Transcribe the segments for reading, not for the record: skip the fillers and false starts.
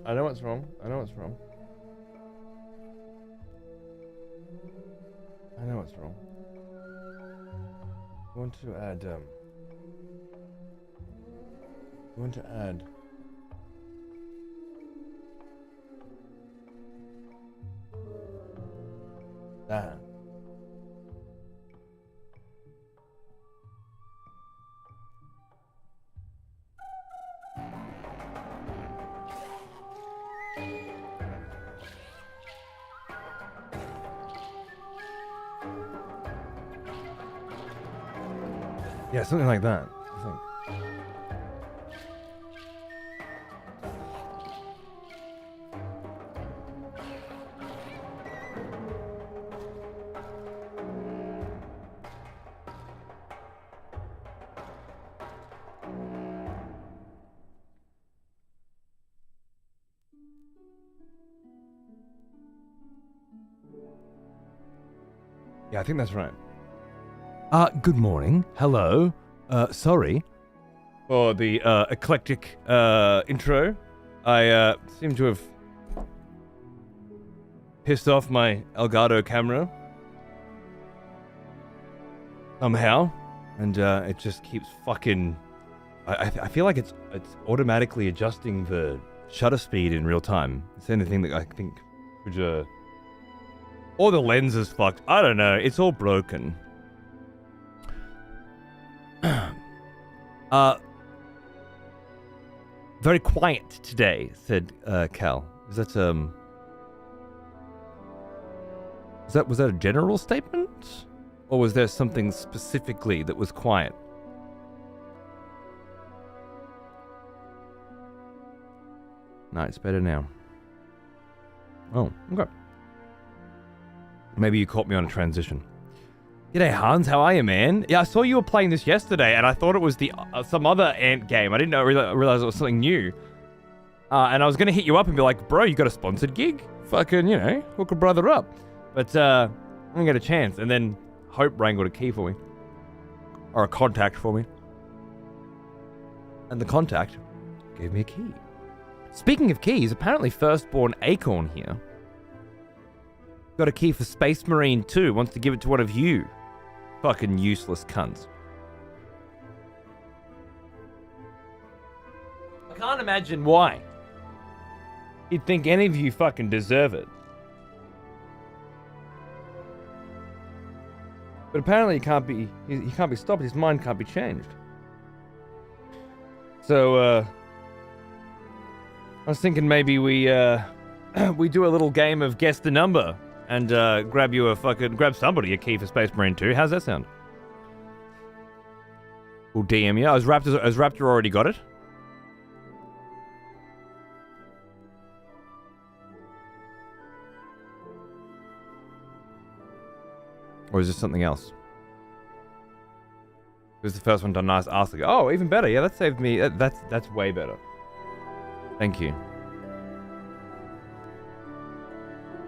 I know what's wrong. I know what's wrong. I know what's wrong. I want to add, that. Yeah, something like that, I think. Yeah, I think that's right. Good morning. Hello. Sorry for the eclectic intro. I seem to have pissed off my Elgato camera somehow, and it just keeps fucking. I feel like it's automatically adjusting the shutter speed in real time. It's the only thing that I think could. Or the lens is fucked. I don't know. It's all broken. Very quiet today, said Cal. Was that a general statement? Or was there something specifically that was quiet? No, it's better now. Oh, okay. Maybe you caught me on a transition. G'day, Hans. How are you, man? Yeah, I saw you were playing this yesterday, and I thought it was the some other Ant game. I didn't realize it was something new. And I was gonna hit you up and be like, bro, you got a sponsored gig? Fucking, hook a brother up. But I didn't get a chance. And then Hope wrangled a key for me, or a contact for me, and the contact gave me a key. Speaking of keys, apparently Firstborn Acorn here got a key for Space Marine 2. Wants to give it to one of you. Fucking useless cunts. I can't imagine why. You'd think any of you fucking deserve it. But apparently he can't be stopped. His mind can't be changed. So, I was thinking maybe we do a little game of guess the number. And grab somebody a key for Space Marine 2. How's that sound? We'll DM you. Has Raptor already got it? Or is this something else? It was the first one done nice. Ask. Oh, even better. Yeah, that saved me. That's way better. Thank you.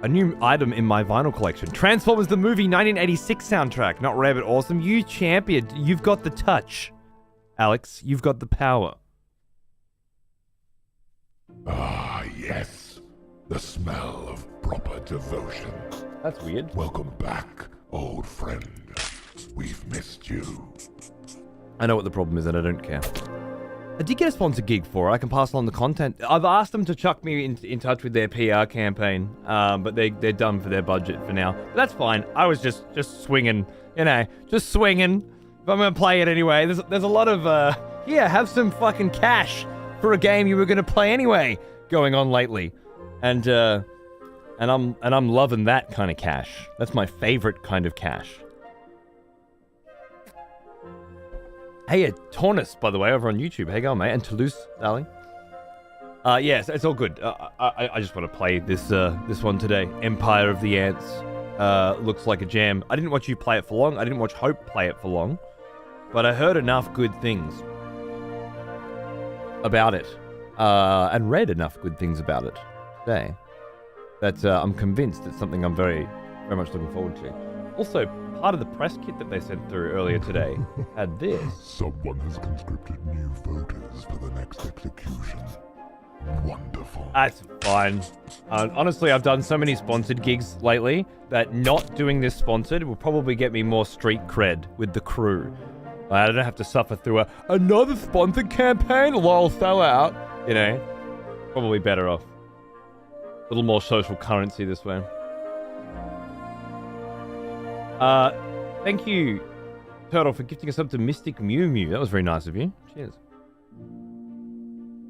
A new item in my vinyl collection. Transformers the movie 1986 soundtrack. Not rare, but awesome. You champion. You've got the touch. Alex, you've got the power. Ah, yes. The smell of proper devotion. That's weird. Welcome back, old friend. We've missed you. I know what the problem is and I don't care. I did get a sponsor gig for it. I can pass along the content. I've asked them to chuck me in touch with their PR campaign, but they're done for their budget for now. But that's fine. I was just swinging, just swinging. If I'm gonna play it anyway, there's a lot of have some fucking cash for a game you were gonna play anyway going on lately, and I'm loving that kind of cash. That's my favorite kind of cash. Hey, Tornus, by the way, over on YouTube. Hey, go, mate. And Toulouse, darling. Yes, it's all good. I just want to play this one today. Empire of the Ants. Looks like a jam. I didn't watch you play it for long. I didn't watch Hope play it for long. But I heard enough good things about it. And read enough good things about it today. That I'm convinced it's something I'm very, very much looking forward to. Also, part of the press kit that they sent through earlier today had this. Someone has conscripted new voters for the next execution. Wonderful. That's fine. Honestly, I've done so many sponsored gigs lately that not doing this sponsored will probably get me more street cred with the crew. I don't have to suffer through another sponsored campaign. Lol, sell out. You know, probably better off. A little more social currency this way. Thank you, Turtle, for gifting us up to Mystic Mew Mew. That was very nice of you. Cheers.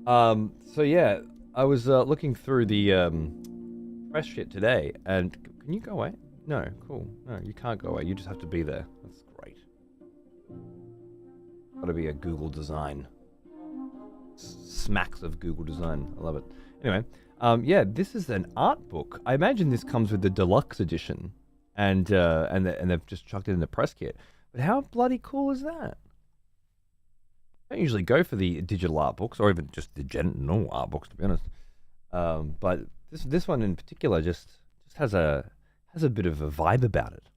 So yeah, I was looking through the press shit today, and can you go away? No, cool. No, you can't go away. You just have to be there. That's great. Gotta be a Google design. Smacks of Google design. I love it. Anyway, yeah, this is an art book. I imagine this comes with the deluxe edition, and they've just chucked it in the press kit. But how bloody cool is that? I don't usually go for the digital art books, or even just the general art books, to be honest. But this one in particular just has a bit of a vibe about it.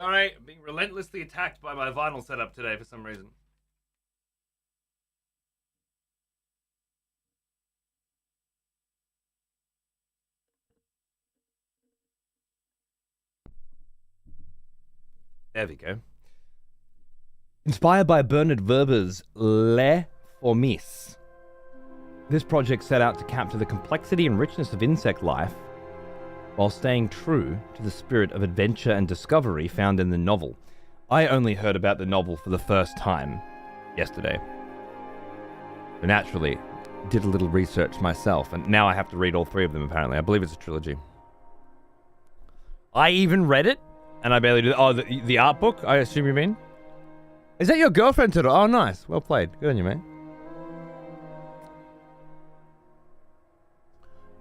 Alright, I'm being relentlessly attacked by my vinyl setup today for some reason. There we go. Inspired by Bernard Werber's Les Fourmis, this project set out to capture the complexity and richness of insect life while staying true to the spirit of adventure and discovery found in the novel. I only heard about the novel for the first time yesterday. But naturally, did a little research myself, and now I have to read all three of them, apparently. I believe it's a trilogy. I even read it, and I barely did. Oh, the art book, I assume you mean? Is that your girlfriend today? Oh, nice. Well played. Good on you, mate.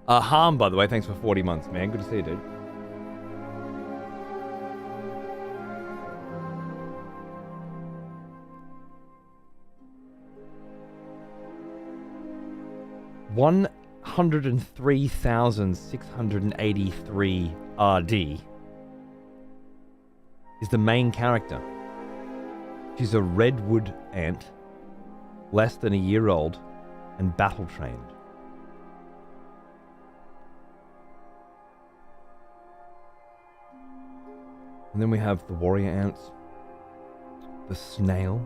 Harm, by the way, thanks for 40 months, man. Good to see you, dude. $103,683 RD is the main character. She's a redwood ant, less than a year old, and battle trained. And then we have the warrior ants, the snail,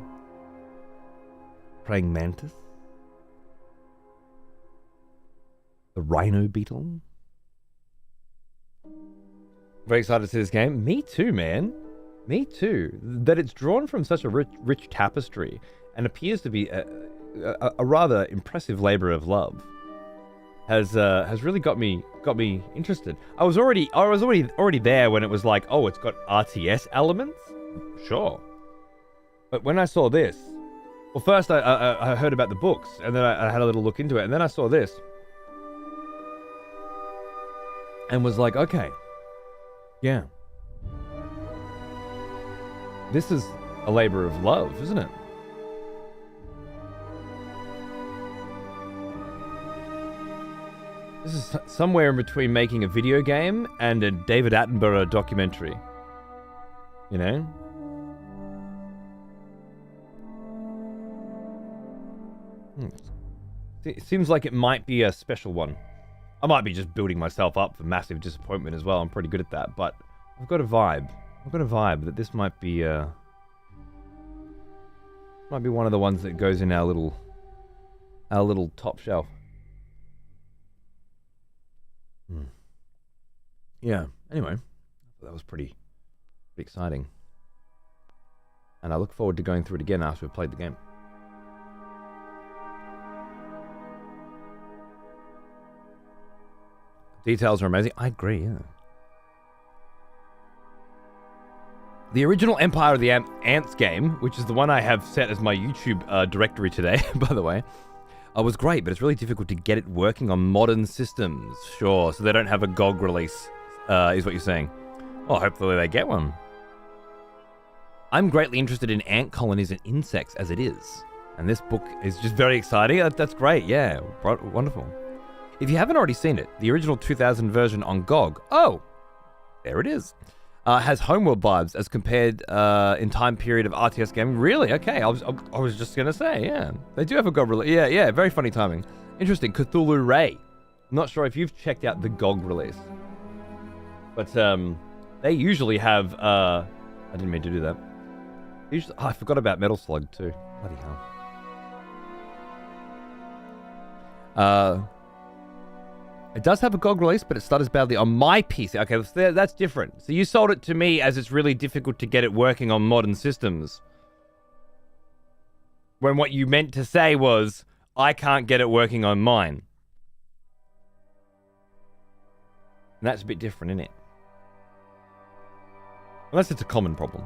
praying mantis, the rhino beetle. Very excited to see this game. Me too, man. Me too. That it's drawn from such a rich tapestry and appears to be a rather impressive labor of love has really got me interested. I was already there when it was like, oh, it's got RTS elements. Sure. But when I saw this, well, first I heard about the books, and then I had a little look into it, and then I saw this, and was like, okay, yeah, this is a labor of love, isn't it? This is somewhere in between making a video game and a David Attenborough documentary. You know? It seems like it might be a special one. I might be just building myself up for massive disappointment as well. I'm pretty good at that, but I've got a vibe. I've got a vibe that this might be one of the ones that goes in our little top shelf. Yeah, anyway, that was pretty exciting. And I look forward to going through it again after we've played the game. Details are amazing. I agree, yeah. The original Empire of the Ants game, which is the one I have set as my YouTube directory today, by the way, was great, but it's really difficult to get it working on modern systems. Sure, so they don't have a GOG release, is what you're saying. Well, hopefully they get one. I'm greatly interested in ant colonies and insects as it is. And this book is just very exciting. That's great, yeah. Wonderful. If you haven't already seen it, the original 2000 version on GOG, oh, there it is, has Homeworld vibes as compared in time period of RTS gaming. Really? Okay, I was just going to say, yeah. They do have a GOG release. Yeah, very funny timing. Interesting, Cthulhu Ray. I'm not sure if you've checked out the GOG release. But they usually have, I didn't mean to do that. Usually, I forgot about Metal Slug too. Bloody hell. It does have a GOG release, but it stutters badly on my PC. Okay, that's different. So you sold it to me as it's really difficult to get it working on modern systems. When what you meant to say was, I can't get it working on mine. And that's a bit different, isn't it? Unless it's a common problem.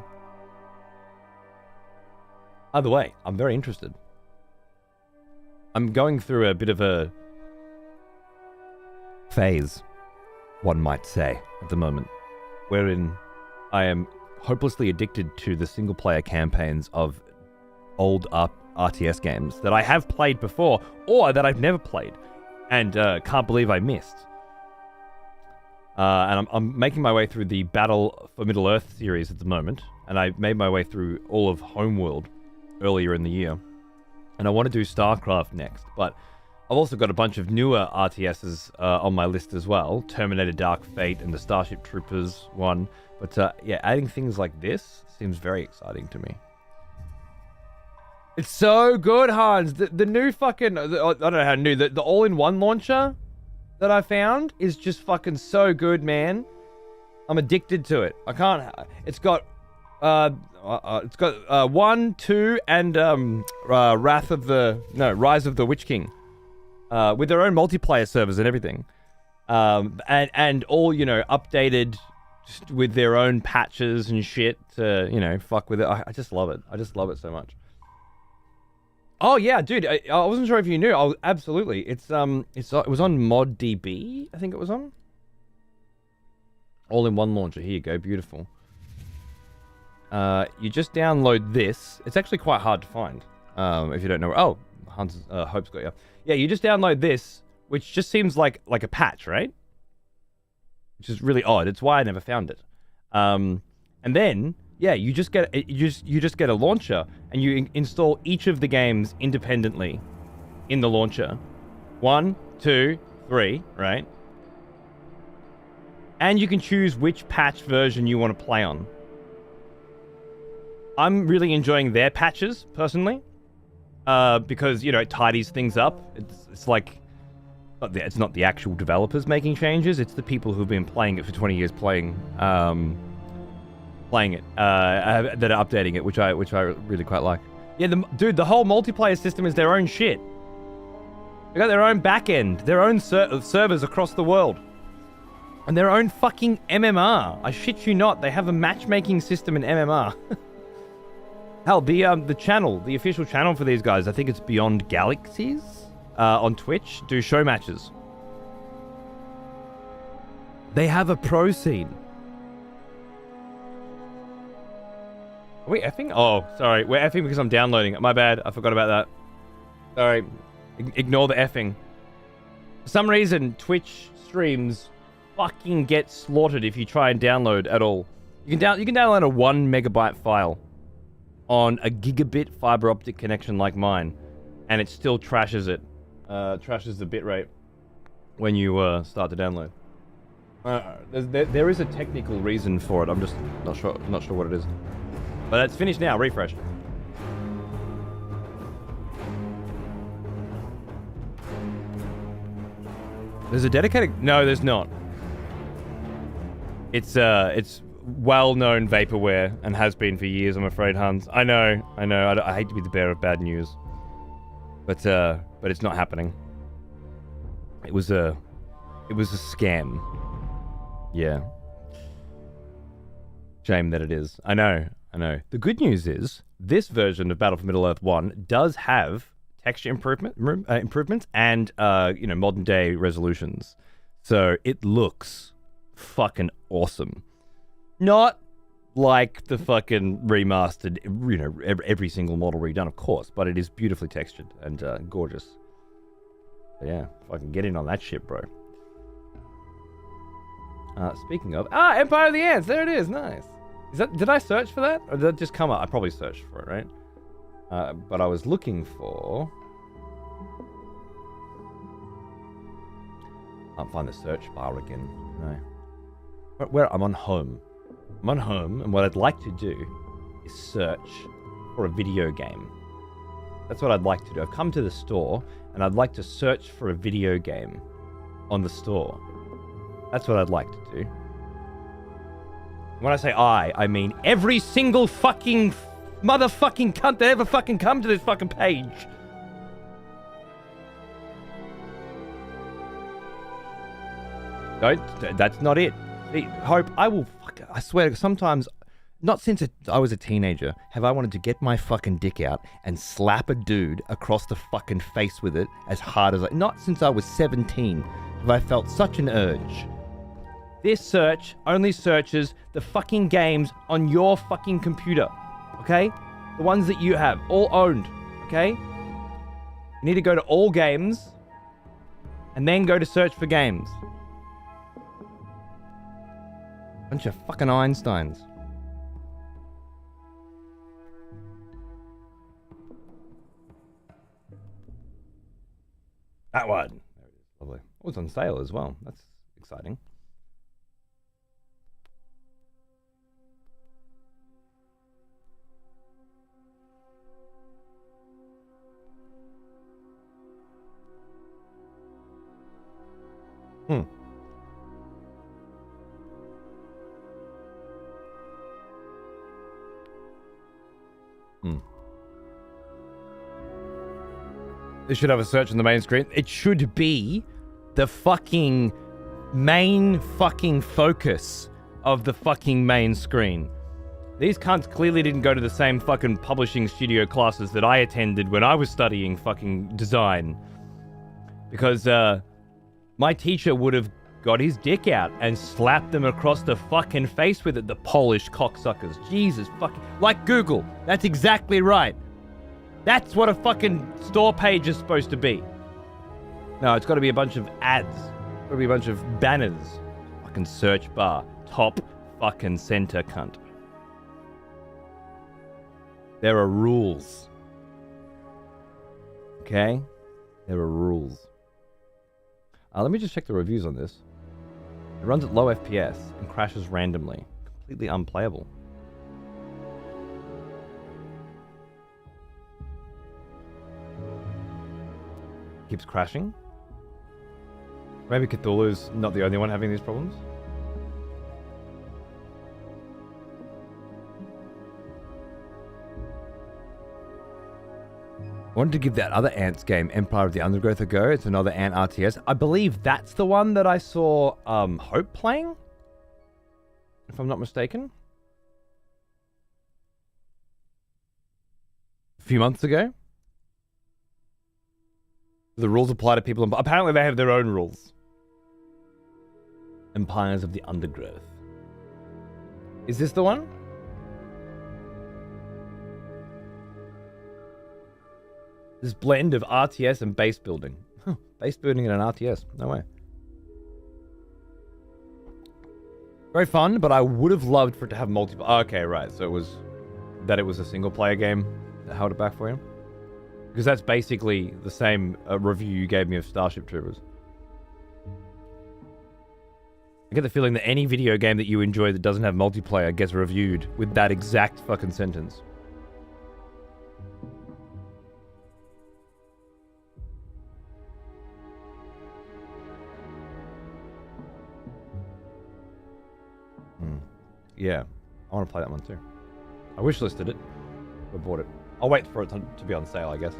Either way, I'm very interested. I'm going through a bit of a phase, one might say, at the moment, wherein I am hopelessly addicted to the single-player campaigns of old RTS games that I have played before, or that I've never played, and can't believe I missed. And I'm making my way through the Battle for Middle-earth series at the moment, and I made my way through all of Homeworld earlier in the year. And I want to do StarCraft next, but I've also got a bunch of newer RTSs on my list as well. Terminator Dark Fate and the Starship Troopers one. But yeah, adding things like this seems very exciting to me. It's so good, Hans. The new fucking, I don't know how new, the all-in-one launcher that I found is just fucking so good, man. I'm addicted to it. I can't, it's got 1, 2, and Rise of the Witch King. With their own multiplayer servers and everything. And all, updated just with their own patches and shit to, fuck with it. I just love it. I just love it so much. Oh yeah, dude, I wasn't sure if you knew. Oh, absolutely. It was on ModDB, I think it was on. All-in-one launcher. Here you go. Beautiful. You just download this. It's actually quite hard to find. If you don't know. Oh, Hans, Hope's got you. Yeah, you just download this, which just seems like a patch, right? Which is really odd. It's why I never found it. And then, yeah, you just get a launcher, and you install each of the games independently in the launcher. 1, 2, 3, right? And you can choose which patch version you want to play on. I'm really enjoying their patches, personally. Because, it tidies things up. It's like, it's not the actual developers making changes. It's the people who've been playing it for 20 years playing it, that are updating it, which I really quite like. Yeah, the whole multiplayer system is their own shit. They got their own backend, their own servers across the world. And their own fucking MMR. I shit you not, they have a matchmaking system in MMR. Hell, the channel, the official channel for these guys, I think it's Beyond Galaxies on Twitch, do show matches. They have a pro scene. Are we effing? Oh, sorry. We're effing because I'm downloading it. My bad. I forgot about that. Sorry. Ignore the effing. For some reason, Twitch streams fucking get slaughtered if you try and download at all. You can download a 1 megabyte file on a gigabit fiber optic connection like mine, and it still trashes it. Trashes the bitrate when you start to download. There is a technical reason for it. I'm just not sure what it is. But it's finished now. Refresh. There's a dedicated... No, there's not. It's well-known vaporware and has been for years, I'm afraid, Hans. I know. I hate to be the bearer of bad news. But it's not happening. It was a scam. Yeah. Shame that it is. I know. The good news is, this version of Battle for Middle-earth 1 does have texture improvements and, modern-day resolutions. So it looks fucking awesome. Not like the fucking remastered, you know, every single model redone, of course, but it is beautifully textured and gorgeous. So yeah, if I can get in on that shit, bro. Speaking of, Empire of the Ants, there it is, nice. Is that, did I search for that? Or did that just come up? I probably searched for it, right? But I was looking for... Can't find the search bar again, no. Where I'm on home. I'm on home, and what I'd like to do is search for a video game. That's what I'd like to do. I've come to the store, and I'd like to search for a video game on the store. That's what I'd like to do. When I say I mean every single fucking motherfucking cunt that ever fucking come to this fucking page. No, that's not it. Hope, I swear, sometimes, not since I was a teenager, have I wanted to get my fucking dick out and slap a dude across the fucking face with it as hard as not since I was 17 have I felt such an urge. This search only searches the fucking games on your fucking computer, okay? The ones that you have, all owned, okay? You need to go to all games and then go to search for games. Bunch of fucking Einsteins. That one. There it is. Lovely. Oh, it's on sale as well. That's exciting. It should have a search on the main screen. It should be the fucking main fucking focus of the fucking main screen. These cunts clearly didn't go to the same fucking publishing studio classes that I attended when I was studying fucking design. Because, my teacher would have got his dick out and slapped them across the fucking face with it, the Polish cocksuckers. Jesus fucking... Like Google. That's exactly right. That's what a fucking store page is supposed to be. No, it's got to be a bunch of ads. It's got to be a bunch of banners. Fucking search bar. Top fucking center, cunt. There are rules. Okay? There are rules. Let me just check the reviews on this. It runs at low FPS and crashes randomly. Completely unplayable. Keeps crashing. Maybe Cthulhu's not the only one having these problems. I wanted to give that other Ants game, Empire of the Undergrowth, a go. It's another Ant RTS. I believe that's the one that I saw Hope playing, if I'm not mistaken. A few months ago. The rules apply to people. Apparently they have their own rules. Empires of the Undergrowth. Is this the one? This blend of RTS and base building. Huh, base building in an RTS. No way. Very fun, but I would have loved for it to have multiplayer. Okay, right. So it was a single player game that held it back for you? Because that's basically the same review you gave me of Starship Troopers. I get the feeling that any video game that you enjoy that doesn't have multiplayer gets reviewed with that exact fucking sentence. Yeah, I want to play that one too. I wishlisted it, but bought it. I'll wait for it to be on sale, I guess.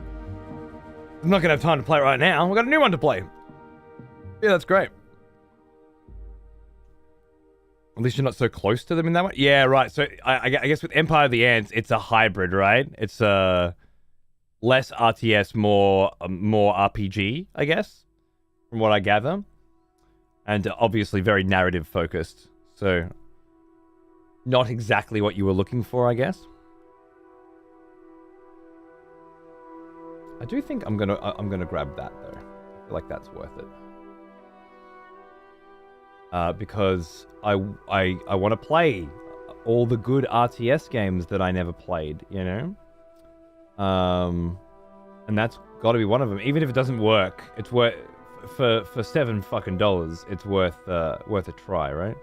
I'm not going to have time to play it right now. We've got a new one to play. Yeah, that's great. At least you're not so close to them in that one. Yeah, right. So I guess with Empire of the Ants, it's a hybrid, right? It's less RTS, more RPG, I guess, from what I gather. And obviously very narrative focused. So not exactly what you were looking for, I guess. I do think I'm gonna grab that though. I feel like that's worth it. Because I want to play all the good RTS games that I never played, you know? And that's got to be one of them. Even if it doesn't work, it's worth for $7 fucking, it's worth a try, right?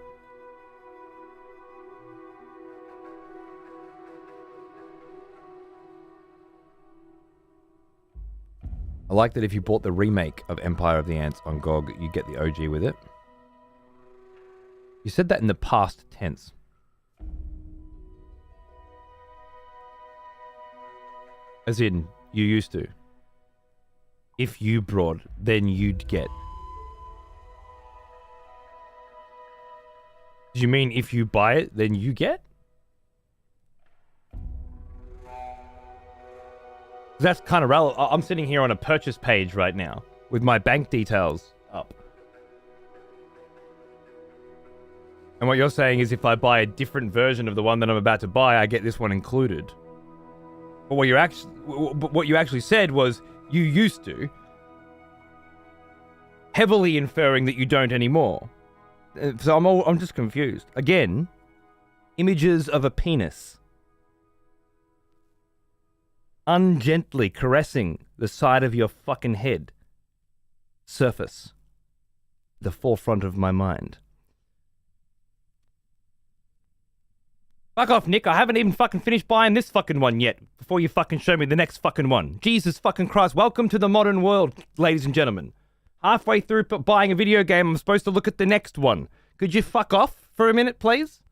I like that if you bought the remake of Empire of the Ants on GOG, you get the OG with it. You said that in the past tense. As in, you used to. If you brought, then you'd get. Do you mean if you buy it, then you get? That's kind of relevant. I'm sitting here on a purchase page right now with my bank details up. And what you're saying is if I buy a different version of the one that I'm about to buy, I get this one included. But what you actually said was you used to, heavily inferring that you don't anymore. So I'm just confused. Again, images of a penis ungently caressing the side of your fucking head surface the forefront of my mind. Fuck off, Nick. I haven't even fucking finished buying this fucking one yet before you fucking show me the next fucking one. Jesus fucking Christ. Welcome to the modern world, ladies and gentlemen. Halfway through buying a video game, I'm supposed to look at the next one. Could you fuck off for a minute, please?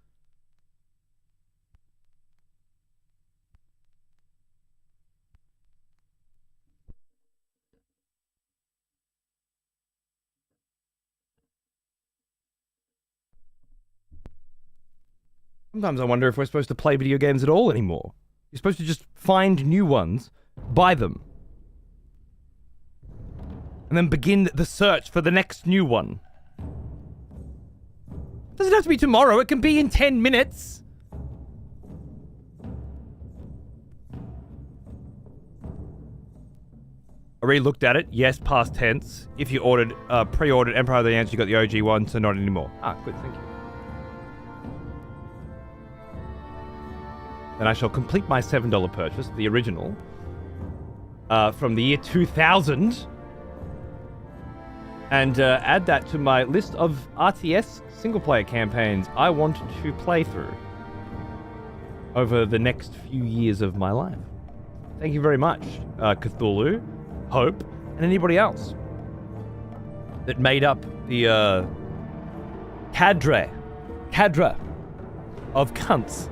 Sometimes I wonder if we're supposed to play video games at all anymore. You're supposed to just find new ones, buy them, and then begin the search for the next new one. It doesn't have to be tomorrow, it can be in 10 minutes. I already looked at it. Yes, past tense. If you pre-ordered Empire of the Ants, you got the OG one, so not anymore. Ah, good, thank you. Then I shall complete my $7 purchase, the original, from the year 2000, and add that to my list of RTS single-player campaigns I want to play through over the next few years of my life. Thank you very much, Cthulhu, Hope, and anybody else that made up the cadre of cunts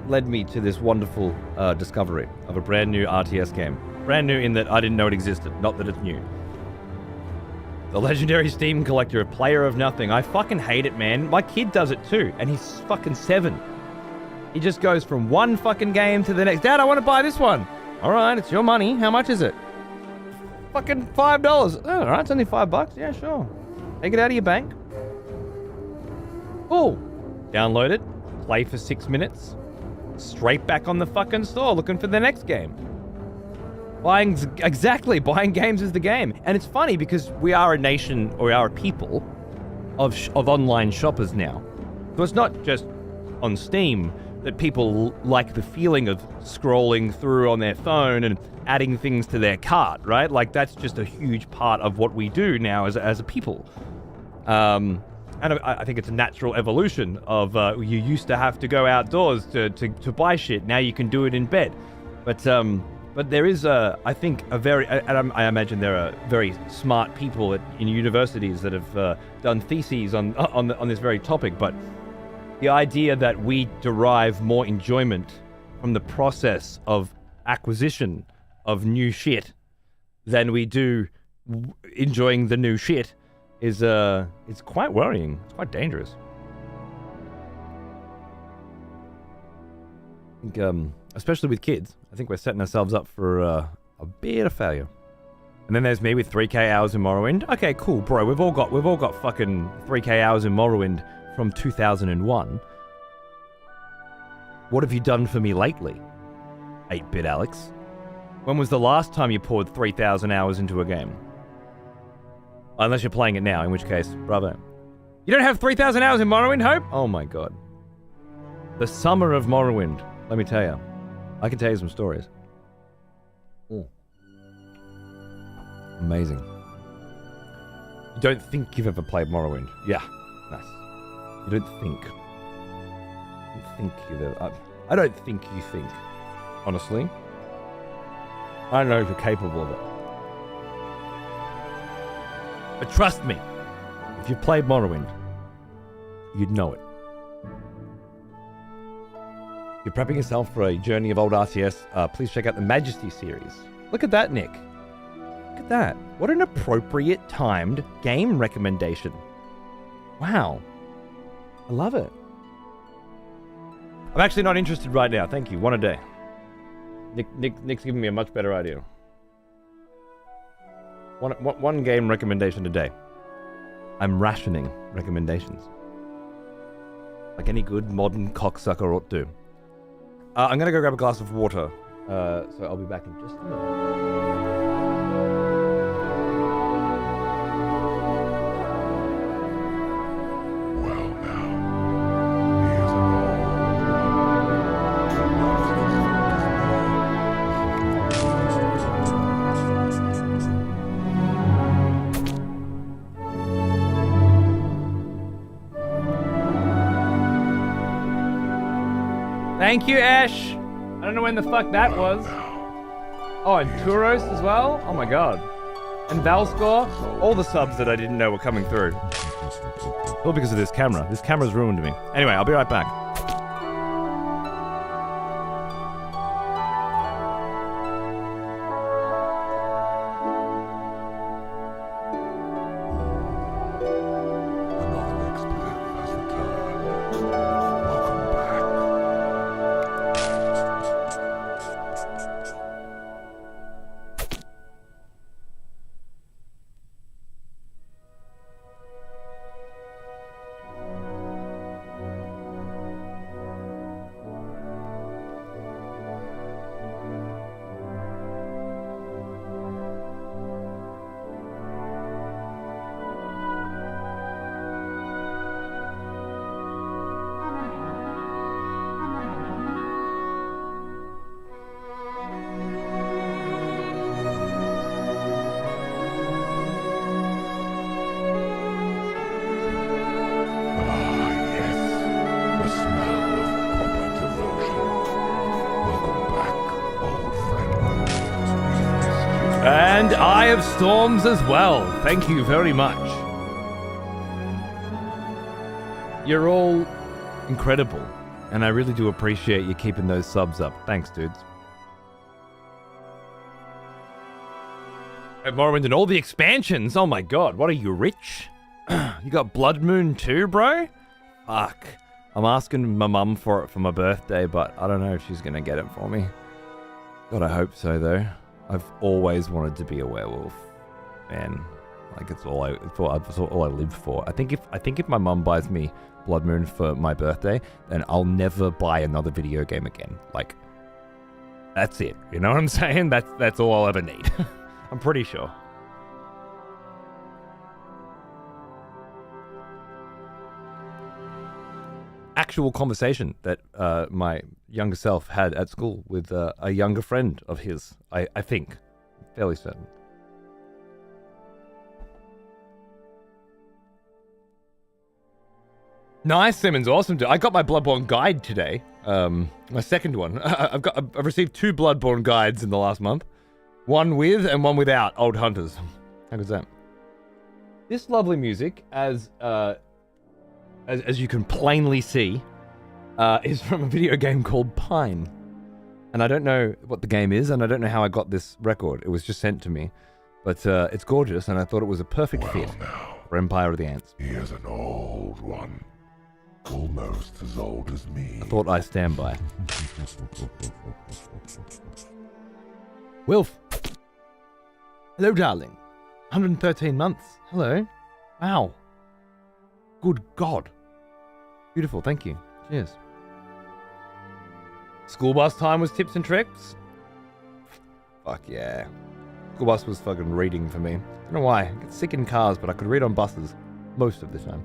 led me to this wonderful discovery of a brand new RTS game. Brand new in that I didn't know it existed, not that it's new. The legendary Steam collector, a player of nothing. I fucking hate it, man. My kid does it too, and he's fucking 7. He just goes from one fucking game to the next. Dad, I want to buy this one. All right, it's your money. How much is it? Fucking $5. Oh, all right, it's only $5. Yeah, sure. Take it out of your bank. Cool. Download it. Play for 6 minutes. Straight back on the fucking store looking for the next game. Buying games is the game. And it's funny because we are a nation, or we are a people of online shoppers now. So it's not just on Steam that people like the feeling of scrolling through on their phone and adding things to their cart, right? Like that's just a huge part of what we do now as a people. And I think it's a natural evolution of you used to have to go outdoors to buy shit. Now you can do it in bed. But there is I think a very, and I imagine there are very smart people in universities that have done theses on this very topic. But the idea that we derive more enjoyment from the process of acquisition of new shit than we do enjoying the new shit is it's quite worrying. It's quite dangerous. I think, especially with kids, I think we're setting ourselves up for a bit of failure. And then there's me with 3K hours in Morrowind. Okay, cool, bro. We've all got fucking 3K hours in Morrowind from 2001. What have you done for me lately? 8-bit Alex. When was the last time you poured 3,000 hours into a game? Unless you're playing it now, in which case, bravo. You don't have 3,000 hours in Morrowind, Hope? Oh my god. The summer of Morrowind. Let me tell you. I can tell you some stories. Amazing. You don't think you've ever played Morrowind? Yeah. Nice. You don't think. You think you've ever... I don't think you think. Honestly. I don't know if you're capable of it. But trust me. If you've played Morrowind, you'd know it. You're prepping yourself for a journey of old RTS. Please check out the Majesty series. Look at that, Nick. Look at that. What an appropriate timed game recommendation. Wow. I love it. I'm actually not interested right now. Thank you. One a day. Nick's giving me a much better idea. One game recommendation a day. I'm rationing recommendations. Like any good modern cocksucker ought to. I'm gonna go grab a glass of water. So I'll be back in just a minute. Thank you, Ash. I don't know when the fuck that was. Oh, and Turos as well? Oh my god. And Valscore? All the subs that I didn't know were coming through. All because of this camera. This camera's ruined me. Anyway, I'll be right back. And Eye of Storms as well. Thank you very much. You're all incredible. And I really do appreciate you keeping those subs up. Thanks, dudes. Morrowind and all the expansions. Oh my god, what are you, rich? You got Blood Moon too, bro? Fuck. I'm asking my mum for it for my birthday, but I don't know if she's gonna get it for me. God, I hope so, though. I've always wanted to be a werewolf, man. Like it's all I live for. I think if my mum buys me Blood Moon for my birthday, then I'll never buy another video game again. Like, that's it. You know what I'm saying? That's all I'll ever need. I'm pretty sure. Actual conversation that my younger self had at school with a younger friend of his, I think. Fairly certain. Nice, Simmons. Awesome. I got my Bloodborne guide today. My second one. I've received 2 Bloodborne guides in the last month. One with and one without Old Hunters. How good's that? This lovely music, as you can plainly see, is from a video game called Pine. And I don't know what the game is, and I don't know how I got this record. It was just sent to me. But it's gorgeous, and I thought it was a perfect fit for Empire of the Ants. He is an old one. Almost as old as me. I thought I stand by. Wilf. Hello, darling. 113 months. Hello. Wow. Good God. Beautiful, thank you. Cheers. School bus time was tips and tricks. Fuck yeah. School bus was fucking reading for me. I don't know why. I get sick in cars, but I could read on buses most of the time.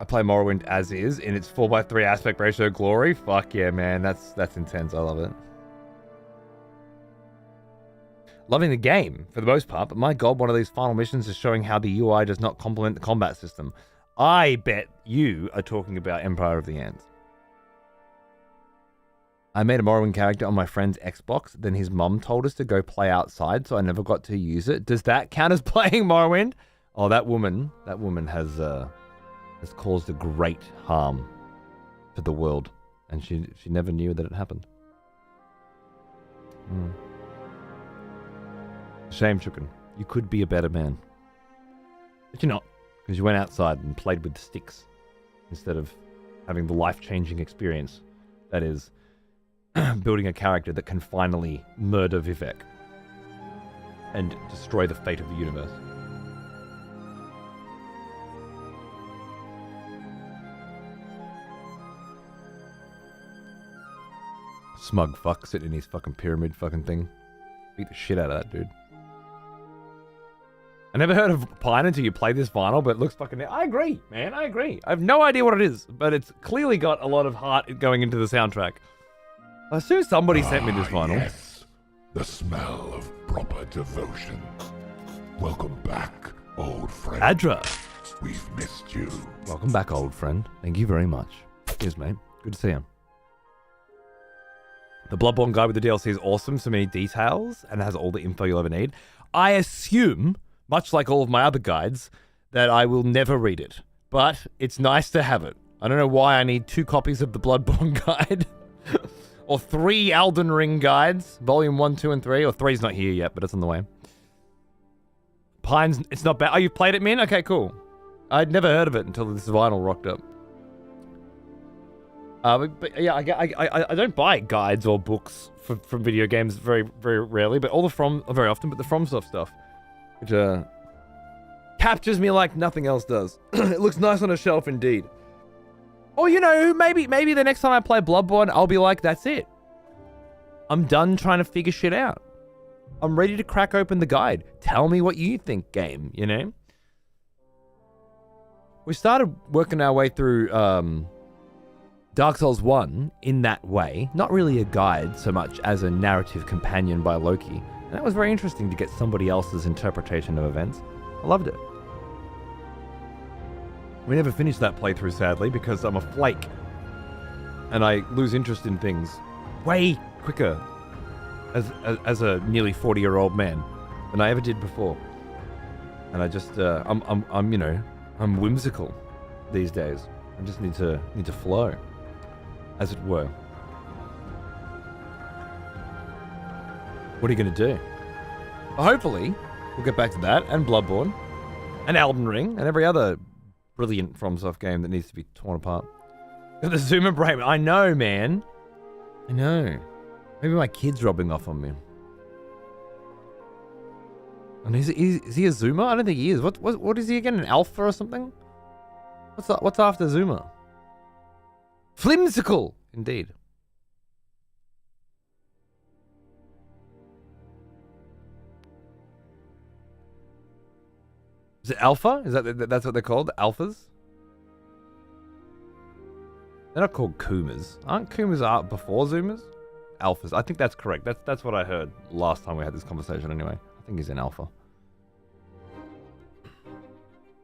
I play Morrowind as is in its 4:3 aspect ratio glory. Fuck yeah, man. That's intense. I love it. Loving the game for the most part, but my god, one of these final missions is showing how the UI does not complement the combat system. I bet you are talking about Empire of the Ants. I made a Morrowind character on my friend's Xbox, then his mum told us to go play outside, so I never got to use it. Does that count as playing Morrowind? Oh, that woman has caused a great harm to the world, and she never knew that it happened. Shame, Chukin. You could be a better man. But you're not, because you went outside and played with sticks instead of having the life-changing experience that is building a character that can finally murder Vivek and destroy the fate of the universe. Smug fuck sitting in his fucking pyramid fucking thing. Beat the shit out of that dude. I never heard of Pine until you play this vinyl, but it looks fucking... I agree, man. I agree. I have no idea what it is, but it's clearly got a lot of heart going into the soundtrack. I assume somebody sent me this vinyl. Yes, the smell of proper devotion. Welcome back, old friend. Adra. We've missed you. Welcome back, old friend. Thank you very much. Cheers, mate. Good to see you. The Bloodborne guide with the DLC is awesome. So many details and has all the info you'll ever need. I assume, much like all of my other guides, that I will never read it. But it's nice to have it. I don't know why I need 2 copies of the Bloodborne guide. Or 3 Elden Ring guides. Volume 1, 2, and 3. Or 3's not here yet, but it's on the way. Pines, it's not bad. Oh, you've played it, Min? Okay, cool. I'd never heard of it until this vinyl rocked up. But yeah, I don't buy guides or books from video games very, very rarely, but very often, but the FromSoft stuff, which captures me like nothing else does. It looks nice on a shelf indeed. Or, you know, maybe the next time I play Bloodborne, I'll be like, that's it. I'm done trying to figure shit out. I'm ready to crack open the guide. Tell me what you think, game, you know? We started working our way through Dark Souls 1 in that way. Not really a guide so much as a narrative companion by Loki. And that was very interesting to get somebody else's interpretation of events. I loved it. We never finished that playthrough, sadly, because I'm a flake. And I lose interest in things way quicker as a nearly 40-year-old man than I ever did before. And I just, I'm you know, I'm whimsical these days. I just need to flow, as it were. What are you going to do? Well, hopefully, we'll get back to that, and Bloodborne, and Elden Ring, and every other brilliant FromSoft game that needs to be torn apart. Got the Zoomer brain. I know, man. I know. Maybe my kid's rubbing off on me. And is he a Zoomer? I don't think he is. What is he again? An alpha or something? What's after Zoomer? Flimsicle, indeed. Is it alpha? That's what they're called? Alphas? They're not called Kumas. Aren't Kumas before Zoomers? Alphas. I think that's correct. That's what I heard last time we had this conversation anyway. I think he's an alpha.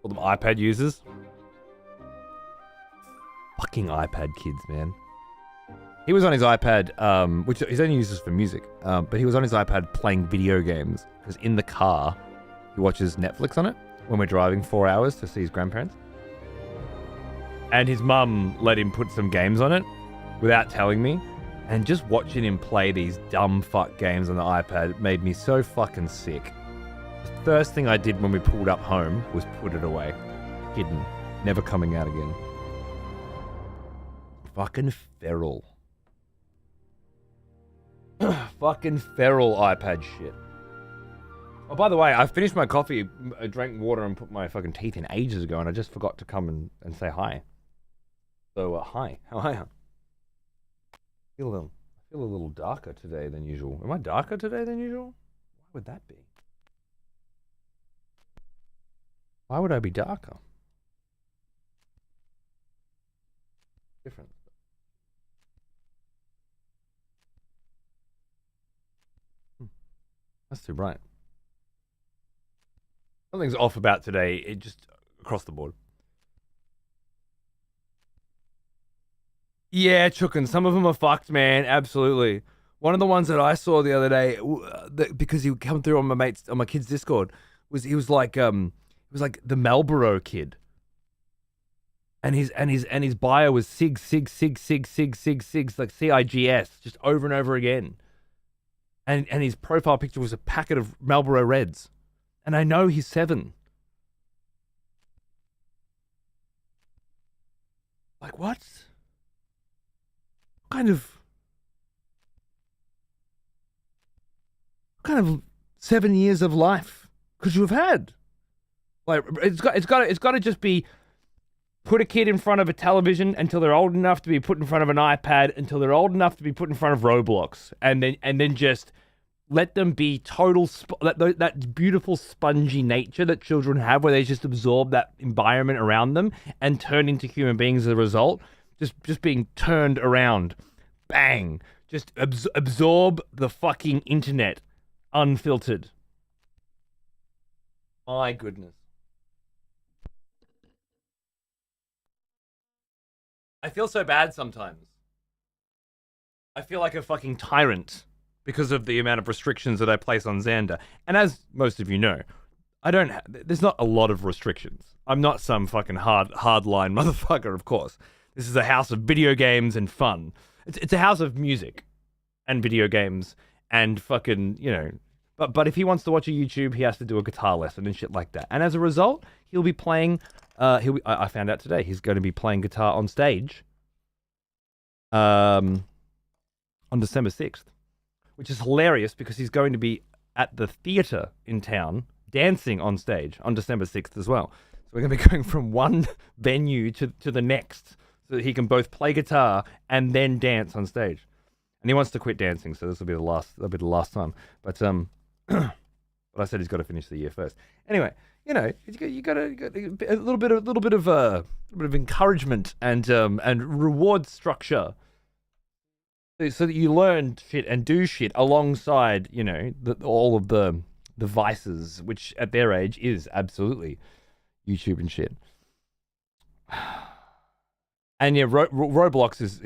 All them iPad users. Fucking iPad kids, man. He was on his iPad, which he's only uses for music, but he was on his iPad playing video games, because in the car, he watches Netflix on it when we're driving 4 hours to see his grandparents. And his mum let him put some games on it without telling me. And just watching him play these dumb fuck games on the iPad made me so fucking sick. The first thing I did when we pulled up home was put it away. Hidden. Never coming out again. Fucking feral. Fucking feral iPad shit. Oh, by the way, I finished my coffee, I drank water and put my fucking teeth in ages ago, and I just forgot to come and say hi. So, hi. How are you? I feel a little darker today than usual. Am I darker today than usual? Why would that be? Why would I be darker? Different. That's too bright. Something's off about today. It just across the board. Yeah, Chukin. Some of them are fucked, man. Absolutely. One of the ones that I saw the other day, because he come through on my kid's Discord, was like the Marlboro kid, and his bio was sig like CIGS, just over and over again, and his profile picture was a packet of Marlboro Reds, and I know he's 7. Like what? Kind of 7 years of life could you have had? Like it's got to just be put a kid in front of a television until they're old enough to be put in front of an iPad, until they're old enough to be put in front of Roblox, and then just let them be total that beautiful spongy nature that children have, where they just absorb that environment around them and turn into human beings as a result. Just being turned around, bang, just absorb the fucking internet, unfiltered. My goodness. I feel so bad sometimes. I feel like a fucking tyrant because of the amount of restrictions that I place on Xander. And as most of you know, there's not a lot of restrictions. I'm not some fucking hardline motherfucker, of course. This is a house of video games and fun. It's a house of music and video games and fucking, but if he wants to watch a YouTube, he has to do a guitar lesson and shit like that. And as a result, he'll be playing I found out today he's going to be playing guitar on stage on December 6th, which is hilarious because he's going to be at the theater in town dancing on stage on December 6th as well. So we're going to be going from one venue to the next so that he can both play guitar and then dance on stage. And he wants to quit dancing, so this will be the last time. But but I said he's got to finish the year first. Anyway, you got a little bit of encouragement and reward structure, so that you learn shit and do shit alongside all of the vices, which at their age is absolutely YouTube and shit. And yeah, Roblox is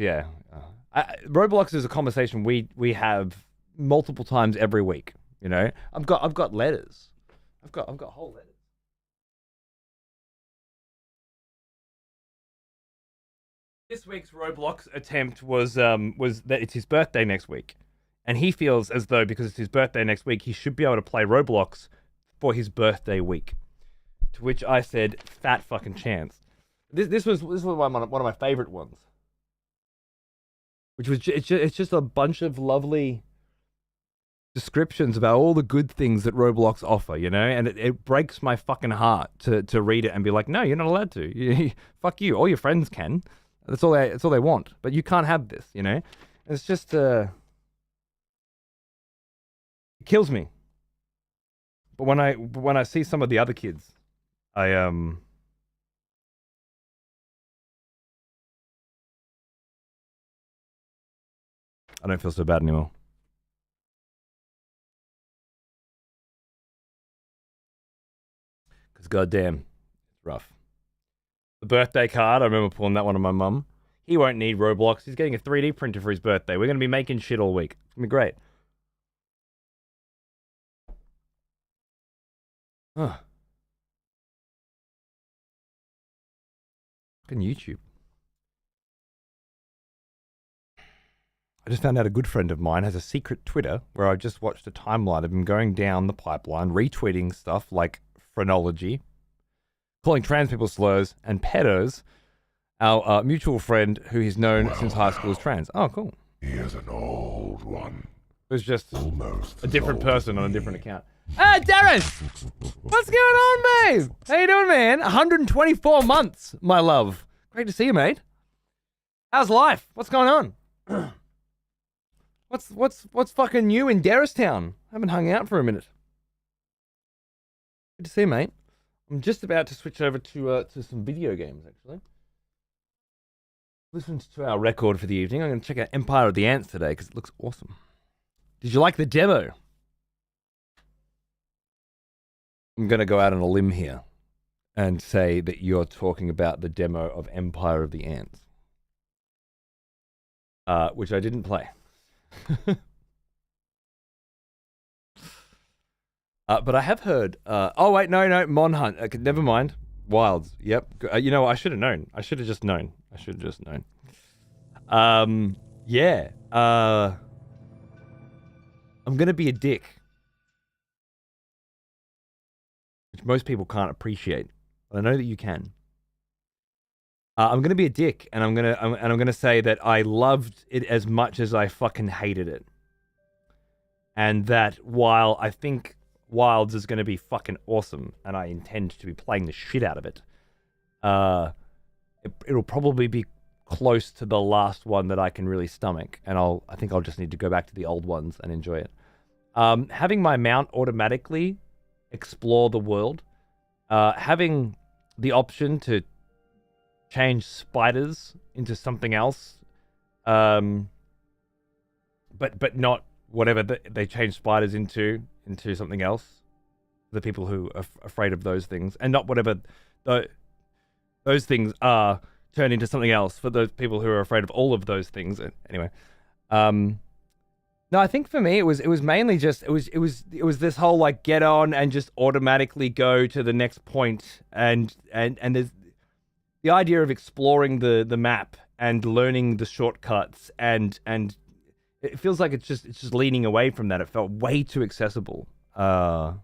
Roblox is a conversation we have multiple times every week. I've got letters. I've got whole letters. This week's Roblox attempt was that it's his birthday next week, and he feels as though because it's his birthday next week, he should be able to play Roblox for his birthday week. To which I said, "Fat fucking chance." This was one of my favorite ones, which was it's just a bunch of lovely descriptions about all the good things that Roblox offer, and it breaks my fucking heart to read it and be like, no, you're not allowed to. Fuck you. All your friends can. That's all they want, but you can't have this. It's just it kills me. But when I see some of the other kids, I don't feel so bad anymore. Because goddamn, it's rough. The birthday card, I remember pulling that one on my mum. He won't need Roblox. He's getting a 3D printer for his birthday. We're going to be making shit all week. It's going to be great. Huh. Fucking YouTube. I just found out a good friend of mine has a secret Twitter where I just watched a timeline of him going down the pipeline, retweeting stuff like phrenology, calling trans people slurs, and pedos. Our mutual friend who he's known since high school is trans. Oh, cool. He is an old one. It was just Almost a different person on a different account. Hey, Darren! What's going on, babe? How you doing, man? 124 months, my love. Great to see you, mate. How's life? What's going on? What's fucking new in Darristown? Haven't hung out for a minute. Good to see you, mate. I'm just about to switch over to some video games, actually. Listened to our record for the evening. I'm going to check out Empire of the Ants today because it looks awesome. Did you like the demo? I'm going to go out on a limb here and say that you're talking about the demo of Empire of the Ants, which I didn't play. But I have heard. Oh wait, no, Mon Hunt. Never mind. Wilds. Yep. You know, I should have known. I should have just known. Yeah. I'm gonna be a dick, which most people can't appreciate. But I know that you can. I'm gonna be a dick, and I'm gonna say that I loved it as much as I fucking hated it, and that while I think Wilds is gonna be fucking awesome, and I intend to be playing the shit out of it, it'll probably be close to the last one that I can really stomach, and I think I'll just need to go back to the old ones and enjoy it. Having my mount automatically explore the world, having the option to change spiders into something else, but not whatever they change spiders into something else. The people who are afraid of those things, and not whatever those things are turned into something else for those people who are afraid of all of those things. Anyway, no, I think for me it was mainly just it was this whole like get on and just automatically go to the next point, and there's the idea of exploring the map and learning the shortcuts, and it feels like it's just leaning away from that. It felt way too accessible. It's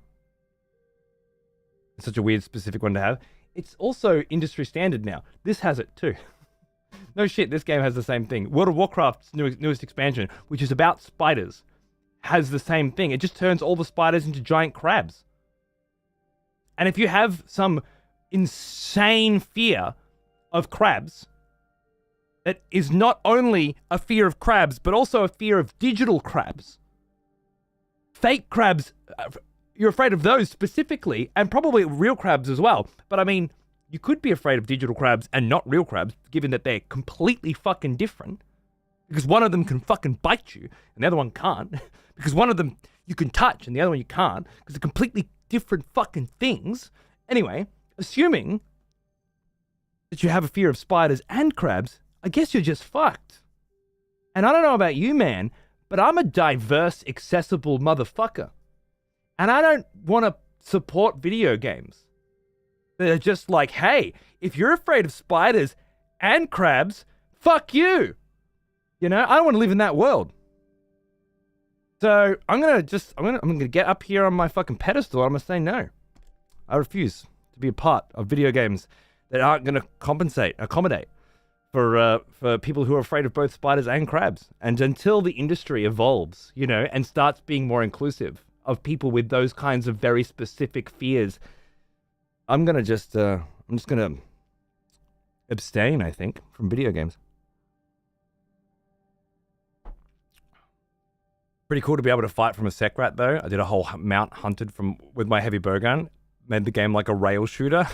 such a weird specific one to have. It's also industry standard now. This has it too. No shit, this game has the same thing. World of Warcraft's newest expansion, which is about spiders, has the same thing. It just turns all the spiders into giant crabs. And if you have some insane fear of crabs, that is not only a fear of crabs, but also a fear of digital crabs. Fake crabs, you're afraid of those specifically, and probably real crabs as well. But I mean, you could be afraid of digital crabs and not real crabs, given that they're completely fucking different. Because one of them can fucking bite you, and the other one can't. Because one of them you can touch, and the other one you can't. Because they're completely different fucking things. Anyway, assuming that you have a fear of spiders and crabs, I guess you're just fucked. And I don't know about you, man, but I'm a diverse, accessible motherfucker. And I don't want to support video games that are just like, hey, if you're afraid of spiders and crabs, fuck you. You know, I don't want to live in that world. So I'm gonna get up here on my fucking pedestal and I'm gonna say no. I refuse to be a part of video games that aren't gonna accommodate for people who are afraid of both spiders and crabs. And until the industry evolves, you know, and starts being more inclusive of people with those kinds of very specific fears, I'm just gonna abstain, I think, from video games. Pretty cool to be able to fight from a Sekrat, though. I did a whole mount hunted with my heavy bowgun. Made the game like a rail shooter.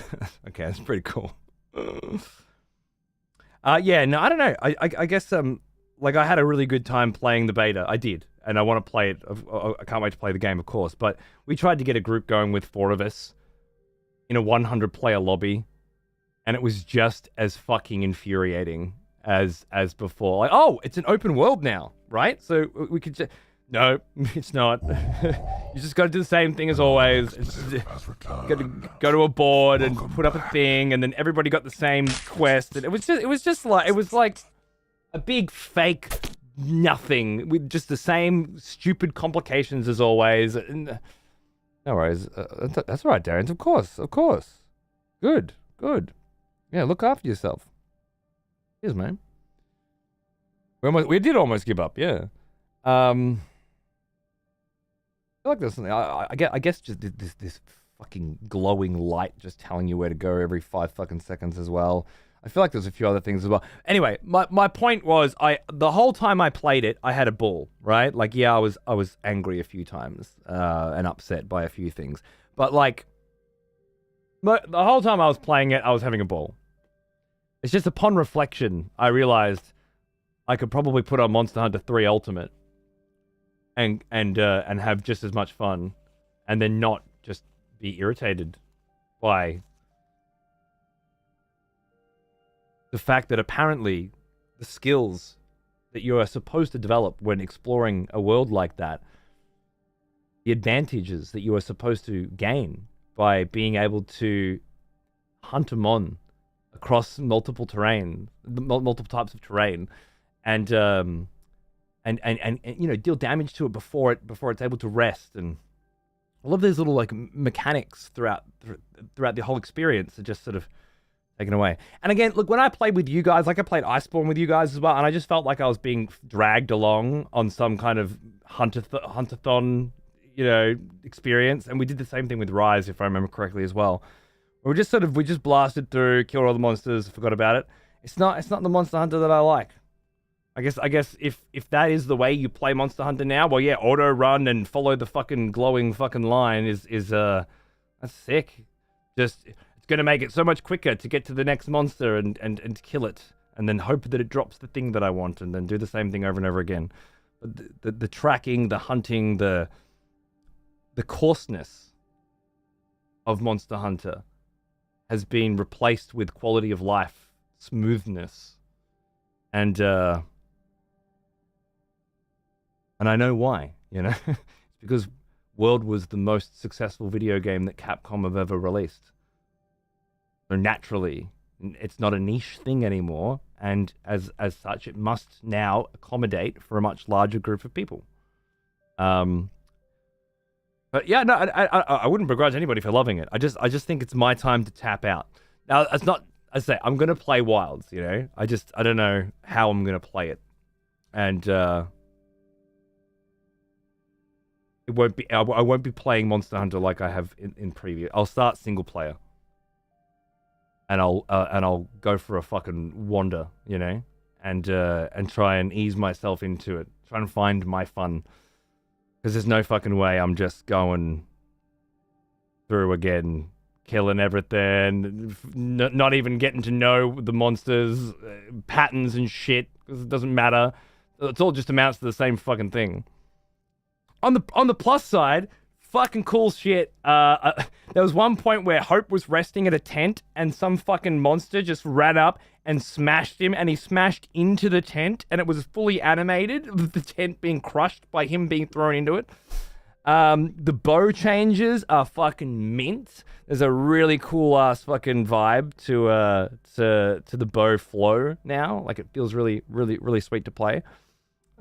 Okay, that's pretty cool. Yeah, no, I don't know. I guess like I had a really good time playing the beta. I did, and I want to play it. I can't wait to play the game, of course. But we tried to get a group going with 4 of us in a 100-player lobby, and it was just as fucking infuriating as before. Like, oh, it's an open world now, right? So we could just... No, it's not. You just got to do the same thing as always. Got to go to a board and put up a thing, and then everybody got the same quest. And it was like a big fake nothing with just the same stupid complications as always. And, no worries. That's all right, Darren. Of course. Good. Yeah, look after yourself. Cheers, man. We did almost give up, yeah. I feel like there's something. I guess just this fucking glowing light just telling you where to go every 5 fucking seconds as well. I feel like there's a few other things as well. Anyway, my point was, the whole time I played it, I had a ball, right? Like, yeah, I was angry a few times and upset by a few things, but like, the whole time I was playing it, I was having a ball. It's just upon reflection, I realized I could probably put on Monster Hunter 3 Ultimate and have just as much fun, and then not just be irritated by the fact that apparently the skills that you are supposed to develop when exploring a world like that, the advantages that you are supposed to gain by being able to hunt them on across multiple types of terrain, and you know, deal damage to it before it's able to rest, and all of these little like mechanics throughout the whole experience are just sort of taken away. And again, look, when I played with you guys, like I played Iceborne with you guys as well, and I just felt like I was being dragged along on some kind of huntathon, you know, experience. And we did the same thing with Rise, if I remember correctly as well. We just blasted through, killed all the monsters, forgot about it. It's not the Monster Hunter that I like. I guess if that is the way you play Monster Hunter now, well, yeah, auto run and follow the fucking glowing fucking line is that's sick. Just, it's gonna make it so much quicker to get to the next monster and kill it, and then hope that it drops the thing that I want, and then do the same thing over and over again. But the tracking, the hunting, the coarseness of Monster Hunter has been replaced with quality of life, smoothness, and I know why, you know? It's because World was the most successful video game that Capcom have ever released. So naturally, it's not a niche thing anymore, and as such, it must now accommodate for a much larger group of people. But yeah, no, I wouldn't begrudge anybody for loving it. I just think it's my time to tap out. Now, it's not, I say, I'm gonna play Wilds, you know? I don't know how I'm gonna play it. And I won't be playing Monster Hunter like I have in previous. I'll start single player, and I'll go for a fucking wander, you know, and try and ease myself into it, try and find my fun, because there's no fucking way I'm just going through again, killing everything, not even getting to know the monsters, patterns and shit, because it doesn't matter. It's all just amounts to the same fucking thing. On the plus side, fucking cool shit. There was one point where Hope was resting at a tent, and some fucking monster just ran up and smashed him, and he smashed into the tent, and it was fully animated, the tent being crushed by him being thrown into it. The bow changes are fucking mint. There's a really cool ass fucking vibe to the bow flow now. Like, it feels really, really, really sweet to play.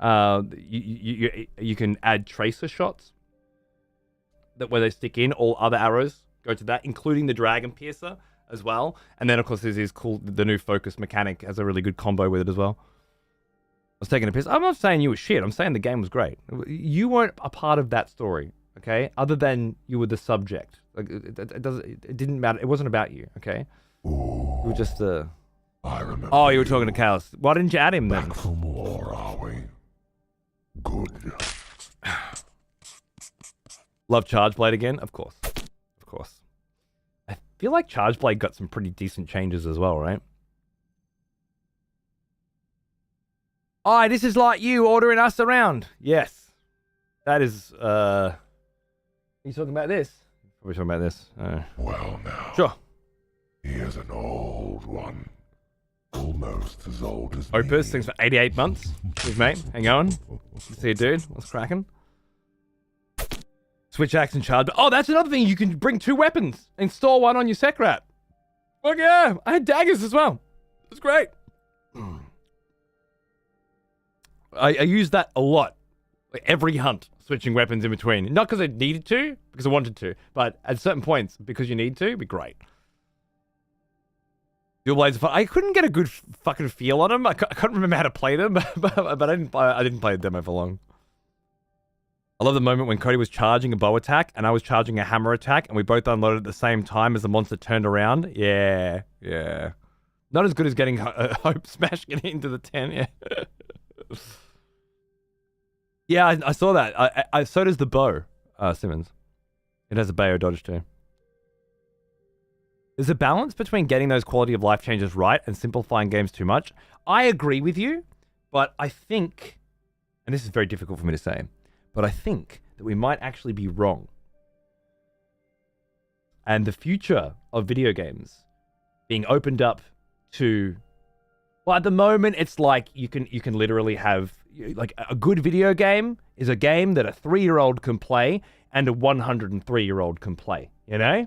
You can add tracer shots that where they stick in, all other arrows go to that, including the Dragon Piercer as well. And then of course there's this cool, the new focus mechanic has a really good combo with it as well. I was taking a piss. I'm not saying you were shit. I'm saying the game was great. You weren't a part of that story, okay? Other than you were the subject. Like, it didn't matter. It wasn't about you, okay? Ooh, You were just the. I remember. Oh, you were talking to Chaos. Why didn't you add him then? Back for more, are we? Good. Love Chargeblade again? Of course. Of course. I feel like Chargeblade got some pretty decent changes as well, right? Oh, this is like you ordering us around. Yes. That is, are you talking about this? Probably talking about this. Well now. Sure. Here's an old one. Almost as old as Opus, me. things for 88 months. Cheers, mate. Hang on. See you, dude. What's cracking? Switch axe and charge. Oh, that's another thing. You can bring 2 weapons. Install one on your Sekrat. Fuck yeah. I had daggers as well. It was great. I used that a lot. Like every hunt, switching weapons in between. Not because I needed to, because I wanted to, but at certain points, because you need to, it'd be great. Dual blades. I couldn't get a good fucking feel on them. I can't remember how to play them, but I didn't play the demo for long. I love the moment when Cody was charging a bow attack and I was charging a hammer attack, and we both unloaded at the same time as the monster turned around. Yeah. Not as good as getting Hope smashing it into the 10, yeah. Yeah, I saw that. So does the bow, Simmons. It has a Bayo dodge too. There's a balance between getting those quality of life changes right and simplifying games too much. I agree with you, but I think, and this is very difficult for me to say, but I think that we might actually be wrong. And the future of video games being opened up to, well, at the moment, it's like you can literally have, like, a good video game is a game that a 3-year-old can play and a 103-year-old can play, you know?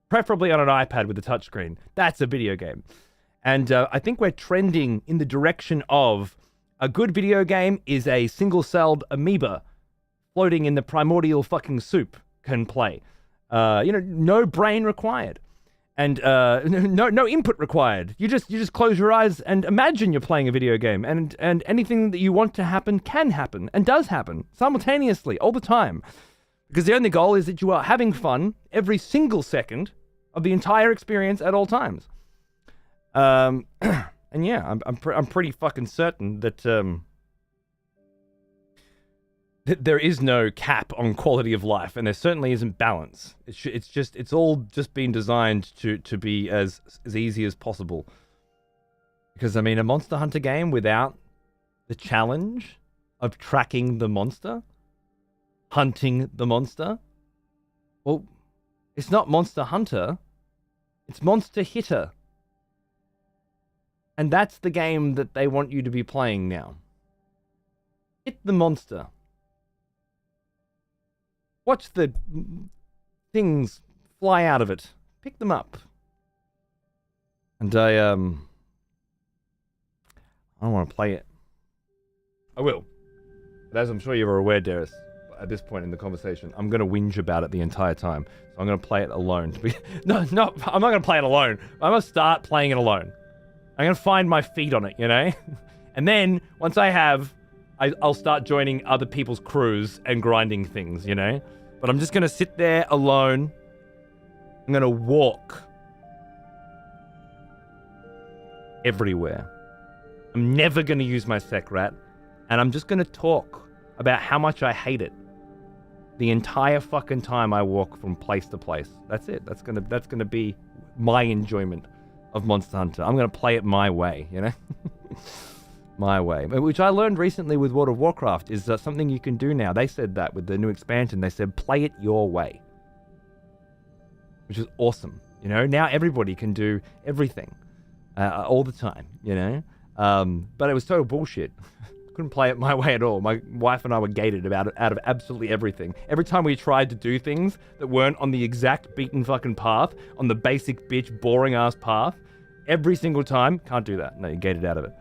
Preferably on an iPad with a touchscreen. That's a video game. And I think we're trending in the direction of a good video game is a single-celled amoeba floating in the primordial fucking soup can play. No brain required. And no input required. You just close your eyes and imagine you're playing a video game. And anything that you want to happen can happen and does happen simultaneously all the time. Because the only goal is that you are having fun every single second of the entire experience at all times. And yeah, I'm pretty fucking certain that that there is no cap on quality of life, and there certainly isn't balance. It's all just been designed to be as easy as possible. Because I mean, a Monster Hunter game without the challenge of tracking the monster, hunting the monster, well, it's not Monster Hunter, it's Monster Hitter. And that's the game that they want you to be playing now. Hit the monster. Watch the things fly out of it. Pick them up. And I don't want to play it. I will. But as I'm sure you're aware, Darius, at this point in the conversation, I'm going to whinge about it the entire time. So I'm going to play it alone. No, I'm not going to play it alone. I'm going to start playing it alone. I'm going to find my feet on it, you know? And then, once I have, I'll start joining other people's crews and grinding things, you know? But I'm just going to sit there alone. I'm going to walk everywhere. I'm never going to use my Sekrat. And I'm just going to talk about how much I hate it the entire fucking time I walk from place to place. That's it. That's gonna be my enjoyment of Monster Hunter. I'm gonna play it my way, you know? My way. Which I learned recently with World of Warcraft is something you can do now. They said that with the new expansion. They said, play it your way. Which is awesome. You know, now everybody can do everything. All the time, you know? But it was total bullshit. Couldn't play it my way at all. My wife and I were gated about it out of absolutely everything. Every time we tried to do things that weren't on the exact beaten fucking path, on the basic bitch boring ass path, every single time, can't do that. No, you're gated out of it.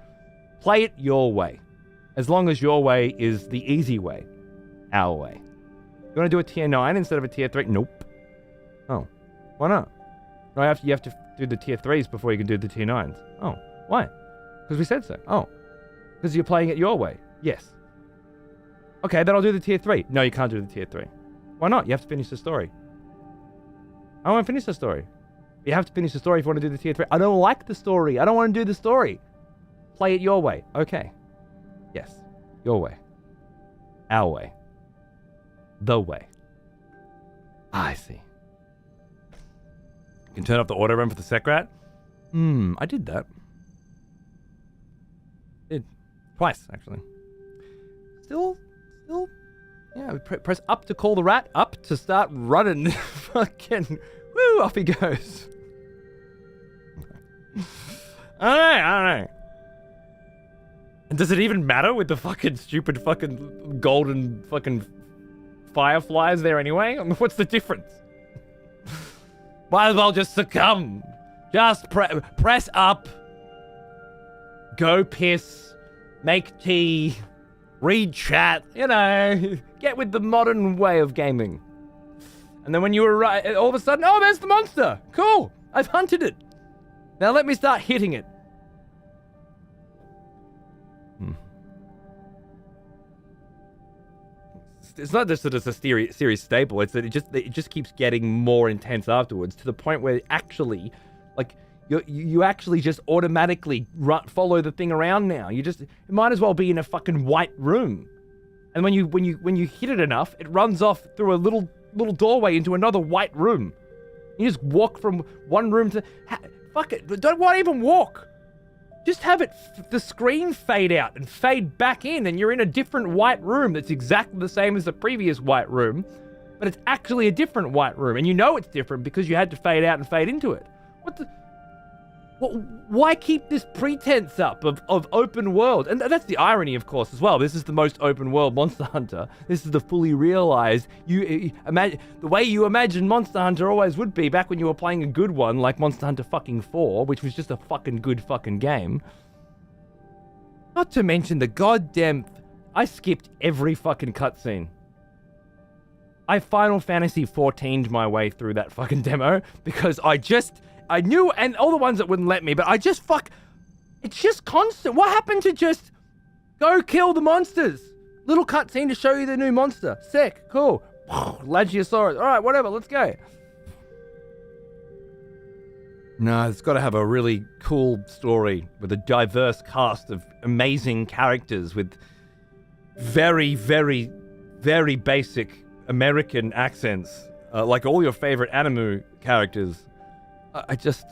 Play it your way. As long as your way is the easy way. Our way. You want to do a tier 9 instead of a tier 3? Nope. Oh. Why not? No, you have to do the tier 3s before you can do the tier 9s. Oh. Why? Because we said so. Oh. Because you're playing it your way. Yes. Okay, then I'll do the tier 3. No, you can't do the tier 3. Why not? You have to finish the story. I want to finish the story. You have to finish the story if you want to do the tier 3. I don't like the story. I don't want to do the story. Play it your way. Okay. Yes. Your way. Our way. The way. I see. You can turn off the auto run for the Sekrat? I did that. Twice, actually. Still, yeah, press up to call the rat, up to start running. Fucking, woo, off he goes. I don't know. And does it even matter with the fucking stupid fucking golden fucking fireflies there anyway? I mean, what's the difference? Might as well just succumb. Just press up. Go piss. Make tea, read chat, you know, get with the modern way of gaming. And then when you arrive, all of a sudden, oh, there's the monster. Cool, I've hunted it. Now let me start hitting it. It's not just that it's a series staple, it's that it just keeps getting more intense afterwards to the point where actually, like, You actually just automatically follow the thing around now. It might as well be in a fucking white room. And when you hit it enough, it runs off through a little doorway into another white room. You just walk from one room to... Fuck it, why even walk? Just have the screen fade out and fade back in, and you're in a different white room that's exactly the same as the previous white room, but it's actually a different white room, and you know it's different because you had to fade out and fade into it. Why keep this pretense up of open world? And that's the irony, of course, as well. This is the most open world Monster Hunter. This is the fully realized. You imagine the way you imagine Monster Hunter always would be back when you were playing a good one, like Monster Hunter fucking 4, which was just a fucking good fucking game. Not to mention the goddamn. I skipped every fucking cutscene. I Final Fantasy 14'd my way through that fucking demo because I knew, and all the ones that wouldn't let me, but it's just constant. What happened to just go kill the monsters? Little cutscene to show you the new monster. Sick, cool. Lagiosaurus. All right, whatever, let's go. No, it's got to have a really cool story with a diverse cast of amazing characters with very, very, very basic American accents, like all your favorite anime characters. I just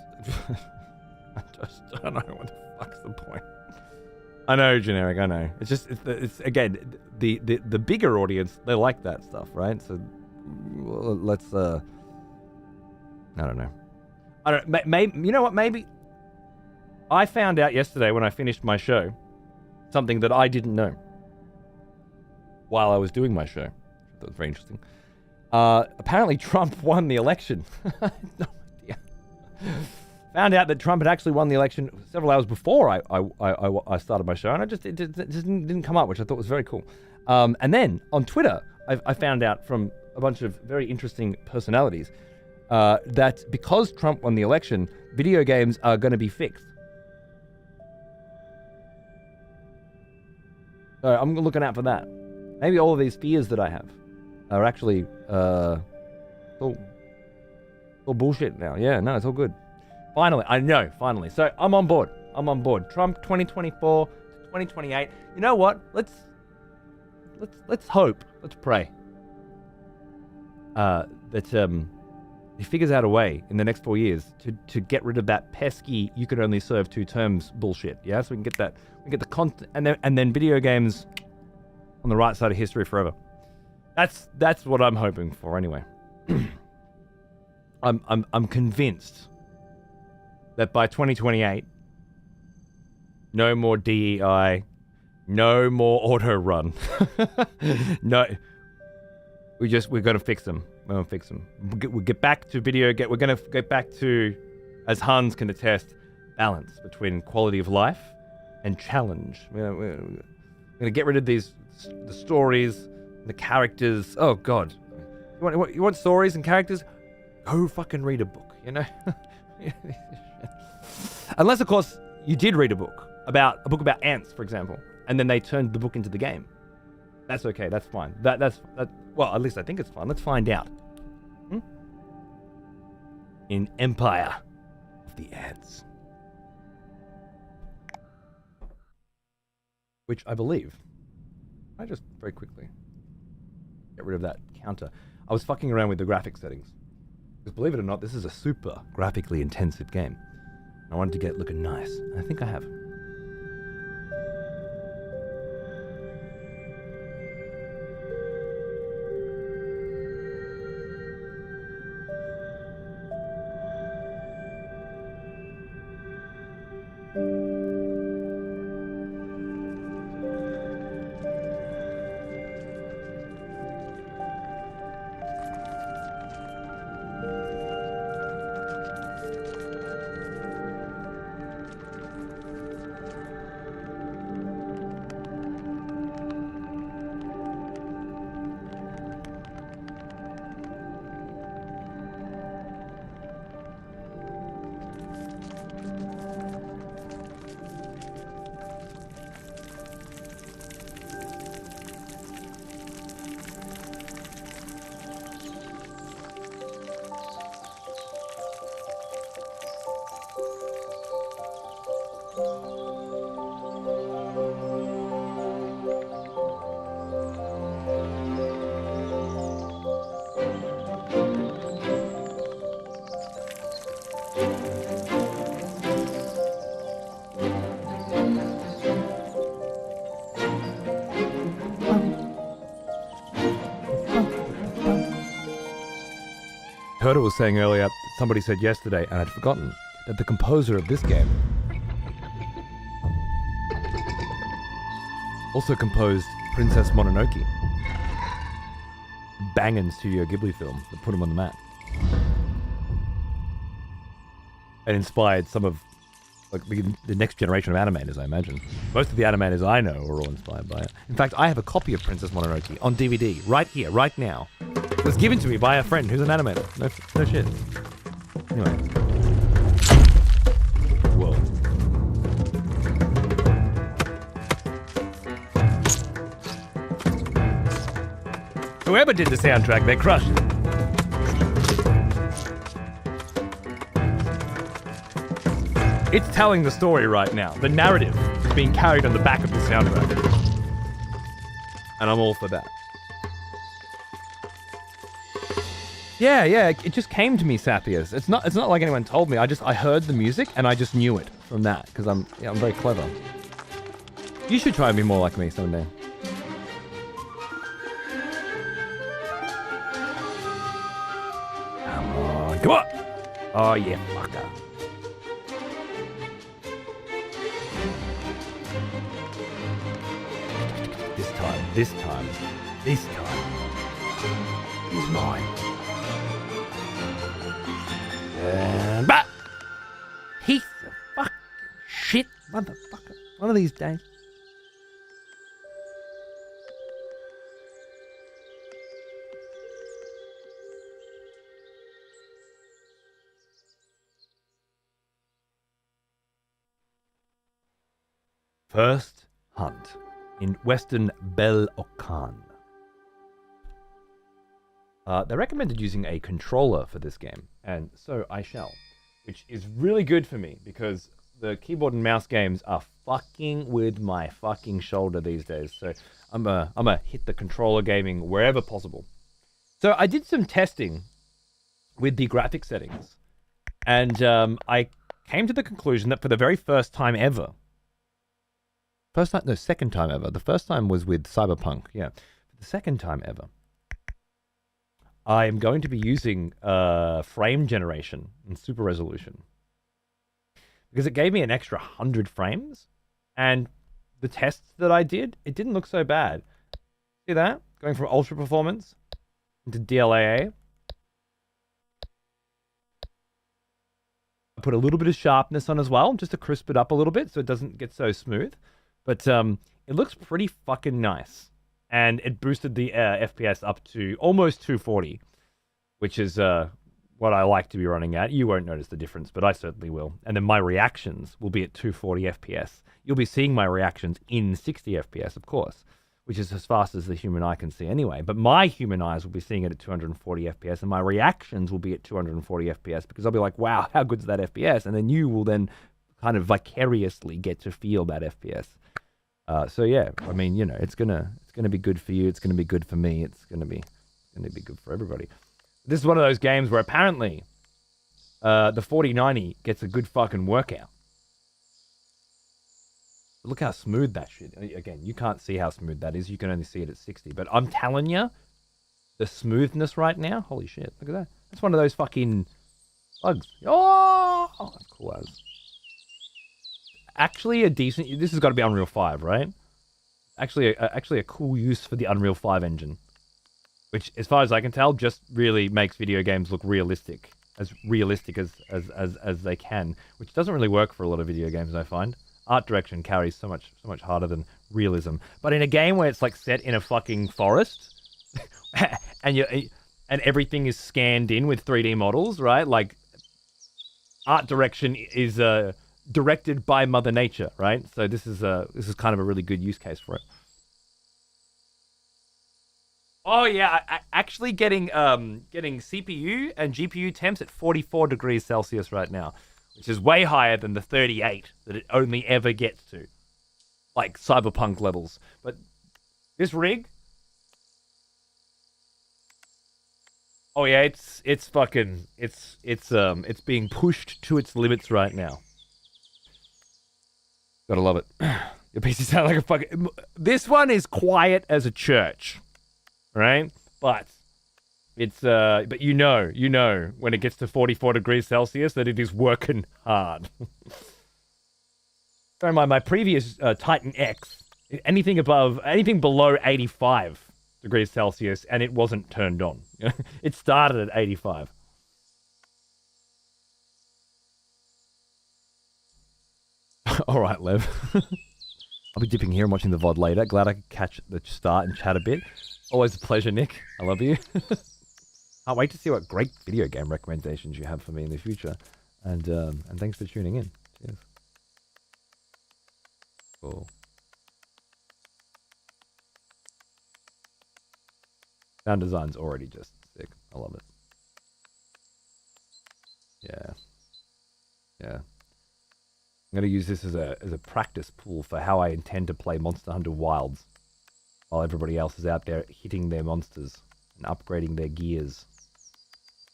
don't know what the fuck's the point. I know, generic. I know. It's again the bigger audience. They like that stuff, right? So let's. I don't know. Maybe you know what? Maybe I found out yesterday when I finished my show something that I didn't know while I was doing my show. That was very interesting. Apparently, Trump won the election. No. Found out that Trump had actually won the election several hours before I started my show, and it just didn't come up, which I thought was very cool. And then on Twitter, I found out from a bunch of very interesting personalities that because Trump won the election, video games are going to be fixed. So I'm looking out for that. Maybe all of these fears that I have are actually all bullshit now. Yeah, no, it's all good. Finally, I know, finally. So I'm on board. Trump 2024 to 2028. You know what? Let's hope. Let's pray. That he figures out a way in the next 4 years to get rid of that pesky you can only serve 2 terms bullshit. Yeah, so we can get that. We get the content, and then video games on the right side of history forever. That's what I'm hoping for anyway. I'm convinced that by 2028, no more DEI, no more auto run. No, we're gonna fix them. We'll get back to video. We're gonna get back to, as Hans can attest, balance between quality of life and challenge. We're gonna get rid of the stories, the characters. Oh God, you want stories and characters? Go fucking read a book, you know? Unless, of course, you did read a book about ants, for example, and then they turned the book into the game. That's okay, that's fine. That's well, at least I think it's fine. Let's find out. In Empire of the Ants. Which I believe. I just very quickly get rid of that counter. I was fucking around with the graphics settings. Because believe it or not, this is a super graphically intensive game. I wanted to get it looking nice, and I think I have. Turtle was saying earlier, somebody said yesterday, and I'd forgotten, that the composer of this game also composed Princess Mononoke. Bangin' Studio Ghibli film that put him on the map. And inspired some of like the next generation of animators, I imagine. Most of the animators I know are all inspired by it. In fact, I have a copy of Princess Mononoke on DVD right here, right now. It was given to me by a friend who's an animator. No shit. Anyway. Whoa. Whoever did the soundtrack, they crushed it. It's telling the story right now. The narrative is being carried on the back of the soundtrack. And I'm all for that. Yeah, it just came to me, Sapias. It's not like anyone told me. I heard the music and I just knew it from that because I'm very clever. You should try and be more like me someday. Come on! Oh yeah, fucker. This time. He's mine. And back! Piece of fucking shit, motherfucker. One of these days. First hunt in western Bel-Okan. They recommended using a controller for this game, and so I shall, which is really good for me because the keyboard and mouse games are fucking with my fucking shoulder these days. So I'm a hit the controller gaming wherever possible. So I did some testing with the graphic settings, and I came to the conclusion that for the very first time ever. Second time ever. The first time was with Cyberpunk, yeah. The second time ever, I am going to be using frame generation in super resolution. Because it gave me an extra 100 frames, and the tests that I did, it didn't look so bad. See that? Going from ultra performance into DLAA. I put a little bit of sharpness on as well, just to crisp it up a little bit so it doesn't get so smooth. But it looks pretty fucking nice. And it boosted the FPS up to almost 240, which is what I like to be running at. You won't notice the difference, but I certainly will. And then my reactions will be at 240 FPS. You'll be seeing my reactions in 60 FPS, of course, which is as fast as the human eye can see anyway. But my human eyes will be seeing it at 240 FPS, and my reactions will be at 240 FPS because I'll be like, wow, how good's that FPS? And then you will then kind of vicariously get to feel that FPS. So yeah, I mean, you know, it's gonna be good for you. It's gonna be good for me. It's gonna be good for everybody. This is one of those games where apparently the 4090 gets a good fucking workout. Look how smooth that shit. Again, you can't see how smooth that is. You can only see it at 60. But I'm telling you, the smoothness right now. Holy shit! Look at that. That's one of those fucking bugs. Oh, that's cool as. Actually a decent. This has got to be Unreal 5, right? Actually a cool use for the Unreal 5 engine, which, as far as I can tell, just really makes video games look realistic as they can, which doesn't really work for a lot of video games. I find art direction carries so much harder than realism. But in a game where it's like set in a fucking forest, and everything is scanned in with 3D models, right? Like art direction is directed by Mother Nature, right? So this is kind of a really good use case for it. Oh yeah, actually getting CPU and GPU temps at 44 degrees Celsius right now, which is way higher than the 38 that it only ever gets to, like Cyberpunk levels. But this rig, oh yeah, it's being pushed to its limits right now. Gotta love it. Your PC sound like a fucking. This one is quiet as a church, right? But It's but you know, when it gets to 44 degrees Celsius that it is working hard. Bear in mind, my previous Titan X, anything below 85 degrees Celsius, and it wasn't turned on. It started at 85. All right, Lev. I'll be dipping here and watching the VOD later. Glad I could catch the start and chat a bit. Always a pleasure, Nick. I love you. Can't wait to see what great video game recommendations you have for me in the future. And thanks for tuning in. Cheers. Cool. Sound design's already just sick. I love it. Yeah. Yeah. I'm going to use this as a practice pool for how I intend to play Monster Hunter Wilds while everybody else is out there hitting their monsters and upgrading their gears,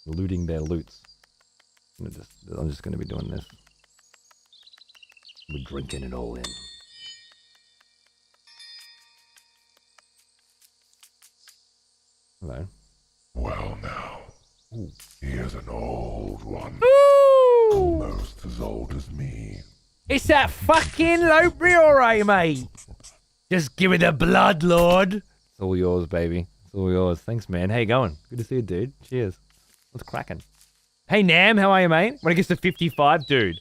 looting their loots. I'm just going to be doing this. We're drinking it all in. Hello. Well now, Ooh. here's an old one. Ooh! Almost as old as me. It's that fucking Lopriore, mate. Just give me the blood, Lord. It's all yours, baby. It's all yours. Thanks, man. How you going? Good to see you, dude. Cheers. What's cracking? Hey, Nam, how are you, mate? When it gets to 55, dude,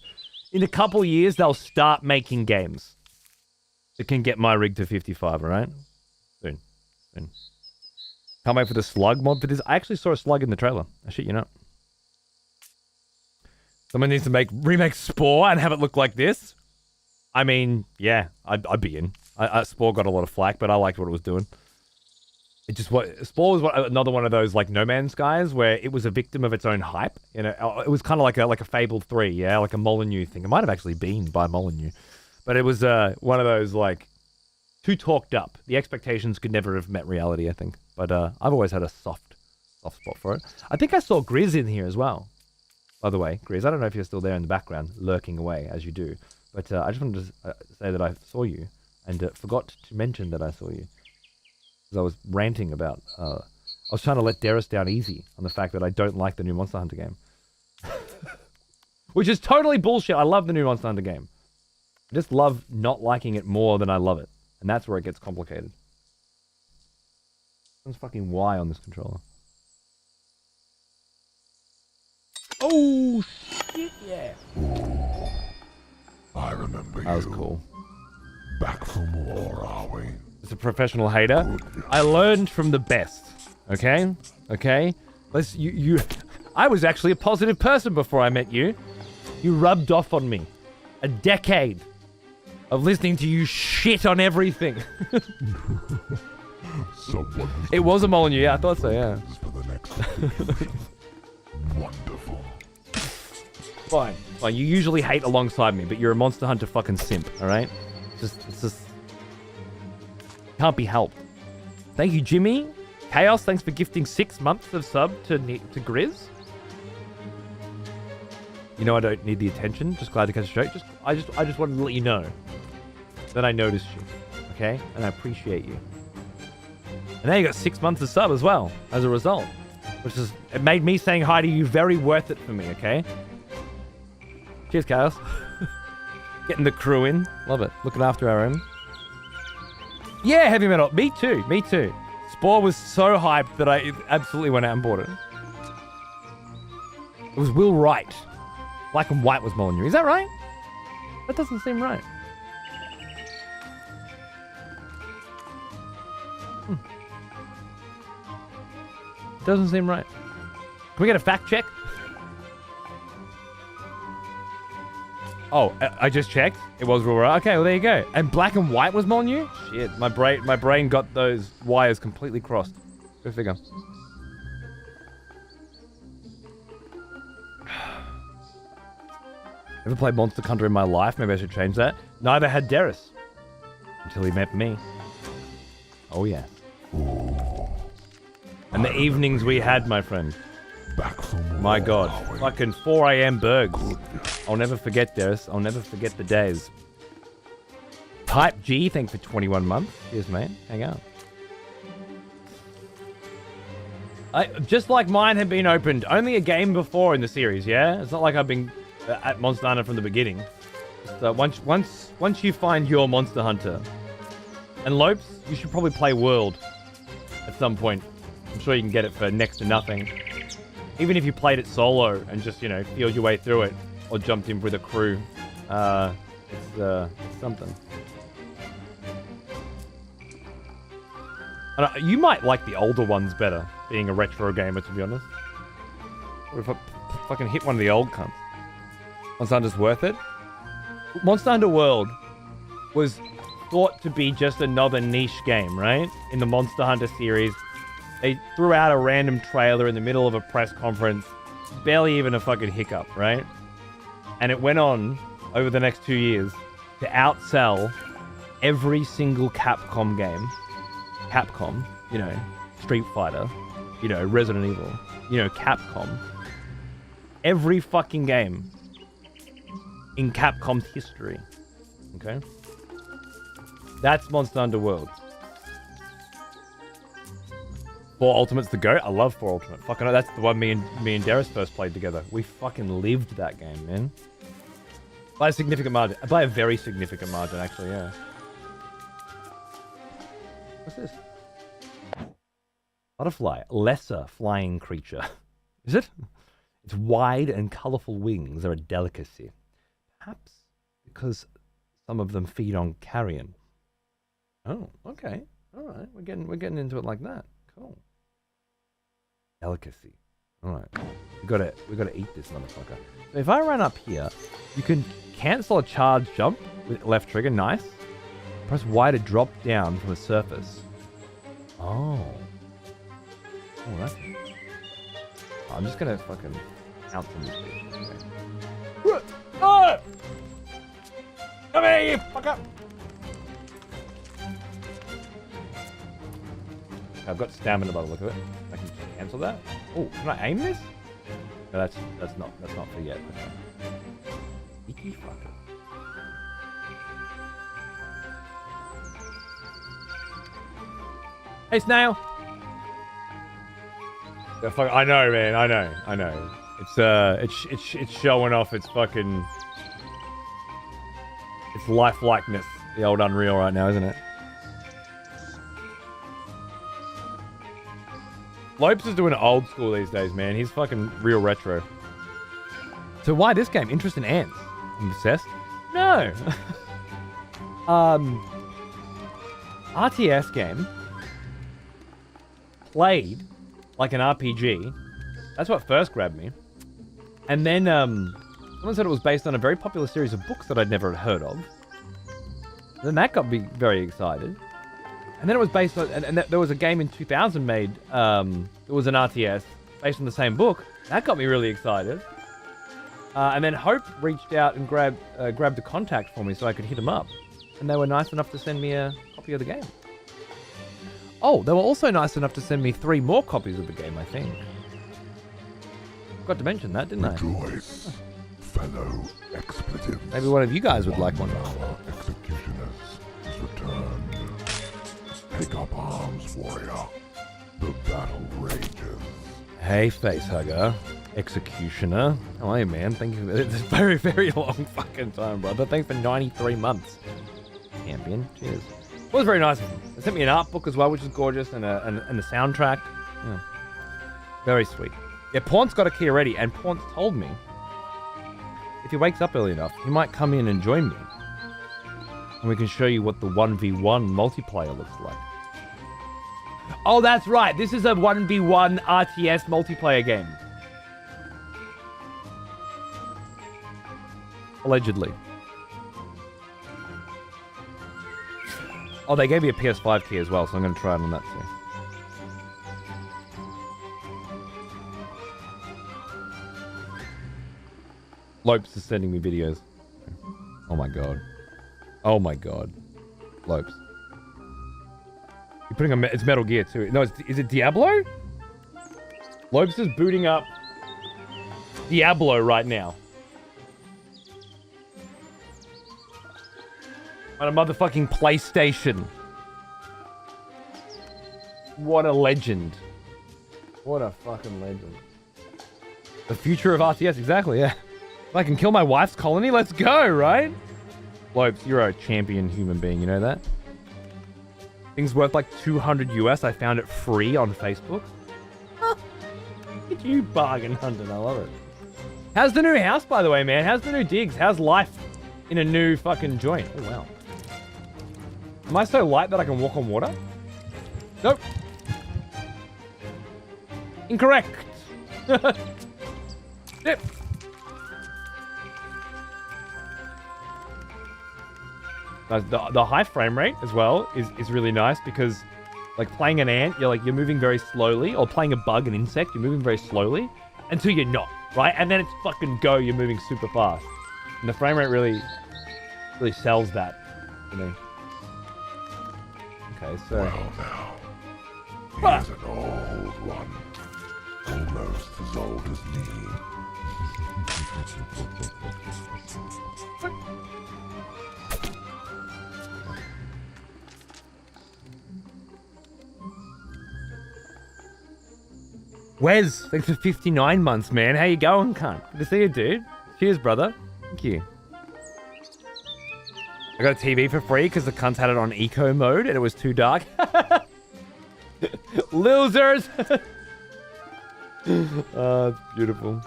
in a couple years, they'll start making games that can get my rig to 55, all right? Soon. Can't wait for the slug mod for this. I actually saw a slug in the trailer. I shit you not. Someone needs to remake Spore and have it look like this. I mean, yeah, I'd be in. Spore got a lot of flack, but I liked what it was doing. Spore was another one of those like No Man's Skies where it was a victim of its own hype. You know, it was kind of like a Fable 3, yeah, like a Molyneux thing. It might have actually been by Molyneux, but it was one of those like too talked up. The expectations could never have met reality, I think. But I've always had a soft spot for it. I think I saw Grizz in here as well. By the way, Grizz, I don't know if you're still there in the background, lurking away, as you do. But I just wanted to say that I saw you, and forgot to mention that I saw you. Because I was ranting about... I was trying to let Darius down easy on the fact that I don't like the new Monster Hunter game. Which is totally bullshit. I love the new Monster Hunter game. I just love not liking it more than I love it. And that's where it gets complicated. There's fucking Y on this controller. Oh, shit, yeah. Ooh, I remember That was you. cool. Back from war, are we? As a professional hater, I learned from the best. Okay? Okay? I was actually a positive person before I met you. You rubbed off on me. A decade of listening to you shit on everything. Someone It was a Molyneux, yeah, I thought so, yeah. for the next wonderful. Fine. You usually hate alongside me, but you're a Monster Hunter fucking simp, alright? It's just... Can't be helped. Thank you, Jimmy. Chaos, thanks for gifting 6 months of sub to Grizz. You know I don't need the attention. Just glad to catch a joke. I just wanted to let you know that I noticed you, okay? And I appreciate you. And now you got 6 months of sub as well, as a result. It made me saying hi to you very worth it for me, okay? Cheers, Chaos. Getting the crew in. Love it. Looking after our own. Yeah, heavy metal. Me too. Spore was so hyped that I absolutely went out and bought it. It was Will Wright. Black and White was Molyneux. Is that right? That doesn't seem right. Doesn't seem right. Can we get a fact check? Oh, I just checked. It was Will Wright. Okay, well there you go. And Black and White was Molyneux? Shit, my brain got those wires completely crossed. Go figure. Never played Monster Hunter in my life. Maybe I should change that. Neither had Darius. Until he met me. Oh yeah. And the evenings we had, my friend. Back from My war, God. are we? Fucking 4 a.m. Bergs. I'll never forget, Darius. I'll never forget the days. Type G, thanks for 21 months. Cheers, mate. Hang out. Just like mine had been opened. Only a game before in the series, yeah? It's not like I've been at Monster Hunter from the beginning. So once you find your Monster Hunter. And Lopes, you should probably play World at some point. I'm sure you can get it for next to nothing. Even if you played it solo and just, feeled your way through it. Or jumped in with a crew. It's something. You might like the older ones better, being a retro gamer, to be honest. What if I fucking hit one of the old cunts? Monster Hunter's worth it? Monster Hunter World was thought to be just another niche game, right? In the Monster Hunter series, they threw out a random trailer in the middle of a press conference, barely even a fucking hiccup, right? And it went on over the next 2 years to outsell every single Capcom game. Capcom, Street Fighter, Resident Evil, Capcom. Every fucking game in Capcom's history. Okay? That's Monster Hunter World. 4 Ultimate's the GOAT. I love 4 Ultimate. Fucking that's the one me and Darius first played together. We fucking lived that game, man. By a significant margin. By a very significant margin, actually, yeah. What's this? Butterfly. Lesser flying creature. Is it? Its wide and colourful wings are a delicacy. Perhaps because some of them feed on carrion. Oh, okay. Alright. We're getting into it like that. Cool. Delicacy. Alright. We gotta eat this motherfucker. So if I run up here, you can cancel a charge jump with left trigger. Nice. Press Y to drop down from the surface. Oh. Oh, that's... Oh, I'm just gonna fucking count them. Okay. Oh! Come here, you fucker! I've got stamina by the look of it. I can cancel that. Oh, can I aim this? No, that's not for yet. Okay. Icky fucker. Hey, Snail! I know, man. I know. It's showing off its fucking... Its lifelikeness. The old Unreal right now, isn't it? Lopes is doing old school these days, man. He's fucking real retro. So why this game? Interest in ants? I'm obsessed? No! RTS game. Played like an RPG. That's what first grabbed me. And then, someone said it was based on a very popular series of books that I'd never heard of. Then that got me very excited. And then it was based on, and there was a game in 2000 made, it was an RTS based on the same book. That got me really excited. And then Hope reached out and grabbed the contact for me so I could hit them up. And they were nice enough to send me a copy of the game. Oh, they were also nice enough to send me 3 more copies of the game, I think. Forgot to mention that, didn't I? Rejoice, fellow expletives. Maybe one of you guys would like one. Our executioners is returned. Take up arms, warrior. The battle rages. Hey, facehugger. Executioner. How are you, man? Thank you. It's a very, very long fucking time, brother. Thanks for 93 months. Champion. Cheers. It was very nice of them. They sent me an art book as well, which is gorgeous, and the soundtrack. Yeah. Very sweet. Yeah, Pornt's got a key already, and Pornt's told me if he wakes up early enough, he might come in and join me. And we can show you what the 1v1 multiplayer looks like. Oh, that's right. This is a 1v1 RTS multiplayer game. Allegedly. Oh, they gave me a PS5 key as well, so I'm going to try it on that too. Lopes is sending me videos. Oh my god. Oh my god. Lopes. You're putting it's Metal Gear too. No, is it Diablo? Lopes is booting up Diablo right now. On a motherfucking PlayStation. What a legend. What a fucking legend. The future of RTS, exactly, yeah. If I can kill my wife's colony, let's go, right? Lopes, you're a champion human being, you know that? Things worth like 200 US. I found it free on Facebook. Look at you bargain hunting, I love it. How's the new house, by the way, man? How's the new digs? How's life in a new fucking joint? Oh, wow. Am I so light that I can walk on water? Nope. Incorrect. Yep. The high frame rate as well is really nice because like playing an ant, you're moving very slowly, or playing a bug, an insect, you're moving very slowly until you're not, right? And then it's fucking go, you're moving super fast. And the frame rate really sells that to me. Okay, so Well now, he's an old one. Almost as old as me. Wes, thanks for 59 months, man. How you going, cunt? Good to see you, dude. Cheers, brother. Thank you. I got a TV for free because the cunts had it on eco mode and it was too dark. Losers! Oh, it's beautiful.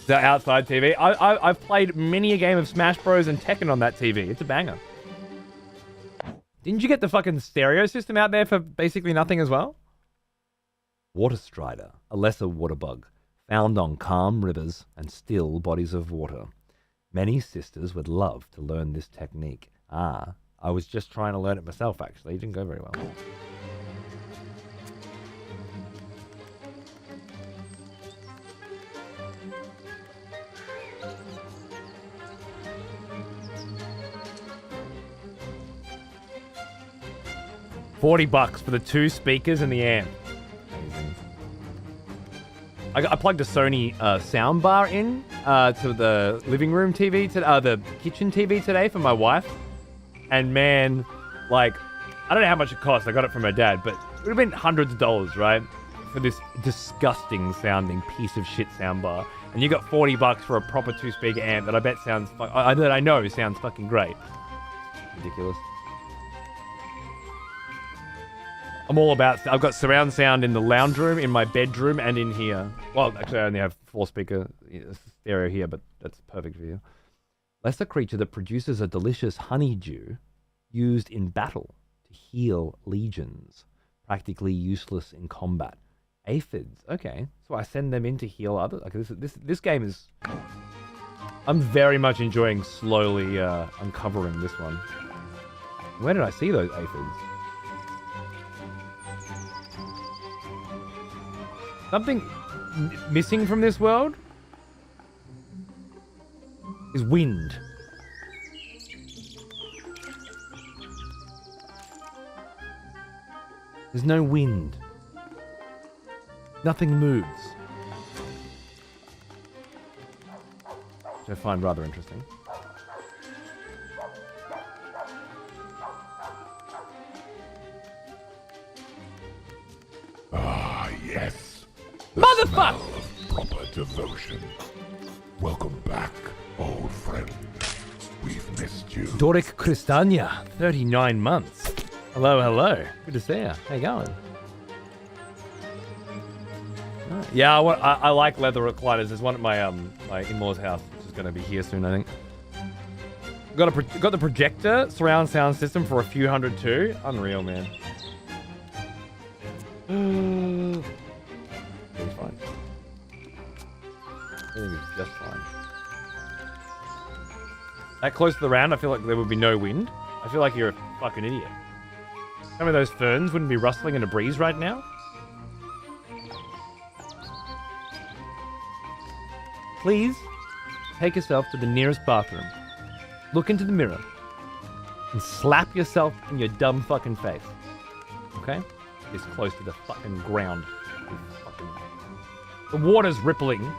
The outside TV. I've played many a game of Smash Bros. And Tekken on that TV. It's a banger. Didn't you get the fucking stereo system out there for basically nothing as well? Water strider, a lesser water bug, found on calm rivers and still bodies of water. Many sisters would love to learn this technique. I was just trying to learn it myself, actually. It didn't go very well. $40 for the 2 speakers and the amp. Amazing. I plugged a Sony soundbar in to the living room TV, the kitchen TV today for my wife. And man, like, I don't know how much it cost. I got it from her dad, but it would have been hundreds of dollars, right? For this disgusting sounding piece of shit soundbar. And you got $40 for a proper 2-speaker amp that I bet sounds, that I know sounds fucking great. Ridiculous. I'm all about... I've got surround sound in the lounge room, in my bedroom, and in here. Well, actually, I only have 4-speaker stereo here, but that's perfect for you. Lesser creature that produces a delicious honeydew used in battle to heal legions. Practically useless in combat. Aphids. Okay. So I send them in to heal others. Okay, this game is... I'm very much enjoying slowly uncovering this one. Where did I see those aphids? Something missing from this world is wind. There's no wind. Nothing moves. Which I find rather interesting. Ah, yes. Motherfucker! Proper devotion. Welcome back, old friend. We've missed you. Doric Cristania, 39 months. Hello, hello. Good to see you. How you going? Oh, yeah, I like leather recliners. There's one at my my in-laws' house, which is going to be here soon, I think. Got the projector surround sound system for a few hundred too. Unreal, man. He's fine. I think he's just fine. That close to the round, I feel like there would be no wind. I feel like you're a fucking idiot. Some of those ferns wouldn't be rustling in a breeze right now. Please, take yourself to the nearest bathroom. Look into the mirror. And slap yourself in your dumb fucking face. Okay? This close to the fucking ground. The water's rippling.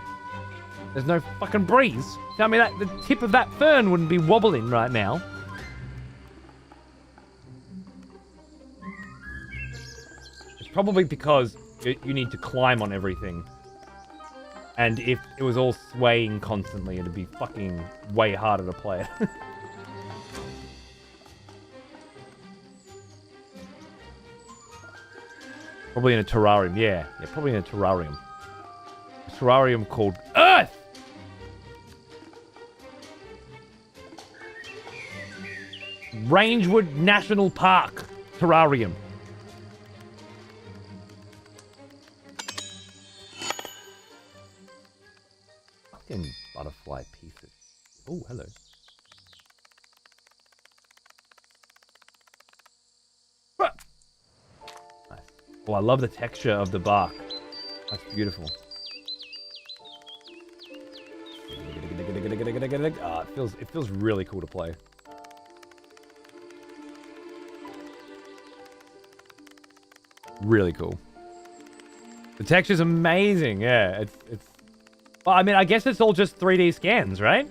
There's no fucking breeze. Tell me that the tip of that fern wouldn't be wobbling right now. It's probably because you need to climb on everything. And if it was all swaying constantly, it'd be fucking way harder to play it. Probably in a terrarium, yeah. Yeah, probably in a terrarium. A terrarium called Earth! Rangewood National Park terrarium. Fucking butterfly pieces. Oh, hello. Nice. Oh, I love the texture of the bark. That's beautiful. Ah, it feels really cool to play. Really cool. The texture's amazing. Yeah, it's. Well, I mean, I guess it's all just 3D scans, right?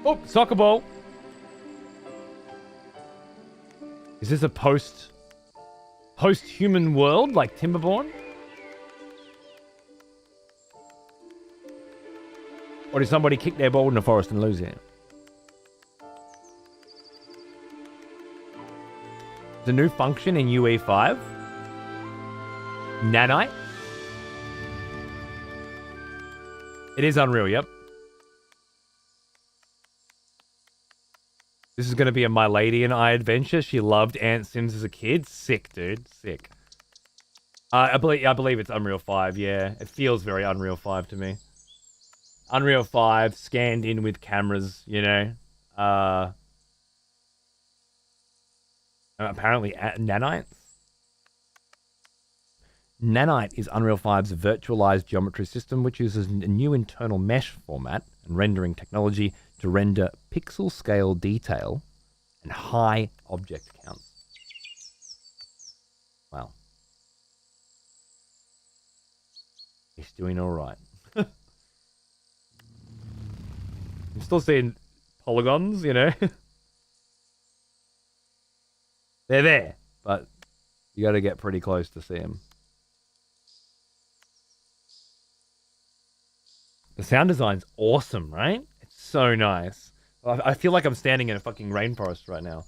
Oh, soccer ball. Is this a post-human world like Timberborn? Or did somebody kick their ball in the forest and lose it? The new function in UE5? Nanite? It is Unreal, yep. This is going to be a My Lady and I adventure. She loved Ant Sims as a kid. Sick, dude. Sick. I believe it's Unreal 5, yeah. It feels very Unreal 5 to me. Unreal 5 scanned in with cameras, you know. Apparently, nanites. Nanite is Unreal 5's virtualized geometry system, which uses a new internal mesh format and rendering technology to render pixel scale detail and high object counts. Wow. He's doing all right. I'm still seeing polygons, you know. They're there, but you got to get pretty close to see them. The sound design's awesome, right? It's so nice. I feel like I'm standing in a fucking rainforest right now.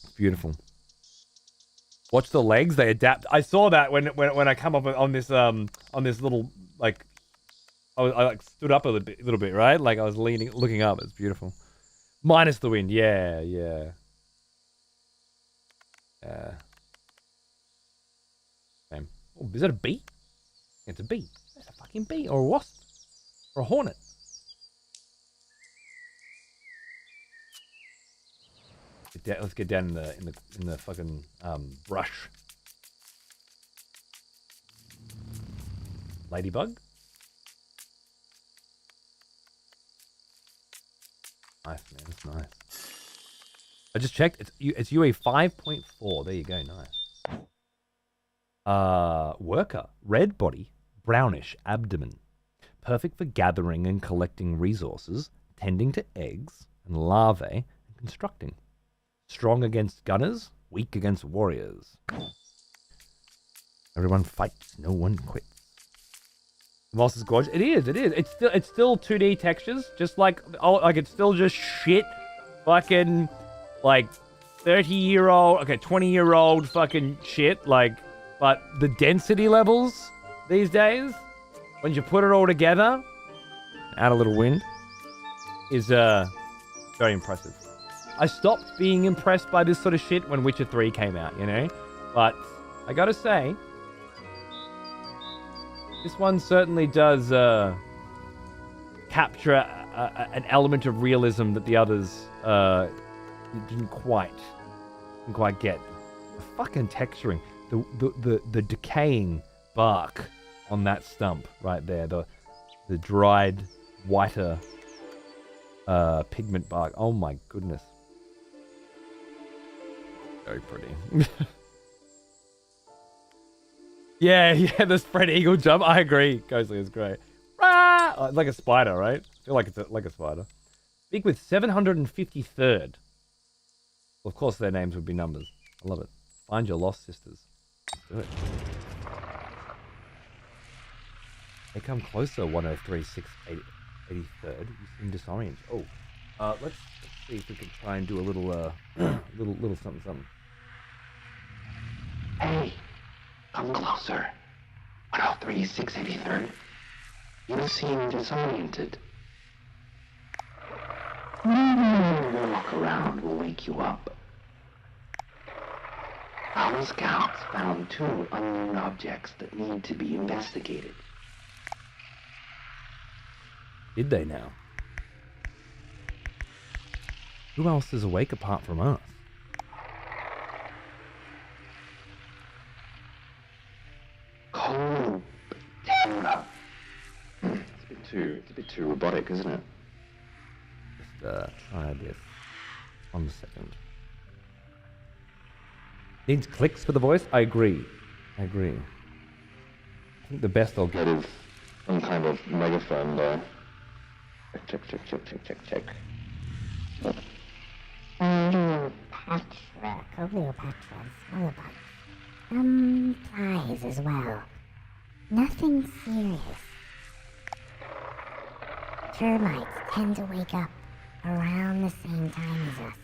It's beautiful. Watch the legs; they adapt. I saw that when I come up on this little like, I like stood up a little bit, right? Like I was looking up. It's beautiful. Minus the wind, yeah. Same. Oh, is that a bee? It's a bee. That's a fucking bee, or a wasp, or a hornet. Let's get down in the fucking brush. Ladybug. Nice, man. That's nice. I just checked. It's UA 5.4. There you go. Nice. Worker. Red body. Brownish abdomen. Perfect for gathering and collecting resources, tending to eggs and larvae, and constructing. Strong against gunners. Weak against warriors. Everyone fights. No one quits. The moss is gorgeous. It is. It's still 2D textures, just like it's still just shit, fucking like 30-year-old, okay, 20-year-old fucking shit. Like, but the density levels these days, when you put it all together, add a little wind, is very impressive. I stopped being impressed by this sort of shit when Witcher 3 came out, you know, but I gotta say, this one certainly does capture an element of realism that the others didn't quite get. The fucking texturing, the decaying bark on that stump right there, the dried, whiter pigment bark. Oh my goodness, very pretty. Yeah, the spread eagle jump. I agree. Ghostly is great. Rah! Like a spider, right? I feel like it's like a spider. Speak with 753rd. Well, of course, their names would be numbers. I love it. Find your lost sisters. Let's do it. They come closer, 103, 83rd. You seem disoriented. Oh, let's see if we can try and do a little, little something. Hey, come closer. 103, 683rd. You seem disoriented. A walk around will wake you up. Our scouts found 2 unknown objects that need to be investigated. Did they now? Who else is awake apart from us? Cold Terra. It's a bit too robotic, isn't it? Just try this. 1 second. Needs clicks for the voice? I agree. I think the best I'll get is some kind of megaphone there. Check. Cleopatra, Scullabug. Some flies as well. Nothing serious. Termites tend to wake up around the same time as us.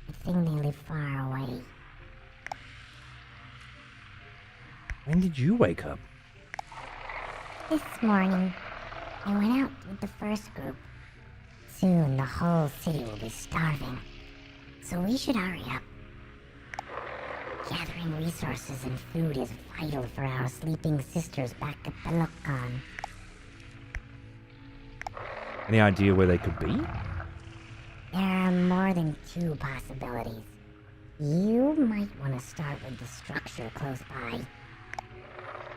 I think they live far away. When did you wake up? This morning, I went out with the first group. Soon the whole city will be starving, so we should hurry up. Gathering resources and food is vital for our sleeping sisters back at Belokon. Any idea where they could be? There are more than 2 possibilities. You might want to start with the structure close by.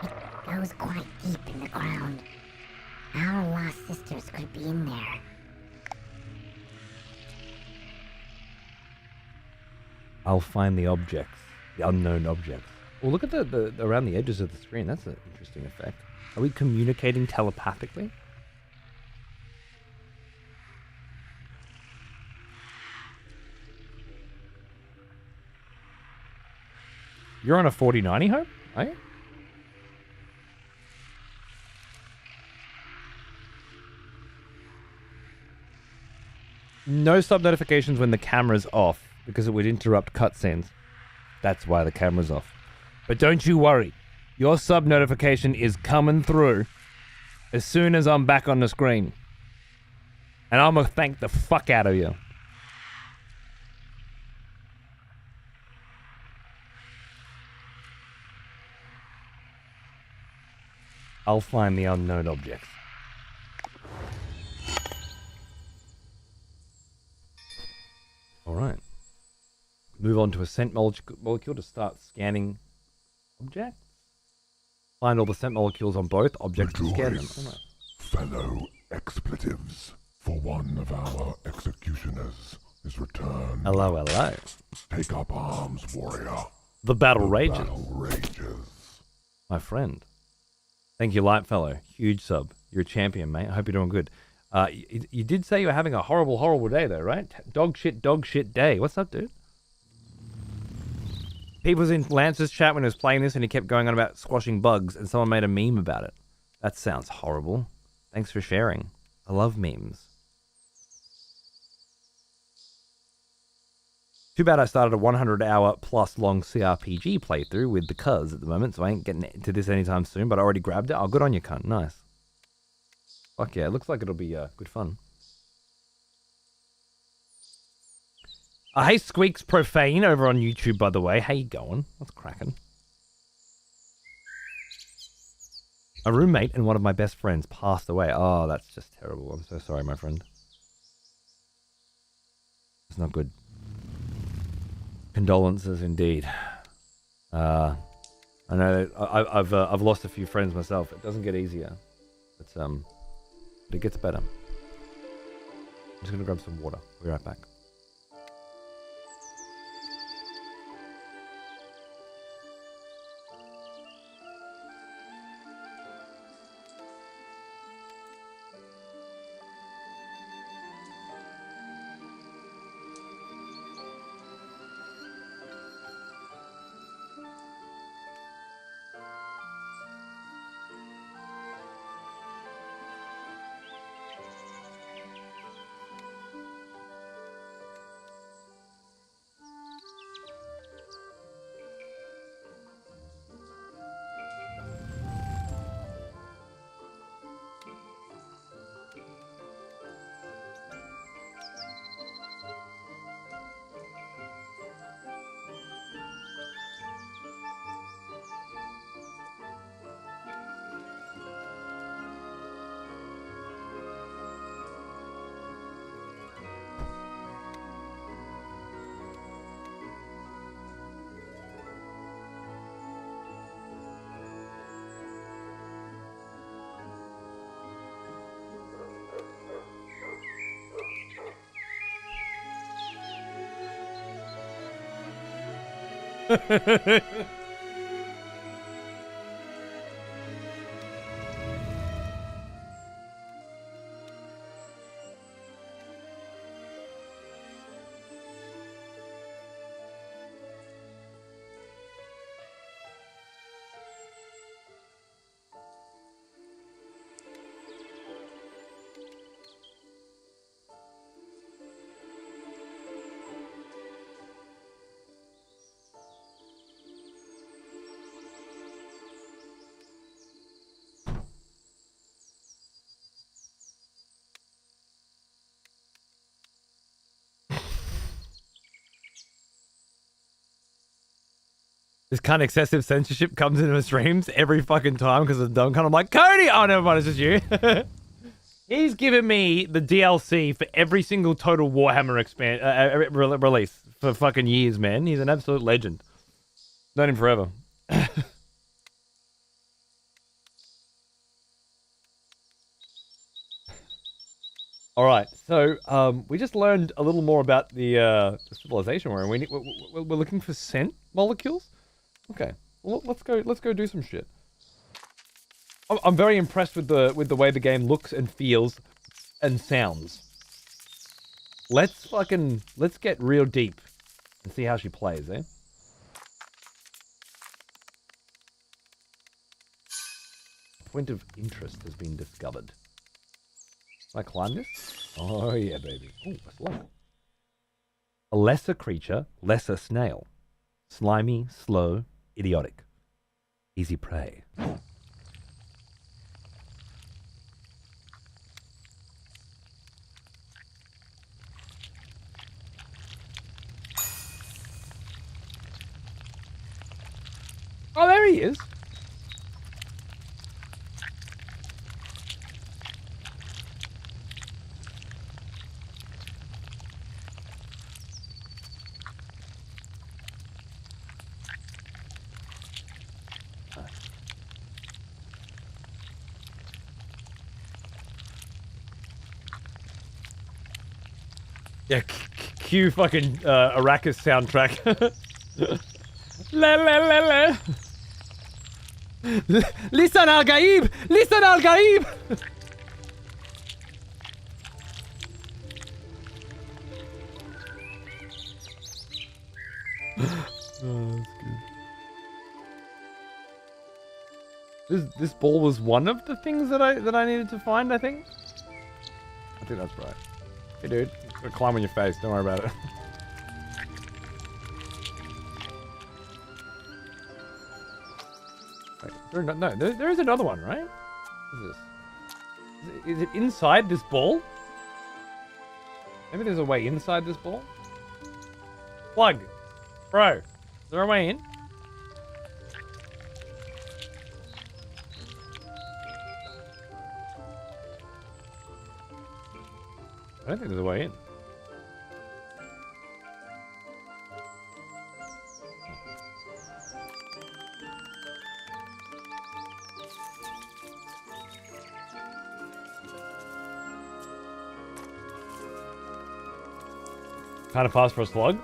It goes quite deep in the ground. Our lost sisters could be in there. I'll find the objects, the unknown objects. Well, look at the around the edges of the screen. That's an interesting effect. Are we communicating telepathically? You're on a 4090, Hope? Are you? No sub notifications when the camera's off, because it would interrupt cutscenes. That's why the camera's off. But don't you worry. Your sub notification is coming through as soon as I'm back on the screen. And I'm gonna thank the fuck out of you. I'll find the unknown objects. Alright. Move on to a scent molecule to start scanning objects. Find all the scent molecules on both objects to scan them. Rejoice, fellow expletives, for one of our executioners is returned. Hello. Take up arms, warrior. The battle The rages. battle rages. My friend. Thank you, Lightfellow. Huge sub. You're a champion, mate. I hope you're doing good. You did say you were having a horrible day, though, right? Dog shit day. What's up, dude? People was in Lance's chat when he was playing this, and he kept going on about squashing bugs, and someone made a meme about it. That sounds horrible. Thanks for sharing. I love memes. Too bad I started a 100-hour plus long CRPG playthrough with the cuz at the moment, so I ain't getting to this anytime soon, but I already grabbed it. Oh, good on you, cunt. Nice. Fuck yeah, it looks like it'll be good fun. Hey, Squeaks Profane over on YouTube, by the way. How you going? What's cracking? A roommate and one of my best friends passed away. Oh, that's just terrible. I'm so sorry, my friend. It's not good. Condolences indeed. I know that I've lost a few friends myself. It doesn't get easier, but it gets better. I'm just gonna grab some water. We'll be right back. This kind of excessive censorship comes into my streams every fucking time because of Don. I'm like, Cody! Oh, never mind, it's just you. He's given me the DLC for every single Total Warhammer release for fucking years, man. He's an absolute legend. Known him forever. All right, so we just learned a little more about the civilization we're in. We're looking for scent molecules. Okay, well, let's go do some shit. I'm very impressed with the way the game looks and feels and sounds. Let's get real deep and see how she plays, eh? Point of interest has been discovered. Can I climb this? Oh yeah, baby. Oh, a slug. A lesser creature, lesser snail. Slimy, slow, idiotic. Easy prey. Oh, there he is. Yeah, cue fucking Arrakis soundtrack. La la la la. Listen al Gaib! Listen al Gaib! Oh, that's good. This ball was one of the things that I needed to find, I think. I think that's right. Hey dude, I'm gonna climb on your face, don't worry about it. Wait, there is another one, right? What is this? Is it inside this ball? Maybe there's a way inside this ball? Plug! Bro, is there a way in? I don't think there's a way in. Kind of fast for a slug.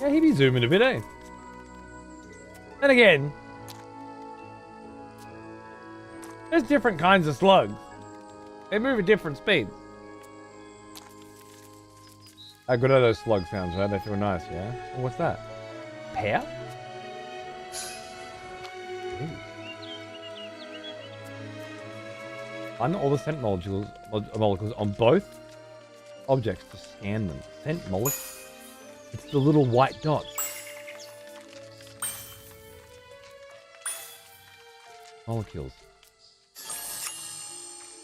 Yeah, he'd be zooming a bit, eh? And again, there's different kinds of slugs. They move at different speeds. How good are those slug sounds, right? They feel nice, yeah? Oh, what's that? Pear? Ooh. Find all the scent molecules on both objects to scan them. Scent molecules? It's the little white dots. Molecules.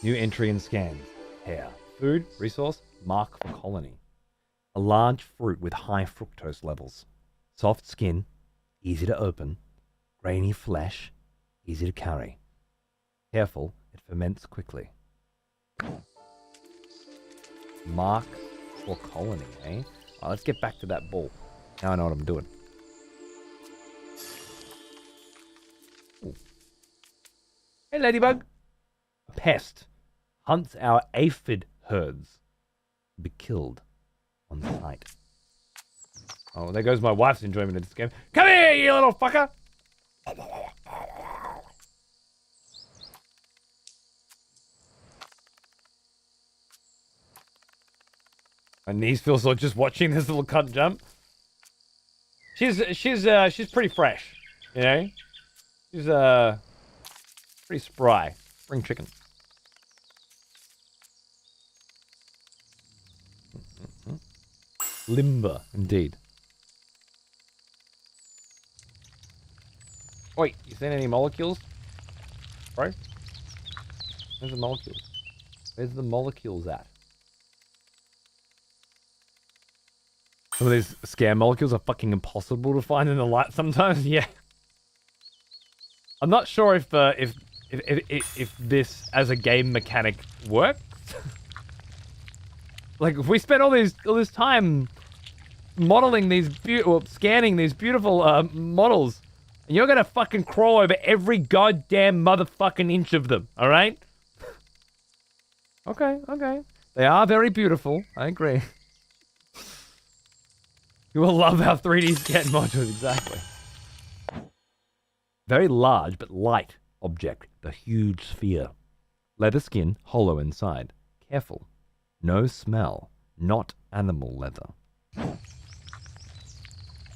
New entry in scans. Hair. Food, resource, mark for colony. A large fruit with high fructose levels. Soft skin, easy to open. Grainy flesh, easy to carry. Careful, it ferments quickly. Mark for colony, eh? Right, let's get back to that ball. Now I know what I'm doing. Ooh. Hey, ladybug. A pest hunts our aphid herds. Be killed on sight. Oh, there goes my wife's enjoyment of this game. Come here, you little fucker! My knees feel sore just watching this little cunt jump. She's pretty fresh, you know? She's pretty spry. Spring chicken. Limber, indeed. Wait, you seen any molecules? Bro? Where's the molecules? Where's the molecules at? Some of these scare molecules are fucking impossible to find in the light sometimes. Yeah. I'm not sure if this as a game mechanic works. Like, if we spent all this time modeling these scanning these beautiful models, and you're gonna fucking crawl over every goddamn motherfucking inch of them, all right? Okay. They are very beautiful. I agree. You will love our 3D scan modules, exactly. Very large but light object, the huge sphere. Leather skin, hollow inside. Careful. No smell. Not animal leather.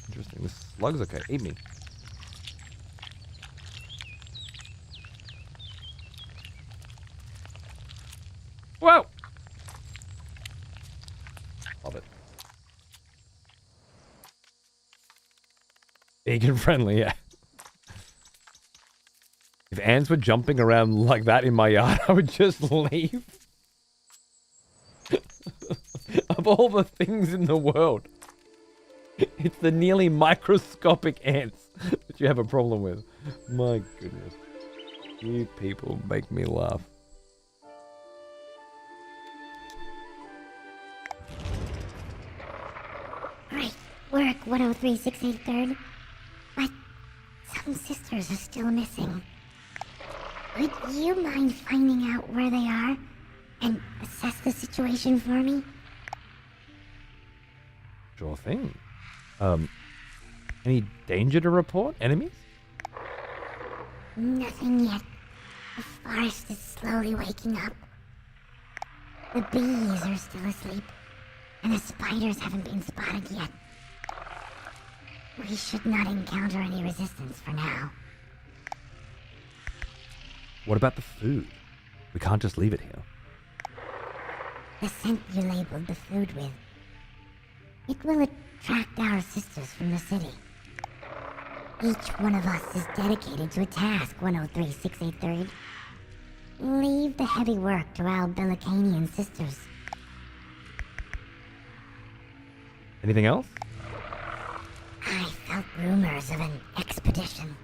Interesting. The slug's okay. Eat me. Whoa! Love it. Vegan friendly, yeah. If ants were jumping around like that in my yard, I would just leave. Of all the things in the world, it's the nearly microscopic ants that you have a problem with. My goodness. You people make me laugh. Great work, 103-683rd. But some sisters are still missing. Would you mind finding out where they are and assess the situation for me? Sure thing. Any danger to report? Enemies? Nothing yet. The forest is slowly waking up. The bees are still asleep, and the spiders haven't been spotted yet. We should not encounter any resistance for now. What about the food? We can't just leave it here. The scent you labeled the food with. It will attract our sisters from the city. Each one of us is dedicated to a task, 103-683rd. Leave the heavy work to our Bellicanian sisters. Anything else? I felt rumors of an expedition.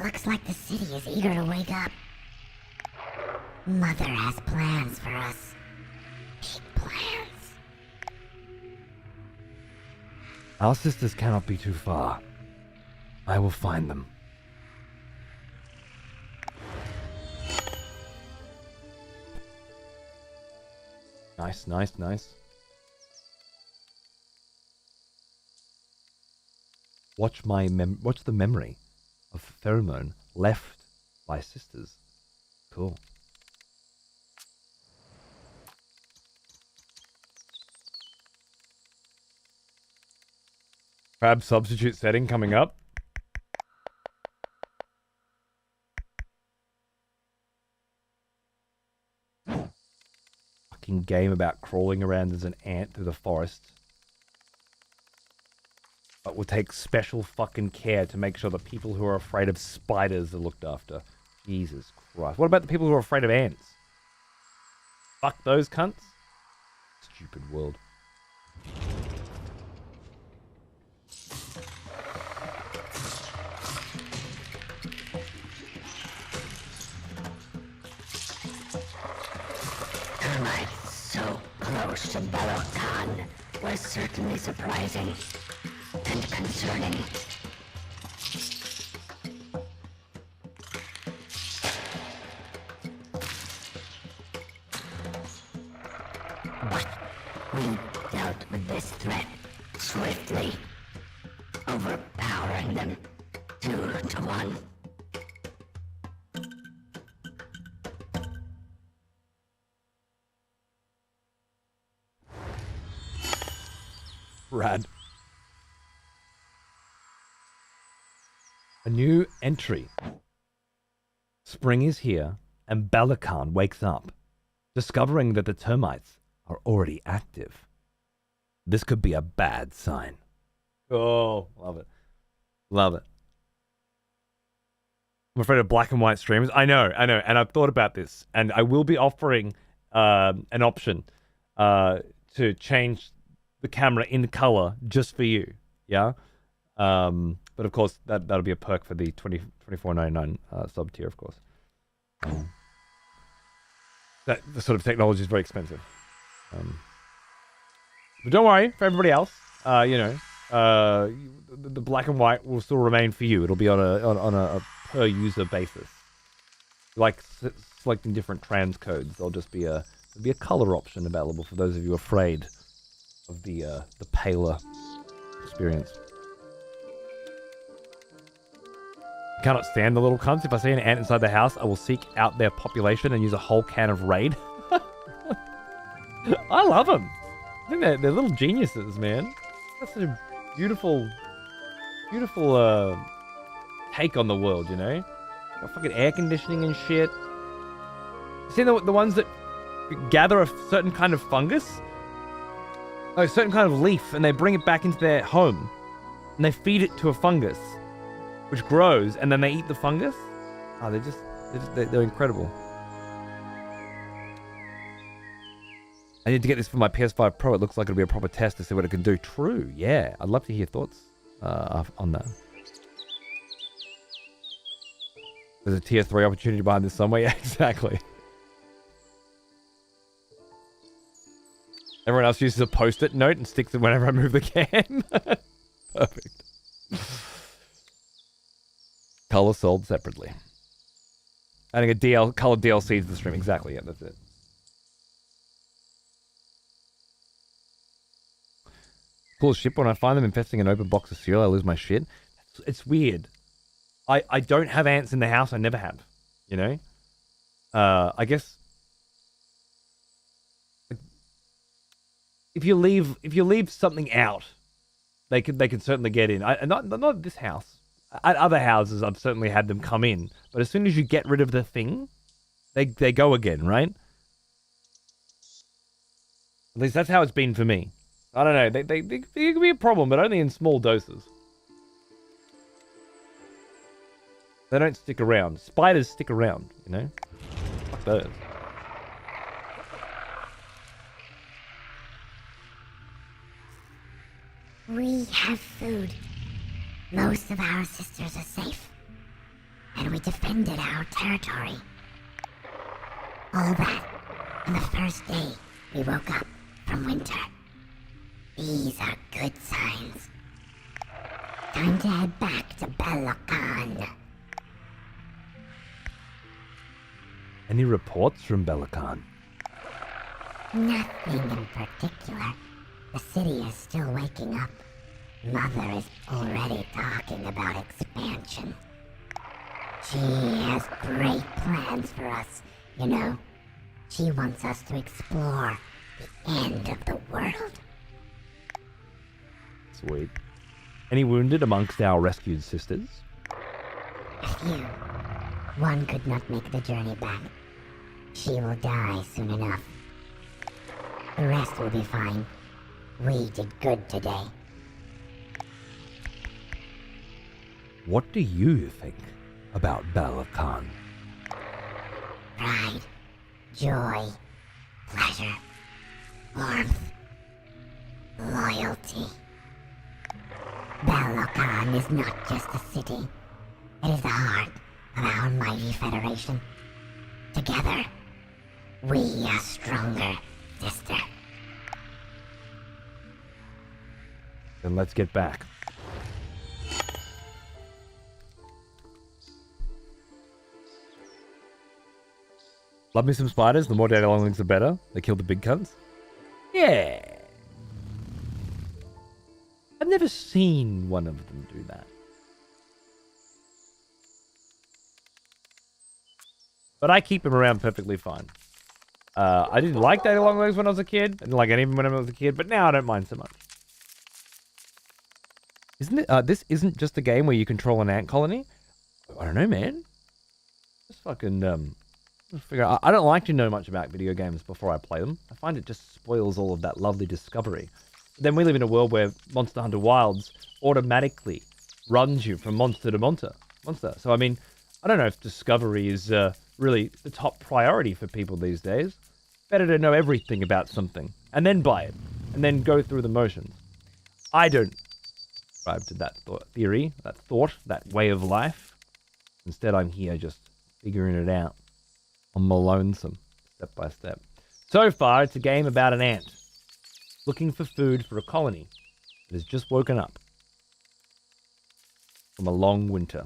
Looks like the city is eager to wake up. Mother has plans for us. Big plans. Our sisters cannot be too far. I will find them. Nice. Watch the memory of pheromone left by sisters. Cool. Crab substitute setting coming up. Fucking game about crawling around as an ant through the forest. But will take special fucking care to make sure the people who are afraid of spiders are looked after. Jesus Christ. What about the people who are afraid of ants? Fuck those cunts. Stupid world. Termites so close to Belloc Khan was certainly surprising and concerning. But we dealt with this threat swiftly, overpowering them 2-1. Rad. A new entry. Spring is here, and Balakan wakes up, discovering that the termites are already active. This could be a bad sign. Oh, love it. Love it. I'm afraid of black and white streams. I know, and I've thought about this, and I will be offering an option to change the camera in color just for you. Yeah? But of course, that'll be a perk for the $24.99 sub tier, of course. That the sort of technology is very expensive. But don't worry, for everybody else, the black and white will still remain for you. It'll be on a per user basis. Like selecting different transcodes, there'll just be a color option available for those of you afraid of the paler experience. Cannot stand the little cunts. If I see an ant inside the house, I will seek out their population and use a whole can of Raid. I love them. I think they're little geniuses, man. That's such a beautiful take on the world, you know? Got fucking air conditioning and shit. See the ones that gather a certain kind of fungus? Like a certain kind of leaf, and they bring it back into their home. And they feed it to a fungus, which grows, and then they eat the fungus. Oh, they're incredible. I need to get this for my PS5 Pro. It looks like it'll be a proper test to see what it can do. True, yeah. I'd love to hear thoughts on that. There's a tier 3 opportunity behind this somewhere. Yeah, exactly. Everyone else uses a post-it note and sticks it whenever I move the can. Perfect. Color sold separately. Adding a color DLC to the stream. Exactly, yeah, that's it. Cool as shit. When I find them infesting an open box of cereal, I lose my shit. It's weird. I don't have ants in the house. I never have. You know? I guess if you leave something out, they can certainly get in. Not at this house. At other houses, I've certainly had them come in. But as soon as you get rid of the thing, they go again, right? At least that's how it's been for me. I don't know. They can be a problem, but only in small doses. They don't stick around. Spiders stick around, you know? Fuck those. We have food. Most of our sisters are safe. And we defended our territory. All that on the first day we woke up from winter. These are good signs. Time to head back to Balakan. Any reports from Balakan? Nothing in particular. The city is still waking up. Mother is already talking about expansion. She has great plans for us, you know. She wants us to explore the end of the world. Sweet. Any wounded amongst our rescued sisters? A few. One could not make the journey back. She will die soon enough. The rest will be fine. We did good today. What do you think about Balakan? Pride, joy, pleasure, warmth, loyalty. Balakan is not just a city. It is the heart of our mighty federation. Together, we are stronger, sister. Then let's get back. Love me some spiders. The more dandelions, the better. They kill the big cunts. Yeah. I've never seen one of them do that. But I keep them around perfectly fine. I didn't like Daddy Longlegs when I was a kid. I didn't like any of them when I was a kid, but now I don't mind so much. Isn't it? This isn't just a game where you control an ant colony? I don't know, man. Just fucking, figure out. I don't like to know much about video games before I play them. I find it just spoils all of that lovely discovery. Then we live in a world where Monster Hunter Wilds automatically runs you from monster to monster. So, I mean, I don't know if discovery is really the top priority for people these days. Better to know everything about something, and then buy it, and then go through the motions. I don't subscribe to that theory, that thought, that way of life. Instead, I'm here just figuring it out on my lonesome, step by step. So far, it's a game about an ant looking for food for a colony that has just woken up from a long winter,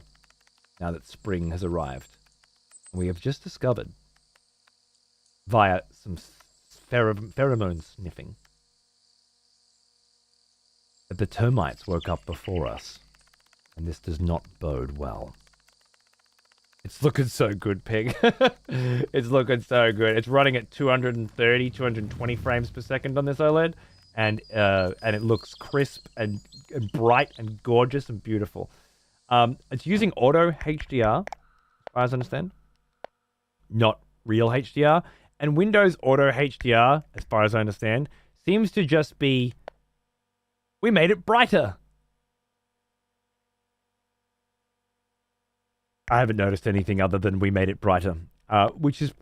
now that spring has arrived. We have just discovered, via some pheromone sniffing, that the termites woke up before us, and this does not bode well. It's looking so good, Pig. It's looking so good. It's running at 230, 220 frames per second on this OLED, and it looks crisp and bright and gorgeous and beautiful. It's using auto HDR, as far as I understand. Not real HDR. And Windows Auto HDR, as far as I understand, seems to just be, we made it brighter. I haven't noticed anything other than we made it brighter, which is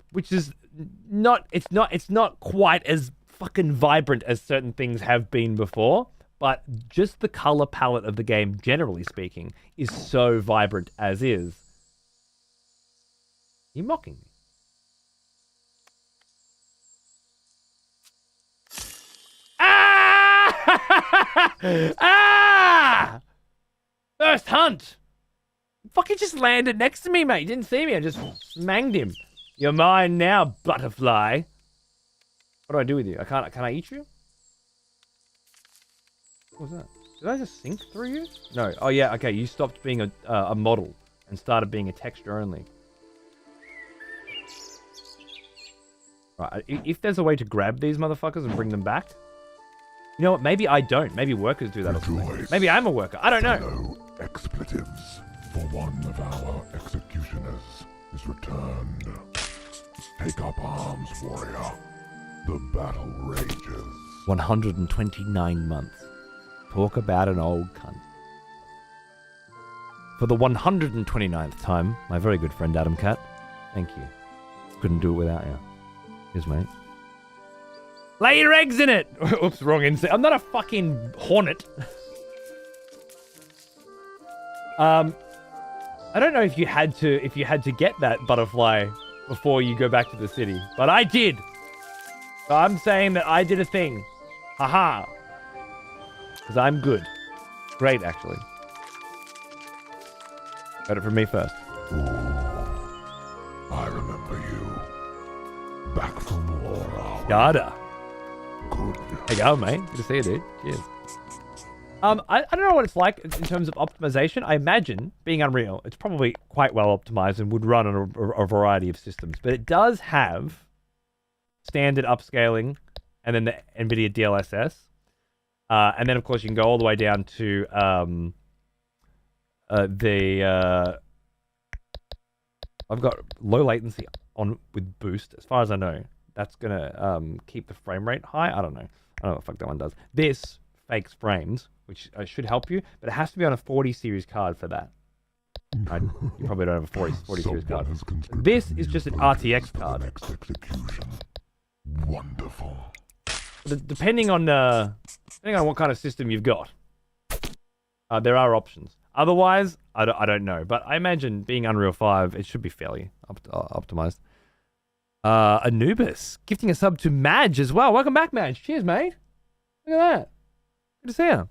not, it's not quite as fucking vibrant as certain things have been before, but just the color palette of the game, generally speaking, is so vibrant as is. Are you mocking me? Ah! First hunt! Fucking just landed next to me, mate. You didn't see me. I just smanged him. You're mine now, butterfly. What do I do with you? Can I eat you? What was that? Did I just sink through you? No. Oh, yeah. Okay. You stopped being a model and started being a texture only. Right. If there's a way to grab these motherfuckers and bring them back. You know what? Maybe I don't. Maybe workers do that or something. Maybe I'm a worker. I don't know. Fellow expletives. For one of our executioners is returned. Take up arms, warrior. The battle rages. 129 months. Talk about an old cunt. For the 129th time, my very good friend Adam Cat, thank you. Couldn't do it without you. Cheers, mate. Lay your eggs in it! Oops, wrong insect. I'm not a fucking hornet. I don't know if you had to get that butterfly before you go back to the city, but I did. So I'm saying that I did a thing. Haha. Because I'm good. Great, actually. Got it from me first. Ooh, I remember you. Back from war. Yada. Good. Hey, go, mate. Good to see you, dude. Cheers. I don't know what it's like in terms of optimization. I imagine, being Unreal, it's probably quite well optimized and would run on a variety of systems. But it does have standard upscaling and then the NVIDIA DLSS. And then, of course, you can go all the way down to I've got low latency on with boost, as far as I know. That's going to keep the frame rate high. I don't know. I don't know what the fuck that one does. This fakes frames, which should help you, but it has to be on a 40 series card for that. You probably don't have a 40 series card. This is just an RTX card. Next execution. Wonderful. Depending on what kind of system you've got, there are options. Otherwise, I don't know. But I imagine being Unreal 5, it should be fairly optimized. Anubis gifting a sub to Madge as well. Welcome back, Madge. Cheers, mate. Look at that. Good to see you.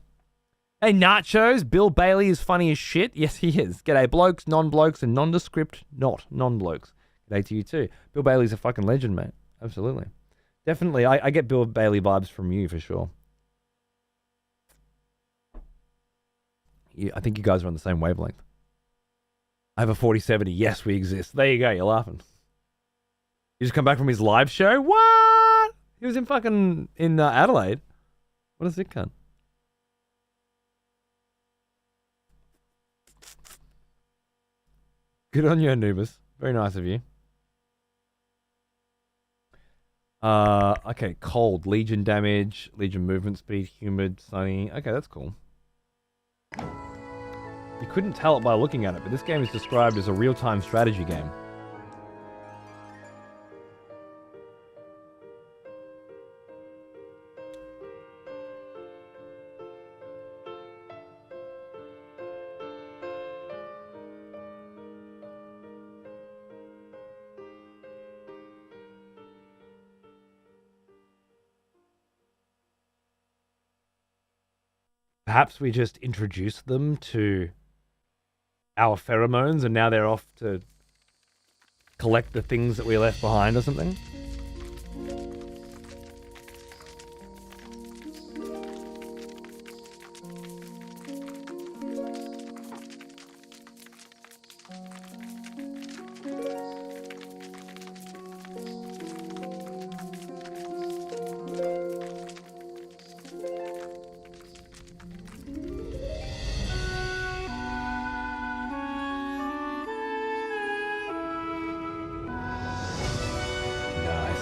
Hey, Nachos. Bill Bailey is funny as shit. Yes, he is. G'day, blokes, non-blokes, and nondescript not non-blokes. G'day to you too. Bill Bailey's a fucking legend, mate. Absolutely. Definitely. I get Bill Bailey vibes from you for sure. I think you guys are on the same wavelength. I have a 4070. Yes, we exist. There you go. You're laughing. You just come back from his live show? What? He was in Adelaide. What a sick cunt. Good on you, Anubis. Very nice of you. Okay, cold, Legion damage, Legion movement speed, humid, sunny. Okay, that's cool. You couldn't tell it by looking at it, but this game is described as a real-time strategy game. Perhaps we just introduced them to our pheromones and now they're off to collect the things that we left behind or something.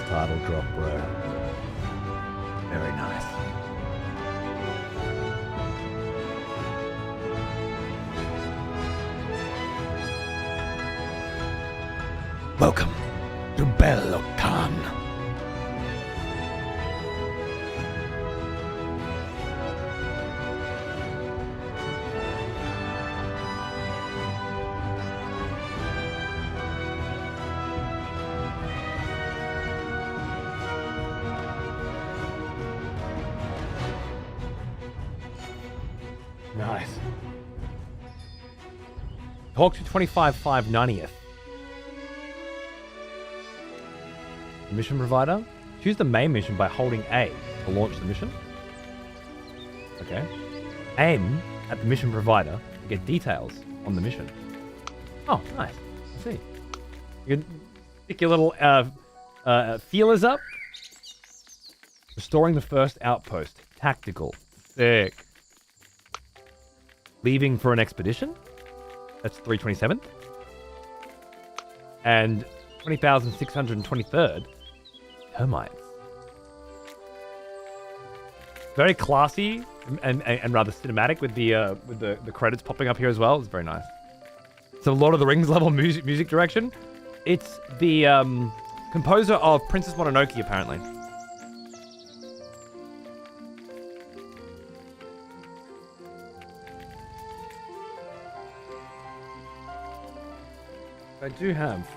Title drop, bro. Very nice. Welcome to Belokan. Nice. Talk to 25/5/90th. Mission provider. Choose the main mission by holding A to launch the mission. Okay. Aim at the mission provider to get details on the mission. Oh, nice. I see. You can stick your little feelers up. Restoring the first outpost. Tactical. Sick. Leaving for an expedition. That's 327th. And 20,623rd. Termites. Very classy and rather cinematic with the credits popping up here as well. It's very nice. So Lord of the Rings level music direction. It's the composer of Princess Mononoke, apparently. I do have.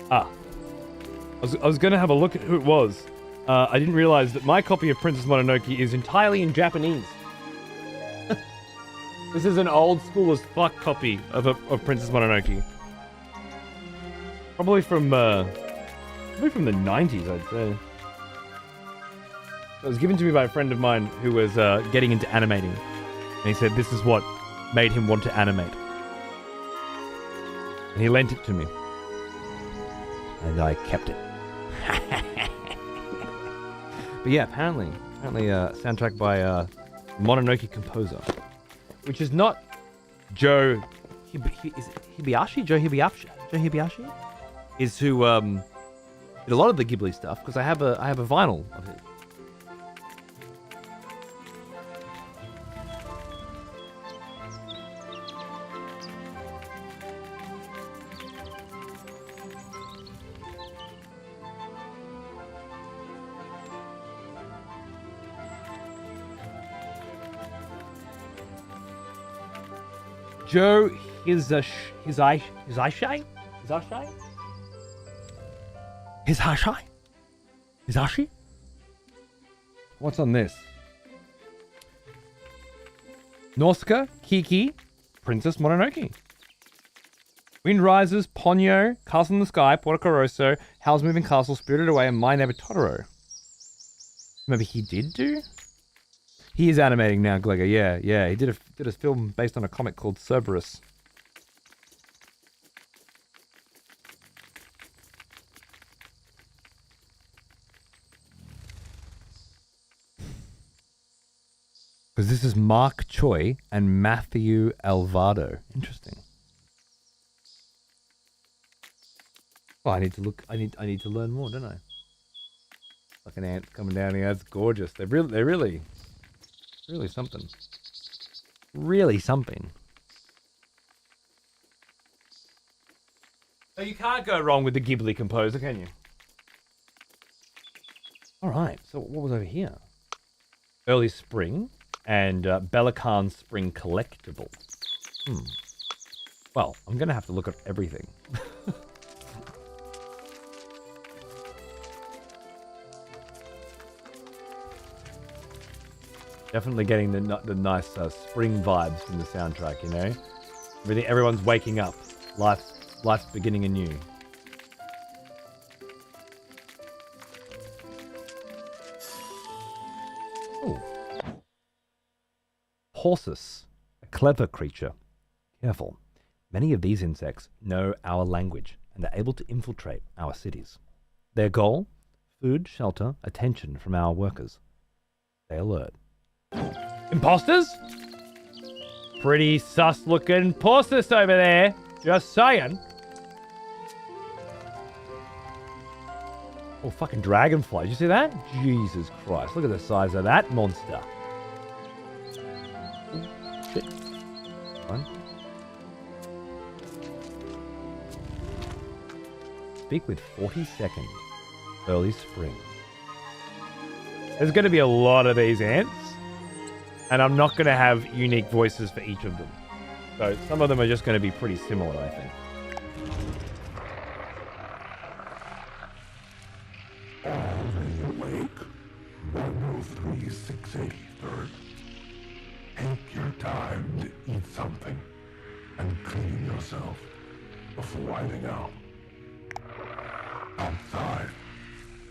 Yeah. I was going to have a look at who it was. I didn't realize that my copy of Princess Mononoke is entirely in Japanese. This is an old school as fuck copy of Princess Mononoke. Probably from the 90s, I'd say. It was given to me by a friend of mine who was getting into animating. And he said this is what made him want to animate. And he lent it to me. And I kept it. But yeah, apparently soundtrack by Mononoke composer. Which is not Joe... is it Hibayashi? Joe Hibayashi? Joe Hibayashi? Is who did a lot of the Ghibli stuff, because I have a vinyl of it. Joe Hisaishi? What's on this? Nausicaa, Kiki, Princess Mononoke. Wind Rises, Ponyo, Castle in the Sky, Portico Rosso, Howl's Moving Castle, Spirited Away, and My Neighbor Totoro. Maybe he did do? He is animating now, Glegor. Yeah. He did a film based on a comic called Cerberus. Because this is Mark Choi and Matthew Alvaro. Interesting. Oh, I need to look. I need to learn more, don't I? Fucking ants coming down here. That's gorgeous. They're really something. Really something. So you can't go wrong with the Ghibli composer, can you? All right. So what was over here? Early spring and Belacan spring collectible. Well, I'm gonna have to look at everything. Definitely getting the nice spring vibes from the soundtrack, you know? Everyone's waking up. Life's beginning anew. Ooh. Horsus, a clever creature. Careful. Many of these insects know our language and are able to infiltrate our cities. Their goal? Food, shelter, attention from our workers. Stay alert. Imposters? Pretty sus looking Porsus over there. Just saying. Oh, fucking dragonfly. Did you see that? Jesus Christ. Look at the size of that monster. Oh, shit. Fine. Speak with 40 seconds. Early spring. There's going to be a lot of these ants. And I'm not going to have unique voices for each of them. So some of them are just going to be pretty similar, I think. Are they awake? 103-683rd. Take your time to eat something and clean yourself before riding out. Outside,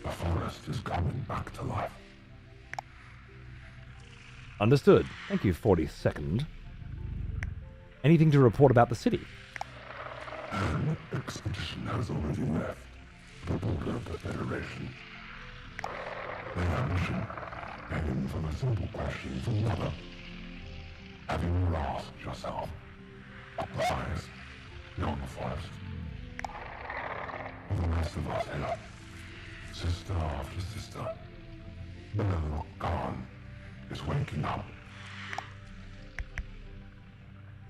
the forest is coming back to life. Understood. Thank you, 42nd. Anything to report about the city? An expedition has already left the border of the Federation. Their mission came from a simple question from another. Have you lost yourself? A prize beyond the forest. The rest of us here, sister after sister, Belloc Khan is waking up.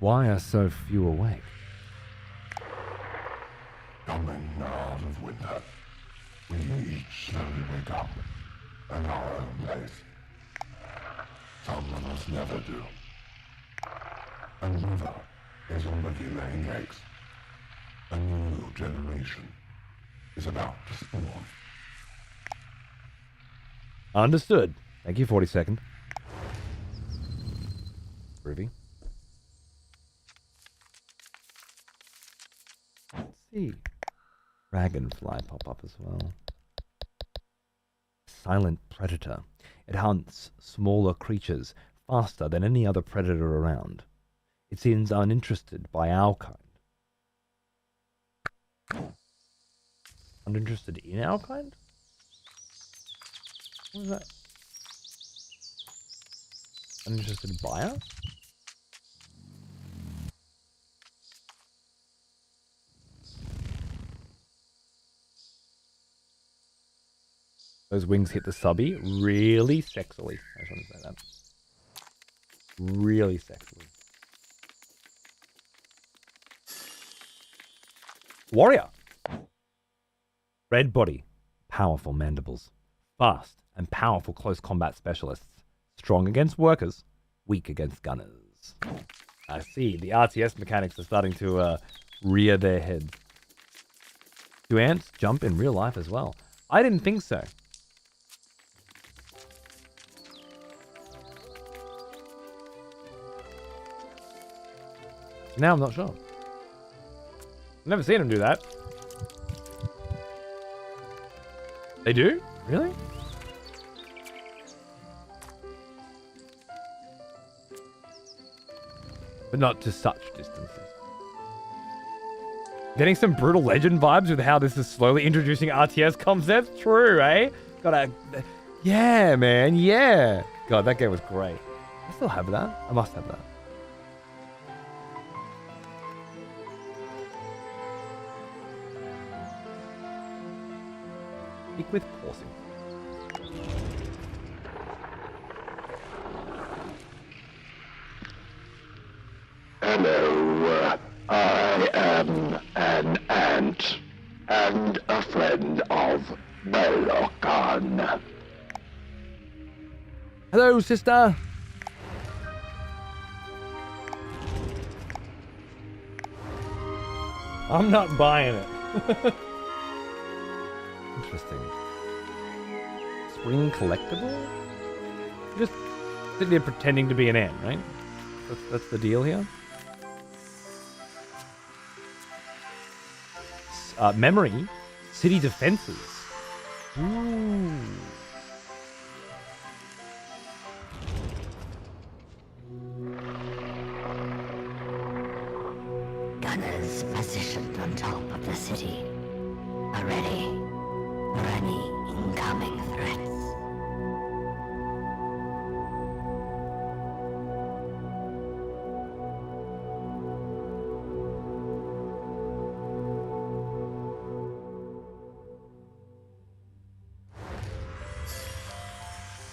Why are so few awake? Coming out of winter, we each slowly wake up in our own pace. Some of us never do. Another is already laying eggs. A new generation is about to spawn. Understood. Thank you, 42nd. Groovy. Let's see. Dragonfly pop up as well. Silent predator. It hunts smaller creatures faster than any other predator around. It seems uninterested by our kind. Uninterested in our kind? What is that? Uninterested by us? Those wings hit the subby really sexily. I just want to say that. Really sexily. Warrior. Red body. Powerful mandibles. Fast and powerful close combat specialists. Strong against workers. Weak against gunners. I see. The RTS mechanics are starting to rear their heads. Do ants jump in real life as well? I didn't think so. Now I'm not sure. Never seen them do that. They do? Really? But not to such distances. Getting some Brutal Legend vibes with how this is slowly introducing RTS concepts. True, eh? Yeah, man, yeah. God, that game was great. I still have that. I must have that. Speak with pausing. Hello, I am an ant, and a friend of Belokan. Hello, sister. I'm not buying it. Interesting. Spring collectible? Just sitting there pretending to be an ant, right? That's the deal here. Memory. City defenses. Ooh. Gunners positioned on top of the city, are ready for any incoming threats.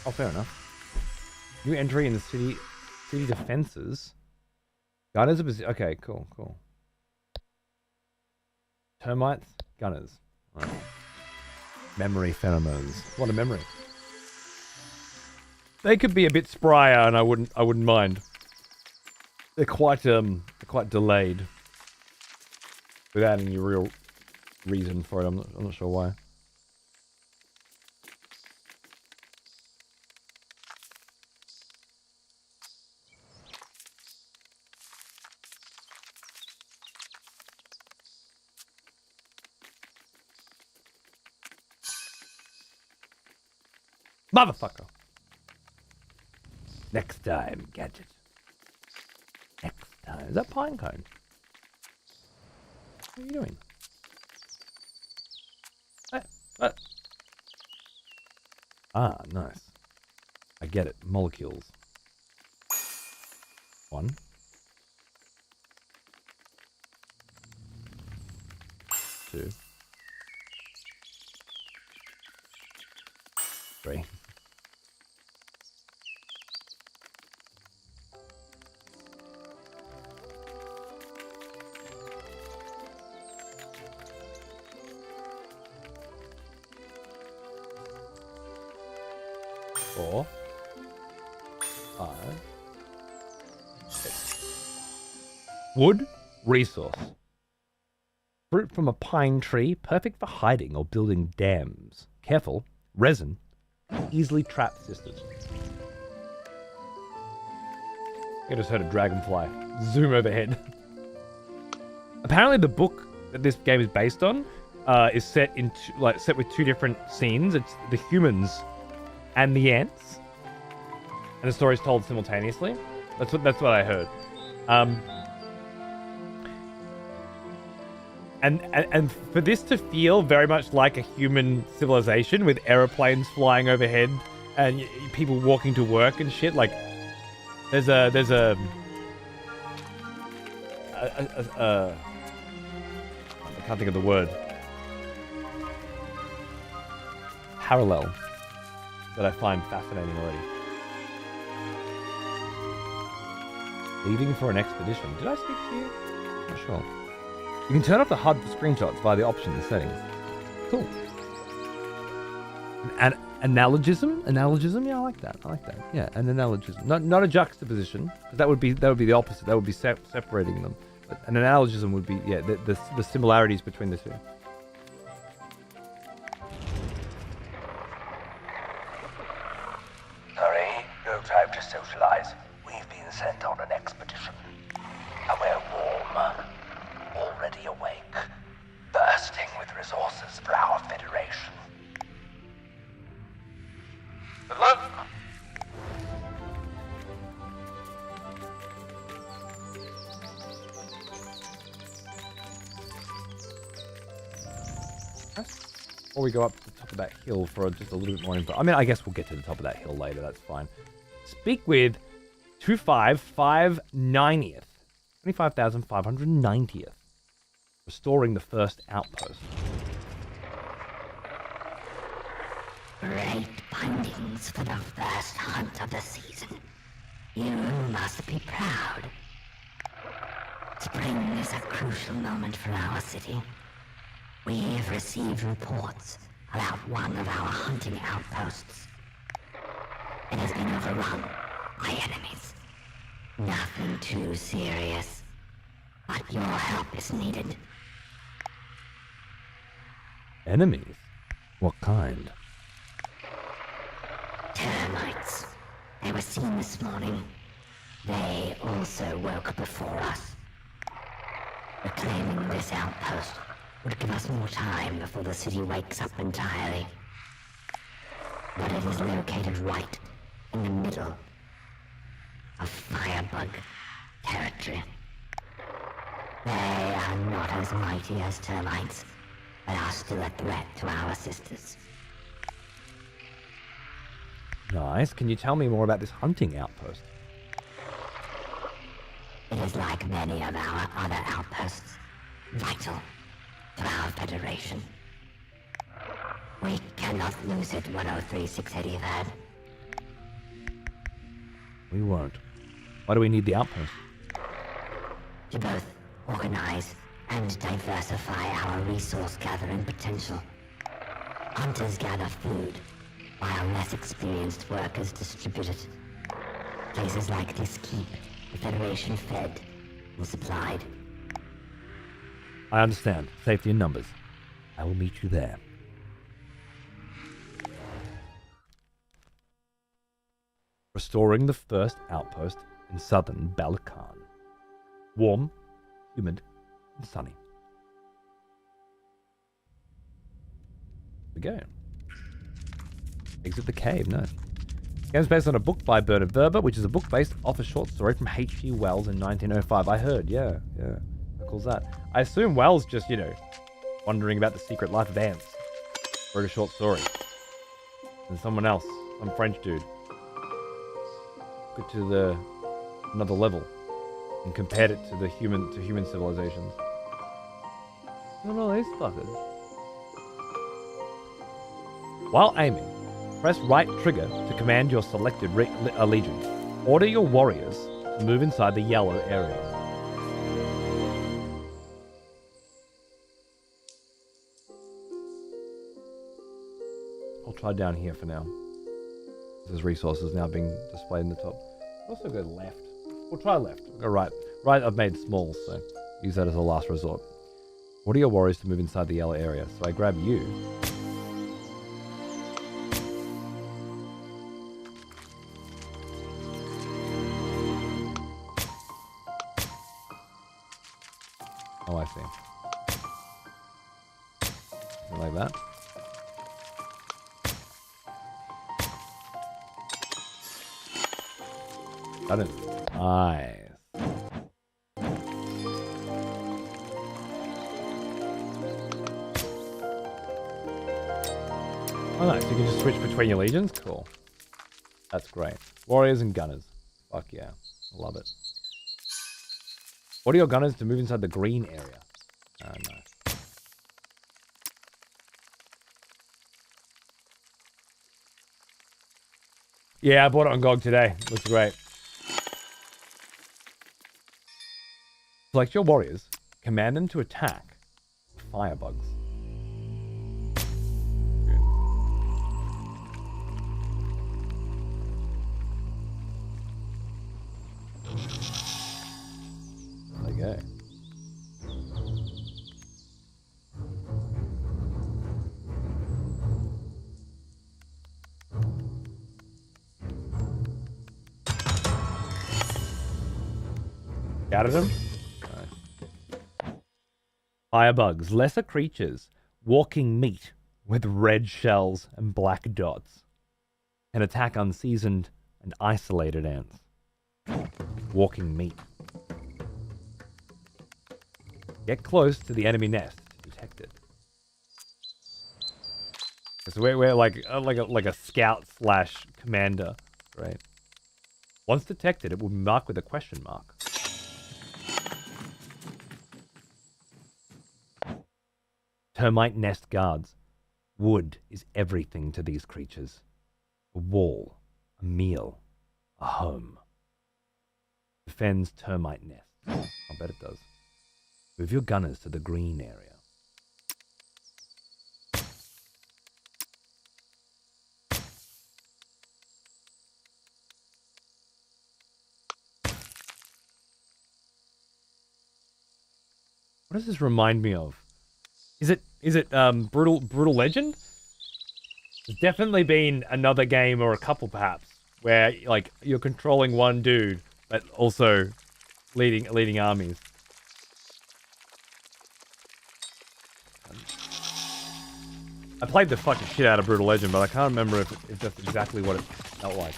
Oh, fair enough. New entry in the city defenses. Gunners are okay, cool. Termites, gunners. Right. Memory pheromones. What a memory. They could be a bit sprier, and I wouldn't mind. They're quite delayed. Without any real reason for it. I'm not sure why. Motherfucker. Next time, Gadget. Next time. Is that Pinecone? What are you doing? Ah, nice. I get it. Molecules. 1. 2. 3. 4, 5, 6. Wood resource. Fruit from a pine tree, perfect for hiding or building dams. Careful, resin, easily trap sisters. I just heard a dragonfly zoom overhead. Apparently, the book that this game is based on is set with 2 different scenes. It's the humans and the ants, and the story's told simultaneously. That's what I heard. And for this to feel very much like a human civilization with aeroplanes flying overhead and people walking to work and shit, like there's a I can't think of the word. Parallel that I find fascinating already. Leaving for an expedition. Did I speak to you? Not sure. You can turn off the HUD for screenshots via the options settings. Cool. An analogism? Analogism? Yeah, I like that. Yeah, an analogism. Not a juxtaposition, because that would be the opposite. That would be separating them. But an analogism would be, yeah, the similarities between the two. Sorry, no time to socialize. We've been sent on an expedition. And we're warm, already awake. Or we go up to the top of that hill for just a little bit more info. I mean, I guess we'll get to the top of that hill later. That's fine. Speak with 25590th. 25,590th. Restoring the first outpost. Great findings for the first hunt of the season. You must be proud. Spring is a crucial moment for our city. We have received reports about one of our hunting outposts. It has been overrun by enemies. Nothing too serious, but your help is needed. Enemies? What kind? Termites. They were seen this morning. They also woke before us. Reclaiming this outpost would give us more time before the city wakes up entirely. But it is located right in the middle of Firebug territory. They are not as mighty as termites, but are still a threat to our sisters. Nice. Can you tell me more about this hunting outpost? It is like many of our other outposts, vital to our Federation. We cannot lose it, 103-683rd. We won't. Why do we need the outpost? To both organize and diversify our resource gathering potential. Hunters gather food, while less experienced workers distribute it. Places like this keep the Federation fed and supplied. I understand. Safety in numbers. I will meet you there. Restoring the first outpost in southern Balakan. Warm, humid, and sunny. Here we go. Exit the cave, nice. Game's based on a book by Bernard Verber, which is a book based off a short story from H.G. Wells in 1905. I heard, yeah. How cool's that? I assume Wells just, wondering about the secret life of ants. Wrote a short story. And someone else, some French dude, took it to another level and compared it to human civilizations. Look at all these fuckers. While aiming, press right trigger to command your selected legion. Order your warriors to move inside the yellow area. I'll try down here for now. There's resources now being displayed in the top. I'll also go left. We'll try left. I'll go right. Right I've made small, so use that as a last resort. Order your warriors to move inside the yellow area. So I grab you. Oh, I see. Something like that. That is nice. Oh, nice. You can just switch between your legions? Cool. That's great. Warriors and gunners. Fuck yeah. I love it. Order your gunners to move inside the green area. Oh, nice. Yeah, I bought it on GOG today. Looks great. Select your warriors. Command them to attack firebugs. There you go. Got him? Firebugs, lesser creatures, walking meat with red shells and black dots. Can attack unseasoned and isolated ants. Walking meat. Get close to the enemy nest to detect it. So we're like a scout slash commander, right? Once detected, it will be marked with a question mark. Termite nest guards. Wood is everything to these creatures. A wall, a meal, a home. Defends termite nests. I bet it does. Move your gunners to the green area. What does this remind me of? Is it Brutal Legend? There's definitely been another game or a couple perhaps where like you're controlling one dude but also leading armies. I played the fucking shit out of Brutal Legend, but I can't remember if that's exactly what it felt like.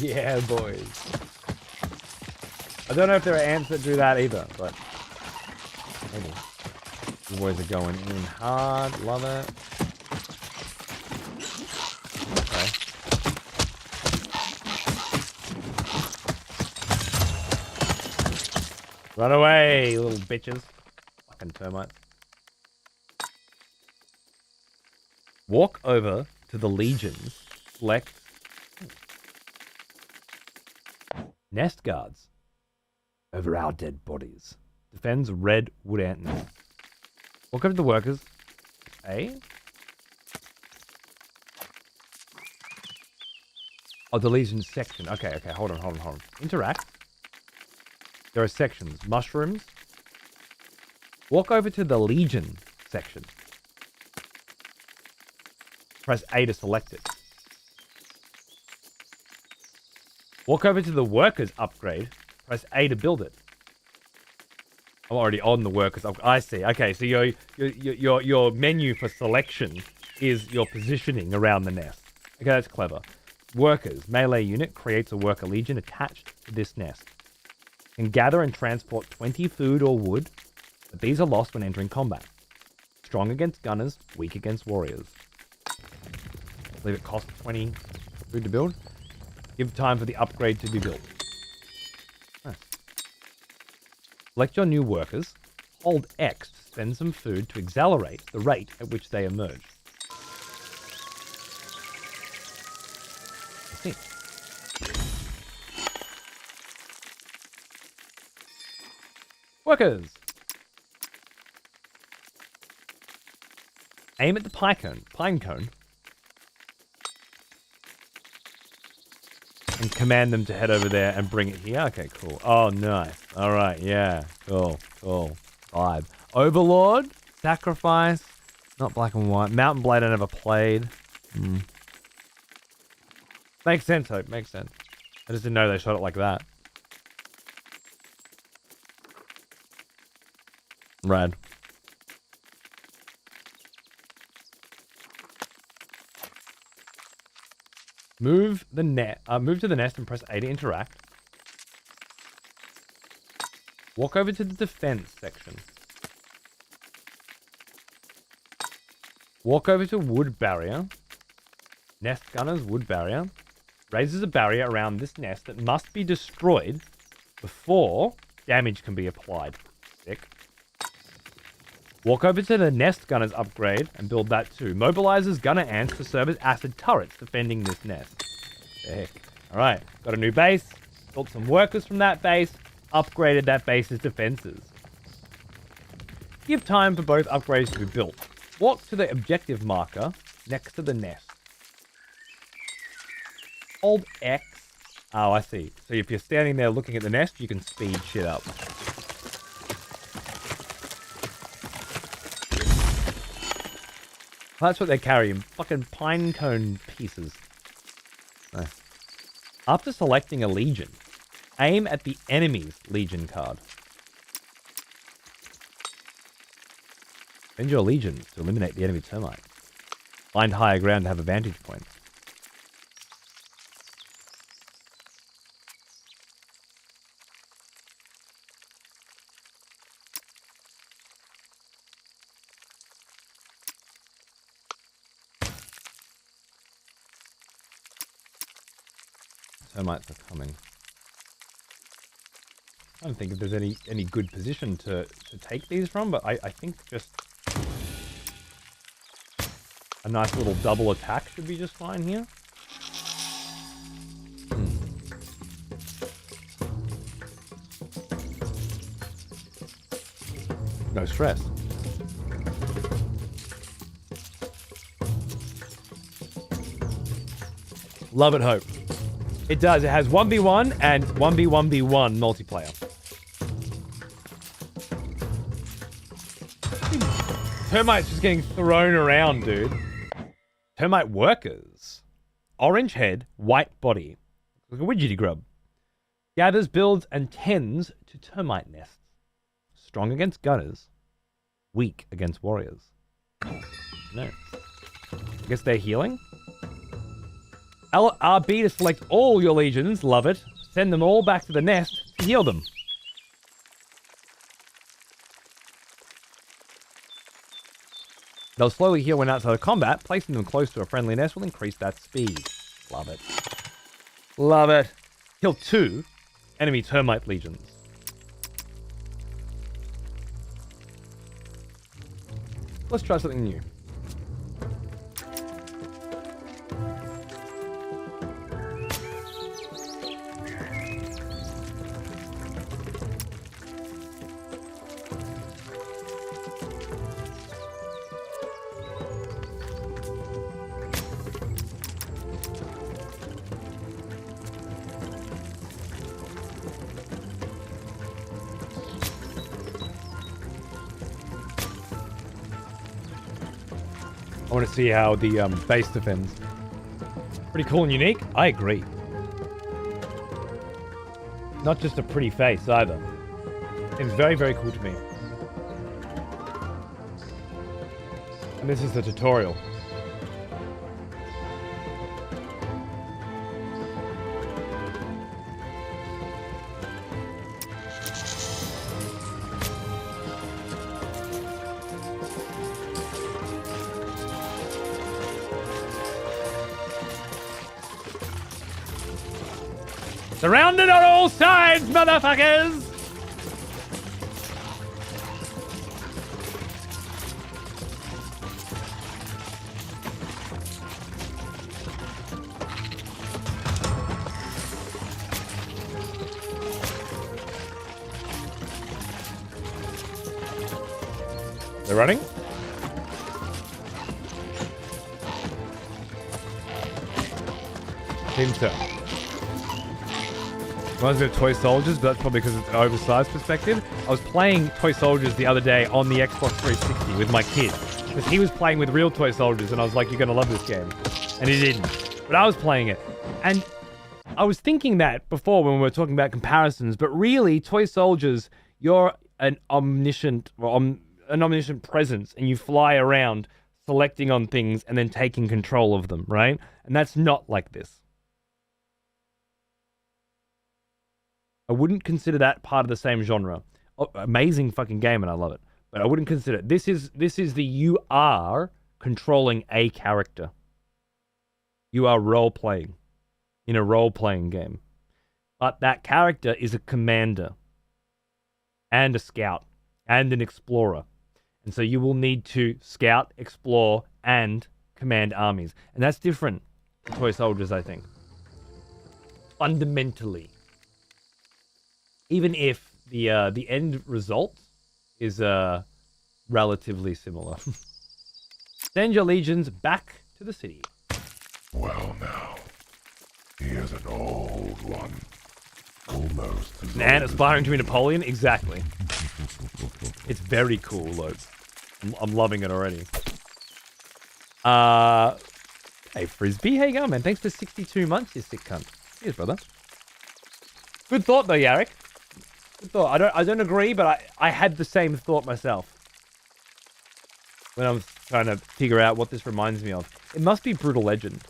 Yeah, boys. I don't know if there are ants that do that either, but maybe. You boys are going in hard. Love it. Okay. Run away, little bitches. Fucking termites. Walk over to the legions. Select nest guards. Over our dead bodies. Defends red wood ant nest. Walk over to the workers. A. Oh, the legion section. Okay, hold on. Interact. There are sections. Mushrooms. Walk over to the legion section. Press A to select it. Walk over to the workers upgrade. Press A to build it. I'm already on the workers. I see. Okay, so your menu for selection is your positioning around the nest. Okay, that's clever. Workers. Melee unit creates a worker legion attached to this nest. Can gather and transport 20 food or wood, but these are lost when entering combat. Strong against gunners, weak against warriors. I believe it costs 20 food to build. Give time for the upgrade to be built. Nice. Select your new workers. Hold X to spend some food to accelerate the rate at which they emerge. I see. Workers. Aim at the pine cone. And command them to head over there and bring it here. Okay, cool. Oh, nice. All right, yeah. Cool. Vibe. Overlord. Sacrifice. Not black and white. Mountain Blade I never played. Makes sense, Hope. Makes sense. I just didn't know they shot it like that. Rad. Move to the nest and press A to interact. Walk over to the defense section. Walk over to wood barrier. Nest gunners, wood barrier. Raises a barrier around this nest that must be destroyed before damage can be applied. Sick. Walk over to the nest gunners upgrade and build that too. Mobilizes gunner ants to serve as acid turrets defending this nest. Sick. Alright, got a new base. Built some workers from that base. Upgraded that base's defenses. Give time for both upgrades to be built. Walk to the objective marker next to the nest. Hold X. Oh, I see. So if you're standing there looking at the nest, you can speed shit up. That's what they're carrying. Fucking pine cone pieces. Nice. After selecting a legion, aim at the enemy's legion card. Spend your legion to eliminate the enemy termite. Find higher ground to have a vantage point. termites are coming. I don't think if there's any good position to take these from, but I think just a nice little double attack should be just fine here. No stress. Love it, Hope. It does. It has 1v1 and 1v1v1 multiplayer. Termites just getting thrown around, dude. Termite workers. Orange head, white body. Like a widgety grub. Gathers, builds, and tends to termite nests. Strong against gunners. Weak against warriors. No. I guess they're healing? RB to select all your legions. Love it. Send them all back to the nest to heal them. They'll slowly heal when outside of combat. Placing them close to a friendly nest will increase that speed. Love it. Love it. Kill 2 enemy termite legions. Let's try something new. I want to see how the base defends. Pretty cool and unique. I agree. Not just a pretty face either. It's very, very cool to me. And this is the tutorial. Surrounded on all sides, motherfuckers! They're running? Team turn. Reminds me of Toy Soldiers, but that's probably because it's an oversized perspective. I was playing Toy Soldiers the other day on the Xbox 360 with my kid. Because he was playing with real Toy Soldiers, and I was like, you're going to love this game. And he didn't. But I was playing it. And I was thinking that before when we were talking about comparisons, but really, Toy Soldiers, you're an omniscient presence, and you fly around selecting on things and then taking control of them, right? And that's not like this. I wouldn't consider that part of the same genre. Oh, amazing fucking game, and I love it. But I wouldn't consider it. This is you are controlling a character. You are role-playing in a role-playing game. But that character is a commander and a scout and an explorer. And so you will need to scout, explore, and command armies. And that's different to Toy Soldiers, I think. Fundamentally. Even if the end result is relatively similar. Send your legions back to the city. Well now, he is an old one. Almost as An ant old as aspiring to be Napoleon? Exactly. It's very cool, Lope. I'm loving it already. Hey, Frisbee, how you going, man? Thanks for 62 months, you sick cunt. Cheers, brother. Good thought, though, Yarrick. Good thought. I don't agree, but I had the same thought myself when I was trying to figure out what this reminds me of. It must be Brutal Legend.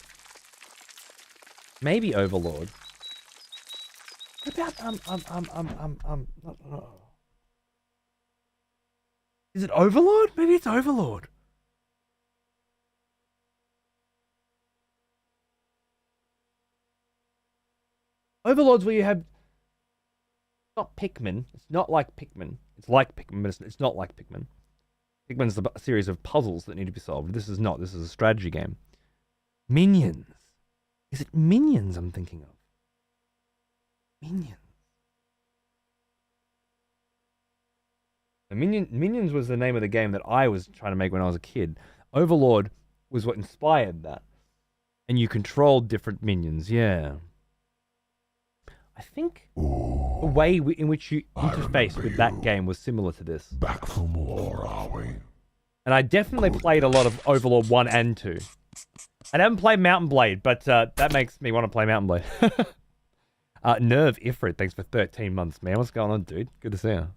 Maybe Overlord. What about Is it Overlord? Maybe it's Overlord. Overlord's where you have not Pikmin. It's not like Pikmin. It's like Pikmin, but it's not like Pikmin. Pikmin's a series of puzzles that need to be solved. This is not. This is a strategy game. Minions. Is it Minions I'm thinking of? Minions. Minions was the name of the game that I was trying to make when I was a kid. Overlord was what inspired that. And you controlled different minions, yeah. I think the way in which you interfaced with that game was similar to this. Back for more, are we? And I definitely played a lot of Overlord 1 and 2. I haven't played Mountain Blade, but that makes me want to play Mountain Blade. Nerve Ifrit, thanks for 13 months, man. What's going on, dude? Good to see you.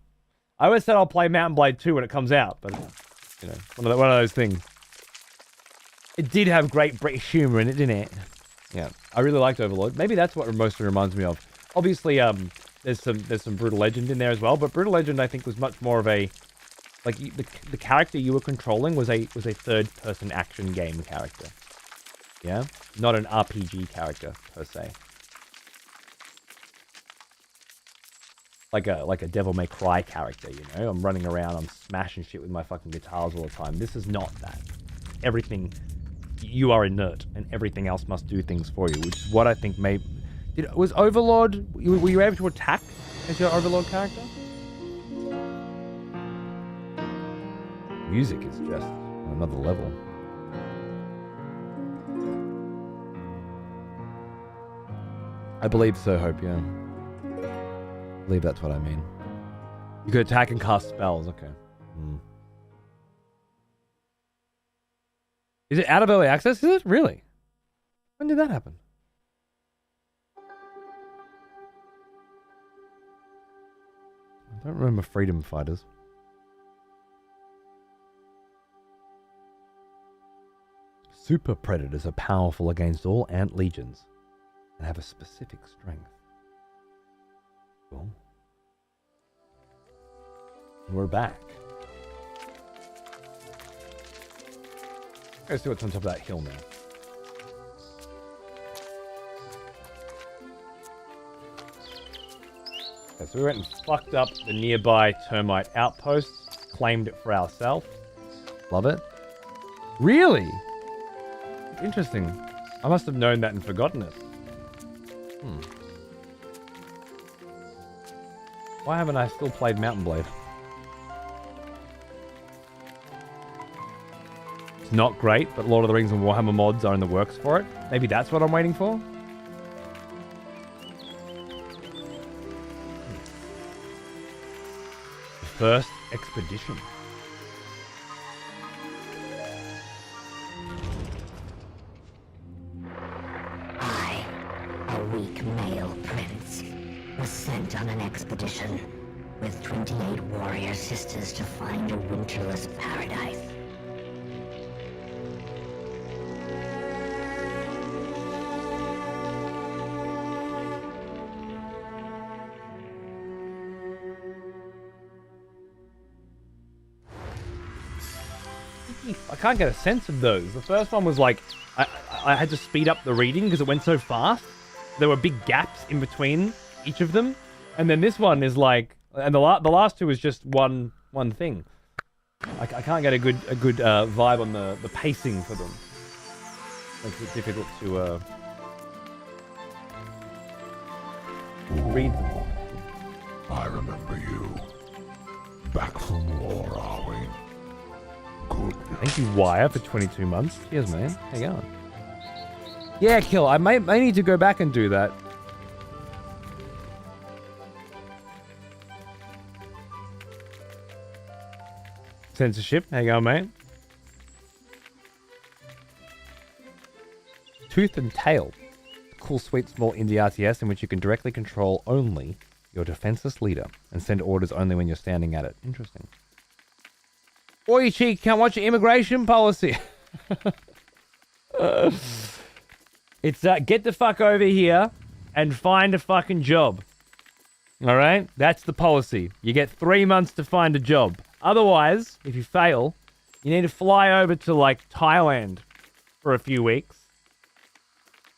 I always said I'll play Mountain Blade 2 when it comes out, but, you know, one of those things. It did have great British humor in it, didn't it? Yeah, I really liked Overlord. Maybe that's what mostly reminds me of. Obviously, there's some Brutal Legend in there as well, but Brutal Legend I think was much more of a, like, the character you were controlling was a third-person action game character. Yeah, not an RPG character per se. Like a Devil May Cry character, you know? I'm running around, I'm smashing shit with my fucking guitars all the time. This is not that. Everything, you are inert, and everything else must do things for you, which is what I think was Overlord, were you able to attack as your Overlord character? Music is just on another level. I believe so, Hope, yeah. I believe that's what I mean. You could attack and cast spells, okay. Is it out of early access? Is it? Really? When did that happen? I don't remember Freedom Fighters. Super Predators are powerful against all ant legions and have a specific strength. Cool. We're back. Let's see what's on top of that hill now. Okay, so we went and fucked up the nearby termite outposts, claimed it for ourselves. Love it. Really? Interesting. I must have known that and forgotten it. Why haven't I still played Mountain Blade? It's not great, but Lord of the Rings and Warhammer mods are in the works for it. Maybe that's what I'm waiting for? The first expedition. I, a weak male prince, was sent on an expedition with 28 warrior sisters to find a winterless paradise. I can't get a sense of those. The first one was like, I had to speed up the reading because it went so fast. There were big gaps in between each of them. And then this one is like, and the last two is just one thing. I can't get a good vibe on the pacing for them. Makes it difficult to read them. I remember you. Back from war, are we? Good. Thank you, Wire, for 22 months. Cheers, man. How you going? Yeah, Kill. I may need to go back and do that. Censorship. How you going, mate? Tooth and Tail. Cool, sweet, small indie RTS in which you can directly control only your defenseless leader and send orders only when you're standing at it. Interesting. Or you cheek, can't watch your immigration policy. It's get the fuck over here and find a fucking job. Alright? That's the policy. You get 3 months to find a job. Otherwise, if you fail, you need to fly over to, like, Thailand for a few weeks.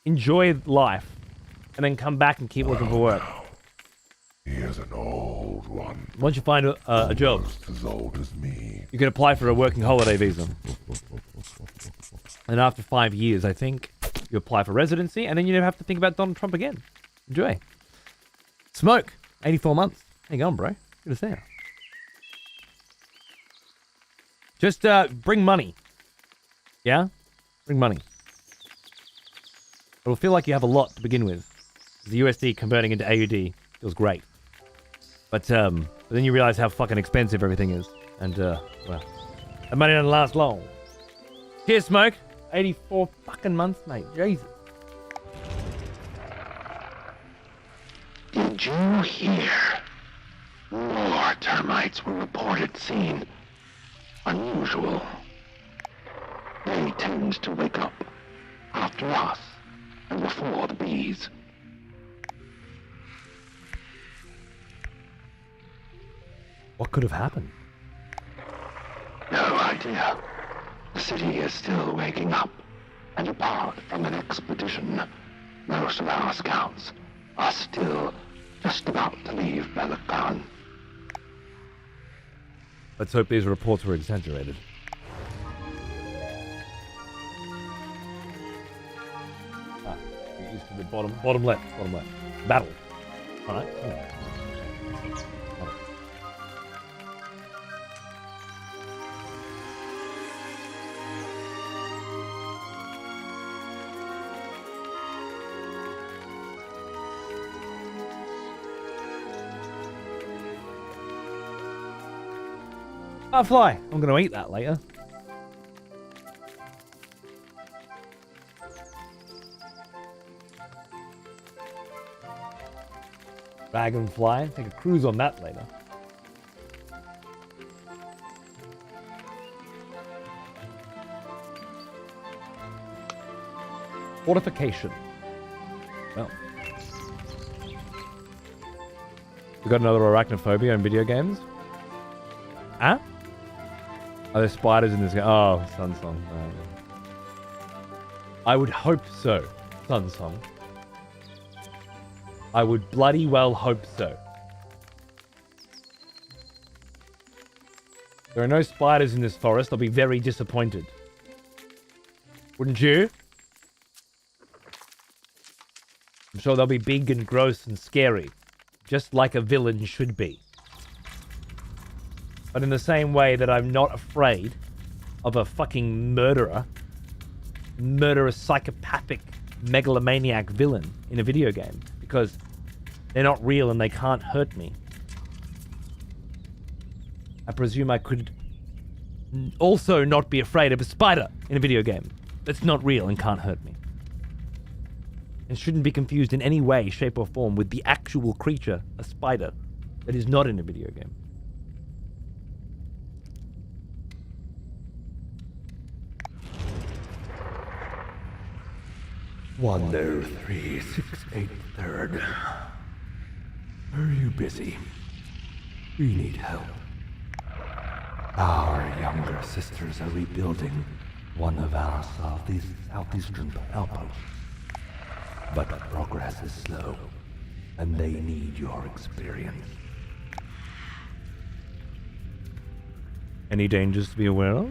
Enjoy life. and then come back and keep looking for work. He is an old one. Once you find a job, Almost as old as me. you can apply for a working holiday visa. And after 5 years, I think, you apply for residency, and then you never have to think about Donald Trump again. Enjoy. Smoke. 84 months. How you going, bro? Good to see you. Just bring money. Yeah? Bring money. It'll feel like you have a lot to begin with. The USD converting into AUD feels great. But then you realize how fucking expensive everything is. And, well, that money doesn't last long. Cheers, Smoke. 84 fucking months, mate. Jesus. Did you hear? More termites were reported seen. Unusual. They tend to wake up after us and before the bees. What could have happened? No idea. The city is still waking up, and apart from an expedition, most of our scouts are still just about to leave Belacan. Let's hope these reports were exaggerated. Used to the bottom left. Battle. Alright. Fly. I'm going to eat that later. Dragonfly. Take a cruise on that later. Fortification. Well. We got another arachnophobia in video games? Huh? Are there spiders in this game? Oh, Sunsong. I would hope so, Sunsong. I would bloody well hope so. There are no spiders in this forest. I'll be very disappointed. Wouldn't you? I'm sure they'll be big and gross and scary. Just like a villain should be. But in the same way that I'm not afraid of a fucking murderous, psychopathic, megalomaniac villain in a video game. Because they're not real and they can't hurt me. I presume I could also not be afraid of a spider in a video game that's not real and can't hurt me. And shouldn't be confused in any way, shape, or form with the actual creature, a spider, that is not in a video game. One 368 3rd. Are you busy? We need help. Our younger sisters are rebuilding one of our southeastern outposts. But progress is slow, and they need your experience. Any dangers to be aware of?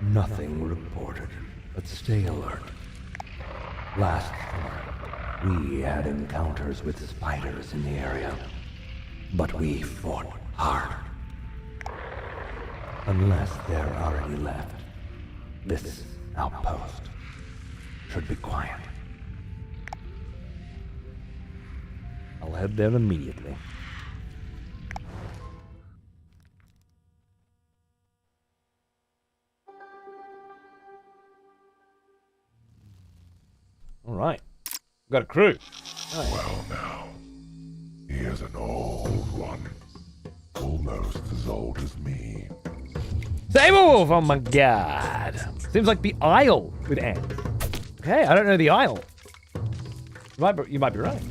Nothing reported, but stay alert. Last summer, we had encounters with spiders in the area, but we fought hard. Unless they're already left, this outpost should be quiet. I'll head there immediately. All right. We've got a crew. Nice. Well now, he is an old one. Almost as old as me. Saberwolf! Oh my god. Seems like the Isle with ants. Okay, I don't know the Isle. You might be right.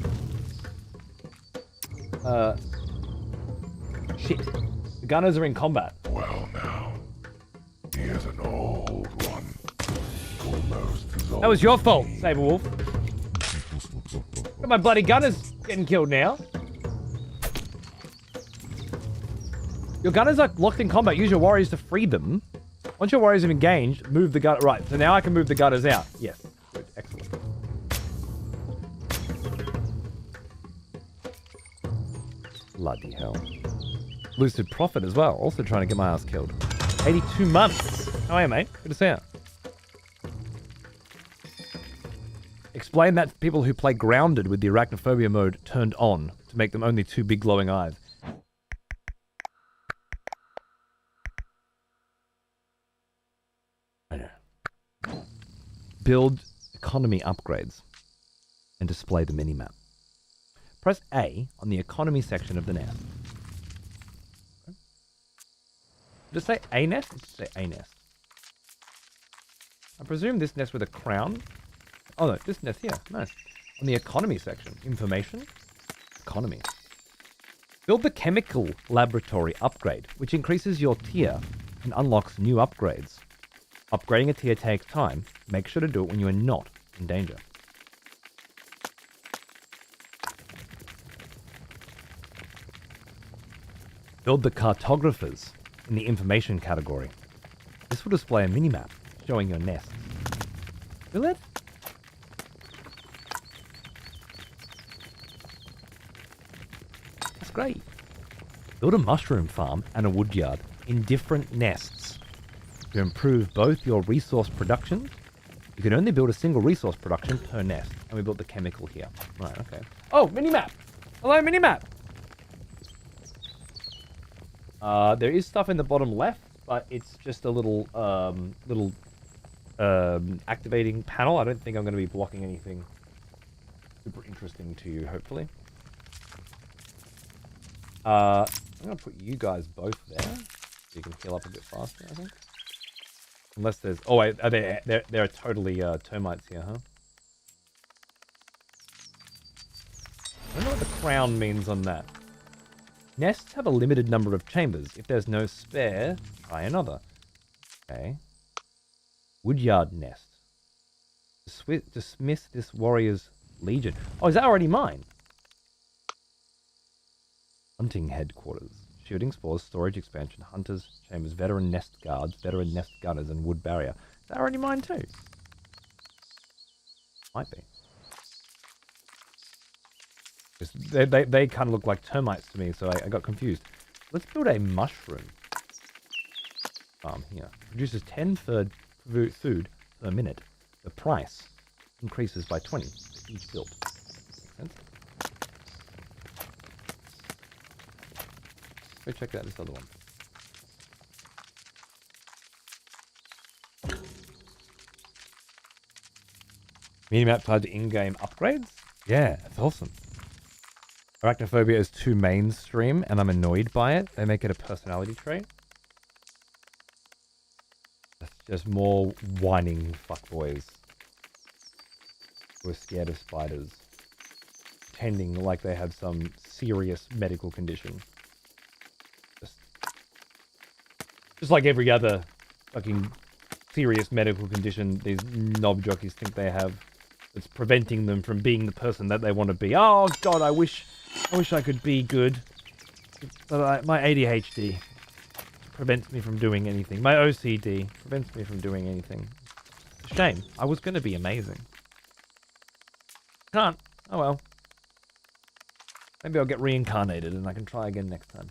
Shit. The gunners are in combat. Well now, he is an old one. Almost as old That was your as fault, me. Saberwolf. My bloody gunner's getting killed now. Your gunners are locked in combat. Use your warriors to free them. Once your warriors have engaged, move the gun. Right, so now I can move the gunners out. Yes. Good. Excellent. Bloody hell. Lucid Prophet as well. Also trying to get my ass killed. 82 months. How are you, mate? Good to see you. Explain that to people who play Grounded with the Arachnophobia mode turned on to make them only 2 big glowing eyes. Build economy upgrades and display the minimap. Press A on the economy section of the nest. Did it say a nest? It should say a nest. I presume this nest with a crown. Oh no, this nest here. Nice. On the economy section. Information. Economy. Build the chemical laboratory upgrade, which increases your tier and unlocks new upgrades. Upgrading a tier takes time. Make sure to do it when you are not in danger. Build the cartographers in the information category. This will display a minimap showing your nests. Will it? That's great. Build a mushroom farm and a woodyard in different nests to improve both your resource production. You can only build a single resource production per nest. And we built the chemical here. Right, okay. Oh, minimap! Hello, minimap! There is stuff in the bottom left, but it's just a little activating panel. I don't think I'm going to be blocking anything super interesting to you, hopefully. I'm going to put you guys both there, so you can heal up a bit faster, I think. Unless there's... Oh, wait, there are totally termites here, huh? I don't know what the crown means on that. Nests have a limited number of chambers. If there's no spare, try another. Okay. Woodyard nest. Dismiss this warrior's legion. Oh, is that already mine? Hunting headquarters. Shooting spores, storage expansion, hunters, chambers, veteran nest guards, veteran nest gunners, and wood barrier. Is that already mine too? Might be. They kind of look like termites to me, so I got confused. Let's build a mushroom farm here. Produces 10 food per minute. The price increases by 20 for each build. Makes sense? Go check out this other one. Minimap tied to in-game upgrades? Yeah, that's awesome. Arachnophobia is too mainstream, and I'm annoyed by it. They make it a personality trait. That's just more whining fuckboys who are scared of spiders, pretending like they have some serious medical condition. Just like every other fucking serious medical condition these knob jockeys think they have, that's preventing them from being the person that they want to be. Oh god, I wish I could be good. But my ADHD prevents me from doing anything. My OCD prevents me from doing anything. It's a shame. I was going to be amazing. Can't. Oh well. Maybe I'll get reincarnated and I can try again next time.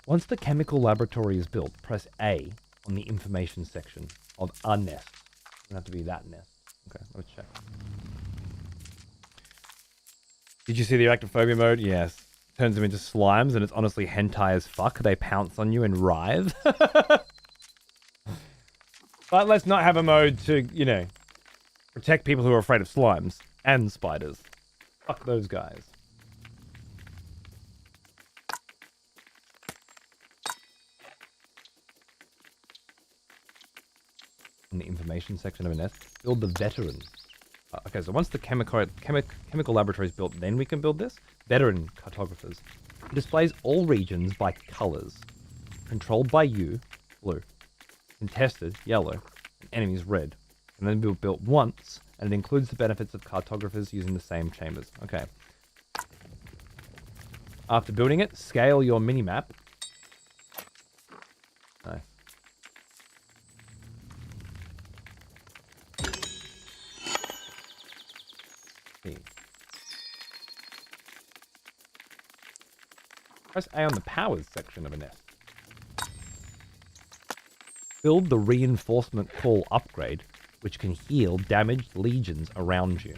Once the chemical laboratory is built, press A on the information section of a nest. It doesn't have to be that nest. Okay, let's check. Did you see the Arachnophobia mode? Yes. Turns them into slimes and it's honestly hentai as fuck. They pounce on you and writhe. But let's not have a mode to, you know, protect people who are afraid of slimes and spiders. Fuck those guys. In the information section of a nest, build the veteran. Okay, so once the chemical laboratory is built, then we can build this. Veteran cartographers. It displays all regions by colors. Controlled by you, blue. Contested, yellow. And enemies, red. And then built once and it includes the benefits of cartographers using the same chambers. Okay. After building it, scale your minimap. Nice. See. Press A on the powers section of a nest. Build the reinforcement call upgrade, which can heal damaged legions around you.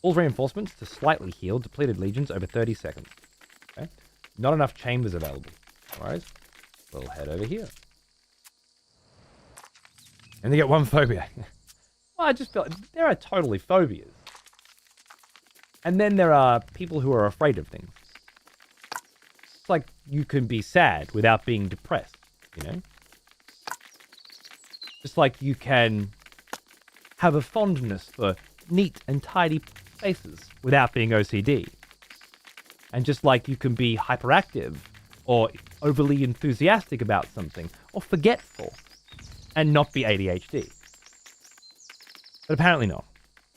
All reinforcements to slightly heal depleted legions over 30 seconds. Okay. Not enough chambers available. Alright. We'll head over here. And they get one phobia. Well, I just feel there are totally phobias. And then there are people who are afraid of things. It's like you can be sad without being depressed, you know? Just like you can have a fondness for neat and tidy spaces without being OCD. And just like you can be hyperactive or overly enthusiastic about something or forgetful and not be ADHD. But apparently not.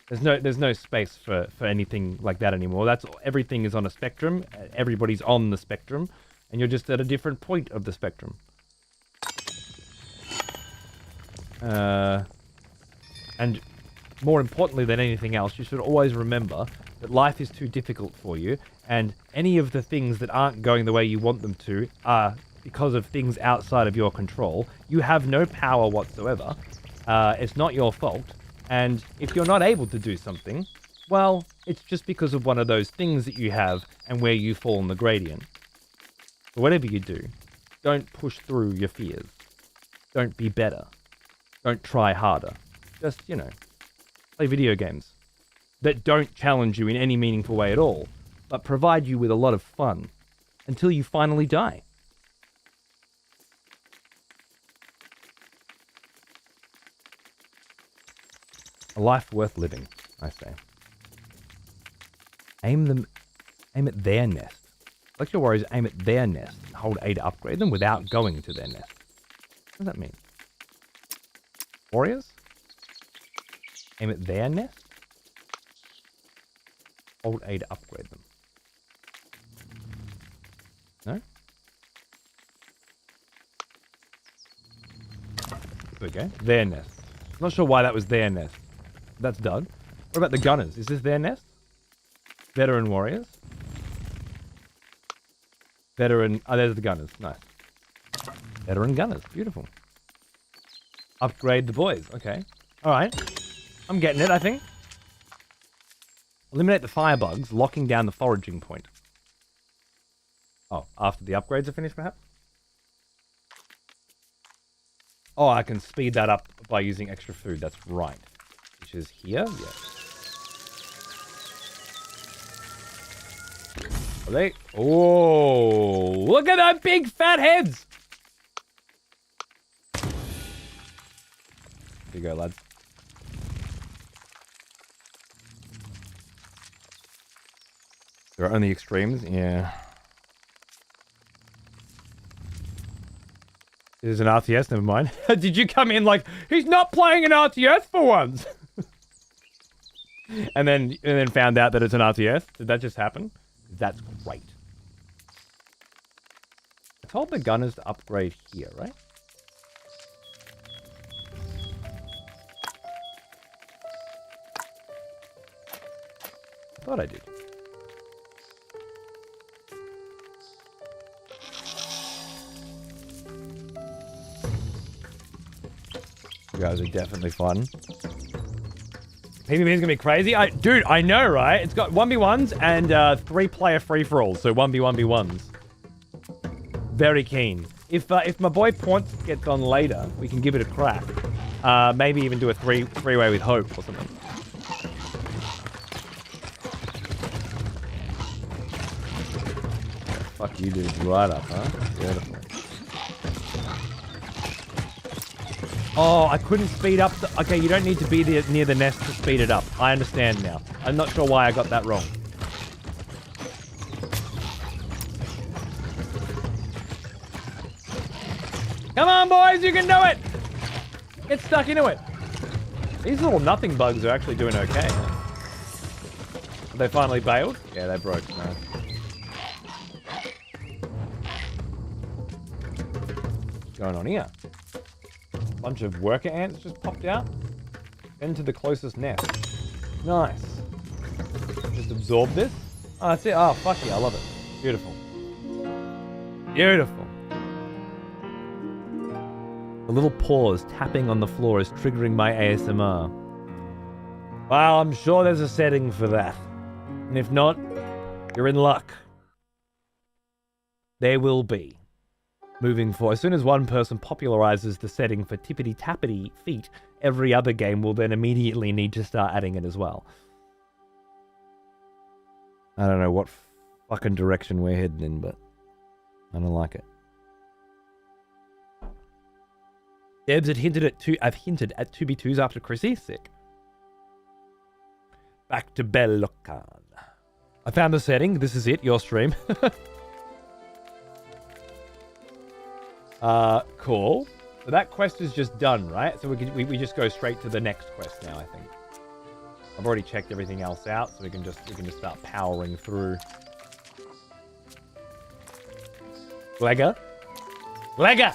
There's no space for anything like that anymore. Everything is on a spectrum. Everybody's on the spectrum, and you're just at a different point of the spectrum. And more importantly than anything else, you should always remember that life is too difficult for you, and any of the things that aren't going the way you want them to are because of things outside of your control. You have no power whatsoever. It's not your fault. And if you're not able to do something, well, it's just because of one of those things that you have and where you fall in the gradient. But whatever you do, don't push through your fears. Don't be better. Don't try harder. Just, play video games that don't challenge you in any meaningful way at all, but provide you with a lot of fun until you finally die. A life worth living, I say. Aim at their nest. Let your warriors aim at their nest and hold A to upgrade them without going to their nest. What does that mean? Warriors? Aim at their nest? Hold A to upgrade them. No? Okay, their nest. Not sure why that was their nest. That's done. What about the gunners? Is this their nest? Veteran warriors? Veteran... Oh, there's the gunners. Nice. Veteran gunners. Beautiful. Upgrade the boys. Okay. Alright. I'm getting it, I think. Eliminate the firebugs, locking down the foraging point. Oh, after the upgrades are finished, perhaps? Oh, I can speed that up by using extra food. That's right. Which is here? Yes. Are they? Oh, look at those big fat heads! Here you go, lads. There are only extremes? Yeah. It is an RTS, never mind. Did you come in like, he's not playing an RTS for once? and then found out that it's an RTS? Did that just happen? That's great. I told the gunners to upgrade here, right? I thought I did. You guys are definitely fun. PvP is gonna be crazy. Dude, I know, right? It's got 1v1s and 3-player free-for-all, so 1v1v1s. Very keen. If my boy Ponce gets on later, we can give it a crack. Maybe even do a three-way with Hope or something. Fuck you, dude. Right up, huh? Beautiful. Oh, I couldn't speed up the... Okay, you don't need to be near the nest to speed it up. I understand now. I'm not sure why I got that wrong. Come on, boys, you can do it! Get stuck into it. These little nothing bugs are actually doing okay. They finally bailed? Yeah, they broke, man. What's going on here? Bunch of worker ants just popped out. Into the closest nest. Nice. Just absorb this. Oh, that's it. Oh, fuck yeah, I love it. Beautiful. Beautiful. The little paws tapping on the floor is triggering my ASMR. Well, I'm sure there's a setting for that. And if not, you're in luck. There will be. Moving forward, as soon as one person popularizes the setting for tippity-tappity feet, every other game will then immediately need to start adding it as well. I don't know what fucking direction we're heading in, but I don't like it. Debs had hinted at I've hinted at 2v2s after Chrissy. Sick. Back to Bellocan. I found the setting. This is it. Your stream. Cool. So that quest is just done, right? So we just go straight to the next quest now, I think. I've already checked everything else out, so we can just start powering through. Glegger? Glegger!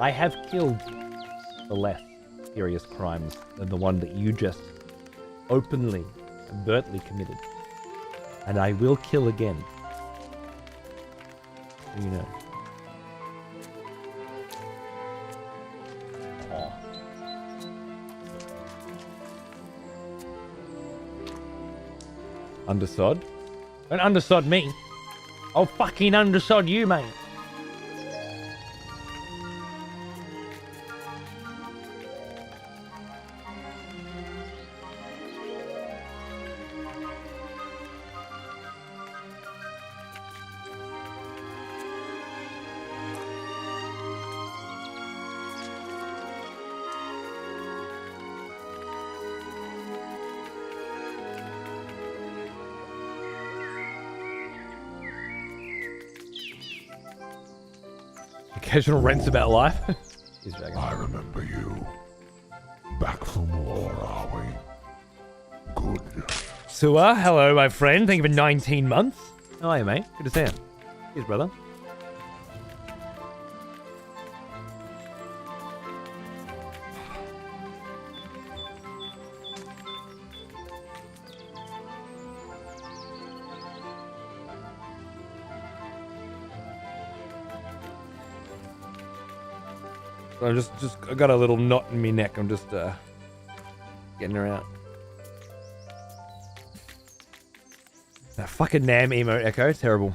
I have killed the less serious crimes than the one that you just openly, overtly committed. And I will kill again. You know. Oh. Undersod? Don't undersod me. I'll fucking undersod you, mate. Occasional rants about life. I remember you. Back for more, are we? Good. Sua, hello, my friend. Thank you for 19 months. How are you, mate? Good to see you. Cheers, brother. I'm I got a little knot in my neck. I'm just getting her out. That fucking Nam emote echo, terrible.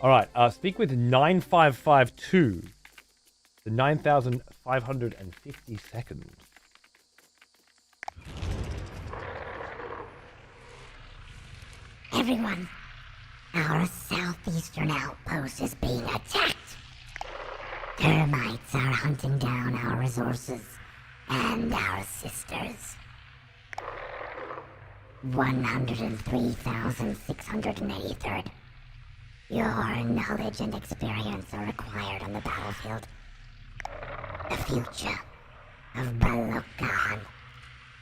All right, speak with 9552. The 9,550 seconds. Everyone, our southeastern outpost is being attacked. Termites are hunting down our resources and our sisters. 103,683rd. Your knowledge and experience are required on the battlefield. The future of Bellocan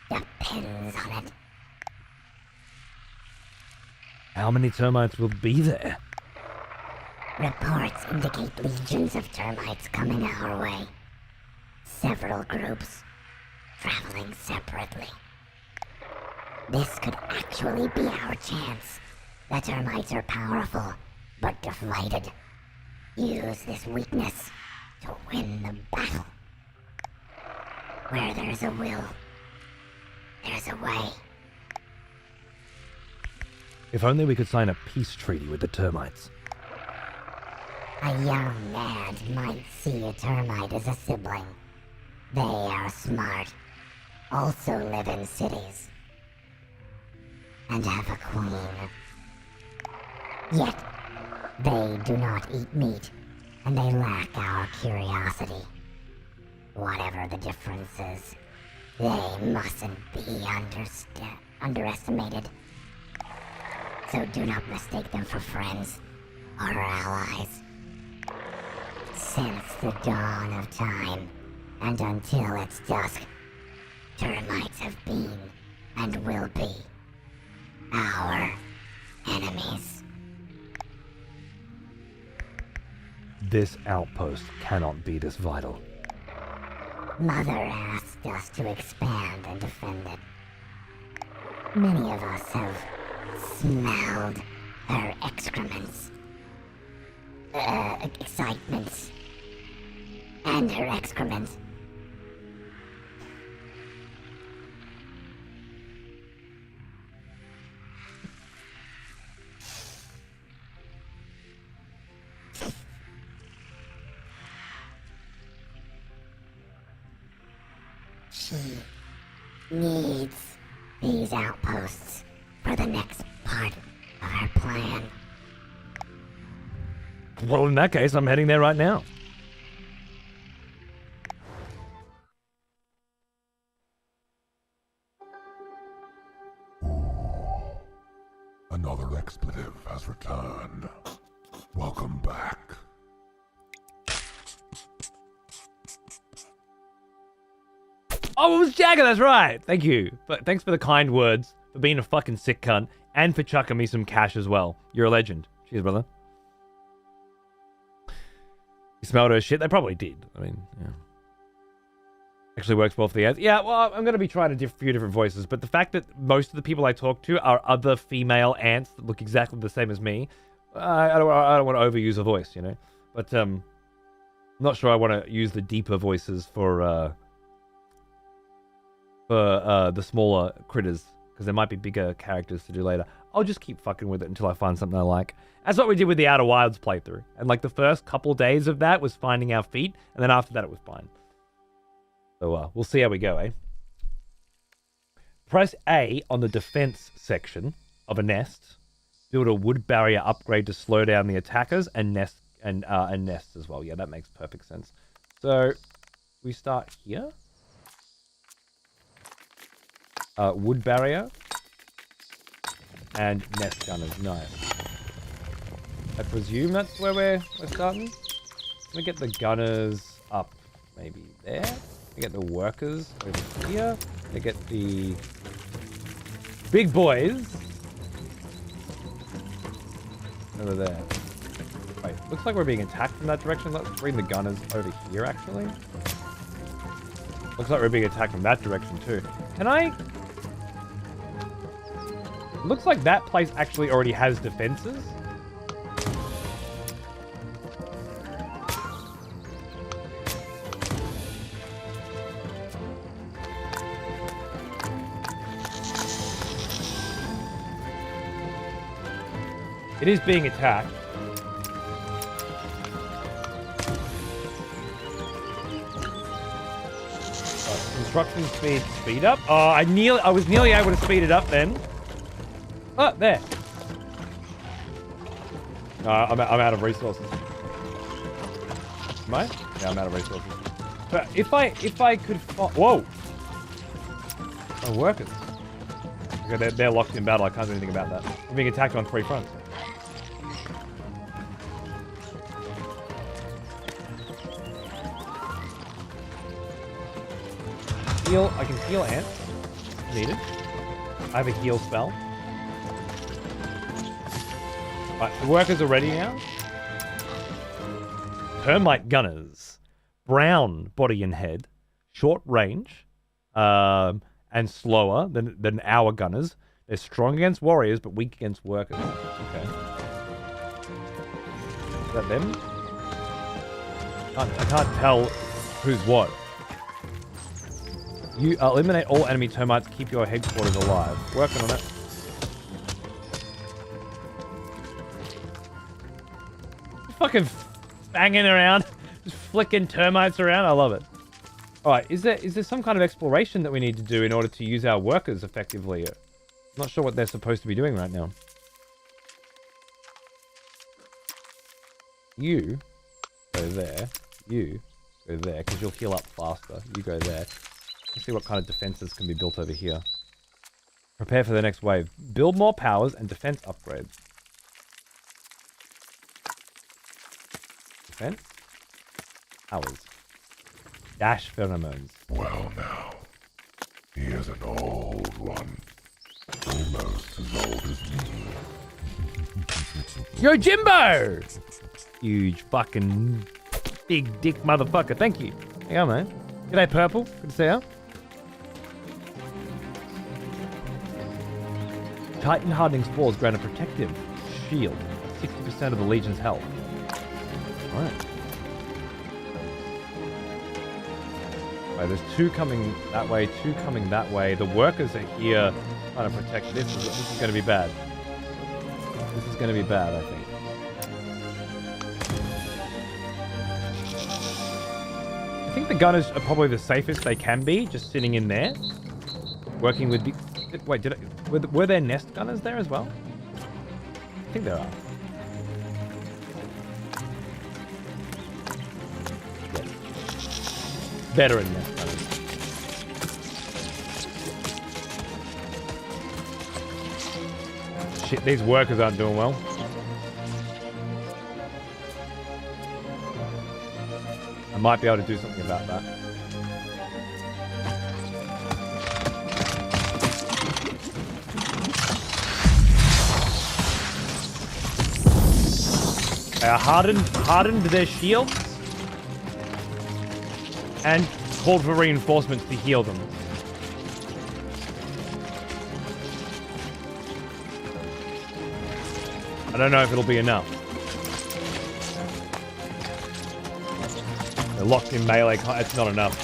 depends on it. How many termites will be there? Reports indicate legions of termites coming our way. Several groups, traveling separately. This could actually be our chance. The termites are powerful, but divided. Use this weakness to win the battle. Where there's a will, there's a way. If only we could sign a peace treaty with the termites. A young ant might see a termite as a sibling. They are smart, also live in cities, and have a queen. Yet, they do not eat meat, and they lack our curiosity. Whatever the difference is, they mustn't be underestimated. So do not mistake them for friends or allies. Since the dawn of time, And until it's dusk, termites have been and will be our enemies. This outpost cannot be this vital. Mother asked us to expand and defend it. Many of us have smelled her excrements. Excitements. And her excrements. She needs these outposts for the next part of her plan. Well, in that case, I'm heading there right now. Another expletive has returned. Welcome back. Oh, it was Jagger, that's right. Thank you. But thanks for the kind words, for being a fucking sick cunt, and for chucking me some cash as well. You're a legend. Cheers, brother. You smelled her shit? They probably did. I mean, yeah. Actually works well for the ads. Yeah, well, I'm going to be trying a few different voices, but the fact that most of the people I talk to are other female ants that look exactly the same as me, I don't want to overuse a voice, you know? But, I'm not sure I want to use the deeper voices for the smaller critters, because there might be bigger characters to do later. I'll just keep fucking with it until I find something I like. That's what we did with the Outer Wilds playthrough. And like the first couple days of that was finding our feet, and then after that it was fine. So we'll see how we go, eh? Press A on the defense section of a nest. Build a wood barrier upgrade to slow down the attackers and nests as well. Yeah, that makes perfect sense. So we start here. Wood barrier and nest gunners. Nice. I presume that's where we're starting. Let me get the gunners up, maybe there. Let me get the workers over here. Let me get the big boys over there. Wait, looks like we're being attacked from that direction. Let's bring the gunners over here, actually. Looks like we're being attacked from that direction, too. Can I... Looks like that place actually already has defenses. It is being attacked. Construction speed up. Oh, I was nearly able to speed it up then. Oh, there. No, I'm out of resources. Am I? Yeah, I'm out of resources. But if I could whoa! My workers. Okay, they're locked in battle. I can't do anything about that. We're being attacked on 3 fronts. I can heal ants. Needed. I have a heal spell. Right, the workers are ready now. Termite gunners. Brown body and head. Short range. And slower than our gunners. They're strong against warriors, but weak against workers. Okay. Is that them? I can't tell who's what. You eliminate all enemy termites, keep your headquarters alive. Working on it. Fucking banging around, just flicking termites around. I love it. All right, is there some kind of exploration that we need to do in order to use our workers effectively? I'm not sure what they're supposed to be doing right now. You go there. You go there, because you'll heal up faster. You go there. Let's see what kind of defenses can be built over here. Prepare for the next wave. Build more powers and defense upgrades. Defense. Powers. Dash pheromones. Well now, he is an old one. Almost as old as me. Yo, Jimbo! Huge fucking big dick motherfucker. Thank you. Hang on, man. G'day, Purple. Good to see you. Titan Hardening Spores grant a protective shield of 60% of the Legion's health. Alright. Right, there's two coming that way, two coming that way. The workers are here trying to protect. This is going to be bad. This is going to be bad, I think. I think the gunners are probably the safest they can be, just sitting in there, working with the... Wait, were there nest gunners there as well? I think there are. Yes. Veteran nest gunners. Shit, these workers aren't doing well. I might be able to do something about that. I hardened their shields and called for reinforcements to heal them. I don't know if it'll be enough. They're locked in melee. It's not enough.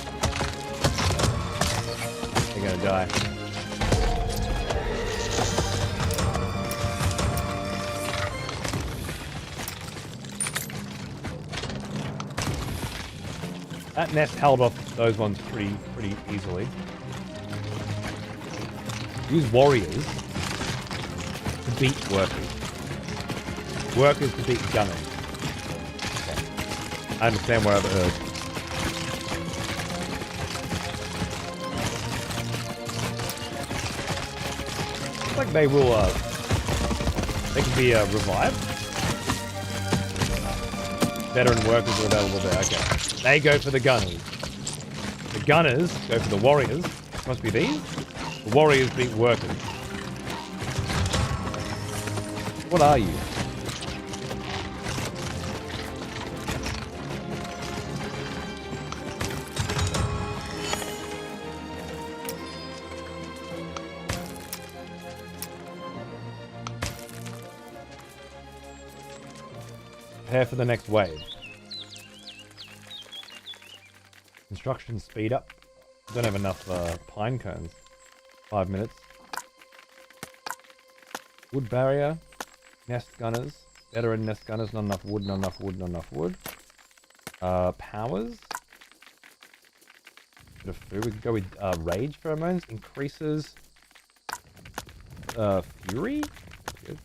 They're gonna die. That nest held off those ones pretty easily. Use warriors to beat workers. Workers to beat gunners. Okay. I understand where I've heard. Looks like they will, they can be revived. Veteran workers are available there, okay. They go for the gunners. The gunners go for the warriors. Must be these. The warriors beat workers. What are you? Prepare for the next wave. Construction speed up. Don't have enough pine cones. 5 minutes. Wood barrier. Nest gunners. Veteran nest gunners. Not enough wood, not enough wood, not enough wood. Powers. Bit of food. We could go with rage pheromones. Increases fury. Good.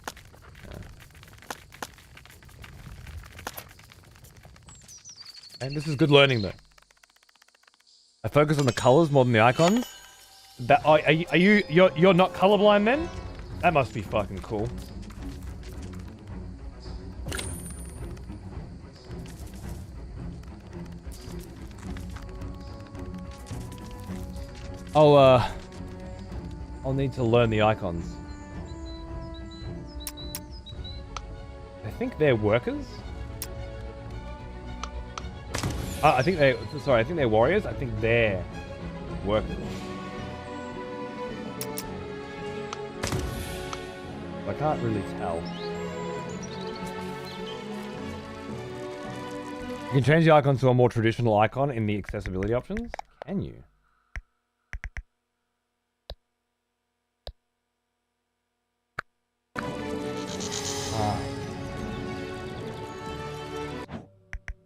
And this is good learning though. I focus on the colors more than the icons. That you're not colorblind then? That must be fucking cool. I'll need to learn the icons. I think they're workers. I think they're warriors. I think they're workers. I can't really tell. You can change the icon to a more traditional icon in the accessibility options. Can you?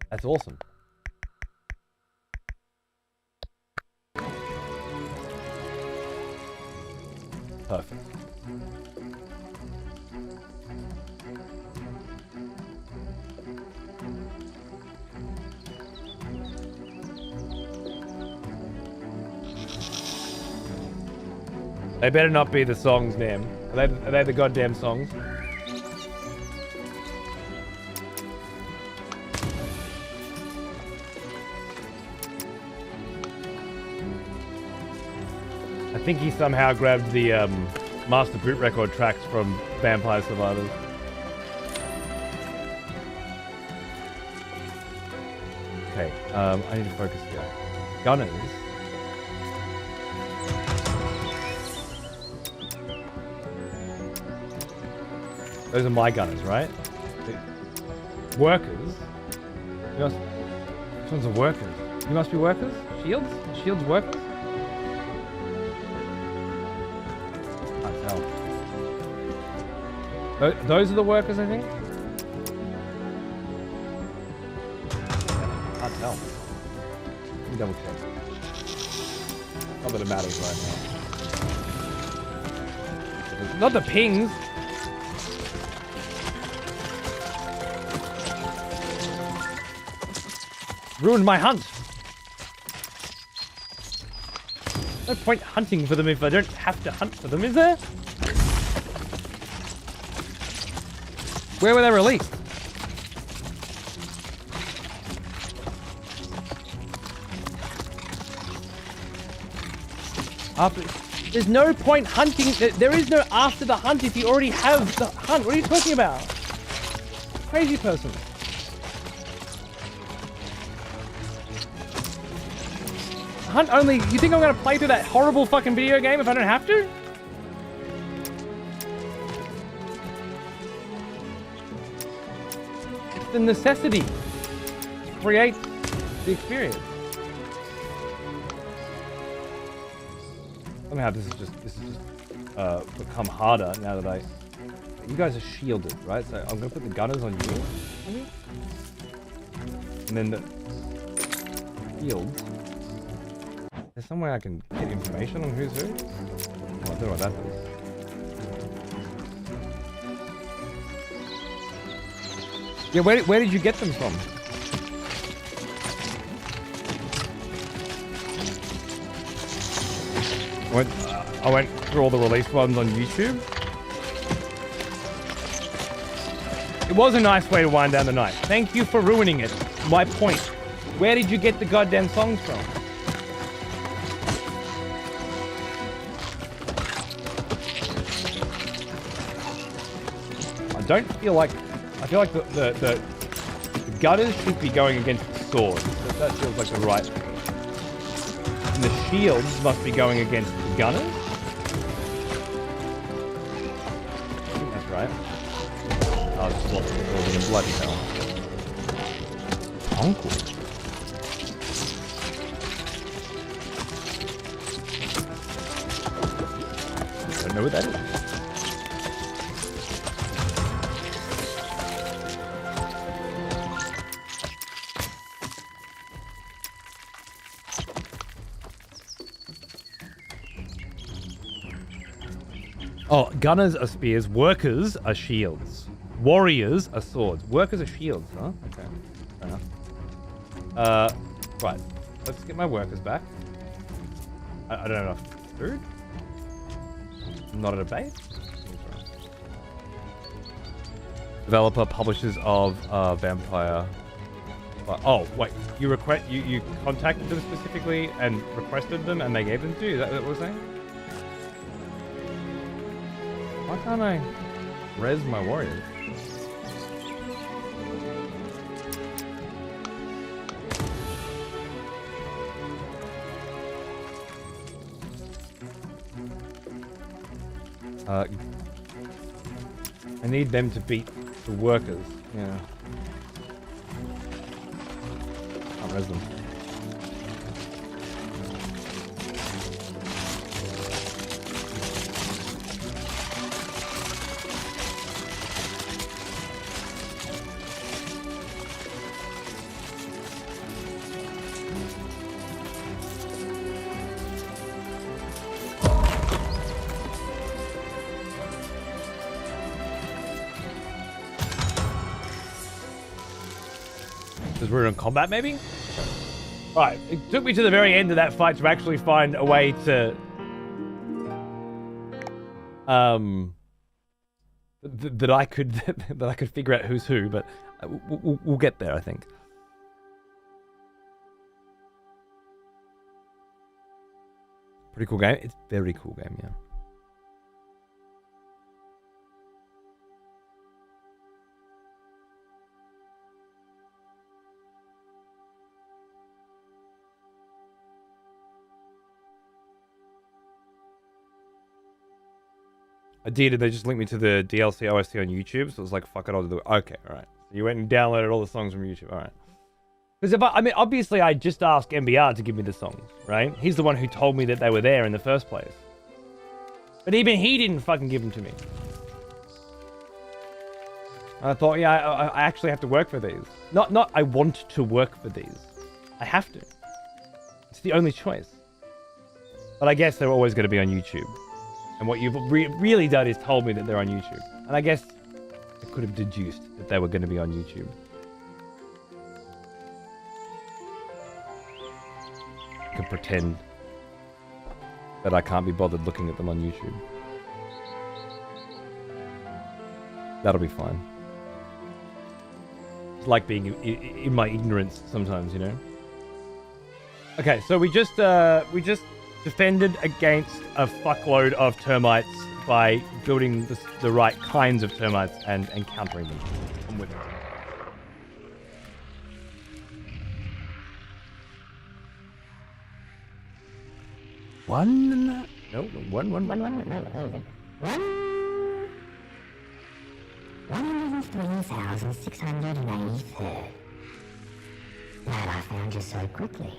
That's awesome. Perfect. They better not be the songs, damn. Are they the goddamn songs? think he somehow grabbed the Master Boot Record tracks from Vampire Survivors. Okay, I need to focus here. Gunners. Those are my gunners, right? Workers. Which ones are workers? You must be workers? Shields? Shields workers? Can't tell. Those are the workers, I think? Can't tell. Let me double check. Not that it matters right now. Not the pings! Ruined my hunt. No point hunting for them if I don't have to hunt for them, is there? Where were they released? There's no point hunting. There is no after the hunt if you already have the hunt. What are you talking about? Crazy person. Hunt only. You think I'm gonna play through that horrible fucking video game if I don't have to? It's the necessity to create the experience. Somehow this is just become harder now that you guys are shielded, right? So I'm gonna put the gunners on you, and then the shields. There's some way I can get information on who's who? Oh, I don't know what that is. Yeah, where did you get them from? I went through all the released ones on YouTube. It was a nice way to wind down the night. Thank you for ruining it. My point. Where did you get the goddamn songs from? I feel like the gunners should be going against the swords. That feels like the right. And the shields must be going against the gunners. I think that's right. Oh, just lots of building and bloody hell. Uncle. Don't know what that is. Oh, gunners are spears, workers are shields. Warriors are swords. Workers are shields, huh? Okay, fair enough. Right. Let's get my workers back. I don't have enough food. I'm not at a base. Developer, publishers of Vampire. Oh, wait. You contacted them specifically and requested them and they gave them to you? Is that what we're saying? Why can't I res my warriors? I need them to beat the workers. Yeah. I'll res them. Because we're in combat, maybe? Right, it took me to the very end of that fight to actually find a way to... that I could figure out who's who, but we'll get there, I think. Pretty cool game. It's very cool game, yeah. I did, and they just linked me to the DLC OST on YouTube, so it was like, fuck it, I'll do it. Okay, alright. So you went and downloaded all the songs from YouTube, alright. Because I mean, obviously I just asked MBR to give me the songs, right? He's the one who told me that they were there in the first place. But even he didn't fucking give them to me. I thought, yeah, I actually have to work for these. Not I want to work for these. I have to. It's the only choice. But I guess they're always going to be on YouTube. And what you've really done is told me that they're on YouTube. And I guess I could have deduced that they were going to be on YouTube. I could pretend that I can't be bothered looking at them on YouTube. That'll be fine. It's like being in my ignorance sometimes, you know? Okay, so we just defended against a fuckload of termites by building the right kinds of termites and countering them. I'm with it. One. No, one. 103,693. Glad I found you so quickly.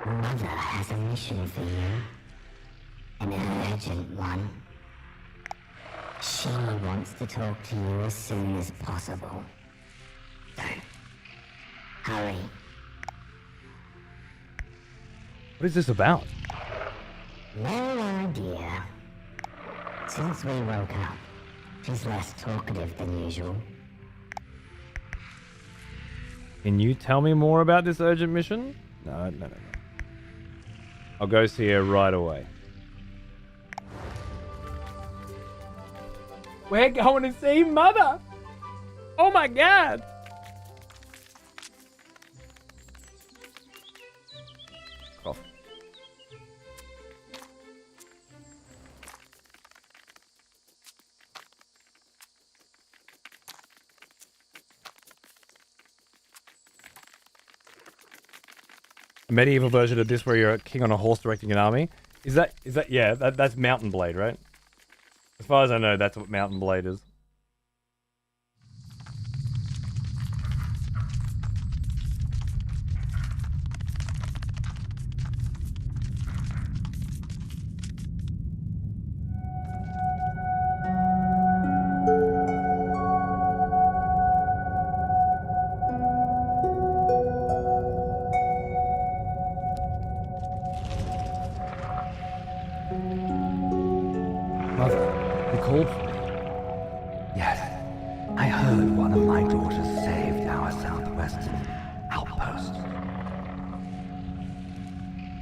Mother has a mission for you. An urgent one. She wants to talk to you as soon as possible. So, hurry. What is this about? No idea. Since we woke up, she's less talkative than usual. Can you tell me more about this urgent mission? No. I'll go see her right away. We're going to see Mother! Oh my god! Cough. A medieval version of this where you're a king on a horse directing an army. Is that yeah, that's Mountain Blade, right? As far as I know, that's what Mountain Blade is.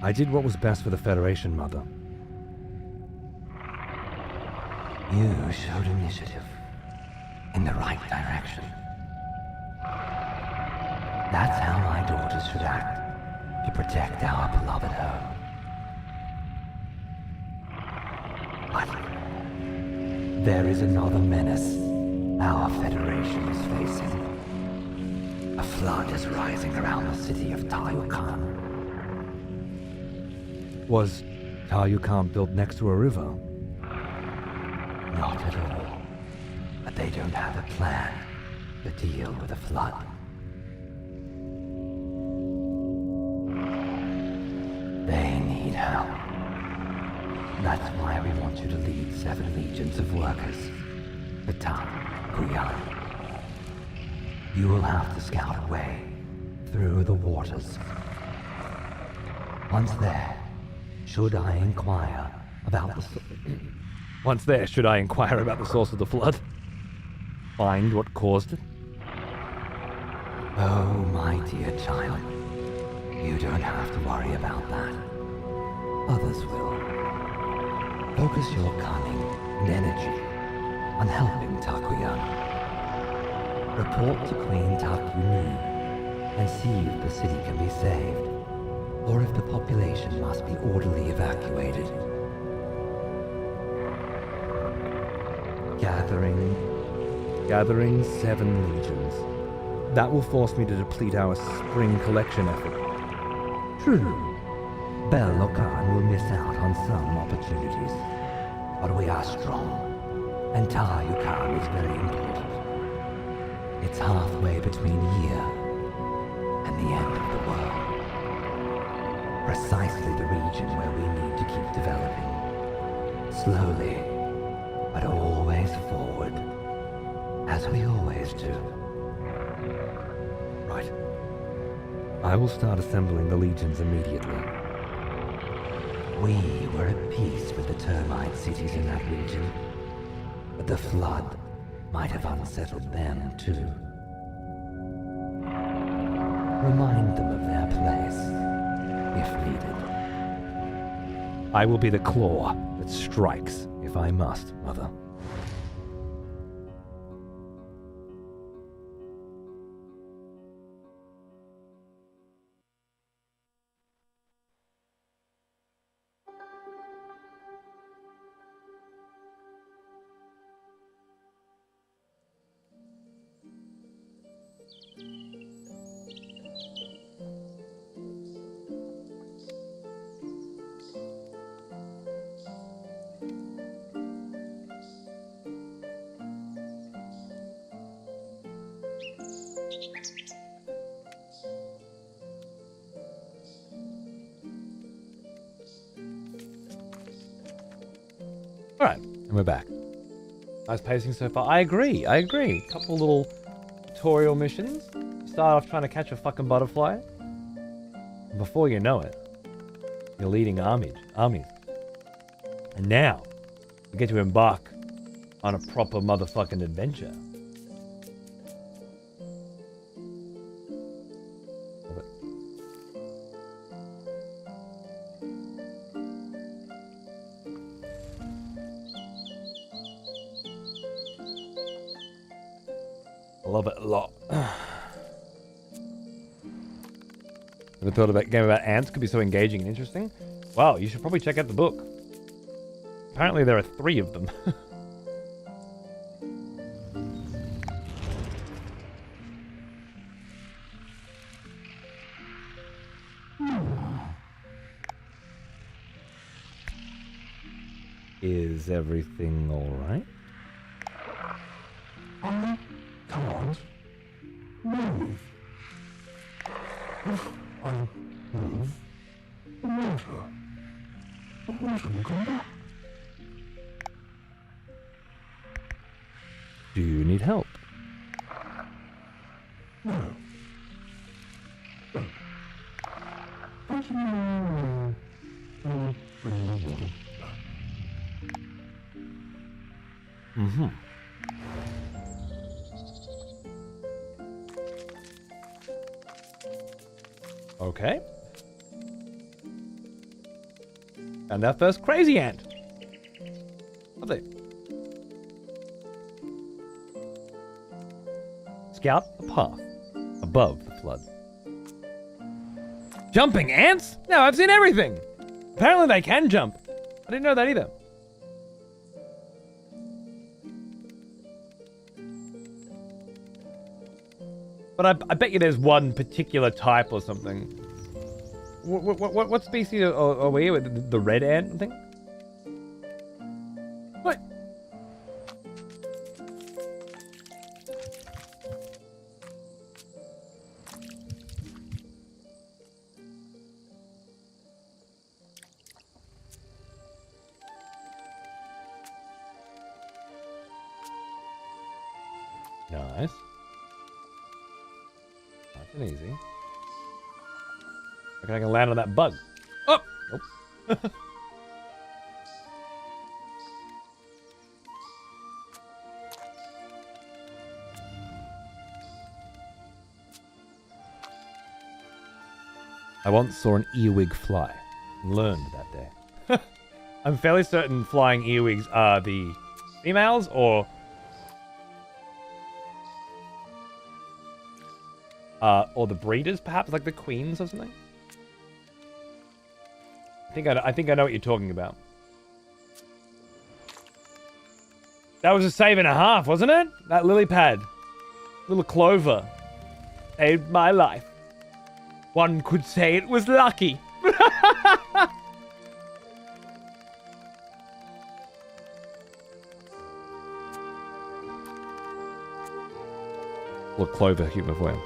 I did what was best for the Federation, Mother. You showed initiative in the right direction. That's how my daughters should act to protect our beloved home. But there is another menace our Federation is facing. A flood is rising around the city of Tayukan. Was Tayukan built next to a river? Not at all. But they don't have a plan to deal with a flood. They need help. That's why we want you to lead 7 legions of workers to Takuyan. You will have to scout a way through the waters. Once there, should I inquire about the source of the flood? Find what caused it? Oh, my dear child. You don't have to worry about that. Others will. Focus your cunning and energy on helping Takuyan. Report to Queen Takumu and see if the city can be saved. or if the population must be orderly evacuated. Gathering 7 legions. That will force me to deplete our spring collection effort. True. Bel Lokan will miss out on some opportunities. But we are strong, and Tar Yukan is very important. It's halfway between here and the end of the world. Precisely the region where we need to keep developing. Slowly, but always forward. As we always do. Right. I will start assembling the legions immediately. We were at peace with the termite cities in that region, but the flood might have unsettled them too. Remind them of their place, if needed. I will be the claw that strikes if I must, Mother. Alright, and we're back. Nice pacing so far. I agree. Couple little tutorial missions. Start off trying to catch a fucking butterfly. And before you know it, you're leading armies. And now, we get to embark on a proper motherfucking adventure. Love it. Love it a lot. Never thought about a game about ants could be so engaging and interesting. Wow, you should probably check out the book. Apparently there are 3 of them. Is everything alright? I can't move. If I move, the water will come back. Do you need help? No. But you will bring the water back. Mm-hmm. Okay. And our first crazy ant. Lovely. Scout a path above the flood. Jumping ants? No, I've seen everything. Apparently they can jump. I didn't know that either. But I bet you there's one particular type or something. What species are we with? The red ant thing? What? Nice. Nice and easy. I can land on that bug. Oh! Nope. I once saw an earwig fly. Learned that day. I'm fairly certain flying earwigs are the females or the breeders, perhaps, like the queens or something. I think I know what you're talking about. That was a save and a half, wasn't it? That lily pad. Little clover. Saved my life. One could say it was lucky. Little clover humor for him.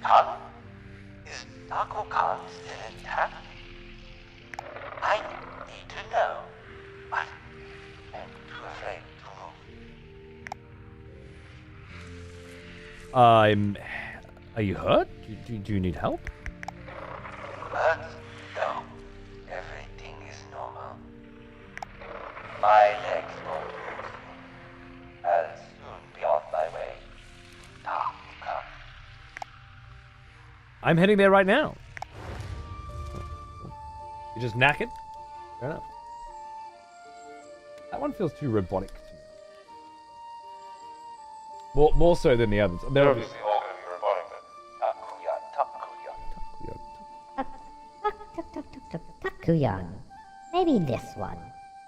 Khan? Is Taco Khan still intact? I need to know, but I'm too afraid to move. Are you hurt? Do you need help? But no, everything is normal. My legs won't hurt soon. I'll soon be on my way. Taco Khan. I'm heading there right now. You just knackered? Fair enough. That one feels too robotic to me. More so than the others. They're obviously all going to be robotic, but Takuyan. Maybe this one.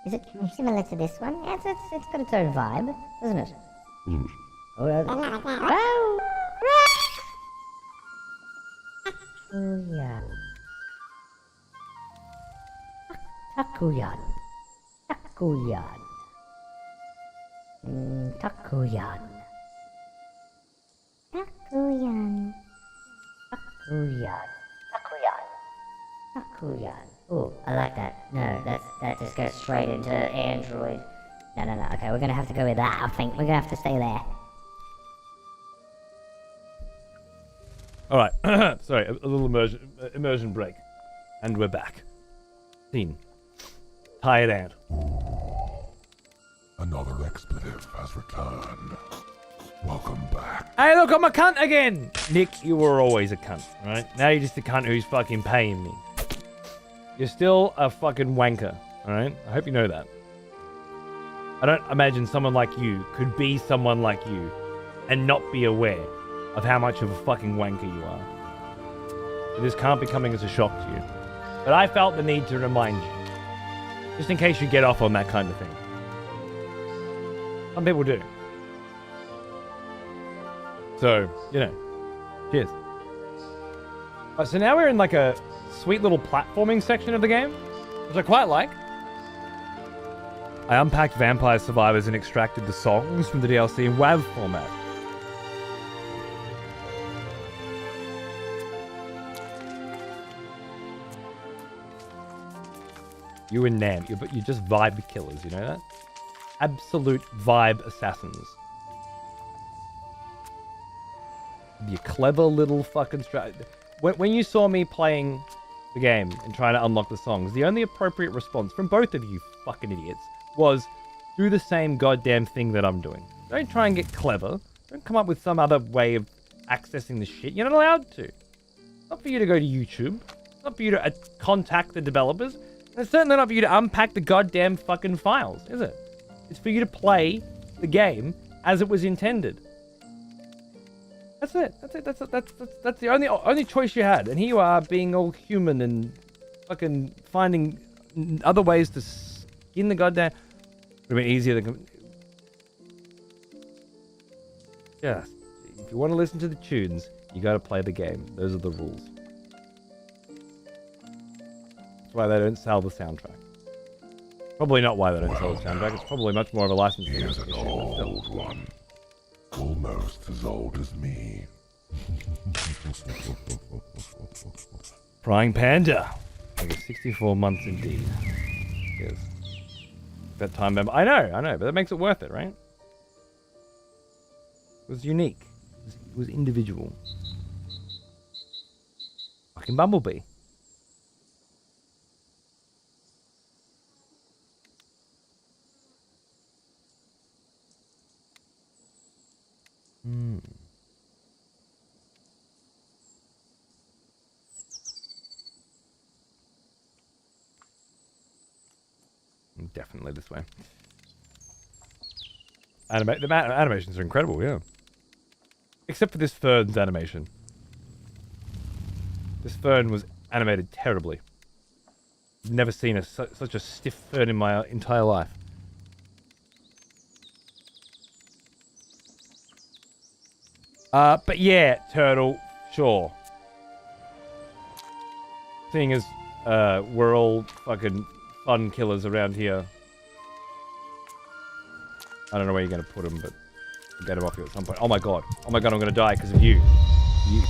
Is it similar to this one? Yes, it's got its own vibe, doesn't it? Oh, Takuyan. Takuyan. Takuyan. Takuyan. Takuyan. Takuyan. Takuyan. Oh, I like that. No, that just goes straight into Android. No. Okay, we're gonna have to go with that. I think we're gonna have to stay there. All right. Sorry, a little immersion break, and we're back. Scene. Tired ant. Another expletive has returned. Welcome back. Hey, look, I'm a cunt again. Nick, you were always a cunt, right? Now you're just a cunt who's fucking paying me. You're still a fucking wanker, all right? I hope you know that. I don't imagine someone like you could be someone like you and not be aware of how much of a fucking wanker you are. So this can't be coming as a shock to you. But I felt the need to remind you. Just in case you get off on that kind of thing. Some people do. So, you know. Cheers. Alright, so now we're in like a sweet little platforming section of the game, which I quite like. I unpacked Vampire Survivors and extracted the songs from the DLC in WAV format. You and Nam, you're just vibe killers, you know that? Absolute vibe assassins. You clever little fucking when you saw me playing the game and trying to unlock the songs, the only appropriate response from both of you fucking idiots was do the same goddamn thing that I'm doing. Don't try and get clever. Don't come up with some other way of accessing the shit. You're not allowed to. It's not for you to go to YouTube. It's not for you to contact the developers. And it's certainly not for you to unpack the goddamn fucking files, is it? It's for you to play the game as it was intended. That's it. That's the only choice you had. And here you are being all human and fucking finding other ways to skin the goddamn... It would have been easier than... Just, if you want to listen to the tunes, you gotta play the game. Those are the rules. That's why they don't sell the soundtrack. Probably not why they don't sell the soundtrack. It's probably much more of a licensing issue. Here's an old one. Almost as old as me. Frying Panda. Okay, 64 months indeed. Yes. That time member. I know, but that makes it worth it, right? It was unique. It was individual. Fucking Bumblebee. Definitely this way. animations are incredible, yeah. Except for this Fern's animation. This Fern was animated terribly. I've never seen such a stiff Fern in my entire life. But yeah, Turtle, sure. Seeing as we're all fucking fun killers around here. I don't know where you're going to put them, but I'll get them off you at some point. Oh my god. Oh my god, I'm going to die because of you. You.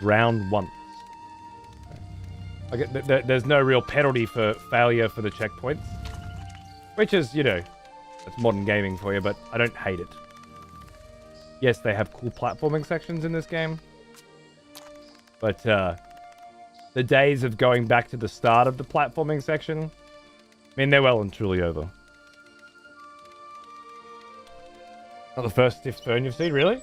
Round 1. There's no real penalty for failure for the checkpoints. Which is, you know, that's modern gaming for you, but I don't hate it. Yes, they have cool platforming sections in this game. But the days of going back to the start of the platforming section, I mean, they're well and truly over. Not the first stiff Fern you've seen, really?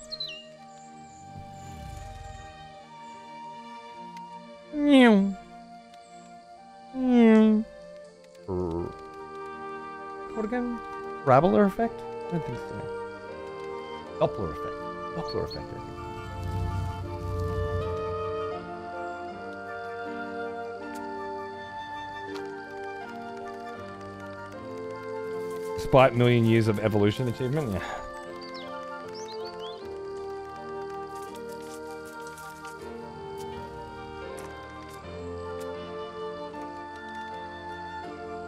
What again? Rabbler effect? I don't think so. Doppler effect. Doppler effect, I think. Despite million years of evolution achievement, yeah.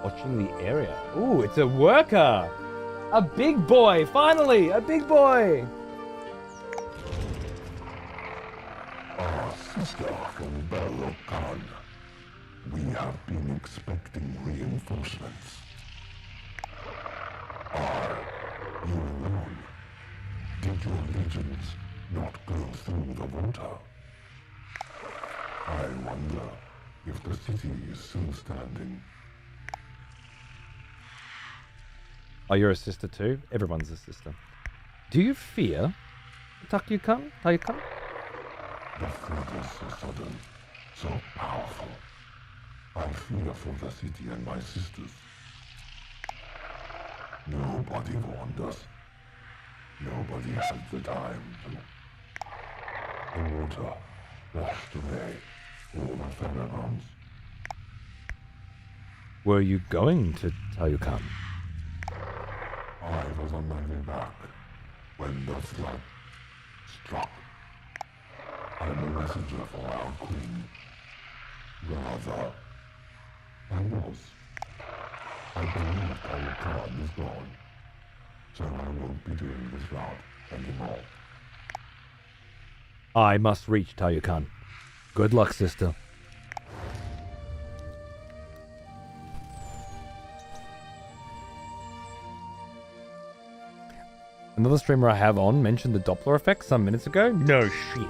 Watching the area. Ooh, it's a worker! A big boy! Finally! A big boy! Our sister from Berlokan. We have been expecting reinforcements. Are you alone? Did your legions not go through the water? I wonder if the city is still standing. Oh, you're a sister too? Everyone's a sister. Do you fear Takyukan? Takyukan? The threat is so sudden, so powerful. I fear for the city and my sisters. Nobody warned us. Nobody had the time to. The water washed away all the pheromones. Were you going to Takyukan? I was on my way back when the flood struck. I'm a messenger for our queen. Rather, I was. I believe our Khan is gone, so I won't be doing this route anymore. I must reach Takyukan. Good luck, sister. Another streamer I have on mentioned the Doppler effect some minutes ago. No shit.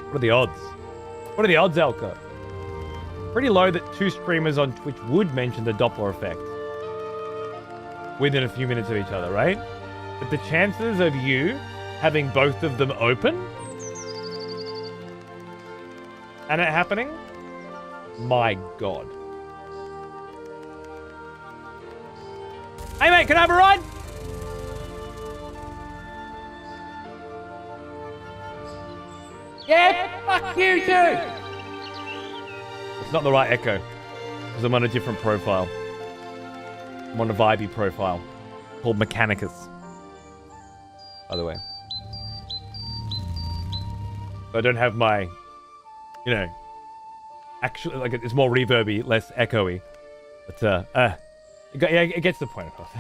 What are the odds? What are the odds, Elka? Pretty low that 2 streamers on Twitch would mention the Doppler effect within a few minutes of each other, right? But the chances of you having both of them open and it happening? My god. Hey mate, can I have a ride? Yeah, fuck you too! It's not the right echo, because I'm on a different profile. I'm on a vibey profile, called Mechanicus, by the way. So I don't have my, you know, actually, like, it's more reverby, less echoey. But, it gets the point across.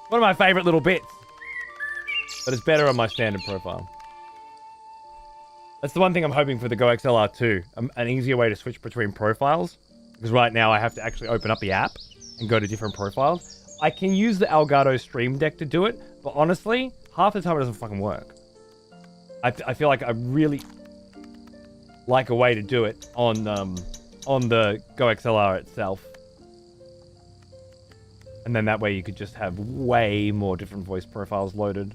One of my favorite little bits. But it's better on my standard profile. That's the one thing I'm hoping for the Go XLR 2. An easier way to switch between profiles. Because right now I have to actually open up the app and go to different profiles. I can use the Elgato Stream Deck to do it, but honestly, half the time it doesn't fucking work. I feel like I really like a way to do it on the Go XLR itself. And then that way you could just have way more different voice profiles loaded.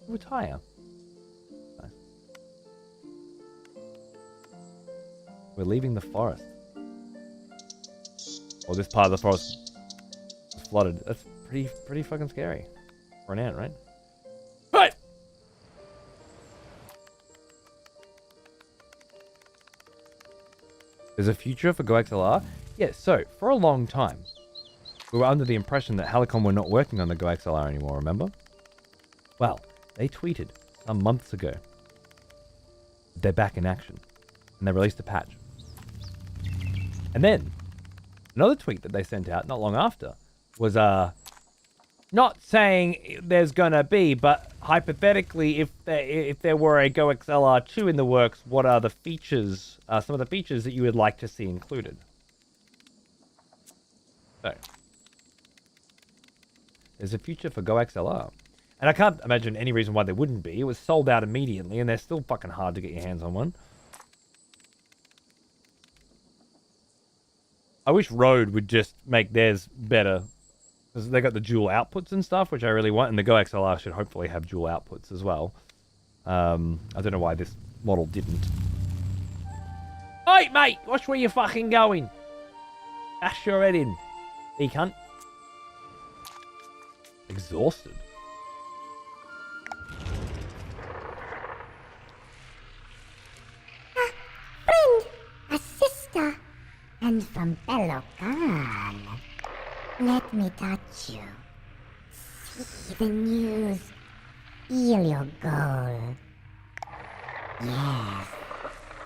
Retire. We're leaving the forest. Well, this part of the forest was flooded. That's pretty fucking scary. For an ant, right? But! There's a future for GoXLR? Yeah, so, for a long time, we were under the impression that Helicon were not working on the GoXLR anymore, remember? Well, they tweeted some months ago. They're back in action. And they released a patch. And then, another tweet that they sent out not long after was, not saying there's gonna be, but hypothetically, if there were a GoXLR 2 in the works, what are the features, some of the features that you would like to see included? So, there's a future for GoXLR. And I can't imagine any reason why there wouldn't be. It was sold out immediately, and they're still fucking hard to get your hands on one. I wish Rode would just make theirs better. Because they got the dual outputs and stuff, which I really want. And the GoXLR should hopefully have dual outputs as well. I don't know why this model didn't. Hey, mate! Watch where you're fucking going. Dash your head in. You cunt. Exhausted. Friend, a sister, and from Belokan. Let me touch you. See the news. Feel your goal. Yes,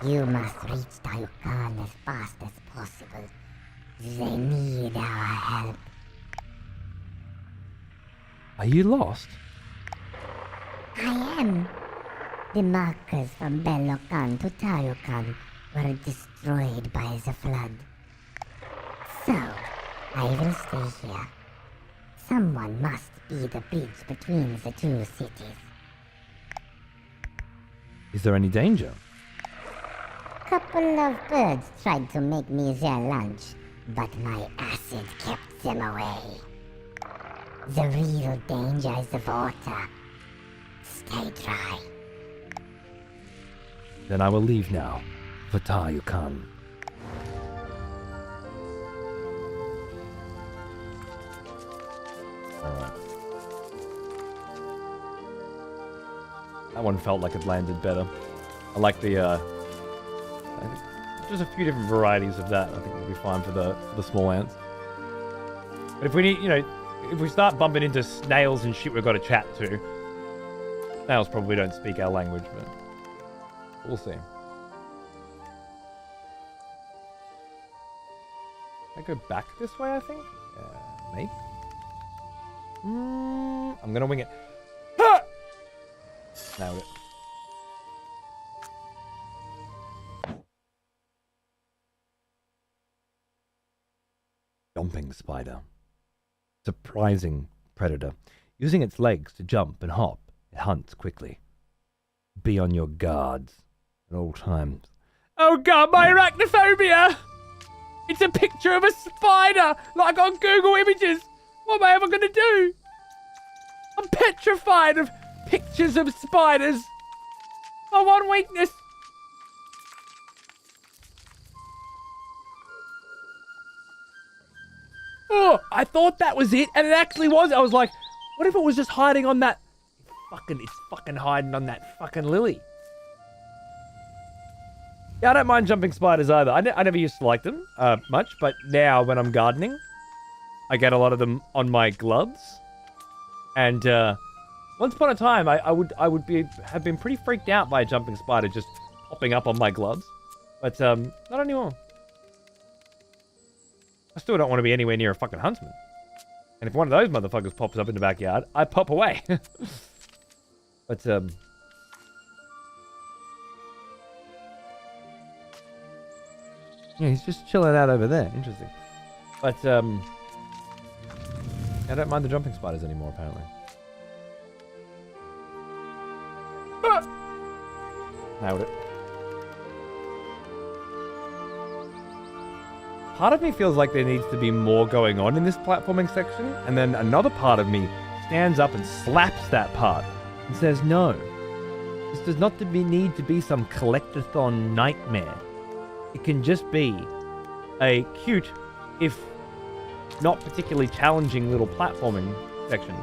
you must reach Tayukan as fast as possible. They need our help. Are you lost? I am. The markers from Belokan to Tayukan were destroyed by the flood. So, I will stay here. Someone must be the bridge between the two cities. Is there any danger? Couple of birds tried to make me their lunch, but my acid kept them away. The real danger is the water. Stay dry. Then I will leave now. For Tayukan. Alright. That one felt like it landed better. I like the, I think there's a few different varieties of that. I think we'll be fine for the small ants. But if we need, you know, if we start bumping into snails and shit we've got to chat to. Snails probably don't speak our language, but we'll see. I go back this way, I think? Maybe? I'm gonna wing it. Ha! Nailed it. Jumping spider. Surprising predator. Using its legs to jump and hop, it hunts quickly. Be on your guards at all times. Oh god, my arachnophobia! It's a picture of a spider, like on Google Images. What am I ever gonna do? I'm petrified of pictures of spiders. My one weakness. Oh, I thought that was it, and it actually was. I was like, what if it was just hiding on that? It's fucking hiding on that fucking lily. Yeah, I don't mind jumping spiders either. I never used to like them much, but now when I'm gardening, I get a lot of them on my gloves. And once upon a time, I would have been pretty freaked out by a jumping spider just popping up on my gloves, but not anymore. I still don't want to be anywhere near a fucking huntsman. And if one of those motherfuckers pops up in the backyard, I pop away. But yeah, he's just chilling out over there. Interesting. But I don't mind the jumping spiders anymore, apparently. Nailed it. Part of me feels like there needs to be more going on in this platforming section, and then another part of me stands up and slaps that part and says, no, this does not need to be some collectathon nightmare. it can just be a cute, if not particularly challenging little platforming section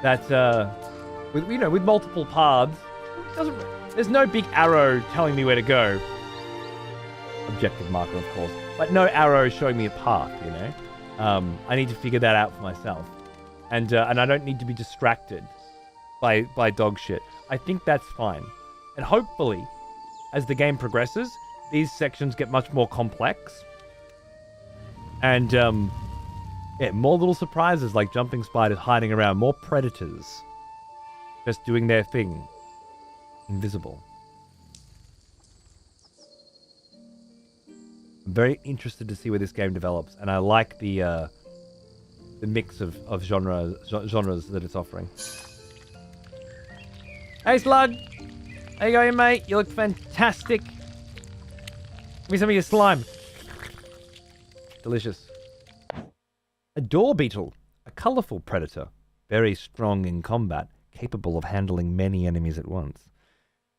that, with multiple paths, there's no big arrow telling me where to go. Objective marker, of course, but no arrow showing me a path, I need to figure that out for myself. And I don't need to be distracted by dog shit. I think that's fine. And hopefully, as the game progresses, these sections get much more complex. And, more little surprises like jumping spiders hiding around, more predators just doing their thing. Invisible. I'm very interested to see where this game develops, and I like the mix of genres that it's offering. Hey, Slug! How you going, mate? You look fantastic. Give me some of your slime. Delicious. A door beetle, a colourful predator, very strong in combat, capable of handling many enemies at once.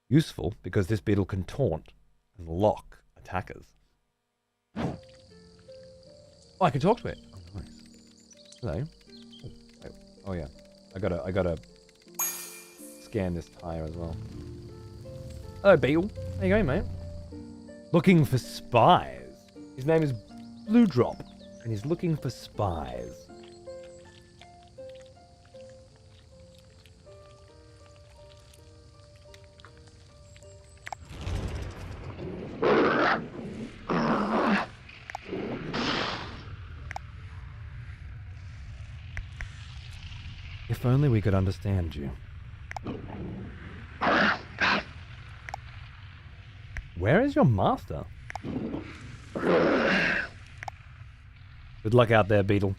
Useful because this beetle can taunt and lock attackers. Oh, I can talk to it. Oh, nice. Hello. Oh, wait. Oh yeah. I gotta scan this tire as well. Hello, beetle. How you going, mate? Looking for spies. His name is Blue Drop, and he's looking for spies. If only we could understand you. Where is your master? Good luck out there, beetle.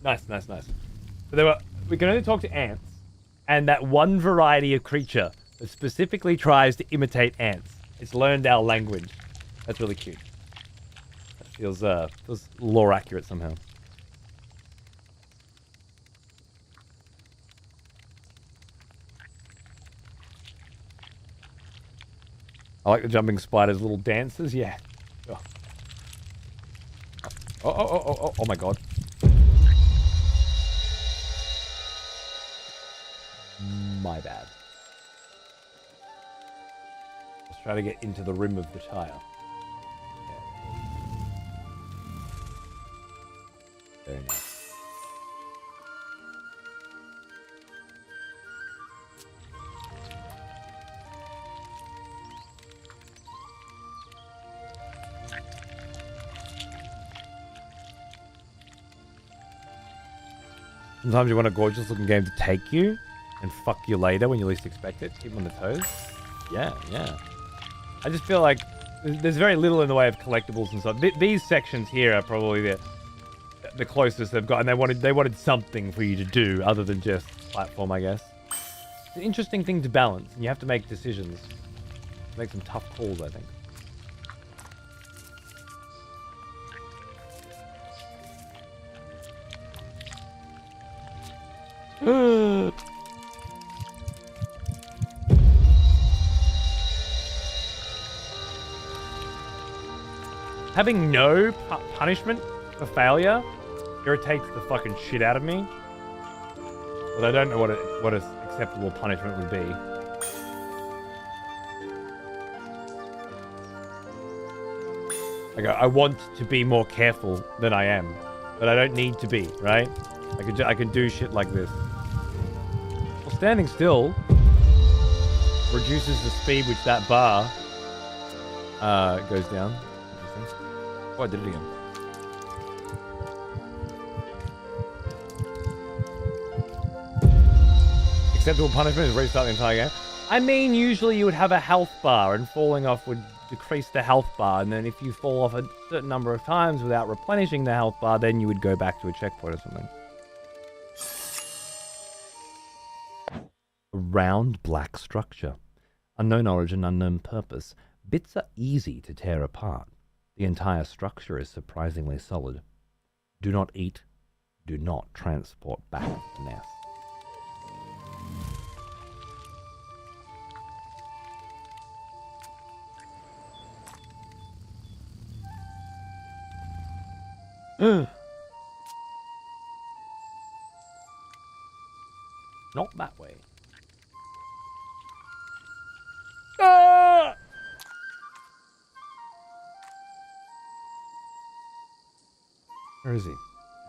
Nice. So we can only talk to ants, and that one variety of creature that specifically tries to imitate ants. It's learned our language. That's really cute. That feels lore accurate somehow. I like the jumping spiders' little dances. Yeah. Oh my god. My bad. Let's try to get into the rim of the tire. Very nice. Sometimes you want a gorgeous looking game to take you and fuck you later when you least expect it. Keep them on the toes. Yeah. I just feel like there's very little in the way of collectibles and stuff. These sections here are probably the closest they've got, and they wanted something for you to do other than just platform, I guess. It's an interesting thing to balance, and you have to make decisions. Make some tough calls, I think. Having no punishment for failure irritates the fucking shit out of me. But I don't know what an acceptable punishment would be. Like, I want to be more careful than I am, but I don't need to be, right? I can do shit like this. Well, standing still reduces the speed which that bar goes down. Interesting. Oh, I did it again. Acceptable punishment is restart the entire game. I mean, usually you would have a health bar, and falling off would decrease the health bar, and then if you fall off a certain number of times without replenishing the health bar, then you would go back to a checkpoint or something. A round black structure. Unknown origin, unknown purpose. Bits are easy to tear apart. The entire structure is surprisingly solid. Do not eat. Do not transport back to the nest. Not that way. Ah! Where is he?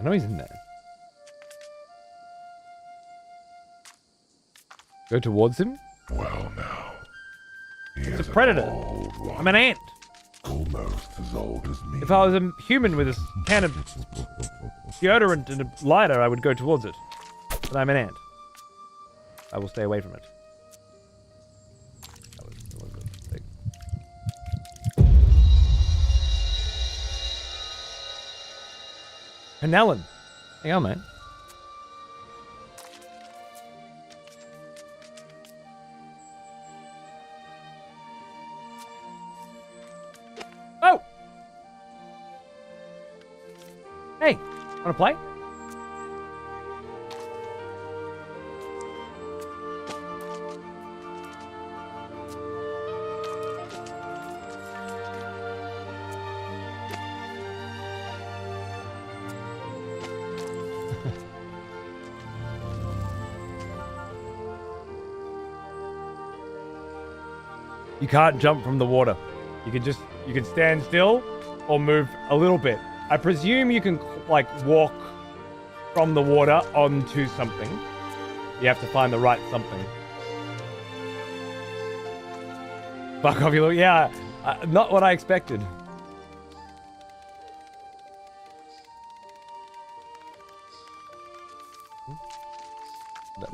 I know he's in there. Go towards him? Well now. It's a predator. I'm an ant. Almost as old as me. If I was a human with a can of deodorant and a lighter, I would go towards it. But I'm an ant. I will stay away from it. That was a mistake. And Alan. Hang on, mate. Oh! Hey, wanna play? You can't jump from the water. You can stand still or move a little bit. I presume you can like walk from the water onto something. You have to find the right something. Fuck off, you look. Yeah, not what I expected.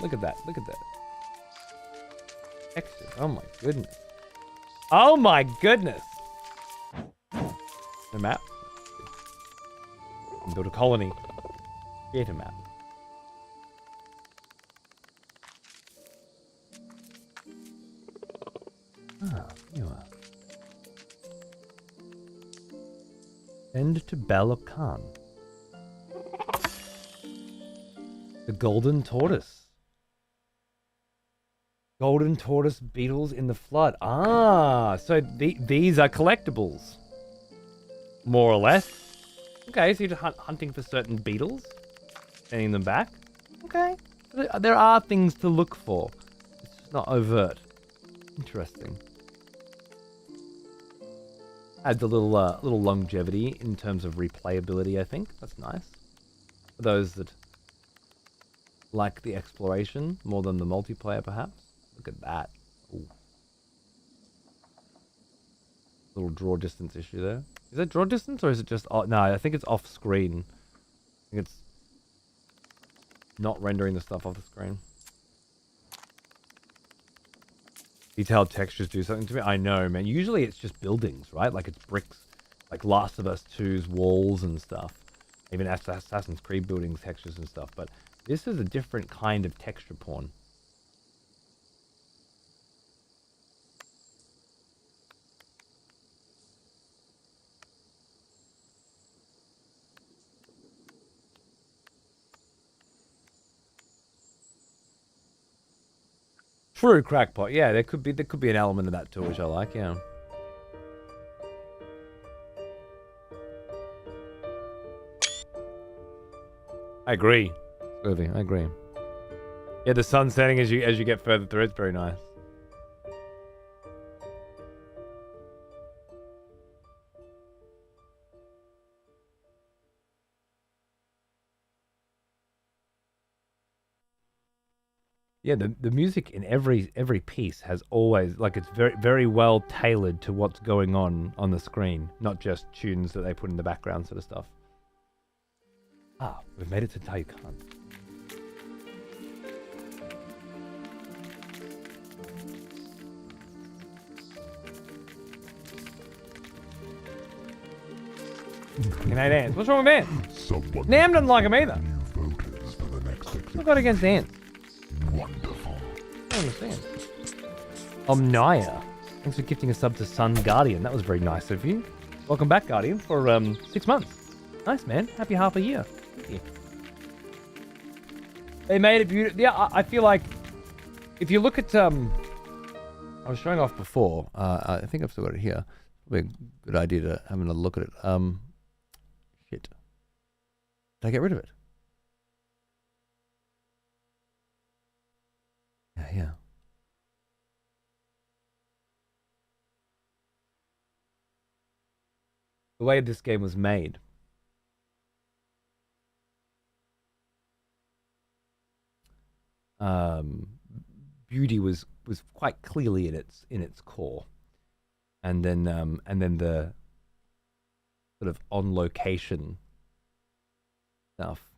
Look at that. Look at that. Texture. Oh my goodness. Oh my goodness. The map. Build a colony. Create a map. Ah, you are. Send to Bala Khan. The Golden Tortoise. Golden tortoise beetles in the flood. Ah, so these are collectibles. More or less. Okay, so you're hunting for certain beetles. Sending them back. Okay. There are things to look for. It's just not overt. Interesting. Adds a little longevity in terms of replayability, I think. That's nice. For those that like the exploration more than the multiplayer, perhaps. Look at that. Ooh. Little draw distance issue there. Is that draw distance or is it just... Oh, no, I think it's off screen. I think it's not rendering the stuff off the screen. Detailed textures do something to me. I know, man. Usually it's just buildings, right? Like it's bricks. Like Last of Us 2's walls and stuff. Even Assassin's Creed buildings, textures and stuff. But this is a different kind of texture porn. True crackpot. Yeah, there could be an element of that too, which I like. Yeah. I agree. Absolutely, I agree. Yeah, the sun setting as you get further through, it's very nice. Yeah, the music in every piece has always, like, it's very well tailored to what's going on the screen, not just tunes that they put in the background sort of stuff. Ah, we've made it to Taycan. Fucking hate ants. What's wrong with ants? Someone Nam doesn't like them either. new voters for the next What's got against ants? Wonderful. I don't understand. Omnia. Thanks for gifting a sub to Sun Guardian. That was very nice of you. Welcome back, Guardian, for 6 months. Nice, man. Happy half a year. Thank you. They made it beautiful. Yeah, I feel like if you look at I was showing off before. I think I've still got it here. Probably a good idea to have another look at it. Shit. Did I get rid of it? Yeah. The way this game was made. Beauty was quite clearly in its core, and then the sort of on location stuff,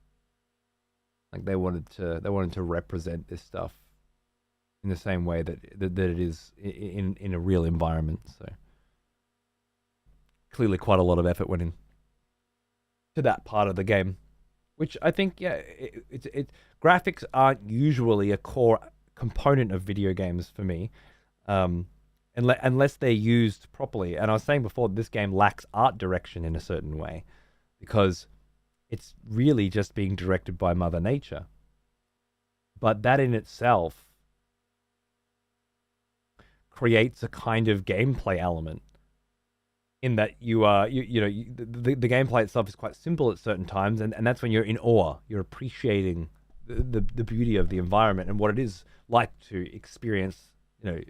like they wanted to represent this stuff in the same way that it is in a real environment. So clearly, quite a lot of effort went in to that part of the game, which I think, yeah, graphics aren't usually a core component of video games for me, unless they're used properly. And I was saying before, this game lacks art direction in a certain way, because it's really just being directed by Mother Nature. But that in itself creates a kind of gameplay element, in that the gameplay itself is quite simple at certain times, and that's when you're in awe. You're appreciating the beauty of the environment and what it is like to experience, the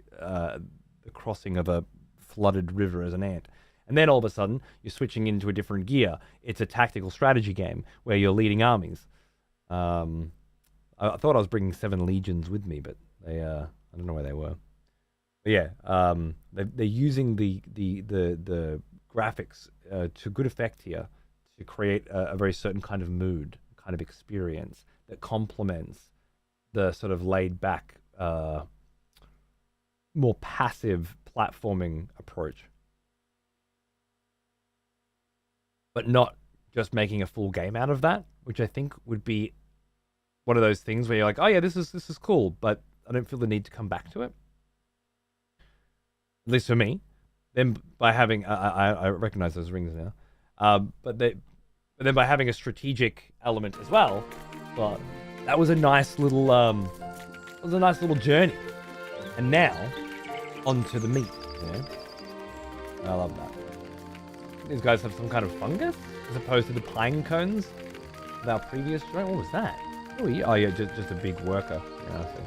crossing of a flooded river as an ant. And then all of a sudden, you're switching into a different gear. It's a tactical strategy game where you're leading armies. I thought I was bringing 7 legions with me, but I don't know where they were. But yeah, they're using the graphics to good effect here to create a very certain kind of mood, kind of experience that complements the sort of laid back, more passive platforming approach. But not just making a full game out of that, which I think would be one of those things where you're like, oh yeah, this is cool, but I don't feel the need to come back to it. At least for me. Then by having, I recognize those rings now, but then by having a strategic element as well, but that was a nice little, journey. And now, onto the meat. I love that. These guys have some kind of fungus as opposed to the pine cones of our previous joint. What was that? Oh yeah, just a big worker. Yeah, I see.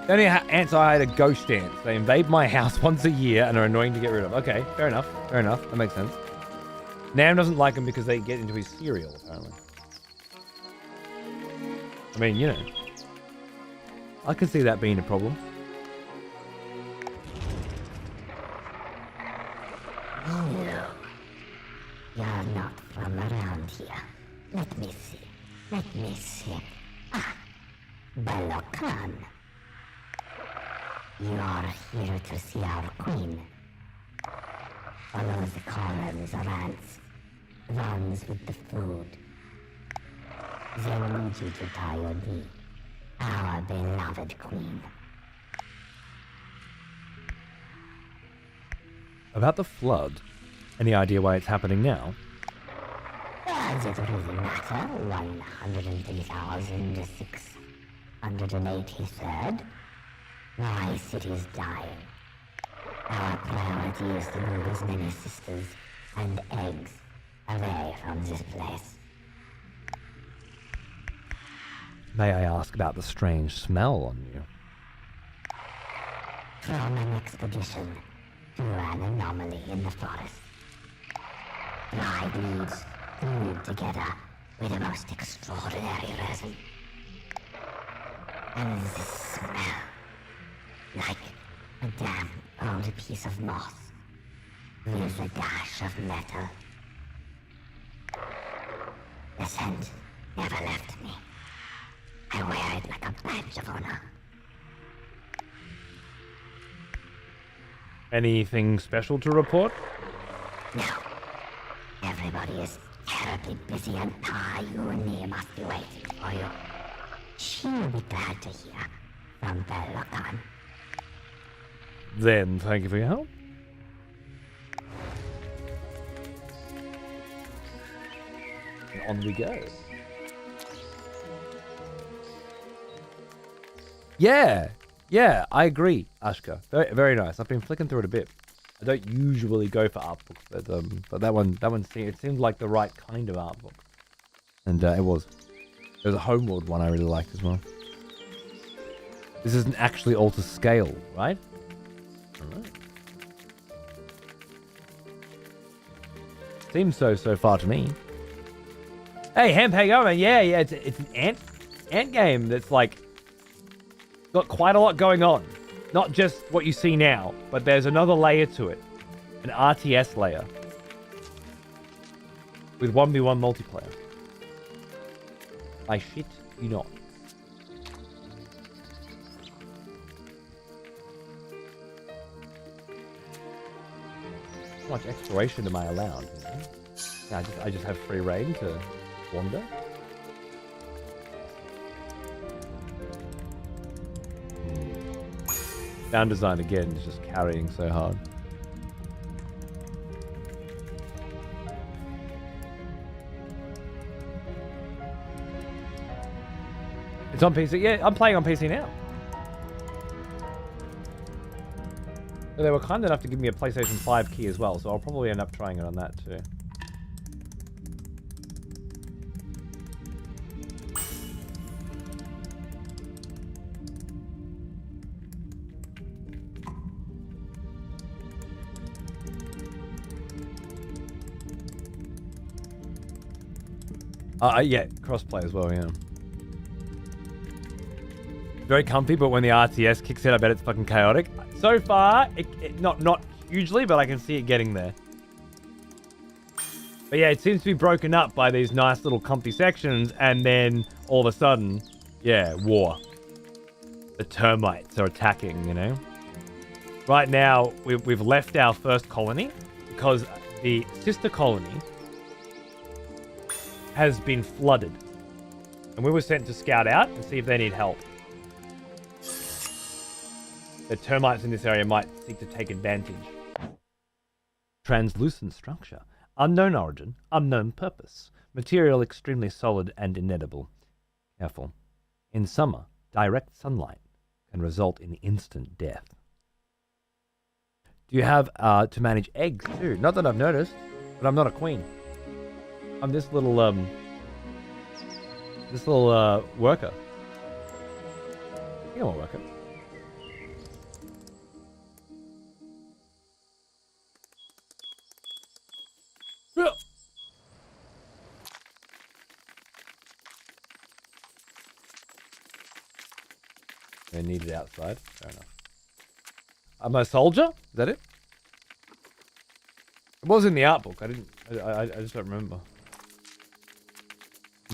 The only ants I had are ghost ants. They invade my house once a year and are annoying to get rid of. Okay, fair enough. That makes sense. Nam doesn't like them because they get into his cereal, apparently. I mean, I can see that being a problem. No. You're not from around here. Let me see. Ah, Belokan. You are here to see our queen. Follow the columns of ants. Runs with the food. They will lead you to Tayoni, our beloved queen. About the flood, any idea why it's happening now? Does it really matter? 103,683rd? My city's dying. Our priority is to move as many sisters and eggs away from this place. May I ask about the strange smell on you? From an expedition to an anomaly in the forest. Dried leaves glued together with the most extraordinary resin. And this smell, like a damp old piece of moss with a dash of metal. The scent never left me. I wear it like a badge of honor. Anything special to report? No. Everybody is terribly busy and Tayuni must be waiting for you. She will be glad to hear from Belokan. Then, thank you for your help. And on we go. Yeah, I agree, Ashka. Very, very nice. I've been flicking through it a bit. I don't usually go for art books, but that one seemed like the right kind of art book, and it was. There was a Homeworld one I really liked as well. This isn't actually all to scale, right? Alright. Seems so far to me. Hey, Hemp, how you going, man? Yeah, it's an ant game that's like got quite a lot going on. Not just what you see now, but there's another layer to it. An RTS layer. With 1v1 multiplayer. I shit you not. How much exploration am I allowed? You know? I just have free reign to wander. Sound design again is just carrying so hard. It's on PC. Yeah, I'm playing on PC now. So they were kind enough to give me a PlayStation 5 key as well, so I'll probably end up trying it on that too. Yeah, crossplay as well, yeah. Very comfy, but when the RTS kicks in, I bet it's fucking chaotic. So far, not hugely, but I can see it getting there. But yeah, it seems to be broken up by these nice little comfy sections, and then all of a sudden, yeah, war. The termites are attacking, you know? Right now, we've left our first colony, because the sister colony has been flooded. And we were sent to scout out and see if they need help. The termites in this area might seek to take advantage. Translucent structure. Unknown origin. Unknown purpose. Material extremely solid and inedible. Careful. In summer, direct sunlight can result in instant death. Do you have to manage eggs too? Not that I've noticed, but I'm not a queen. I'm this little worker. I think I'm a worker. They need it outside. Fair enough. I'm a soldier? Is that it? It was in the art book. I just don't remember.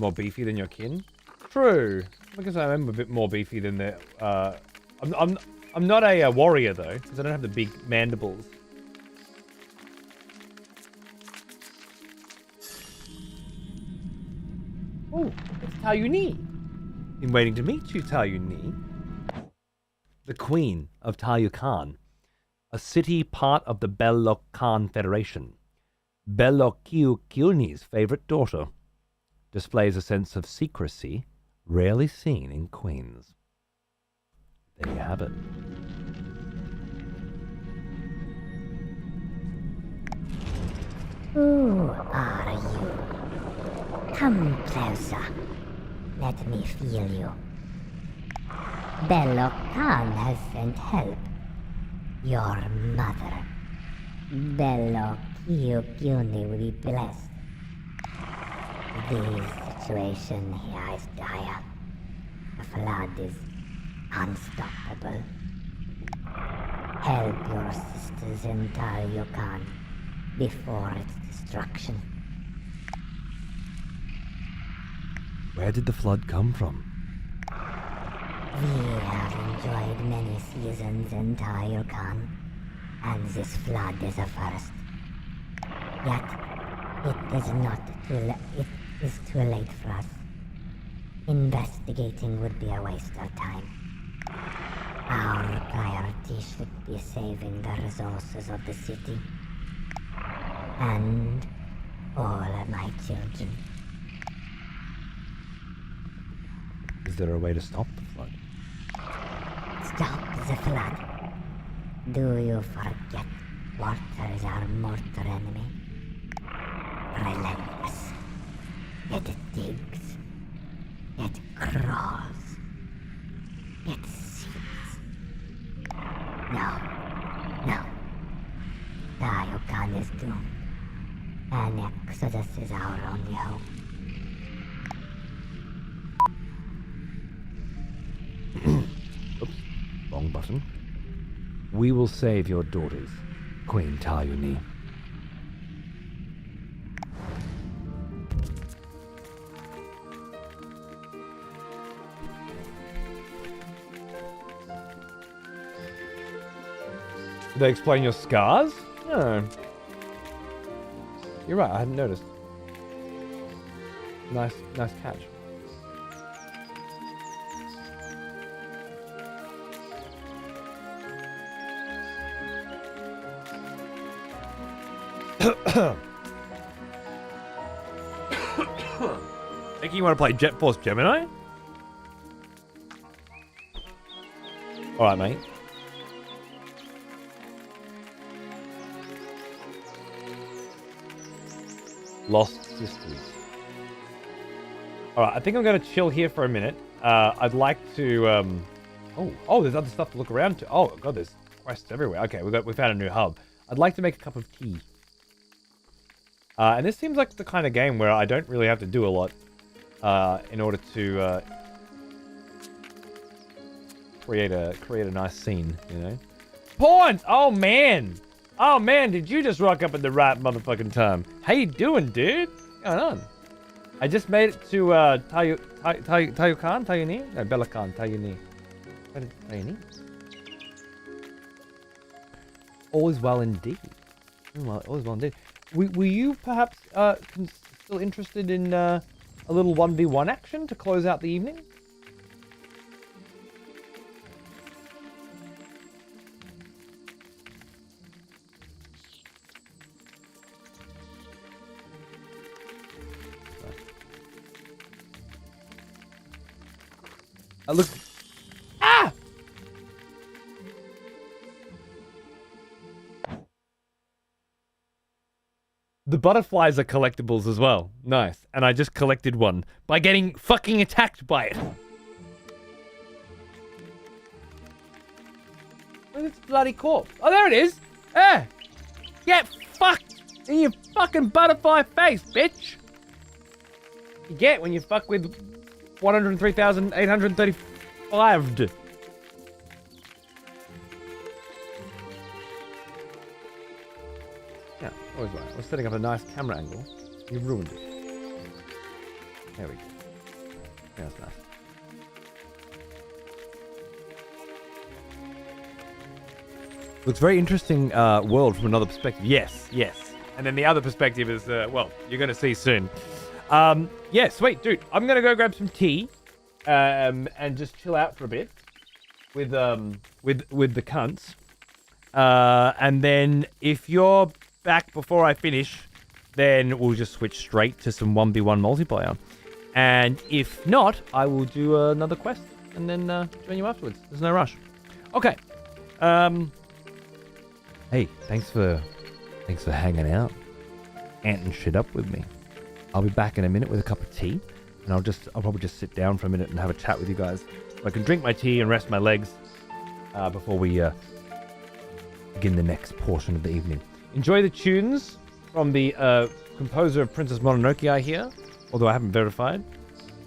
More beefy than your kin? True. I guess I am a bit more beefy than the. I'm not a warrior though, because I don't have the big mandibles. Oh, it's Tao Yuni. Been waiting to meet you, Tao Yuni. The Queen of Tayukan, a city part of the Belokan Federation. Belokiukuni's favorite daughter. Displays a sense of secrecy rarely seen in queens. There you have it. Who are you? Come closer. Let me feel you. Belokan has sent help. Your mother, Belokiukuni, will be blessed. The situation here is dire. The flood is unstoppable. Help your sisters in Tayukan before its destruction. Where did the flood come from? We have enjoyed many seasons in Tayukan, and this flood is a first. Yet, it is too late for us. Investigating would be a waste of time. Our priority should be saving the resources of the city. And all of my children. Is there a way to stop the flood? Stop the flood. Do you forget Water is our mortar enemy. Relentless. It digs. It crawls. It seeks. No. No. Daiokan is doomed. An exodus is our only hope. Oops, wrong button. We will save your daughters, Queen Tayuni. Did they explain your scars? No. You're right, I hadn't noticed. Nice catch. Thinking you want to play Jet Force Gemini? Alright, mate. Lost Sisters. Alright, I think I'm going to chill here for a minute. I'd like to... Oh, there's other stuff to look around to. Oh, God, there's quests everywhere. Okay, we found a new hub. I'd like to make a cup of tea. And this seems like the kind of game where I don't really have to do a lot in order to create a nice scene, you know? Pawns! Oh, man! Oh, man, did you just rock up at the right motherfucking time? How you doing, dude? What's going on? I just made it to Tayuni? No, Belacan, Tayuni. Tayuni? All is well indeed. All is well indeed. Were you perhaps still interested in a little 1v1 action to close out the evening? Look. Ah! The butterflies are collectibles as well. Nice. And I just collected one by getting fucking attacked by it. Look at this bloody corpse. Oh, there it is. Eh. Get fucked in your fucking butterfly face, bitch. You get when you fuck with 103,835. Yeah, always right. I was setting up a nice camera angle. You ruined it. There we go. Yeah, that's nice. Looks very interesting world from another perspective. Yes, yes. And then the other perspective is, well, you're going to see soon. Yeah, sweet, dude. I'm gonna go grab some tea, and just chill out for a bit with the cunts. And then if you're back before I finish, then we'll just switch straight to some 1v1 multiplayer. And if not, I will do another quest and then join you afterwards. There's no rush. Okay. Hey, thanks for hanging out, anting shit up with me. I'll be back in a minute with a cup of tea, and I'll probably just sit down for a minute and have a chat with you guys. So I can drink my tea and rest my legs before we begin the next portion of the evening. Enjoy the tunes from the composer of Princess Mononoke, I hear, although I haven't verified,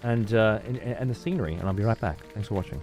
and the scenery, and I'll be right back. Thanks for watching.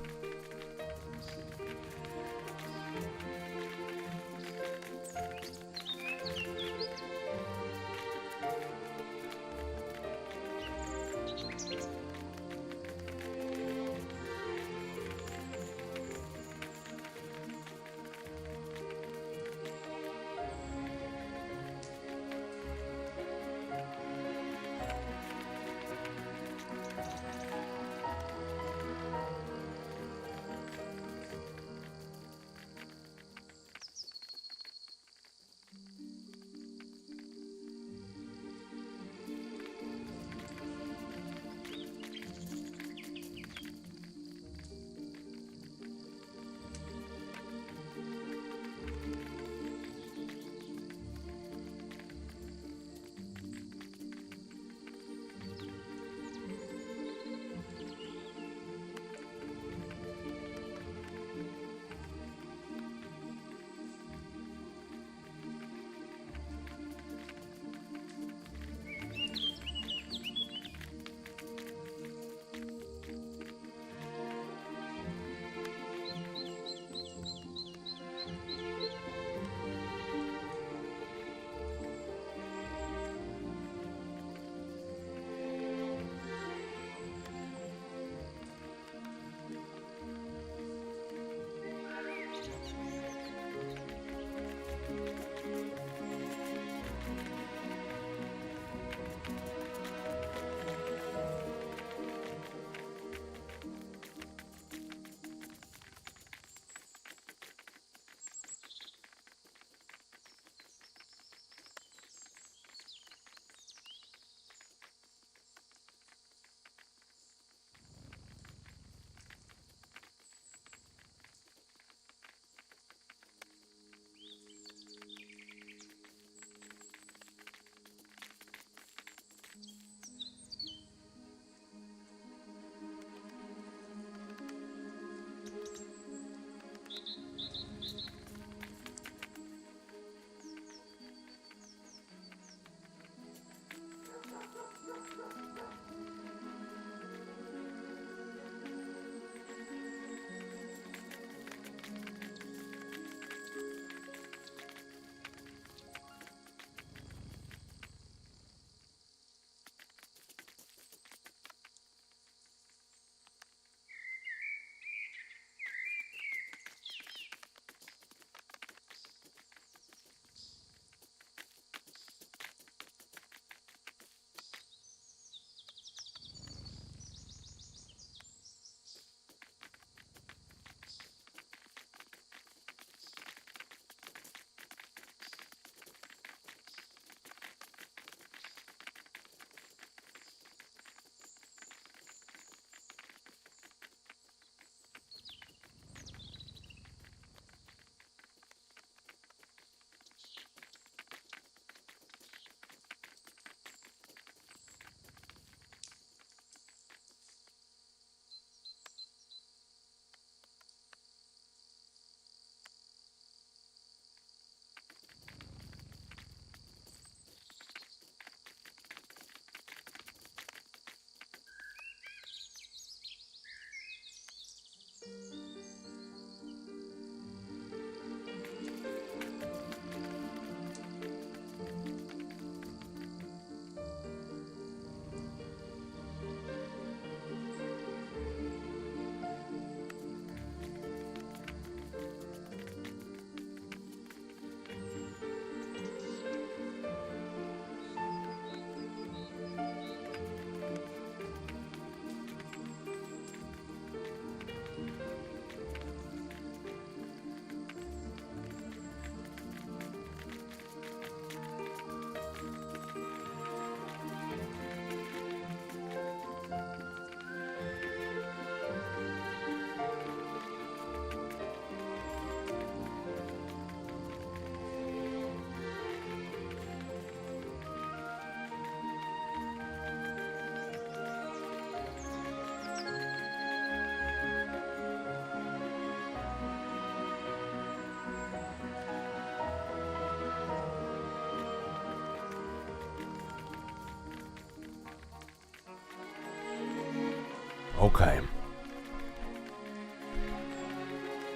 Okay.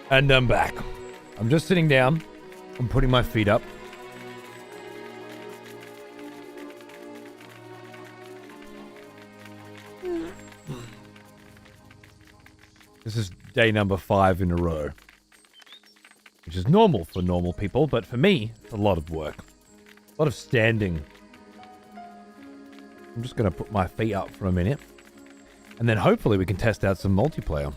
And I'm back. I'm just sitting down. I'm putting my feet up. This is day number 5 in a row. Which is normal for normal people, but for me, it's a lot of work. A lot of standing. I'm just going to put my feet up for a minute. And then hopefully we can test out some multiplayer.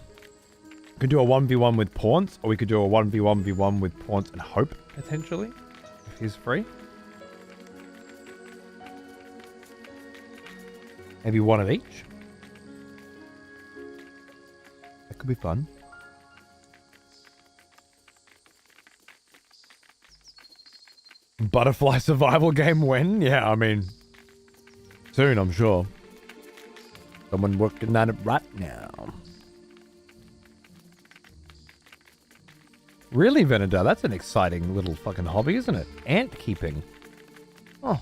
We could do a 1v1 with Paunce, or we could do a 1v1v1 with Paunce and Hope, potentially, if he's free. Maybe one of each. That could be fun. Butterfly survival game when? Yeah, I mean, soon, I'm sure. Someone working on it right now. Really, Venedar? That's an exciting little fucking hobby, isn't it? Ant keeping. Oh.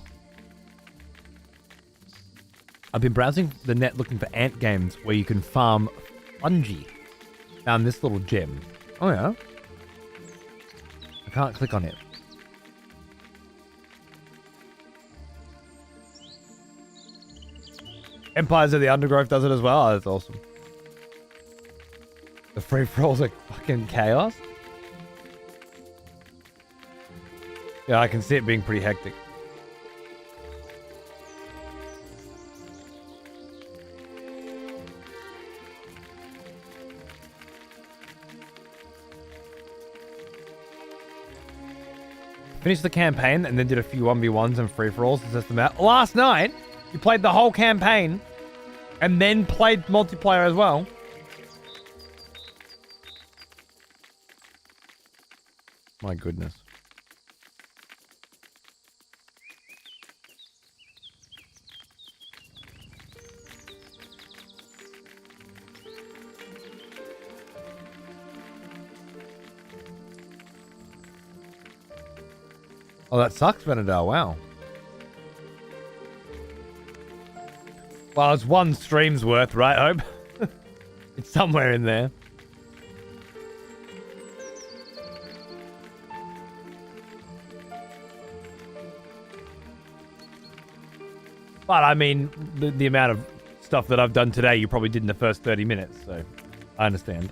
I've been browsing the net looking for ant games where you can farm fungi. Found this little gem. Oh, yeah? I can't click on it. Empires of the Undergrowth does it as well. Oh, that's awesome. The free-for-all's like fucking chaos. Yeah, I can see it being pretty hectic. Finished the campaign and then did a few 1v1s and free-for-alls to test them out. Last night, you played the whole campaign and then played multiplayer as well. My goodness. Oh, that sucks, Venedar. Wow. Well, it's one stream's worth, right, Hope? It's somewhere in there. But, I mean, the amount of stuff that I've done today, you probably did in the first 30 minutes, so I understand.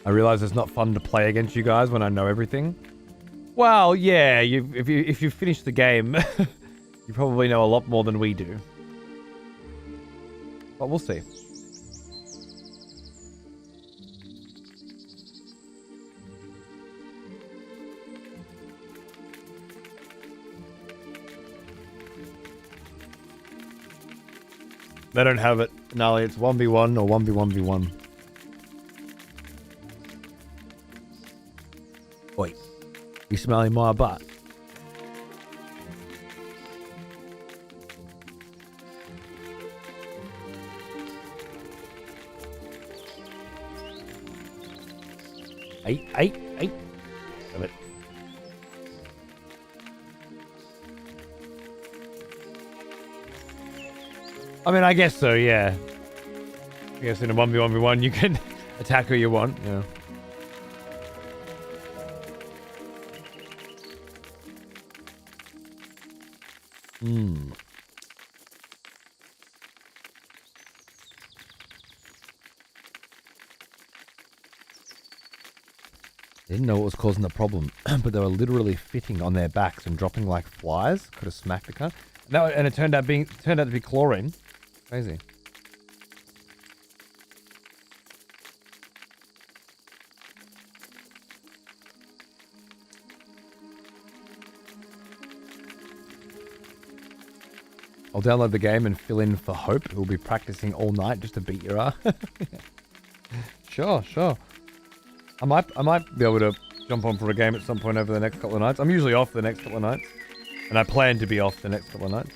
I realize it's not fun to play against you guys when I know everything. Well, yeah, if you finish the game, you probably know a lot more than we do. But we'll see. They don't have it, Gnarly. It's 1v1 or 1v1v1. Oi, you smelling my butt? Hey. Damn it. I mean, I guess so, yeah. I guess in a 1v1v1 you can attack who you want, yeah. Didn't know what was causing the problem, but they were literally fitting on their backs and dropping like flies. Could have smacked the cunt. And it turned out to be chlorine. Crazy. I'll download the game and fill in for Hope, who'll be practicing all night just to beat your ass. Sure. I might be able to jump on for a game at some point over the next couple of nights. I'm usually off the next couple of nights, and I plan to be off the next couple of nights.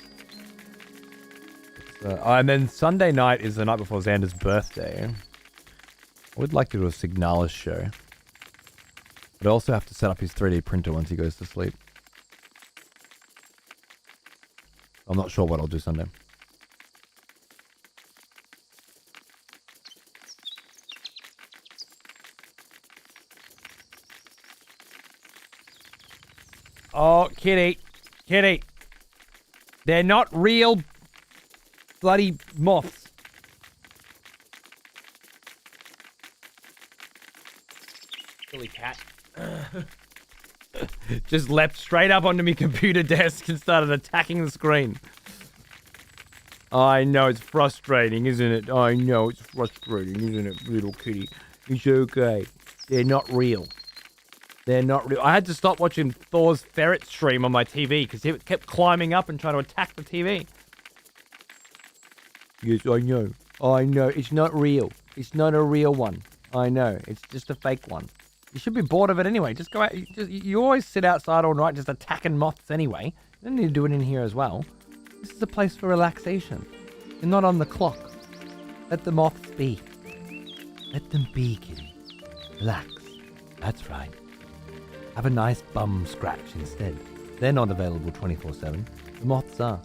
And then Sunday night is the night before Xander's birthday. I would like to do a Signalis show, but I also have to set up his 3D printer once he goes to sleep. I'm not sure what I'll do Sunday. Oh, Kitty. They're not real bloody moths. Silly cat. Just leapt straight up onto my computer desk and started attacking the screen. I know it's frustrating, isn't it? I know it's frustrating, isn't it, little kitty? It's okay. They're not real. They're not real. I had to stop watching Thor's ferret stream on my TV because he kept climbing up and trying to attack the TV. Yes, I know. I know. It's not real. It's not a real one. I know. It's just a fake one. You should be bored of it anyway. Just go out. You always sit outside all night just attacking moths anyway. You don't need to do it in here as well. This is a place for relaxation. You're not on the clock. Let the moths be. Let them be, kitty. Relax. That's right. Have a nice bum scratch instead. They're not available 24/7. The moths are.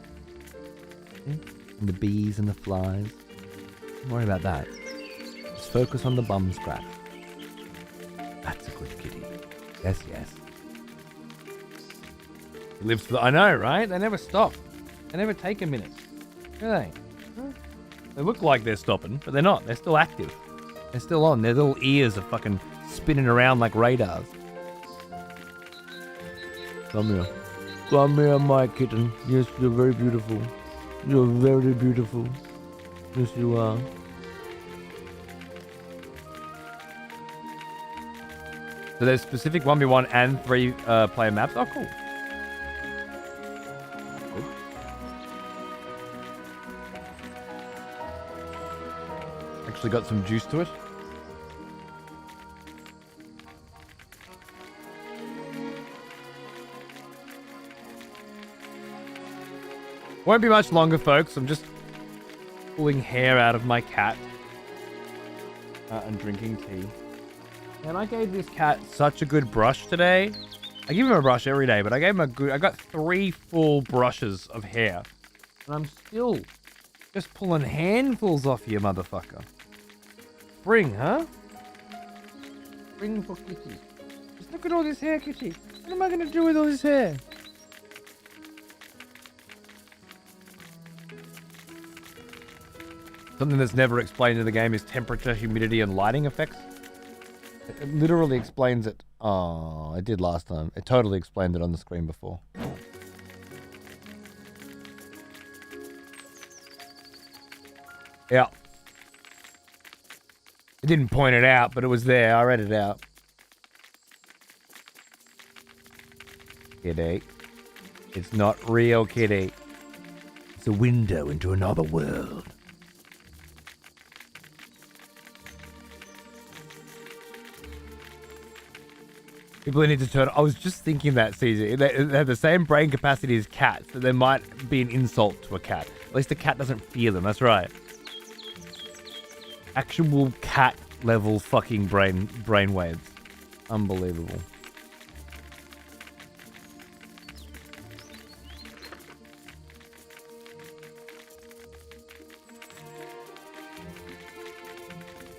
And the bees and the flies. Don't worry about that. Just focus on the bum scratch. That's a good kitty. Yes. Lives for the... I know, right? They never stop. They never take a minute. Do they? They look like they're stopping, but they're not. They're still active. They're still on. Their little ears are fucking spinning around like radars. Come here. Come here, my kitten. Yes, you're very beautiful. You're very beautiful. Yes, you are. So there's specific 1v1 and 3 player maps. Oh, cool. Actually got some juice to it. Won't be much longer, folks. I'm just pulling hair out of my cat and drinking tea. And I gave this cat such a good brush today. I give him a brush every day, but I gave him I got 3 full brushes of hair. And I'm still just pulling handfuls off you, motherfucker. Spring, huh? Spring for kitty. Just look at all this hair, kitty. What am I going to do with all this hair? Something that's never explained in the game is temperature, humidity, and lighting effects. It literally explains it. Oh, it did last time. It totally explained it on the screen before. Yeah. It didn't point it out, but it was there. I read it out. Kitty. It's not real, kitty. It's a window into another world. People need to turn... I was just thinking that, CZ. They have the same brain capacity as cats, so there might be an insult to a cat. At least the cat doesn't fear them. That's right. Actual cat-level fucking brain waves. Unbelievable.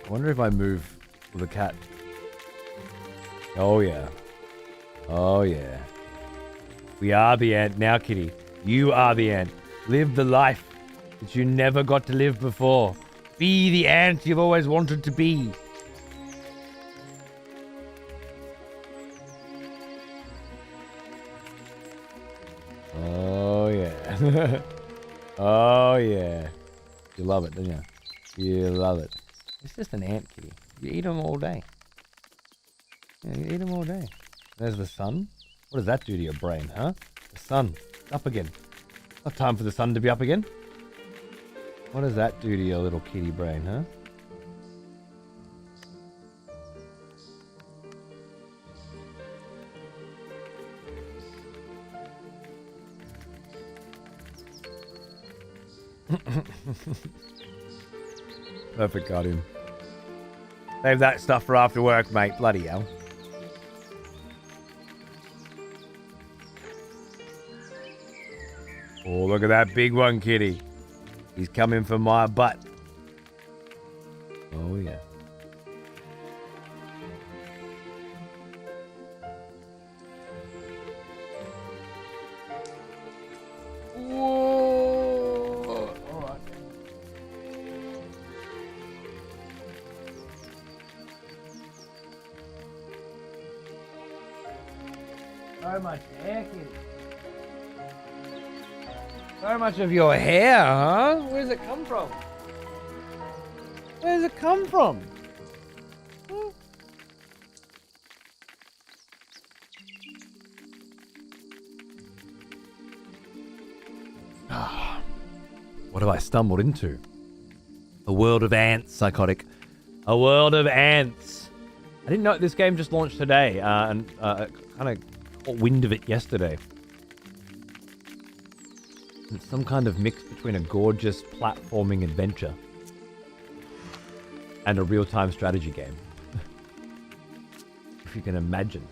I wonder if I move with a cat. Oh yeah. Oh yeah. We are the ant now, kitty. You are the ant. Live the life that you never got to live before. Be the ant you've always wanted to be. Oh yeah. Oh yeah. You love it, don't you? You love it. It's just an ant, kitty. You eat them all day. Yeah, you eat them all day. There's the sun. What does that do to your brain, huh? The sun. Up again. Enough time for the sun to be up again. What does that do to your little kitty brain, huh? Perfect, got him. Save that stuff for after work, mate. Bloody hell. Oh, look at that big one, kitty. He's coming for my butt. Oh, yeah. Whoa! All right. So much hair, kitty. So much of your hair, huh? Where's it come from? Where's it come from? Huh? What have I stumbled into? A world of ants, Psychotic. A world of ants. I didn't know this game just launched today, and kind of caught wind of it yesterday. It's some kind of mix between a gorgeous platforming adventure and a real-time strategy game. If you can imagine.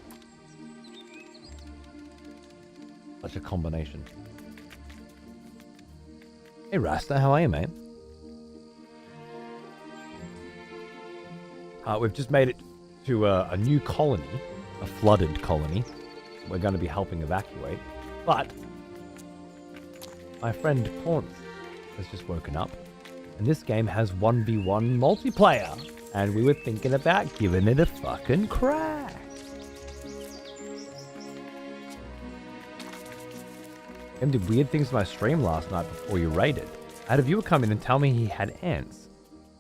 Such a combination. Hey Rasta, how are you, mate? We've just made it to a new colony, a flooded colony. We're going to be helping evacuate, but my friend Ponce has just woken up, and this game has 1v1 multiplayer, and we were thinking about giving it a fucking crack. Game did weird things to my stream last night before you raided. I had a viewer come in and tell me he had ants,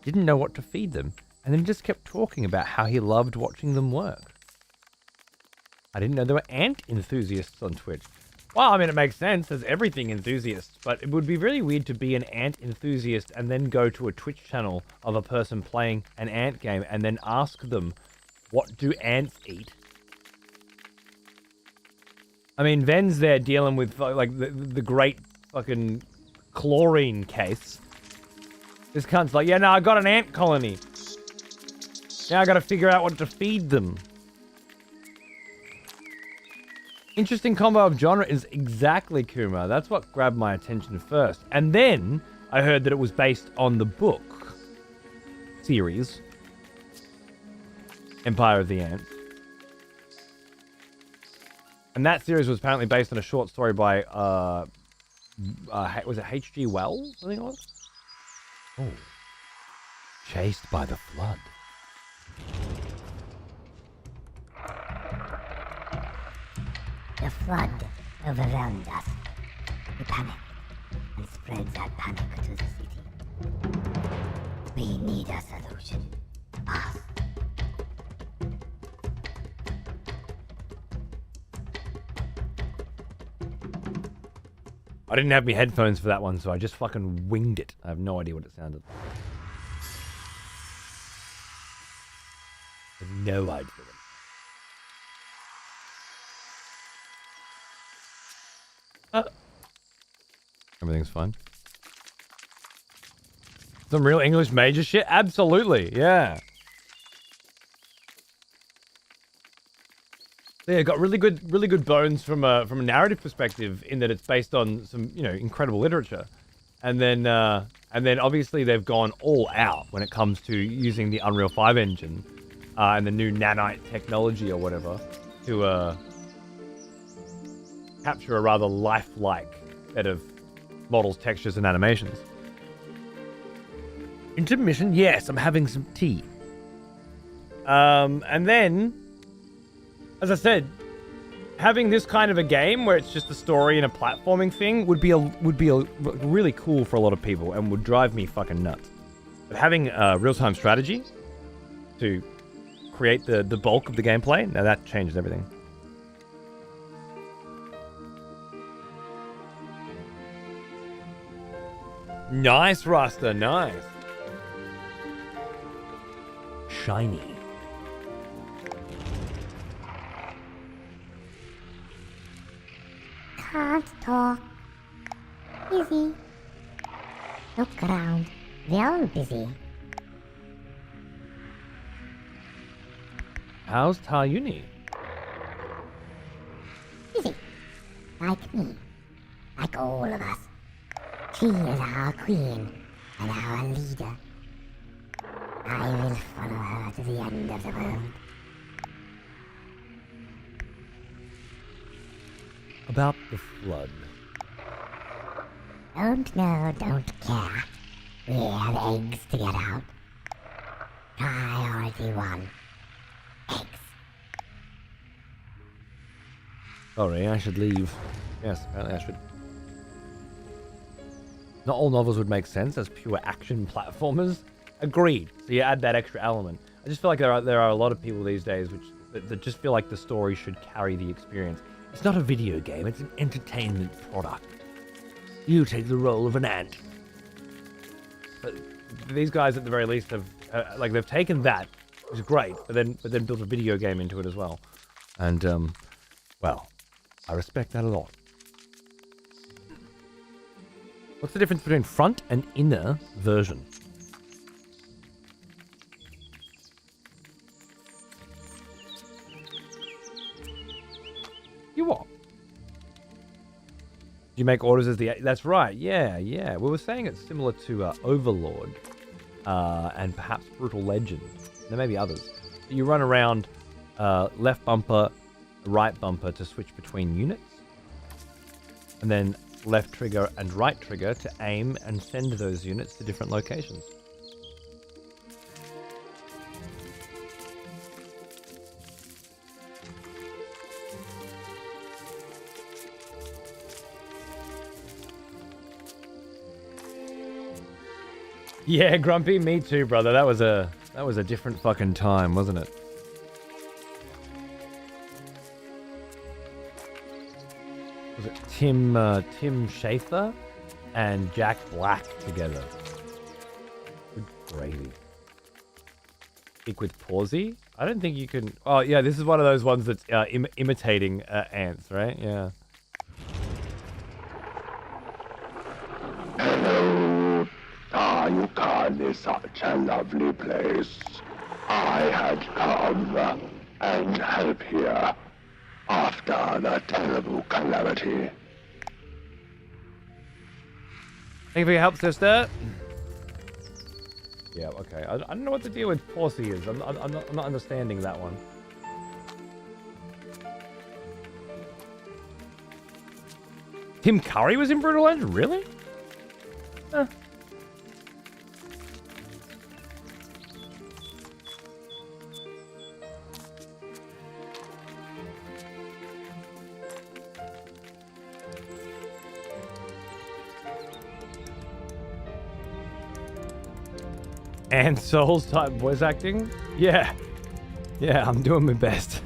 didn't know what to feed them, and then just kept talking about how he loved watching them work. I didn't know there were ant enthusiasts on Twitch. Well, I mean, it makes sense. There's everything enthusiasts, but it would be really weird to be an ant enthusiast and then go to a Twitch channel of a person playing an ant game and then ask them, what do ants eat? I mean, Ven's there dealing with like the great fucking chlorine case. This cunt's like, yeah, no, I got an ant colony. Now I gotta figure out what to feed them. Interesting combo of genre is exactly Kuma. That's what grabbed my attention first. And then I heard that it was based on the book series, Empire of the Ants. And that series was apparently based on a short story by, was it H.G. Wells? I think it was? Oh. Chased by the flood. The flood overwhelmed us. We panicked and spread that panic to the city. We need a solution. Fast. I didn't have my headphones for that one, so I just fucking winged it. I have no idea what it sounded like. I have no idea. Everything's fine. Some real English major shit? Absolutely, yeah. Yeah, got really good bones from a narrative perspective in that it's based on some, incredible literature. And then obviously they've gone all out when it comes to using the Unreal 5 engine and the new nanite technology or whatever to capture a rather lifelike set of models, textures, and animations. Intermission? Yes, I'm having some tea. And then, as I said, having this kind of a game where it's just a story and a platforming thing would be really cool for a lot of people and would drive me fucking nuts. But having a real-time strategy to create the bulk of the gameplay, now that changes everything. Nice, Rasta, nice. Shiny. Can't talk. Busy. Look around. They're all busy. How's Tayuni? Busy. Like me. Like all of us. She is our queen and our leader. I will follow her to the end of the world. About the flood. Don't know, don't care. We have eggs to get out. Priority 1. Eggs. Sorry, I should leave. Yes, apparently I should. Not all novels would make sense as pure action platformers. Agreed. So you add that extra element. I just feel like there are a lot of people these days that just feel like the story should carry the experience. It's not a video game, it's an entertainment product. You take the role of an ant. But these guys at the very least have they've taken that, which is great, but then built a video game into it as well. And well, I respect that a lot. What's the difference between front and inner version? You what? You make orders as the... That's right, yeah. We were saying it's similar to Overlord and perhaps Brutal Legend. There may be others. You run around left bumper, right bumper to switch between units. And then left trigger and right trigger to aim and send those units to different locations. Yeah, Grumpy, me too, brother. That was a different fucking time, wasn't it? Was it Tim Schafer and Jack Black together? Good gravy. Speak with Pawsey? I don't think you can... Oh, yeah, this is one of those ones that's imitating ants, right? Yeah. Hello. You call this such a lovely place. I had come and help here after the terrible calamity. Thank you for your help, sister. Yeah, okay. I don't know what the deal with Pawsey is. I'm not understanding that one. Tim Curry was in Brutal Legend? Really? Huh. And Souls type voice acting? Yeah, I'm doing my best.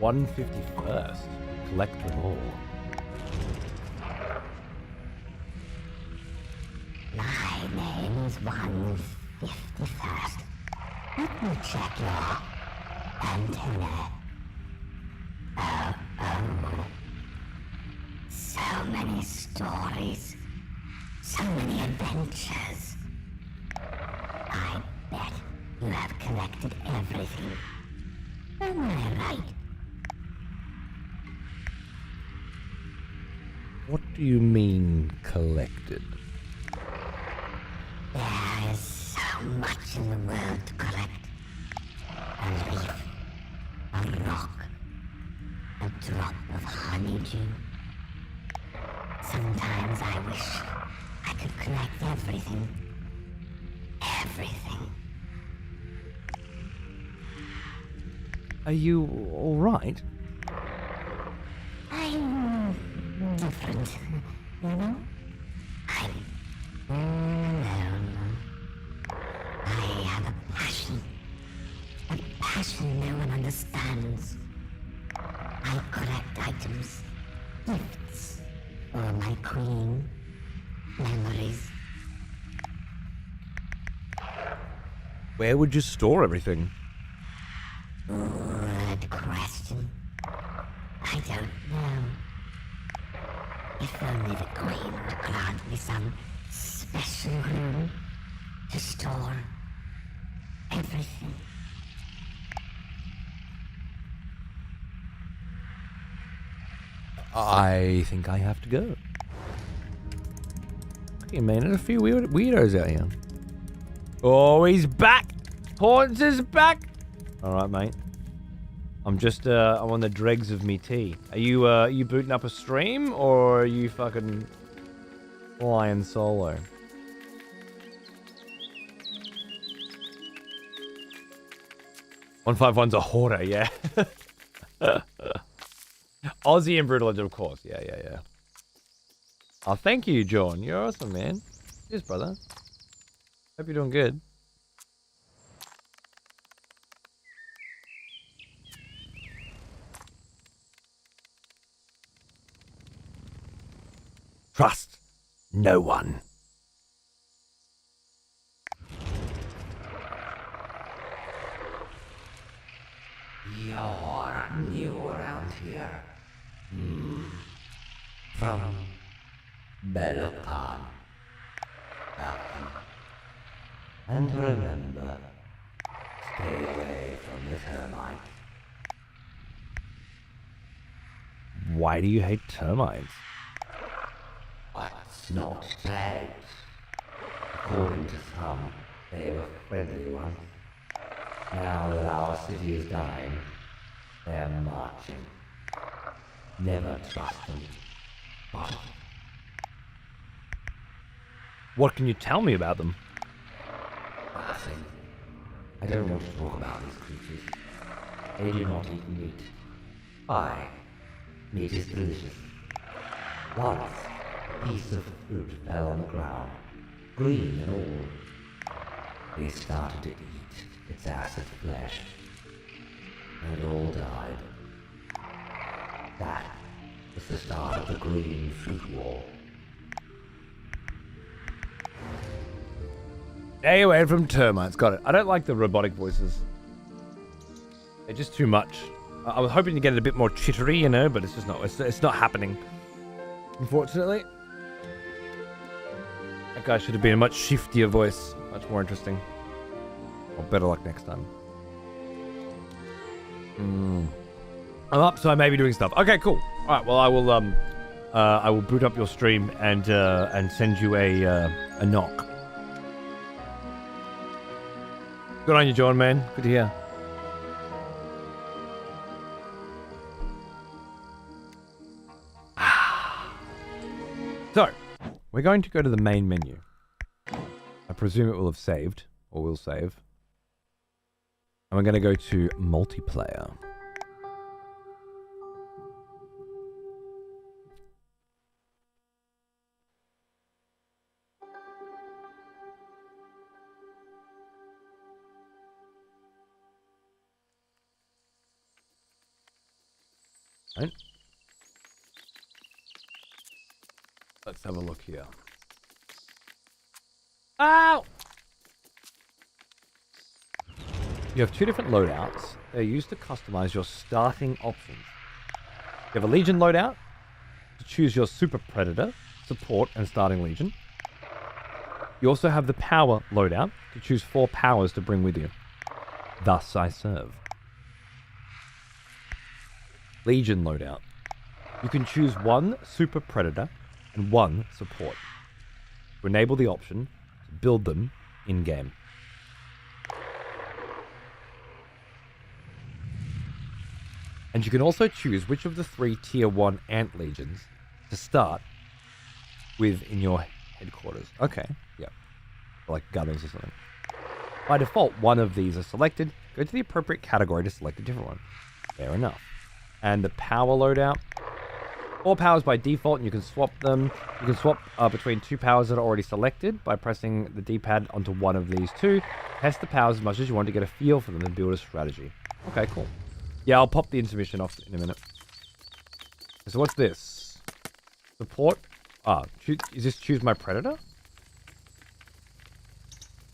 151st. Collect them all. My name is 151st. Let me check your antenna. Oh. So many stories. So many adventures. I bet you have collected everything. Am I right? What do you mean, collected? There is so much in the world to collect. A leaf, a rock, a drop of honeydew. Sometimes I wish I could collect everything. Everything. Are you alright? I'm different, you know? No. I have a passion no one understands. I collect items Gifts for my queen. Memories. Where would you store everything? Good question. I don't know. If only the queen would grant me some special room to store everything. I think I have to go. Okay, man, there's a few weirdos out here. Oh, he's back! Horns is back! Alright, mate. I'm just, I'm on the dregs of me tea. Are you booting up a stream, or are you fucking flying solo? "151's a hoarder, yeah. Aussie and Brutal Legend, of course. Yeah. Oh, thank you, John. You're awesome, man. Cheers, brother. Hope you're doing good. Trust no one. You're new around here. From Belokan. Welcome. And remember, stay away from the termites. Why do you hate termites? What's not plagues? According to some, they were friendly ones. Now that our city is dying, they're marching. Never trust them. But What can you tell me about them? nothing. I don't want to talk about these creatures. They do not eat meat. Why? Meat is delicious. Once, a piece of fruit fell on the ground, green and all. They started to eat its acid flesh, and it all died. That was the start of the Green Fruit War. Stay away from termites. Got it. I don't like the robotic voices. They're just too much. I was hoping to get it a bit more chittery, you know, but it's just not. It's not happening. Unfortunately. That guy should have been a much shiftier voice. Much more interesting. Well, better luck next time. I'm up, so I may be doing stuff. Okay, cool. All right. Well, I will boot up your stream and send you a knock. Good on you, John, man. Good to hear. So, we're going to go to the main menu. I presume it will have saved, or will save. And we're going to go to multiplayer. Right. Let's have a look here. Ow! You have two different loadouts. They're used to customize your starting options. You have a Legion loadout to choose your Super Predator, Support, and Starting Legion. You also have the Power loadout to choose 4 powers to bring with you. Thus I serve. Legion loadout. You can choose 1 Super Predator and 1 Support. To enable the option to build them in-game. And you can also choose which of the 3 Tier 1 Ant Legions to start with in your headquarters. Okay, yeah. Like gunners or something. By default, one of these are selected. Go to the appropriate category to select a different one. Fair enough. And the power loadout. 4 powers by default, and you can swap them. You can swap between 2 powers that are already selected by pressing the D-pad onto one of these 2. Test the powers as much as you want to get a feel for them and build a strategy. Okay, cool. Yeah, I'll pop the intermission off in a minute. So what's this? Support. Is this choose my predator?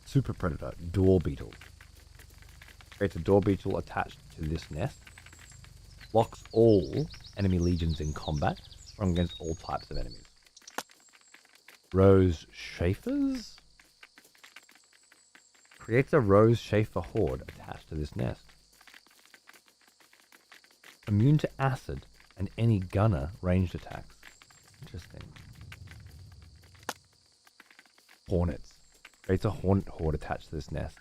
Super predator. Door beetle. Creates a door beetle attached to this nest. Blocks all enemy legions in combat. Strong against all types of enemies. Rose Schaefer's? Creates a Rose Schaefer horde attached to this nest. Immune to acid and any gunner ranged attacks. Interesting. Hornets. Creates a hornet horde attached to this nest.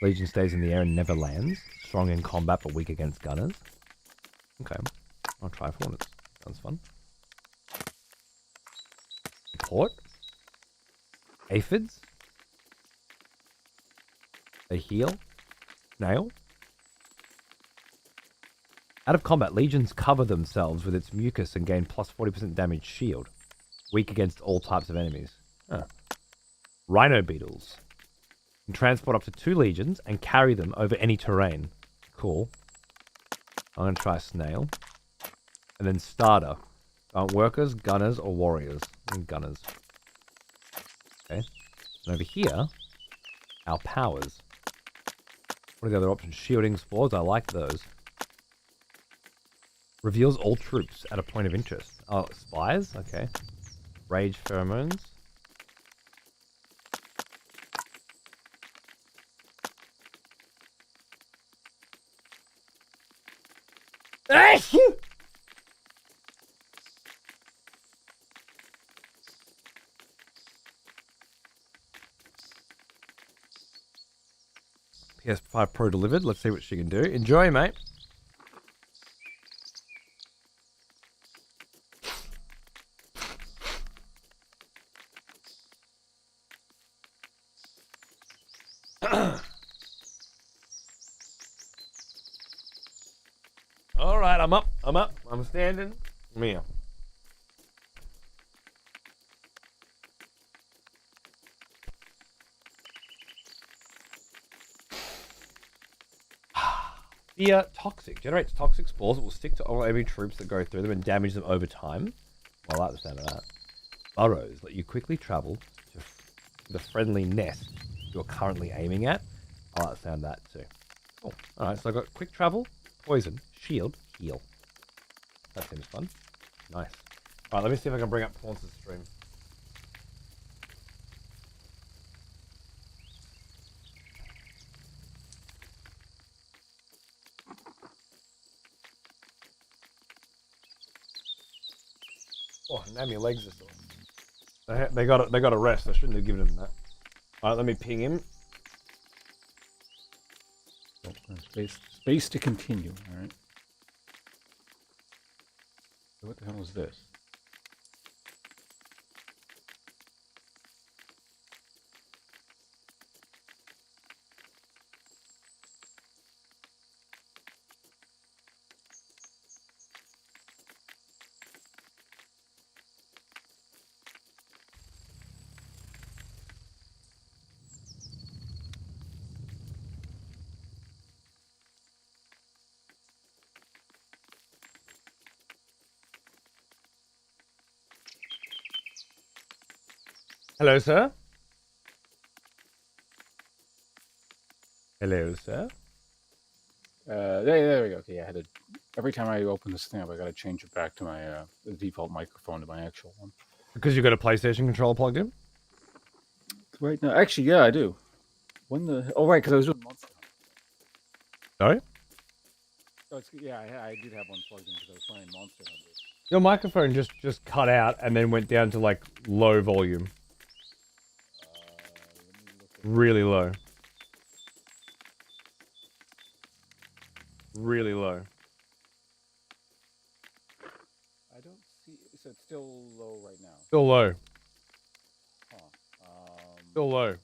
Legion stays in the air and never lands. Strong in combat but weak against gunners. Okay. I'll try hornets. Sounds fun. Support. Aphids. They heal. Snail. Out of combat, legions cover themselves with its mucus and gain plus 40% damage shield. Weak against all types of enemies. Huh. Rhino beetles. Can transport up to 2 legions and carry them over any terrain. Cool. I'm going to try snail. And then starter. Workers, gunners, or warriors. And gunners. Okay. And over here, our powers. What are the other options? Shielding spores. I like those. Reveals all troops at a point of interest. Oh, spies? Okay. Rage pheromones. PS5 Pro delivered. Let's see what she can do. Enjoy, mate. All right, I'm up. I'm standing. Mia. The toxic generates toxic spores that will stick to all enemy troops that go through them and damage them over time. I like the sound of that. Burrows let you quickly travel to the friendly nest you're currently aiming at. I like the sound of that too. Cool. Alright, so I've got quick travel, poison, shield, heal. That seems fun. Nice. Alright, let me see if I can bring up Paunce's stream. Oh, now my legs are sore. They got a rest. I shouldn't have given him that. Alright, let me ping him. Space to continue, alright. What the hell is this? Hello, sir. Hello, sir. There we go. Okay, I had to. Every time I open this thing up, I got to change it back to my the default microphone to my actual one. Because you've got a PlayStation controller plugged in? Right now, actually, yeah, I do. When the oh right, because I was doing Monster Hunter. Sorry? Oh, yeah, I did have one plugged in because I was playing Monster Hunter. Your microphone just cut out and then went down to like low volume. Really low. Really low. I don't see. So it's still low right now. Still low. Huh. Still low.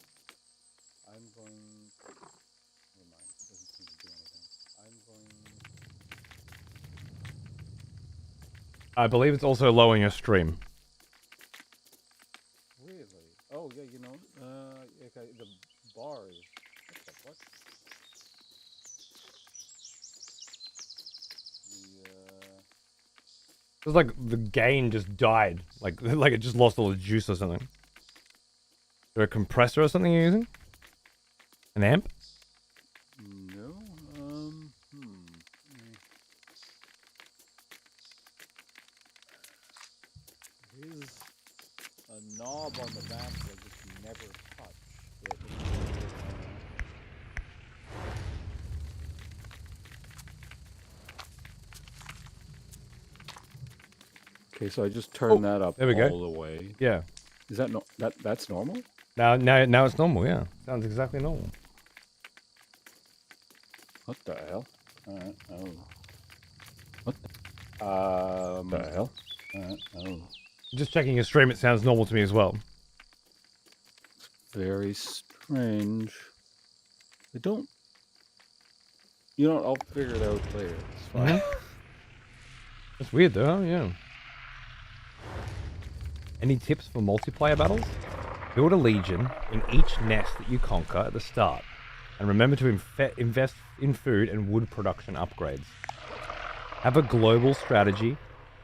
I'm going. Never mind. It doesn't seem to do anything. I'm going. I believe it's also low in your stream. Really? Oh yeah. You know. Okay, the bars. What the fuck? The It's like the gain just died. Like it just lost all the juice or something. Is there a compressor or something you're using? An amp? No. There's a knob on the back that I just never touch. Okay, so I just turned that up there we go. all the way. Yeah. Is that that's normal? Now it's normal, yeah. Sounds exactly normal. What the hell? Alright, oh. What the hell? Oh. Just checking your stream, it sounds normal to me as well. Very strange. I don't... You know what, I'll figure it out later. It's fine. That's weird though, yeah. Any tips for multiplayer battles? Build a legion in each nest that you conquer at the start. And remember to invest in food and wood production upgrades. Have a global strategy,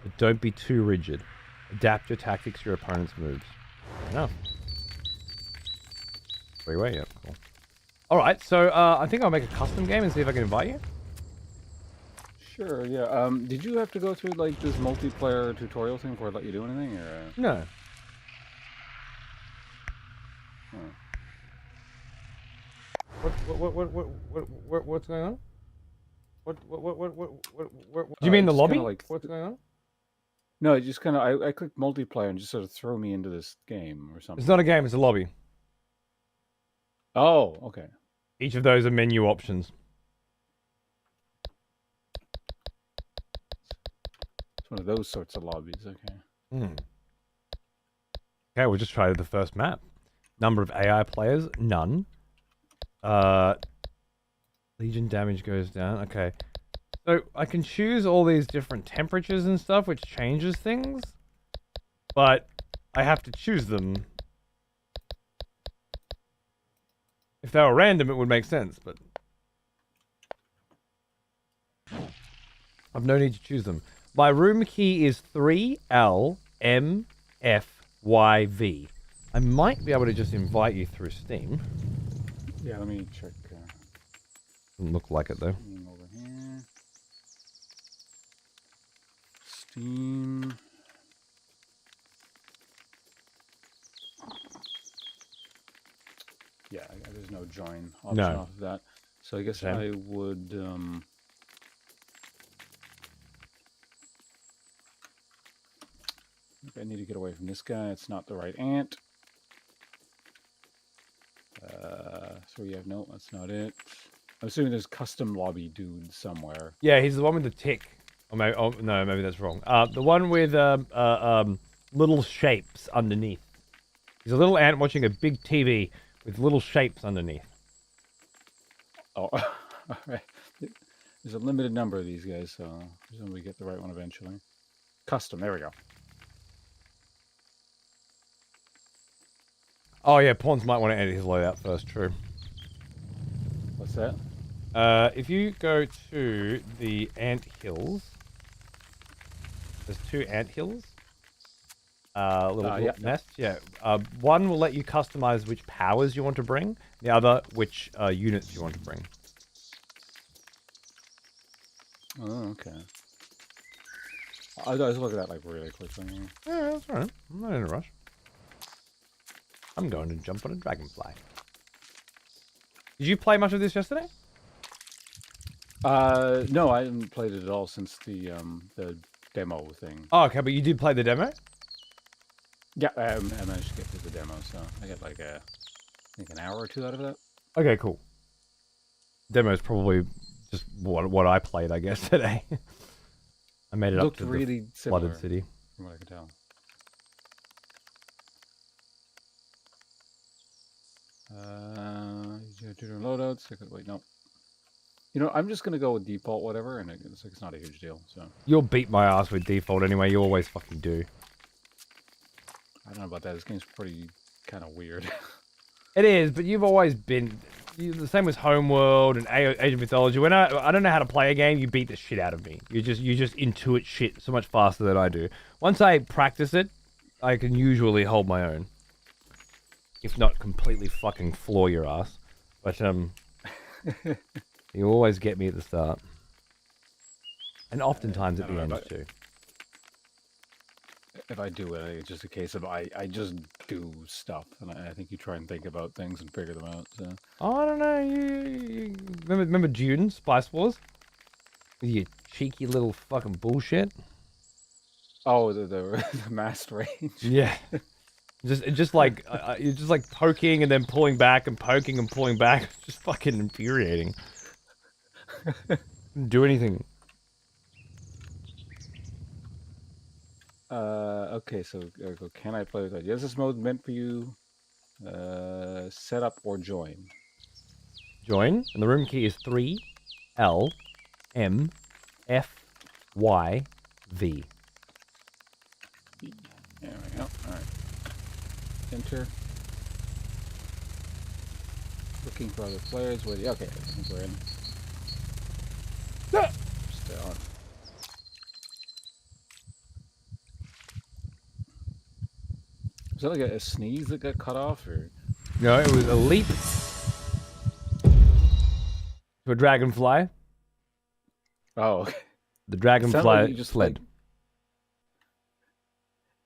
but don't be too rigid. Adapt your tactics to your opponent's moves. Enough. Freeway, yep, cool. Alright, so I think I'll make a custom game and see if I can invite you. Sure, yeah. Did you have to go through like this multiplayer tutorial thing before I let you do anything, or? No. What's going on? Do you mean the lobby? Like, What's going on? No, it just kind of I clicked multiplayer and just sort of throw me into this game or something. It's not a game, it's a lobby. Oh, okay. Each of those are menu options. It's one of those sorts of lobbies, okay. Okay, we'll just try the first map. Number of AI players, none. Legion damage goes down, okay. So I can choose all these different temperatures and stuff, which changes things. But I have to choose them. If they were random, it would make sense, but I've no need to choose them. My room key is 3LMFYV. I might be able to just invite you through Steam. Yeah, let me check. Doesn't look like it though. Steam over here. Steam. Yeah, there's no join option off of that. So I guess I would. I need to get away from this guy. It's not the right ant. So yeah, no, that's not it. I'm assuming there's custom lobby dude somewhere. Yeah, he's the one with the tick. Or maybe, oh no, maybe that's wrong. The one with little shapes underneath. He's a little ant watching a big TV with little shapes underneath. Oh, all right. There's a limited number of these guys, so we get the right one eventually. Custom, there we go. Oh yeah, Pawns might want to edit his loadout first, true. What's that? If you go to the ant hills, there's 2 ant hills. Little nests, yeah. One will let you customize which powers you want to bring. The other, which units you want to bring. Oh, okay. I'll just look at that like really quickly. Yeah, that's alright. I'm not in a rush. I'm going to jump on a dragonfly. Did you play much of this yesterday? No, I haven't played it at all since the demo thing. Oh, okay, but you did play the demo? Yeah, I managed to get through the demo, so I got like I think an hour or 2 out of that. Okay, cool. Demo is probably just what I played, I guess, today. I made it up to really the similar, flooded city. from what I can tell. Loadouts. Wait, no. You know, I'm just gonna go with default, whatever, and it's not a huge deal. So You'll beat my ass with default anyway. You always fucking do. I don't know about that. This game's pretty kind of weird. It is, but you've always been. the same with Homeworld and Age of Mythology. When I don't know how to play a game, you beat the shit out of me. You just intuit shit so much faster than I do. Once I practice it, I can usually hold my own. If not completely fucking floor your ass. But you always get me at the start. And oftentimes at the end too. If I do it, it's just a case of I just do stuff, and I think you try and think about things and figure them out. So. Oh, I don't know. You remember Dune, Spice Wars? With your cheeky little fucking bullshit. Oh, the masked range. Yeah. Just like you're just like poking and then pulling back and poking and pulling back. It's just fucking infuriating. Didn't do anything. Okay, so can I play with that? Is this mode meant for you? Set up or join? Join, and the room key is 3 L M F Y V. There we go. All right. Enter. Looking for other players. Wait, okay, I think we're in. Stay on. Was that like a sneeze that got cut off, or? No, it was a leap to a dragonfly. Oh, okay. The It sounded dragonfly like you just fled.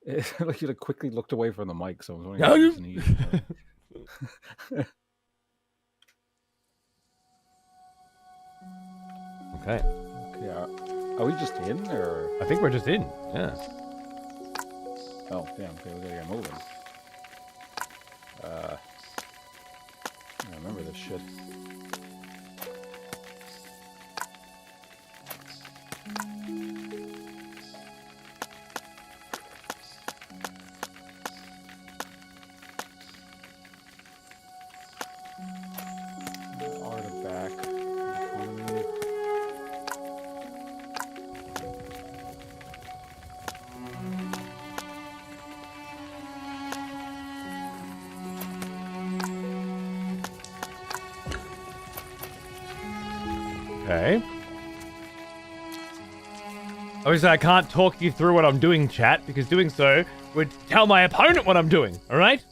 It sounded like you like quickly looked away from the mic, so I was No, wondering you- if you sneezed. Okay. Okay, are we just in, or? I think we're just in. Yeah. Oh, damn. Okay, we gotta get moving. I remember this shit. Artifact. Economy. Okay. Obviously, I can't talk you through what I'm doing, chat, because doing so would tell my opponent what I'm doing, alright?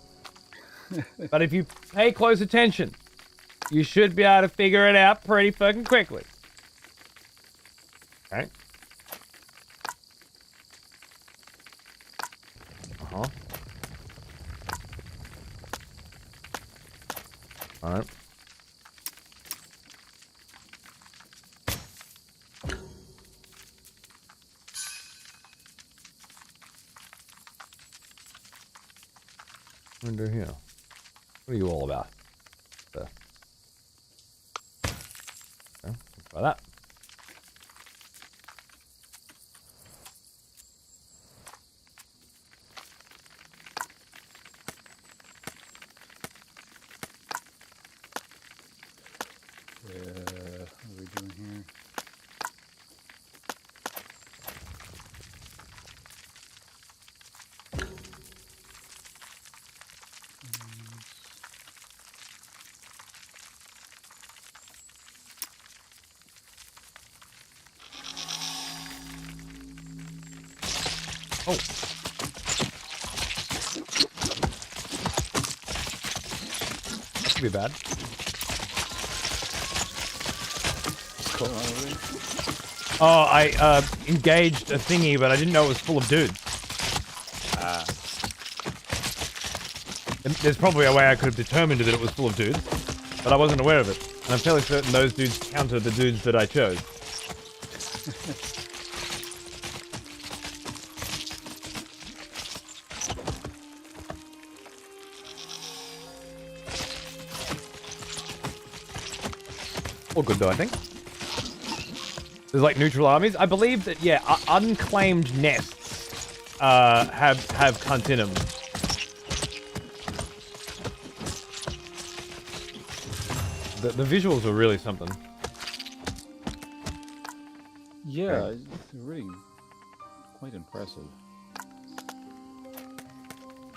But if you pay close attention, you should be able to figure it out pretty fucking quickly. Okay. Uh-huh. Alright. What do we do here? What are you all about? There. Okay, let's try that. What are we doing here? Oh. That could be bad. What's going on over there? Oh, I engaged a thingy, but I didn't know it was full of dudes. There's probably a way I could have determined that it was full of dudes, but I wasn't aware of it. And I'm fairly certain those dudes counter the dudes that I chose. All good though, I think. There's like neutral armies. I believe that, yeah, unclaimed nests have cunts in them. The visuals are really something. Yeah, it's really quite impressive.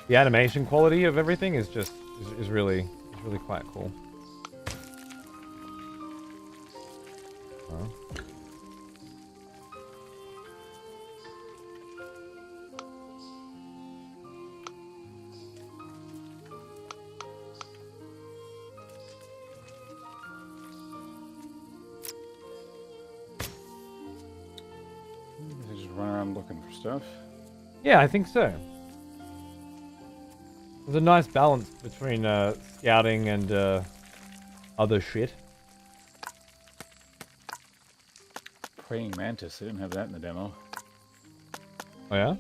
The animation quality of everything is just is really quite cool. Huh? They just run around looking for stuff. Yeah, I think so. There's a nice balance between scouting and other shit. Praying mantis. They didn't have that in the demo. Oh yeah?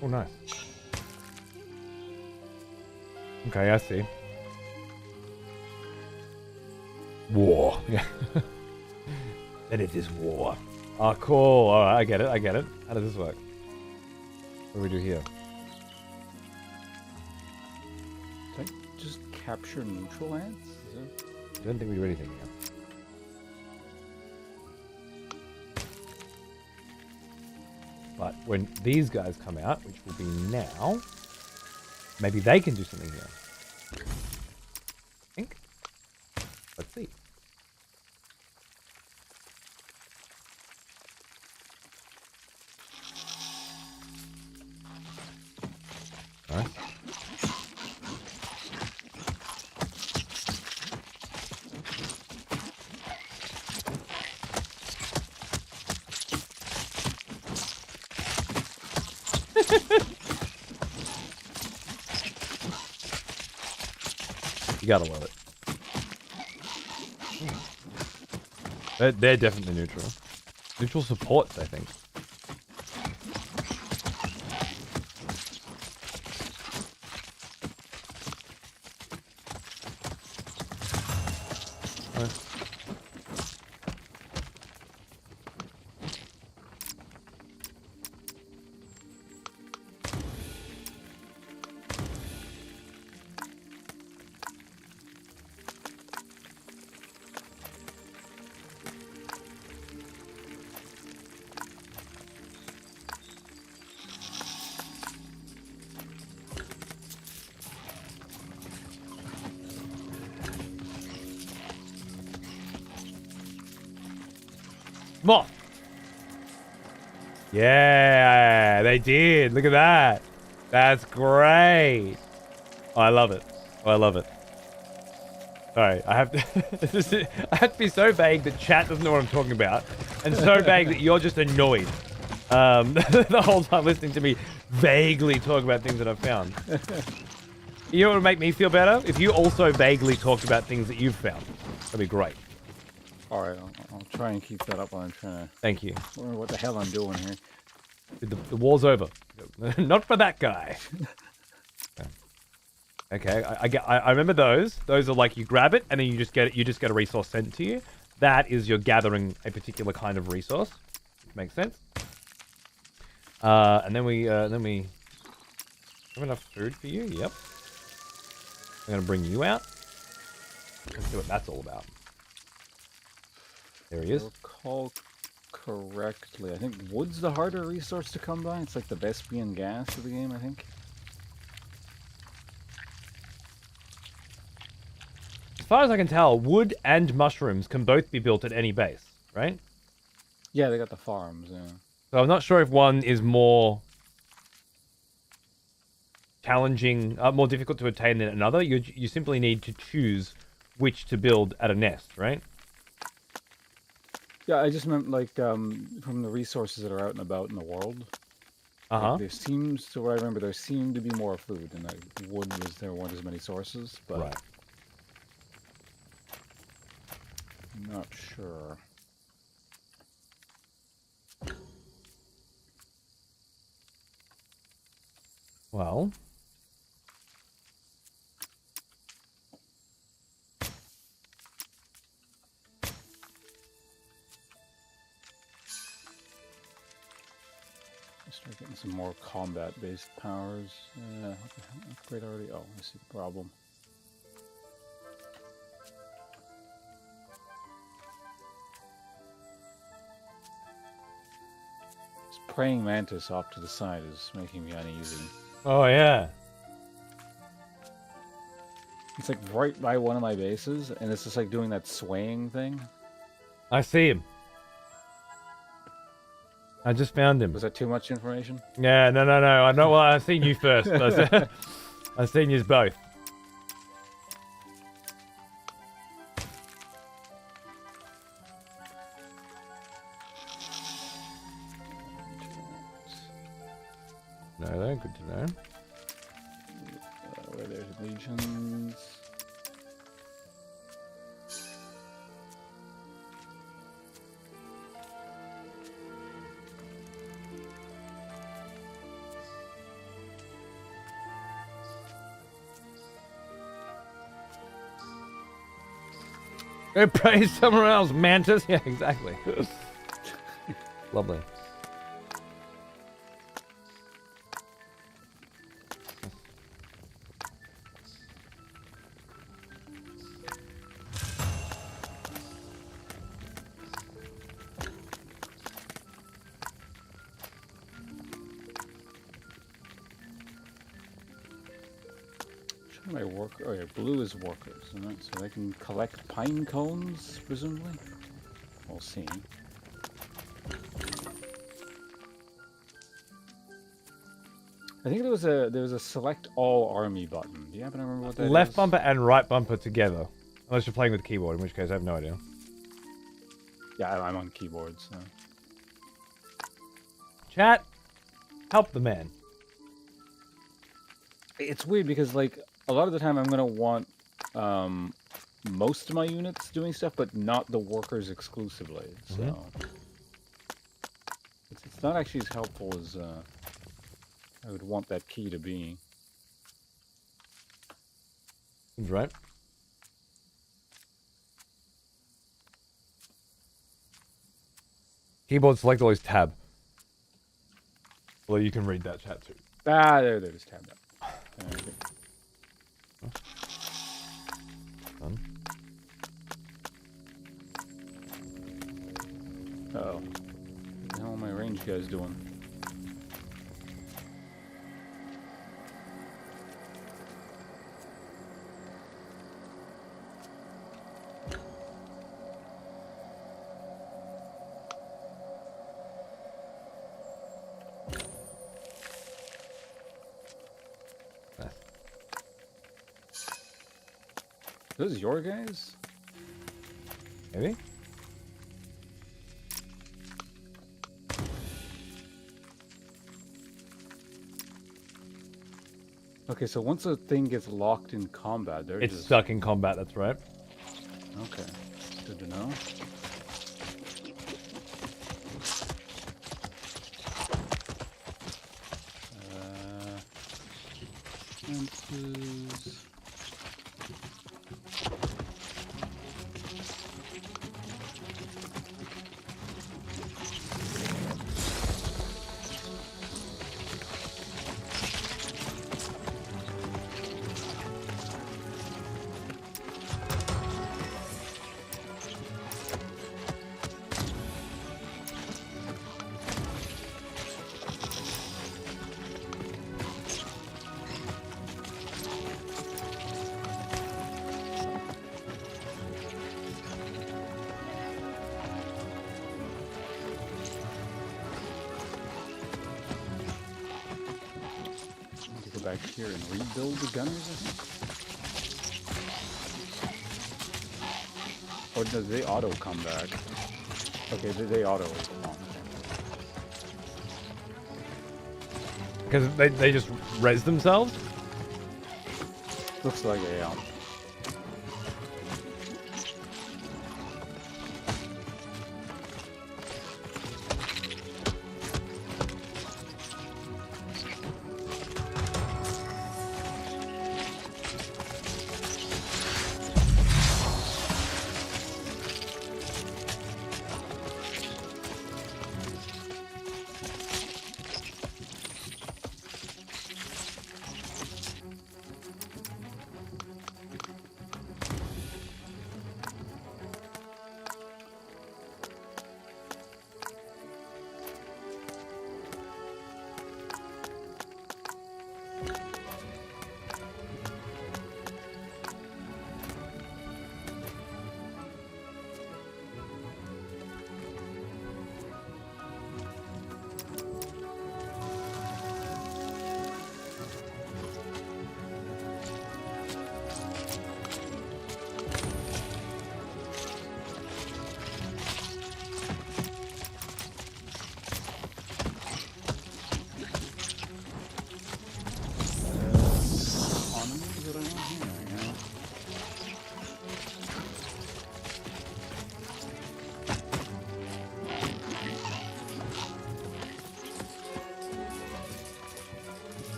Oh, nice. Okay, I see. War. Yeah. Then it is war. Oh, cool. All right, I get it. I get it. How does this work? What do we do here? Did I just capture neutral ants? Is it? I don't think we do anything here. But when these guys come out, which will be now, maybe they can do something here. I think. Let's see. Nice. You gotta love it. They're definitely neutral. Neutral supports, I think. Moth. Yeah, they did. Look at that. That's great. Oh, I love it. Oh, I love it. Sorry, I have to. I have to be so vague that chat doesn't know what I'm talking about, and so vague that you're just annoyed the whole time listening to me vaguely talk about things that I've found. You know what would make me feel better? If you also vaguely talked about things that you've found. That'd be great. All right, I'll try and keep that up while I'm trying to. Thank you. Wonder what the hell I'm doing here. The war's over. Not for that guy. Okay, I remember those. Those are like you grab it and then you just get a resource sent to you. That is you're gathering a particular kind of resource. Makes sense. And then we have enough food for you. Yep. I'm gonna bring you out. Let's see what that's all about. There he is. If I recall correctly, I think wood's the harder resource to come by. It's like the Vespian gas of the game, I think. As far as I can tell, wood and mushrooms can both be built at any base, right? Yeah, they got the farms, yeah. So I'm not sure if one is more challenging, more difficult to attain than another. You simply need to choose which to build at a nest, right? Yeah, I just meant like from the resources that are out and about in the world. Like, there seems to, what I remember, there seemed to be more food, and like wood was there weren't as many sources, but Right. I'm not sure. Well, Start getting some more combat-based powers. What the hell? Upgrade already? Oh, I see the problem. praying mantis off to the side is making me uneasy. Oh yeah. It's like right by one of my bases, and it's just like doing that swaying thing. I see him. I just found him. Was that too much information? Yeah, no. I know. Well, I've seen you first. I've seen you both. No, they're good to know. Where there's legions. Go praise somewhere else, Mantis. Yeah, exactly. Lovely. My work. Oh yeah, blue is workers, isn't it? So they can collect pine cones, presumably. We'll see. I think there was a select all army button. Do you happen to remember what that is? Left bumper and right bumper together. Unless you're playing with the keyboard, in which case I have no idea. Yeah, I'm on keyboard, so. Chat, help the man. It's weird because, like, a lot of the time I'm going to want most of my units doing stuff, but not the workers exclusively. So it's not actually as helpful as I would want that key to be. Seems right. Keyboard select always tab. Well, you can read that chat too. Ah, there, just tabbed up. Okay. Done. Uh-oh. What the hell are my range guys doing? Those your guys? Maybe? Okay, so once a thing gets locked in combat, they're It's just... stuck in combat, that's right. Okay, good to know. Fences... back here and rebuild the gunners, I think? Or does they auto come back? Okay, they auto respawn. Because they just res themselves? Looks like a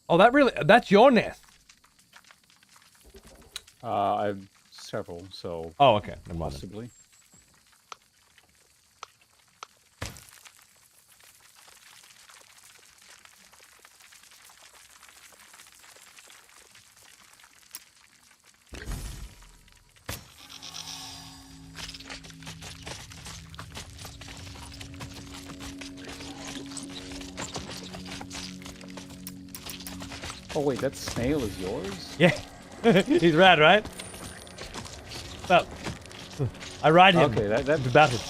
Oh, that's your nest. I have several, so Oh, okay. Never mind. possibly. Oh wait, that snail is yours? Yeah. He's rad, right? Well, I ride him. Okay, that About it.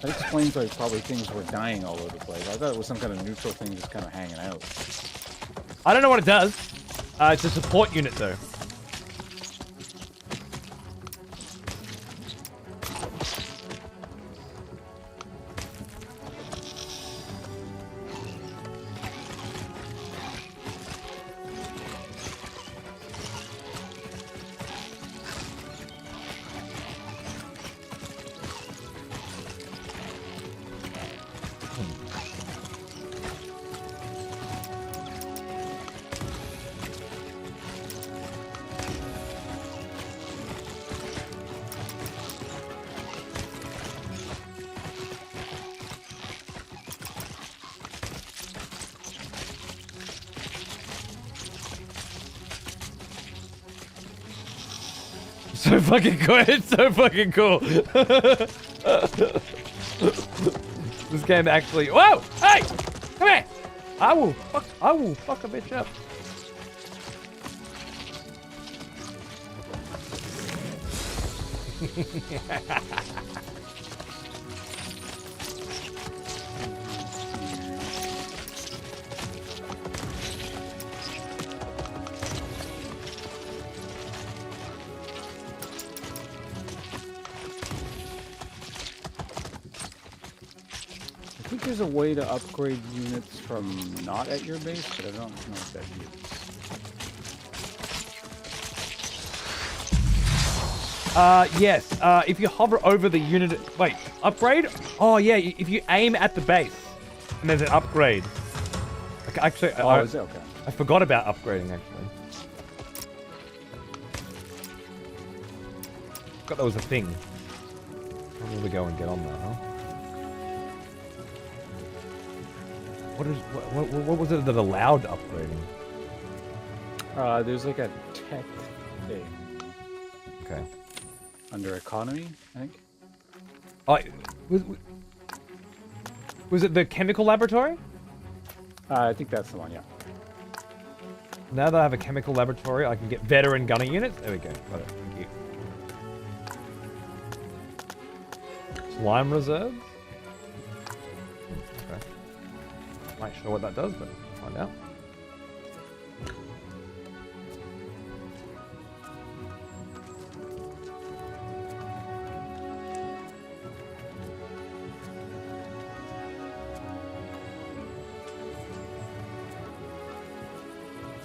that explains why probably things were dying all over the place. I thought it was some kind of neutral thing just kind of hanging out. I don't know what it does. It's a support unit, though. So fucking cool. It's so fucking cool. This game actually. Whoa! Hey! Come here! I will fuck a bitch up. I think there's a way to upgrade units from not at your base, but I don't know if that is. Yes. If you hover over the unit, wait, upgrade? Oh yeah, if you aim at the base, and there's an upgrade. Okay, actually, Oh, is it? Okay. I forgot about upgrading actually. Forgot that was a thing. I'll really go and get on that, huh? What was it that allowed upgrading? There's like a tech thing Okay. under economy, I think. Oh, was it the chemical laboratory? I think that's the one, yeah. Now that I have a chemical laboratory, I can get veteran gunner units. There we go. Got it. Thank you. Slime reserves. Okay. Not sure what that does, but we'll find out.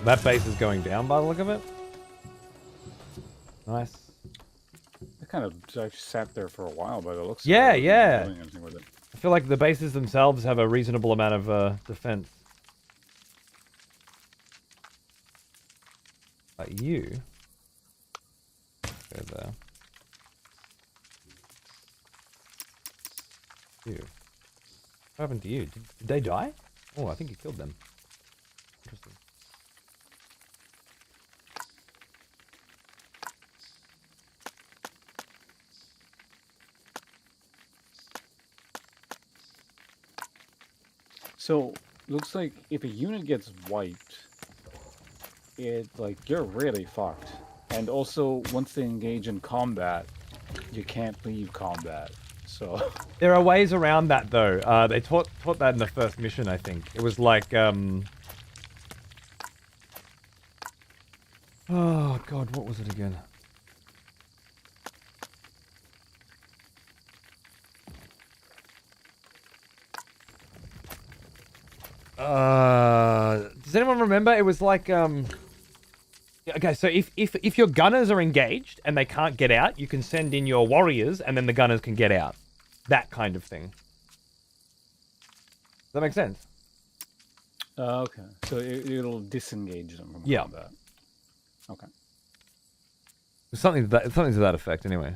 That base is going down by the look of it. Nice. It kind of just sat there for a while by the looks Yeah, of it. yeah. Not doing anything with it. I feel like the bases themselves have a reasonable amount of defense. But you go there. You. What happened to you? Did they die? Oh, I think you killed them. Interesting. So, looks like if a unit gets wiped, you're really fucked. And also, once they engage in combat, you can't leave combat. So There are ways around that though. They taught that in the first mission, I think. It was like oh god, what was it again? Does anyone remember? It was like okay, so if your gunners are engaged and they can't get out, you can send in your warriors and then the gunners can get out. That kind of thing. Does that make sense? Okay. So it'll disengage them from Yeah. combat. Okay. Something to that effect, anyway.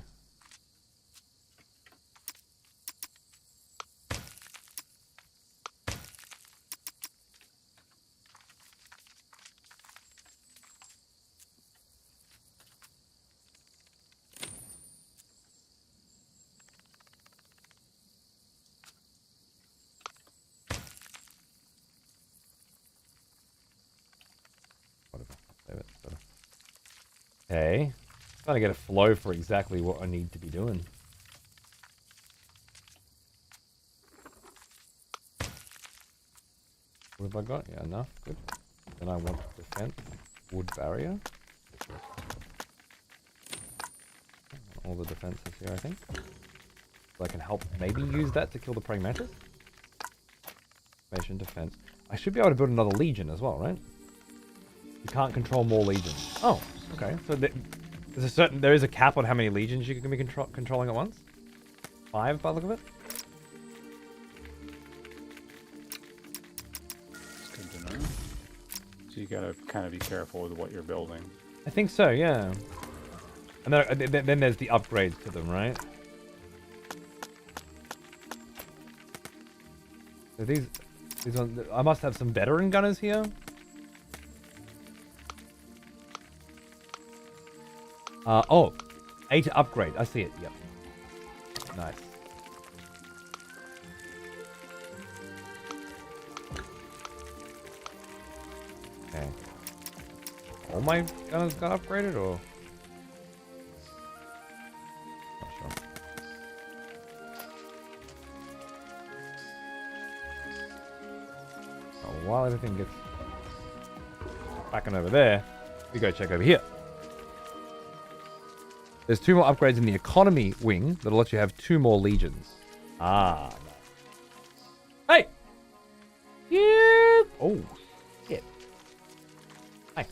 Okay. Trying to get a flow for exactly what I need to be doing. What have I got? Yeah, enough. Good. Then I want defense. Wood barrier. All the defenses here, I think. So I can help maybe use that to kill the praying mantis. Formation, defense. I should be able to build another legion as well, right? You can't control more legions. Oh, okay. So there is a cap on how many legions you can be controlling at once. 5 by the look of it. It's good to know. So you gotta kind of be careful with what you're building. I think so, yeah. And then there's the upgrades to them, right? So these ones, I must have some veteran gunners here. Oh, 8 upgrade. I see it. Yep. Nice. Okay. All my gunners got upgraded, or? Not sure. Oh, while everything gets cracking over there, we go check over here. There's 2 more upgrades in the economy wing that'll let you have 2 more legions. Ah, nice. Hey! Yeah! Oh, shit. Hi.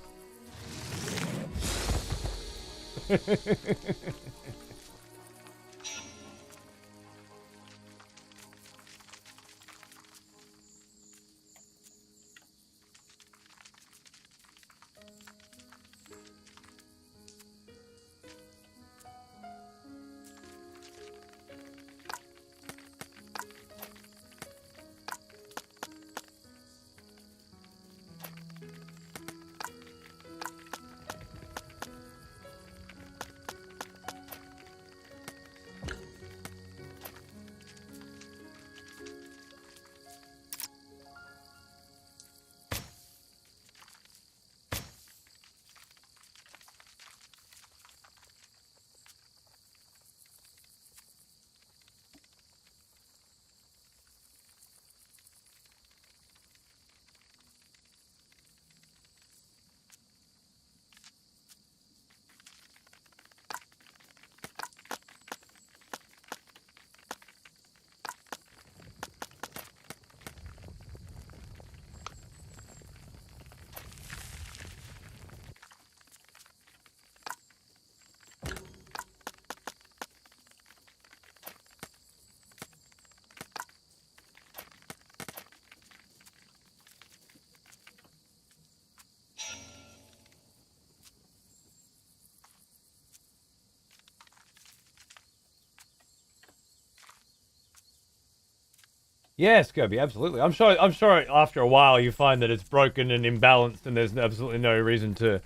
Yes, Kirby, absolutely. I'm sure after a while you find that it's broken and imbalanced and there's absolutely no reason to,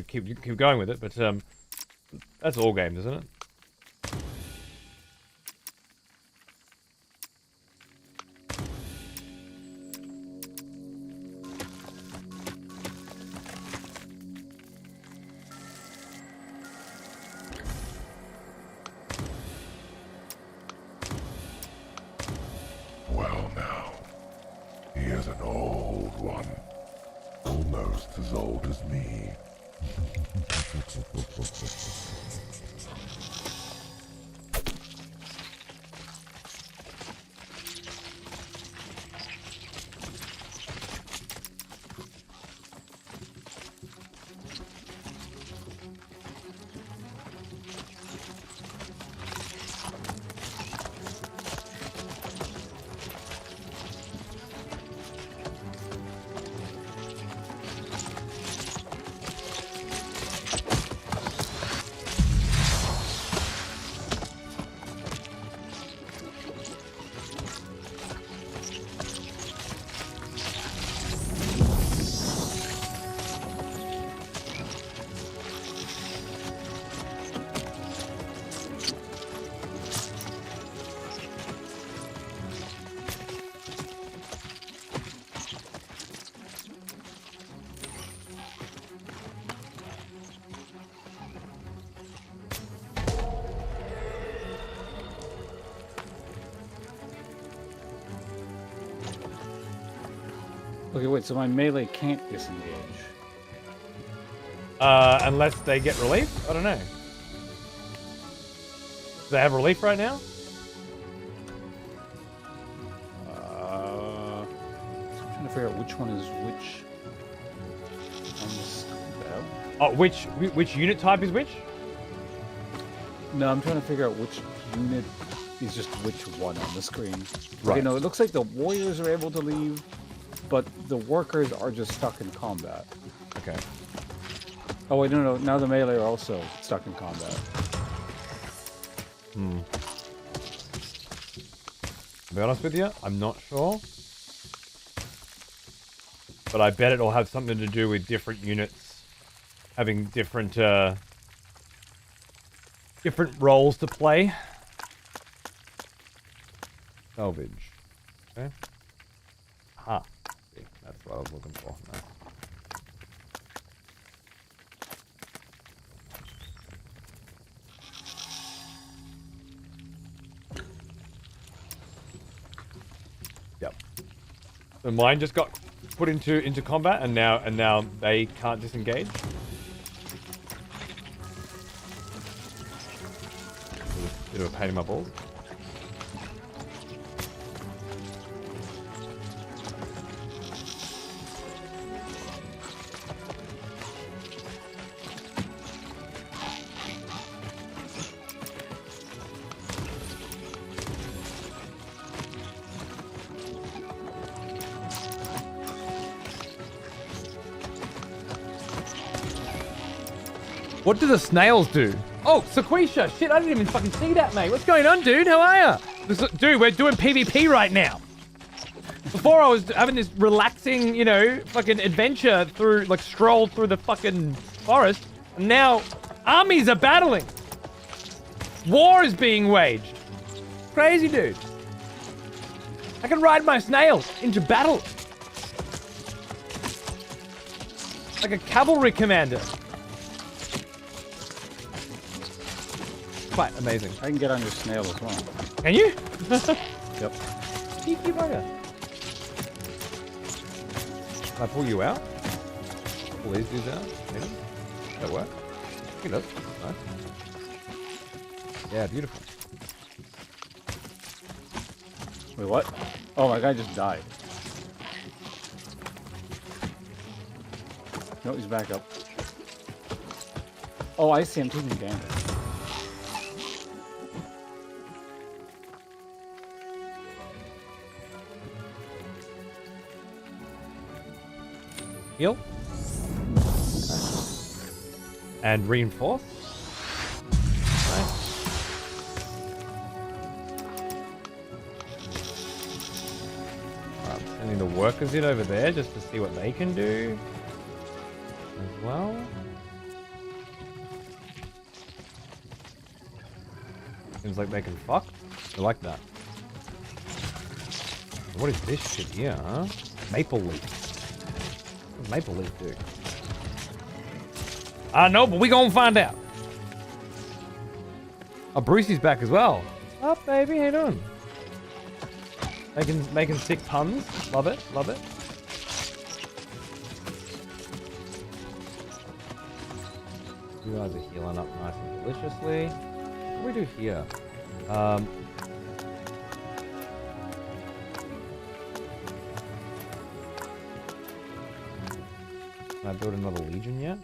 keep going with it, but that's all games, isn't it? Well now, he is an old one. Almost as old as me. Okay, wait, so my melee can't disengage. Unless they get relief? I don't know. Do they have relief right now? I'm trying to figure out which one is which. On this bell? Oh, which unit type is which? No, I'm trying to figure out which unit is just which one on the screen. Right. Okay, no, it looks like the warriors are able to leave, but the workers are just stuck in combat. Okay. Oh wait, no, now the melee are also stuck in combat. To be honest with you, I'm not sure. But I bet it'll have something to do with different units having different different roles to play. Salvage. Okay. Aha. See, that's what I was looking for. Nice. Yep. So mine just got put into combat, and now they can't disengage. Bit of a pain in my balls. What do the snails do? Oh, Sequisha! Shit, I didn't even fucking see that, mate. What's going on, dude? How are ya? Dude, we're doing PvP right now. Before I was having this relaxing, you know, fucking adventure through, like, stroll through the fucking forest. And now, armies are battling. War is being waged. Crazy, dude. I can ride my snails into battle. Like a cavalry commander. Quite amazing. I can get on your snail as well. Can you? Yep. Cheeky bugger. Can I pull you out? Pull these dudes out? Maybe? Does that work? I think it does. Nice. Yeah, beautiful. Wait, what? Oh, my guy just died. No, he's back up. Oh, I see him taking damage. Heal. Nice. And reinforce. Nice. I'm sending the workers in over there just to see what they can do as well. Seems like they can fuck. I like that. What is this shit here, huh? Maple leaf. Maple leaf do? I know, but we gonna find out. Oh, Brucey's back as well. What's up, baby? How you doing? Making sick puns. Love it. Love it. You guys are healing up nice and deliciously. What do we do here? Can I build another legion yet?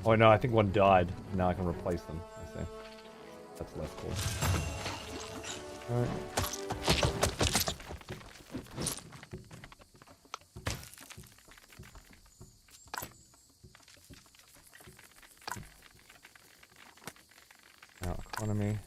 Oh no, I think one died. Now I can replace them. I see. That's less cool. Alright. Now economy.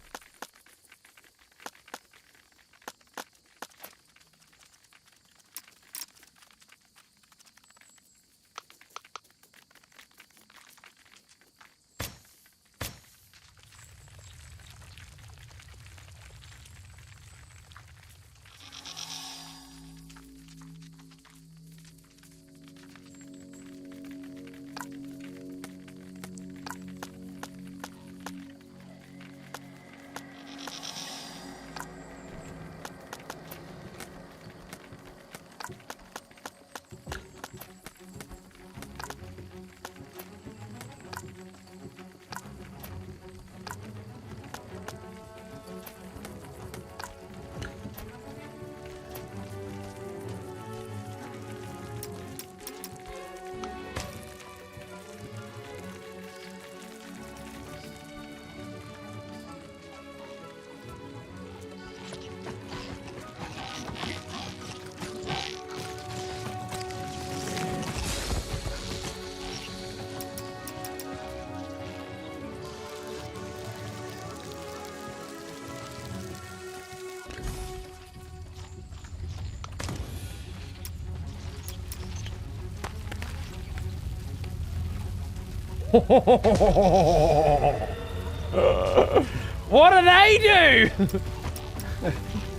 What do they do?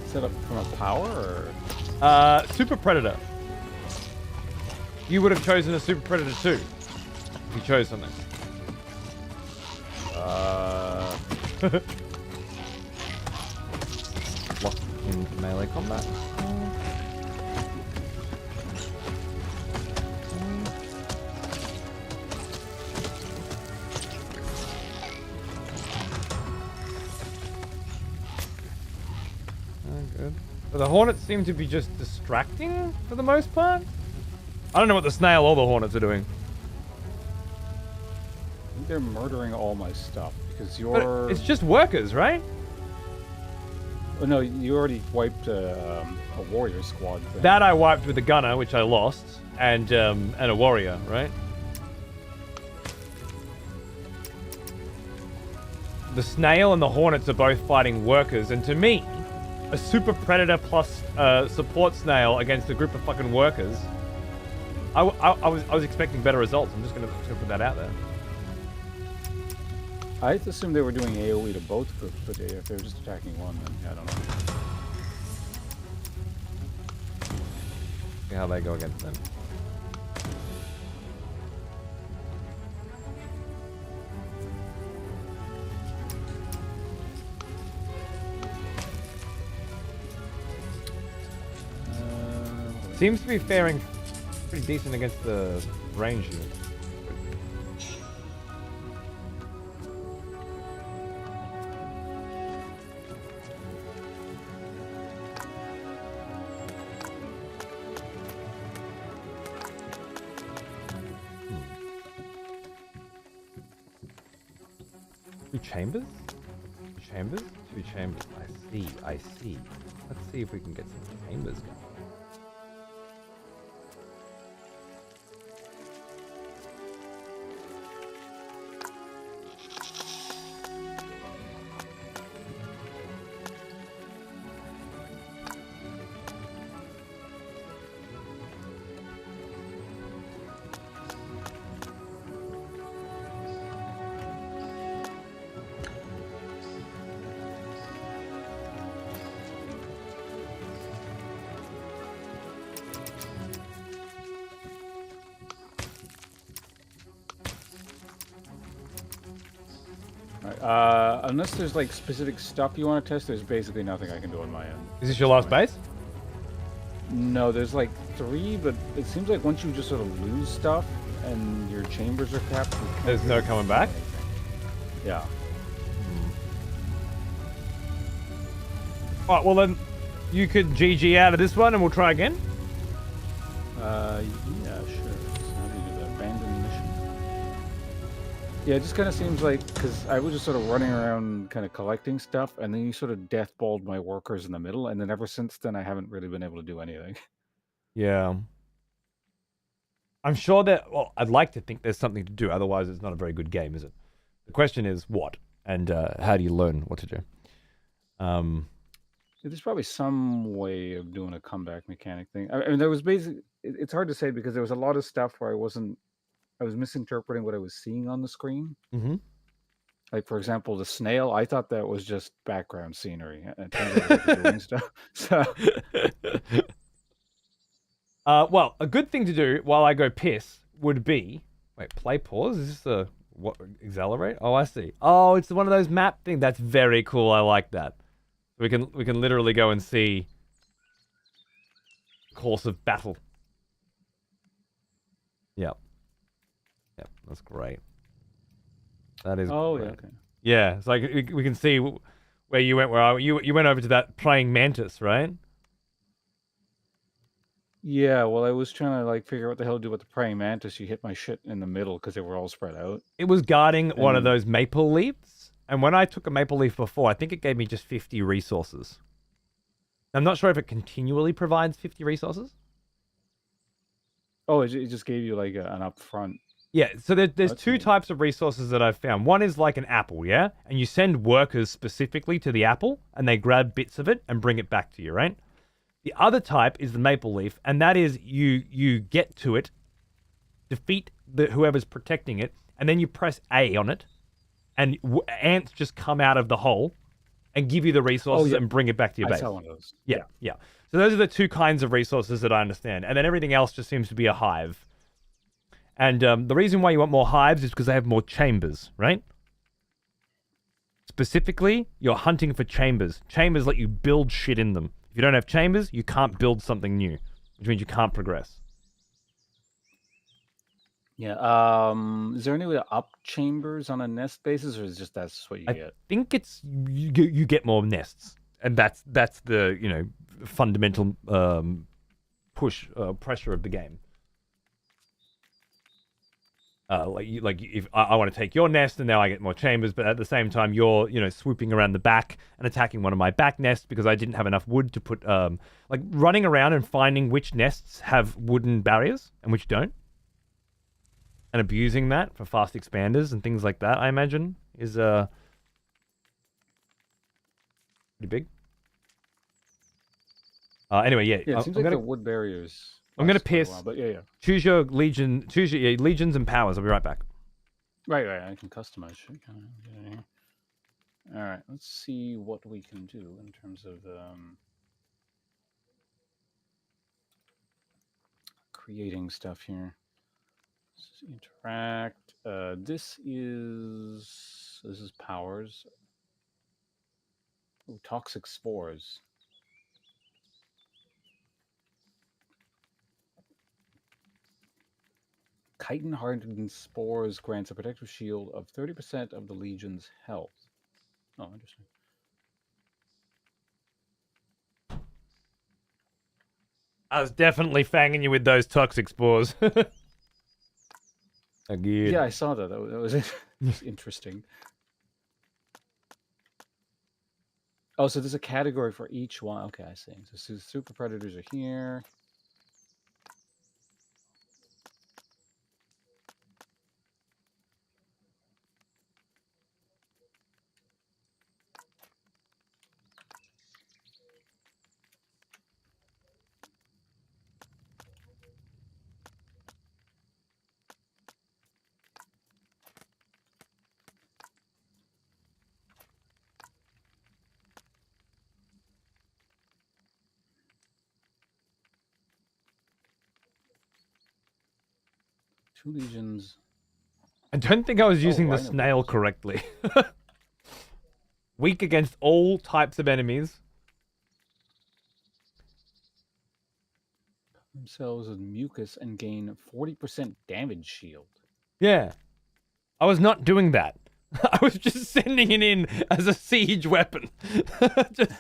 Set up from a power Super Predator. You would have chosen a Super Predator too. If you chose something. Locked in melee combat. Good. But the Hornets seem to be just distracting for the most part. I don't know what the snail or the Hornets are doing. I think they're murdering all my stuff because But you're. it's just workers, right? Oh, no, you already wiped a warrior squad thing. That I wiped with a gunner, which I lost, and a warrior, right? The snail and the Hornets are both fighting workers, and to me, a Super Predator plus support snail against a group of fucking workers. I was expecting better results. I'm just gonna put that out there. I assumed they were doing AoE to both groups, but if they were just attacking one, then yeah, I don't know. See how they go against them. Seems to be faring pretty decent against the range units. Two chambers? Two chambers? Two chambers. I see. Let's see if we can get some chambers going. Unless there's like specific stuff you want to test, there's basically nothing I can do on my end. Is this your last base? No, there's like 3, but it seems like once you just sort of lose stuff and your chambers are capped, you can't There's no really coming do back? anything. Yeah. Alright, well then, you could GG out of this one and we'll try again. Yeah, sure. So how do you do that? Abandoned mission. Yeah, it just kind of seems like, because I was just sort of running around kind of collecting stuff, and then you sort of deathballed my workers in the middle, and then ever since then I haven't really been able to do anything. Yeah. I'm sure that, well, I'd like to think there's something to do, otherwise it's not a very good game, is it? The question is what, and how do you learn what to do? There's probably some way of doing a comeback mechanic thing. I mean, there was basically, it's hard to say because there was a lot of stuff where I was misinterpreting what I was seeing on the screen. Mm-hmm. Like, for example, the snail, I thought that was just background scenery. And it turns out they're doing stuff. So, Well, a good thing to do while I go piss would be, wait, play pause? Is this the, what, accelerate? Oh, I see. Oh, it's one of those map things. That's very cool. I like that. We can literally go and see course of battle. Yep. Yep, that's great. That is oh, great. yeah, okay. Yeah, it's like we can see where you went. You went over to that praying mantis, right? Yeah, well, I was trying to like figure out what the hell to do with the praying mantis. You hit my shit in the middle because they were all spread out. It was guarding one of And- those maple leaves, and when I took a maple leaf before, I think it gave me just 50 resources. I'm not sure if it continually provides 50 resources. Oh, it just gave you like an upfront. Yeah, so there's That's two neat. types of resources that I've found. One is like an apple, yeah? And you send workers specifically to the apple, and they grab bits of it and bring it back to you, right? The other type is the maple leaf, and that is you get to it, defeat whoever's protecting it, and then you press A on it, and ants just come out of the hole and give you the resources and bring it back to your base. I saw one of those. Yeah. So those are the two kinds of resources that I understand. And then everything else just seems to be a hive. And the reason why you want more hives is because they have more chambers, right? Specifically, you're hunting for chambers. Chambers let you build shit in them. If you don't have chambers, you can't build something new, which means you can't progress. Yeah. Is there any way to up chambers on a nest basis, or is just that's what you I get? think it's you get more nests, and that's the fundamental pressure of the game. If I want to take your nest and now I get more chambers, but at the same time you're swooping around the back and attacking one of my back nests because I didn't have enough wood to put running around and finding which nests have wooden barriers and which don't, and abusing that for fast expanders and things like that. I imagine is pretty big. Anyway, yeah. Yeah, it seems like the wood barriers. I'm gonna last quite a piss. while, but yeah. Choose your legion. Choose your legions and powers. I'll be right back. Right. I can customize shit. All right. Let's see what we can do in terms of creating stuff here. Let's interact. This is powers. Ooh, toxic spores. Chitin hardened spores grants a protective shield of 30% of the legion's health. Oh, interesting. I was definitely fanging you with those toxic spores. Again. Yeah, I saw that. That was interesting. Oh, so there's a category for each one. Okay, I see. So super predators are here. Two legions. I don't think I was using the rhino snail correctly. Weak against all types of enemies. Themselves with mucus and gain 40% damage shield. Yeah. I was not doing that. I was just sending it in as a siege weapon. Just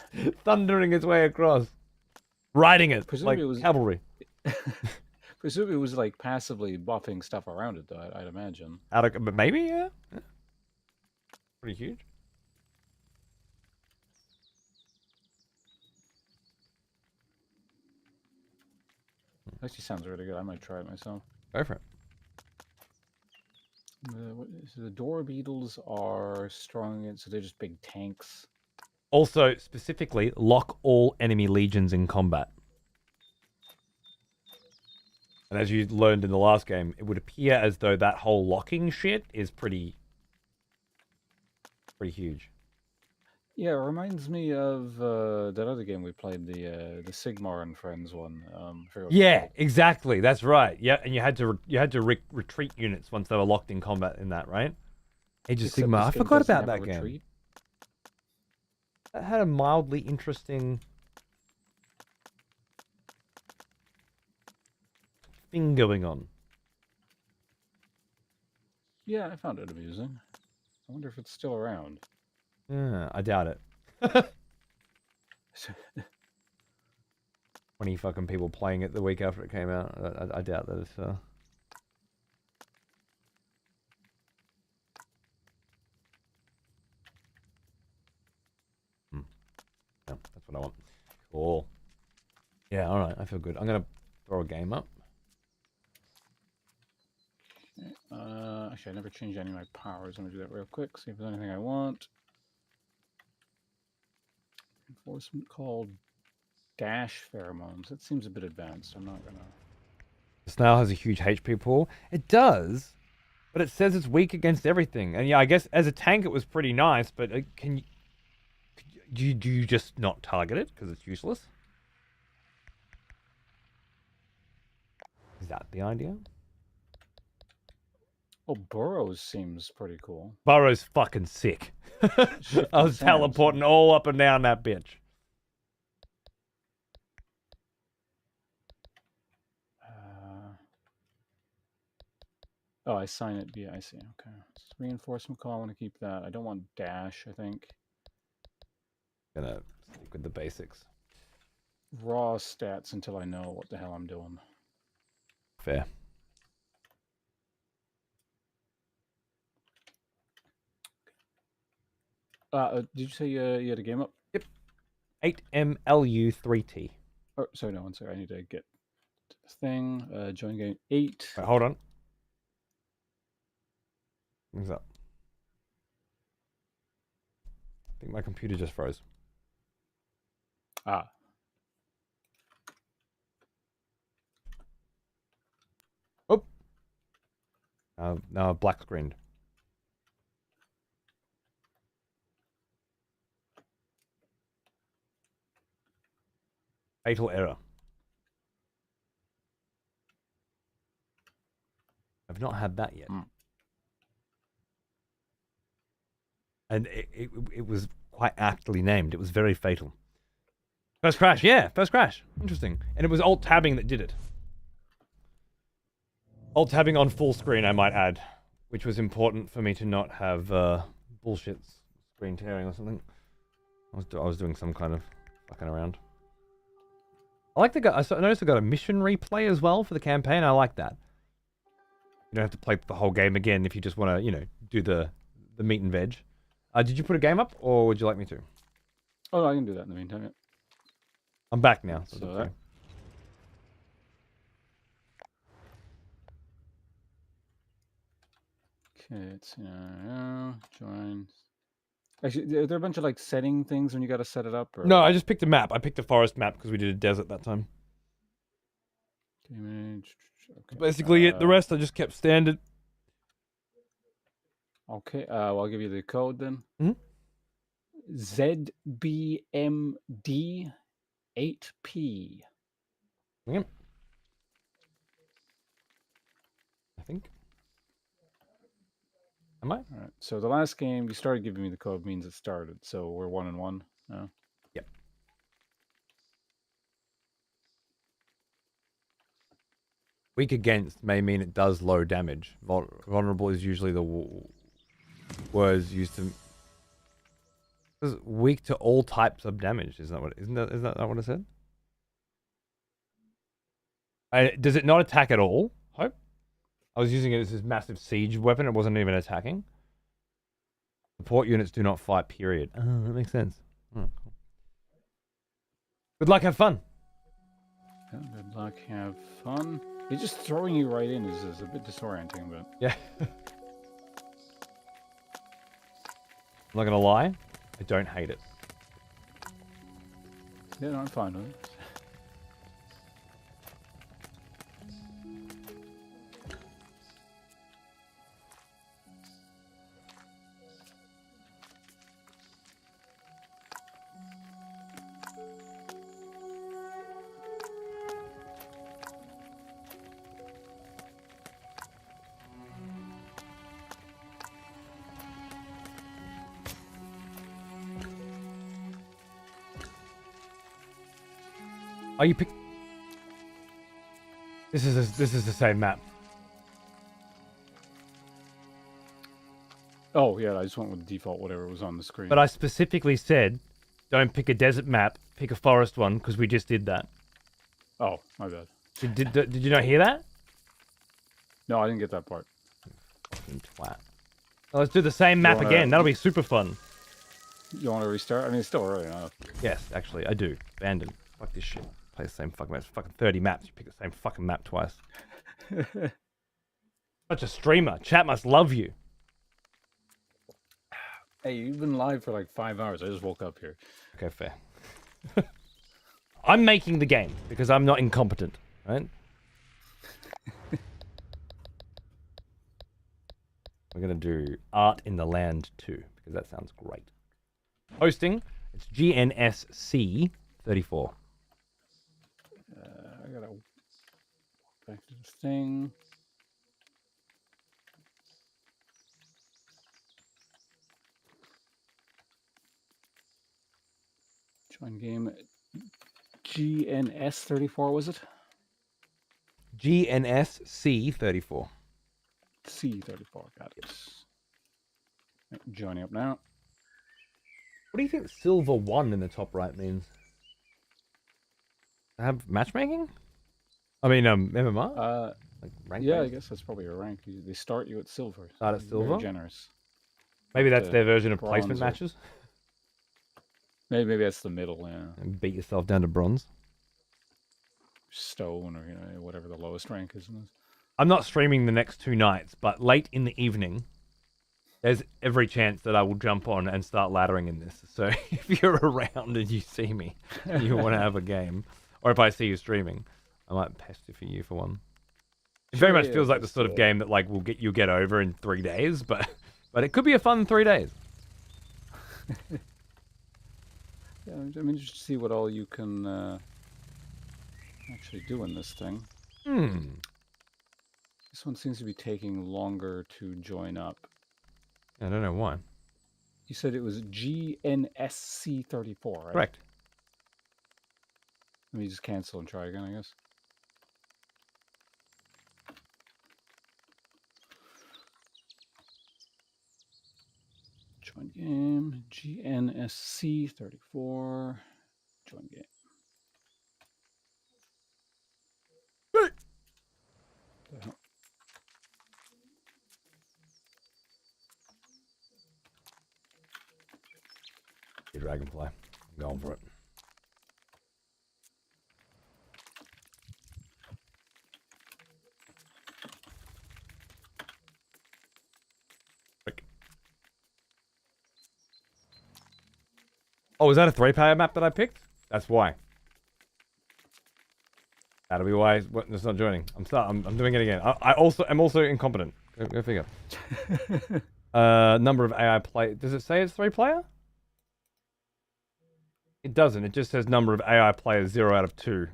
thundering its way across. Riding it Presumably like it was- cavalry. Presumably it was like passively buffing stuff around it, though, I'd imagine. But maybe, yeah. Pretty huge. Actually sounds really good. I might try it myself. Go for it. So the door beetles are strong, so they're just big tanks. Also, specifically, lock all enemy legions in combat. And as you learned in the last game, it would appear as though that whole locking shit is pretty huge. Yeah, it reminds me of that other game we played, the Sigmar and Friends one. I forget what it's Yeah, called. exactly. That's right. Yeah, and you had to retreat units once they were locked in combat in that, right? Age of Except Sigmar. I this game forgot doesn't about have a that game. retreat. That had a mildly interesting thing going on. Yeah, I found it amusing. I wonder if it's still around. Yeah, I doubt it. 20 fucking people playing it the week after it came out. I doubt that it's Yeah, that's what I want. Cool. Yeah, alright, I feel good. I'm gonna throw a game up. Actually, I never changed any of my powers. I'm gonna do that real quick. See if there's anything I want. Enforcement called dash pheromones. That seems a bit advanced. I'm not gonna. The snail has a huge HP pool. It does, but But it says it's weak against everything. And yeah, I guess as a tank it was pretty nice, but do you just not target it because it's useless? Is that the idea? Oh, Burrows seems pretty cool. Burrow's fucking sick. I was teleporting all up and down that bitch. Oh, I sign it via. I see. Okay. Reinforcement call. I want to keep that. I don't want dash. I think Gonna stick with the basics. raw stats until I know what the hell I'm doing. Fair. Did you say you had a game up? Yep. 8MLU3T. Oh, sorry, no, one second. I need to get this thing. Join game 8. Wait, hold on. What's up? I think my computer just froze. Ah. Oh. Now black screened. Fatal error. I've not had that yet. And it was quite aptly named. It was very fatal. First crash, yeah, first crash. Interesting. And it was alt-tabbing that did it. Alt-tabbing on full screen, I might add, which was important for me to not have bullshit screen tearing or something. I was doing some kind of fucking around. I like I noticed I got a mission replay as well for the campaign. I like that. You don't have to play the whole game again if you just want to, you know, do the meat and veg. Did you put a game up, or would you like me to? Oh, no, I can do that in the meantime. Yeah. I'm back now. So So okay. Okay, it's join. Actually, are there a bunch of like setting things when you got to set it up? Or... No, I just picked a map. I picked a forest map because we did a desert that time. Image. Okay. Basically, it. The rest I just kept standard. Okay, well, I'll give you the code then. Mhm. ZBMD8P. Yep. I think. Am I? All right. So the last game you started giving me the code means it started. So we're 1-1 now. Yep. Weak against may mean it does low damage. Vulnerable is usually the words used to. It's weak to all types of damage. Isn't that what it said? Does it not attack at all? Hope. I was using it as this massive siege weapon. It wasn't even attacking. Support units do not fight. Period. Oh, that makes sense. Oh, cool. Good luck. Have fun. Yeah, good luck. Have fun. It's just throwing you right in is a bit disorienting, but Yeah. I'm not gonna lie. I don't hate it. yeah, no, I'm fine with it. Oh, you pick. This is the same map. Oh, yeah, I just went with default, whatever was on the screen. But I specifically said, don't pick a desert map. Pick a forest one because we just did that. Oh, my bad. Did you not hear that? No, I didn't get that part. Fucking twat. Well, let's do the same map wanna- again. That'll be super fun. You want to restart? I mean, it's still early enough. Yes, actually, I do. Abandon. Fuck this shit. Play the same fucking map. It's fucking 30 maps. You pick the same fucking map twice. Such a streamer. Chat must love you. Hey, you've been live for like 5 hours. I just woke up here. Okay, fair. I'm making the game because I'm not incompetent, right? We're going to do Art in the Land 2, because that sounds great. Hosting, it's GNSC34. I gotta walk back to the thing. Join game. GNS34, was it? GNSC34. C34, got it. Right, joining up now. What do you think silver 1 in the top right means? Have matchmaking? I mean, MMR? Like rank Yeah, I based? guess that's probably a rank. They start you at silver. Start at Very silver? generous. Maybe that's to their version of placement bronze or- matches. Maybe that's the middle, yeah. And beat yourself down to bronze. Stone or whatever the lowest rank is. I'm not streaming the next 2 nights, but late in the evening, there's every chance that I will jump on and start laddering in this. So if you're around and you see me, and you want to have a game, or if I see you streaming, I might pester for you for one. It very Sure, much yeah, feels like the just, sort of game that like you'll get over in 3 days, but it could be a fun 3 days. Yeah, I'm interested to see what all you can actually do in this thing. This one seems to be taking longer to join up. I don't know why. You said it was GNSC34, right? Correct. Let me just cancel and try again, I guess. Join game, GNSC34. Join game. The hell? Your dragonfly. I'm going for it. Quick. Oh, is that a 3-player map that I picked? That's why. That'll be why it's not joining. I'm doing it again. I'm also incompetent. Go figure. Number of AI play. Does it say it's 3-player? It doesn't. It just says number of AI players 0 out of 2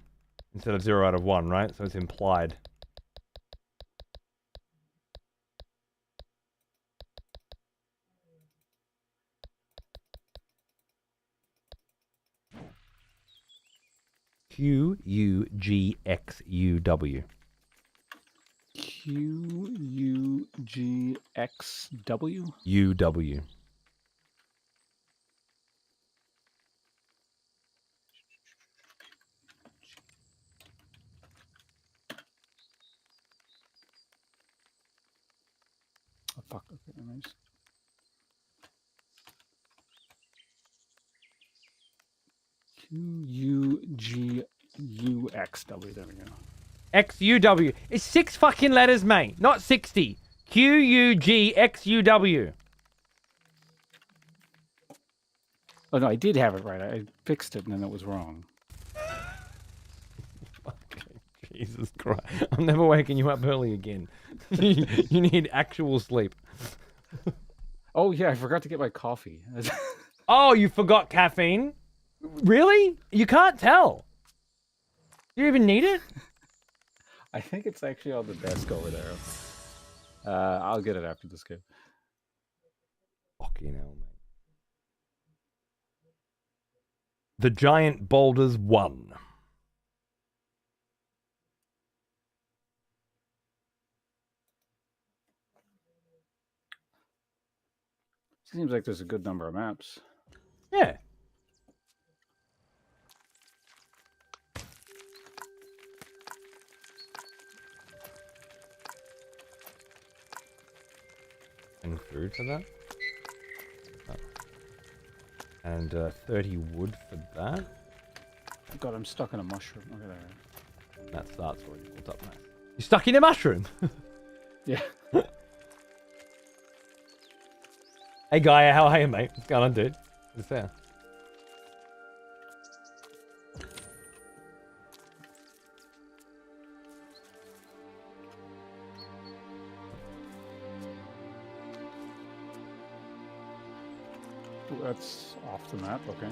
instead of 0 out of 1, right? So it's implied. QUGXUW. QUGXW? UW. Oh, fuck. Okay, nice. QUGUXW. There we go. XUW. It's 6 fucking letters, mate. Not 60. QUGXUW. Oh, no, I did have it right. I fixed it and then it was wrong. Fucking Jesus Christ. I'm never waking you up early again. You need actual sleep. Oh, yeah, I forgot to get my coffee. Oh, you forgot caffeine? Really? You can't tell. Do you even need it? I think it's actually on the desk over there. I'll get it after this game. Fucking hell, mate. The Giant Boulders won. Seems like there's a good number of maps. Yeah. And food for that. Oh. And 30 wood for that. Oh God, I'm stuck in a mushroom. Look at that. That starts already built up nice. You're stuck in a mushroom? Yeah. Hey Gaia, how are you, mate? What's going on, dude? What's there? That's off the map. Okay.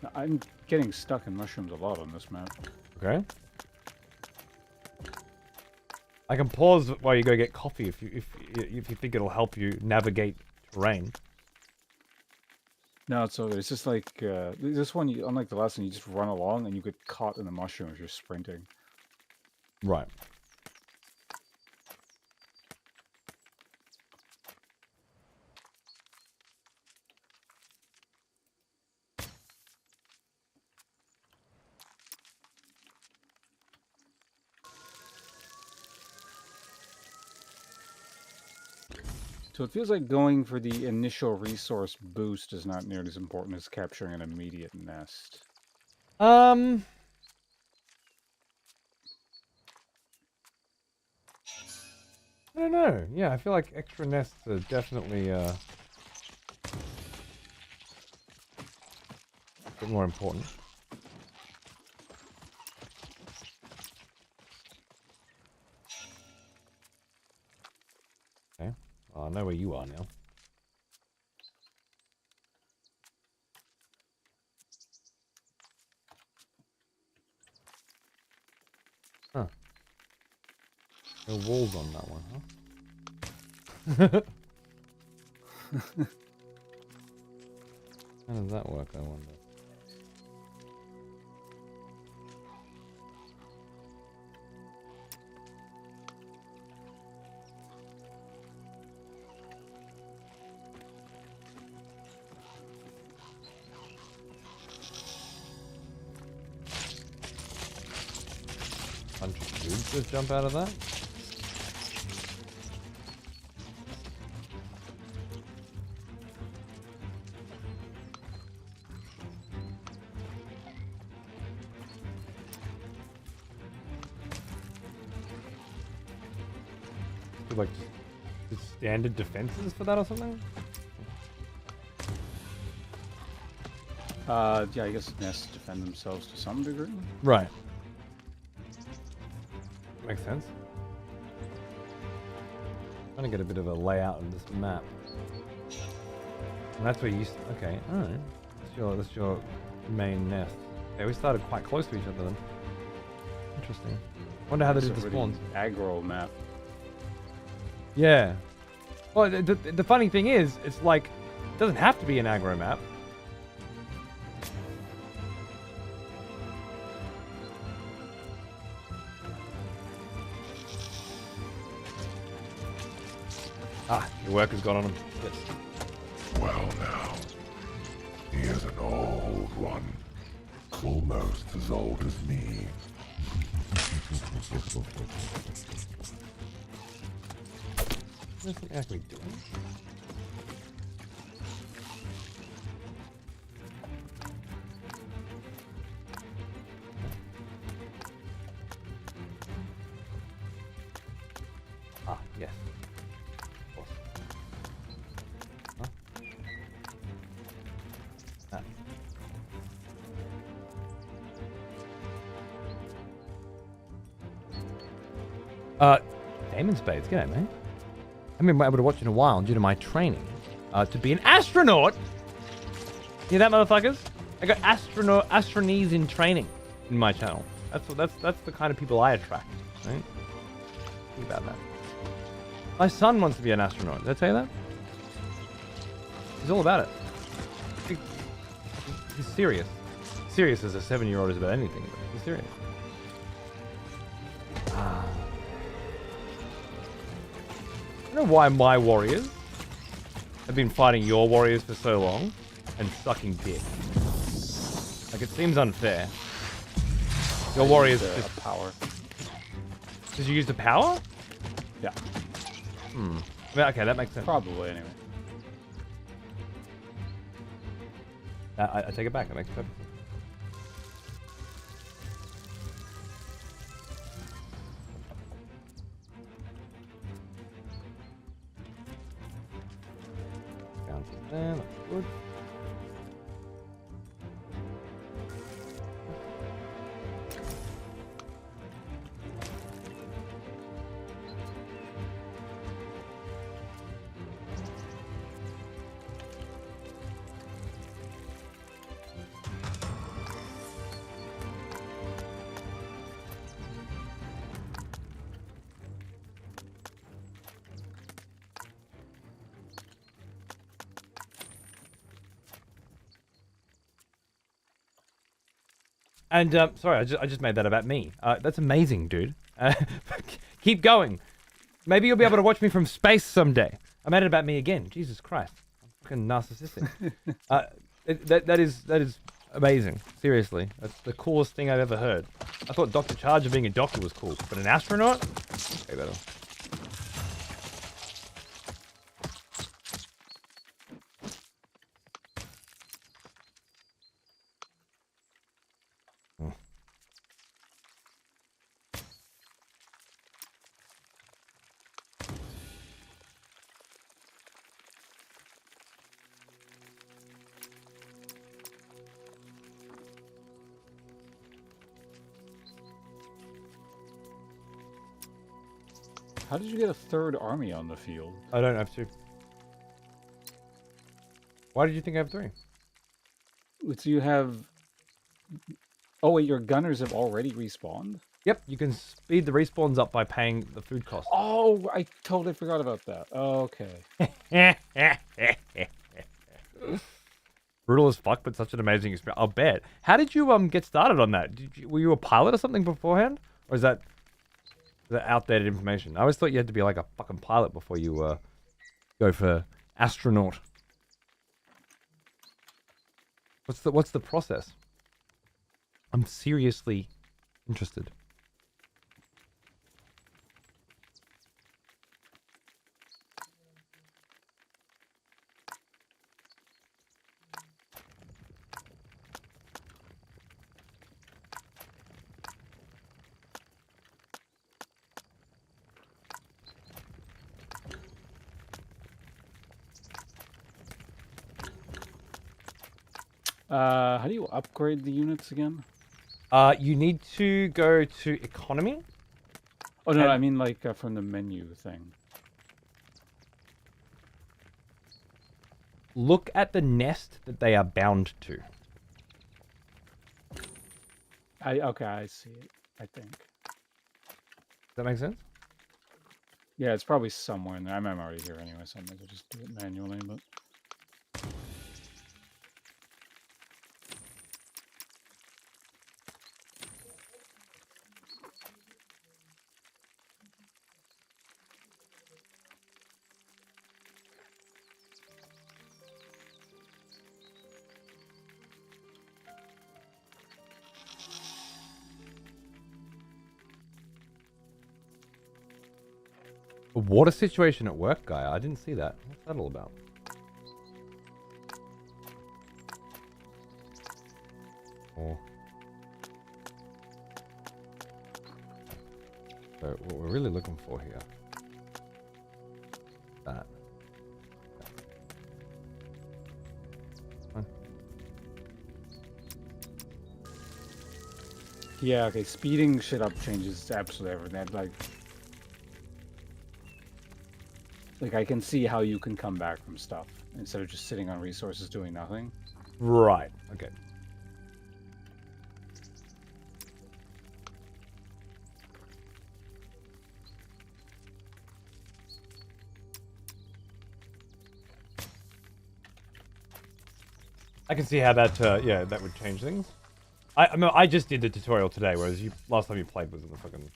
Now, I'm getting stuck in mushrooms a lot on this map. Okay. I can pause while you go get coffee if you think it'll help you navigate terrain. No, it's okay. It's just like this one. Unlike the last one, you just run along and you get caught in the mushroom as you're sprinting. Right. So it feels like going for the initial resource boost is not nearly as important as capturing an immediate nest. I don't know. Yeah, I feel like extra nests are definitely a bit more important. Okay. Well, I know where you are now. Huh. No walls on that one, huh? How does that work, I wonder? Bunch of dudes just jump out of that? Like just standard defenses for that or something? Yeah, I guess nests defend themselves to some degree. Right. Makes sense. Trying to get a bit of a layout of this map. And that's where you... Okay, alright. That's your main nest. Okay, we started quite close to each other then. Interesting. Wonder how they did the spawns. Aggro map. Yeah. Well, the funny thing is, it's like, it doesn't have to be an aggro map. Ah, your work has gone on him. Yes. Well now, he is an old one. Almost as old as me. There's something I can be doing. Ah, yes. Awesome. Huh? Damon Spades, g'day, mate. I haven't been able to watch in a while due to my training to be an astronaut. Hear that, motherfuckers? I got astronees in training in my channel. That's the kind of people I attract. Right? Think about that. My son wants to be an astronaut. Did I tell you that? He's all about it. He's serious. Serious as a 7-year-old is about anything, but he's serious. I don't know why my warriors have been fighting your warriors for so long and sucking dick. Like, it seems unfair. Your warriors just... power. Did you use the power? Yeah. I mean, okay, that makes sense. Probably, anyway. I take it back. That makes perfect sense. Down to there. That's good. And sorry, I just made that about me. That's amazing, dude. Keep going. Maybe you'll be able to watch me from space someday. I made it about me again. Jesus Christ, I'm fucking narcissistic. That is amazing. Seriously, that's the coolest thing I've ever heard. I thought Dr. Charger being a doctor was cool, but an astronaut? Okay, better. How did you get a third army on the field? I don't have two. Why did you think I have three? So you have... Oh wait, your gunners have already respawned? Yep, you can speed the respawns up by paying the food cost. Oh, I totally forgot about that. Okay. Brutal as fuck, but such an amazing experience. I'll bet. How did you get started on that? Were you a pilot or something beforehand? Or is that outdated information? I always thought you had to be like a fucking pilot before you go for astronaut. What's the process? I'm seriously interested. How do you upgrade the units again? You need to go to economy. Oh no, I mean like from the menu thing. Look at the nest that they are bound to. Okay, I see it. I think. Does that make sense? Yeah, it's probably somewhere in there. I'm already here anyway, so I might as well just do it manually. But A water situation at work, guy. I didn't see that. What's that all about? Oh. So what we're really looking for here. That. Fine. yeah, okay, speeding shit up changes absolutely everything. Like I can see how you can come back from stuff instead of just sitting on resources doing nothing. Right. Okay. I can see how that, yeah, that would change things. I mean, I just did the tutorial today, whereas last time you played was in the fucking...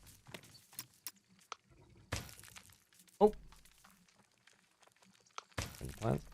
Oh. Plants.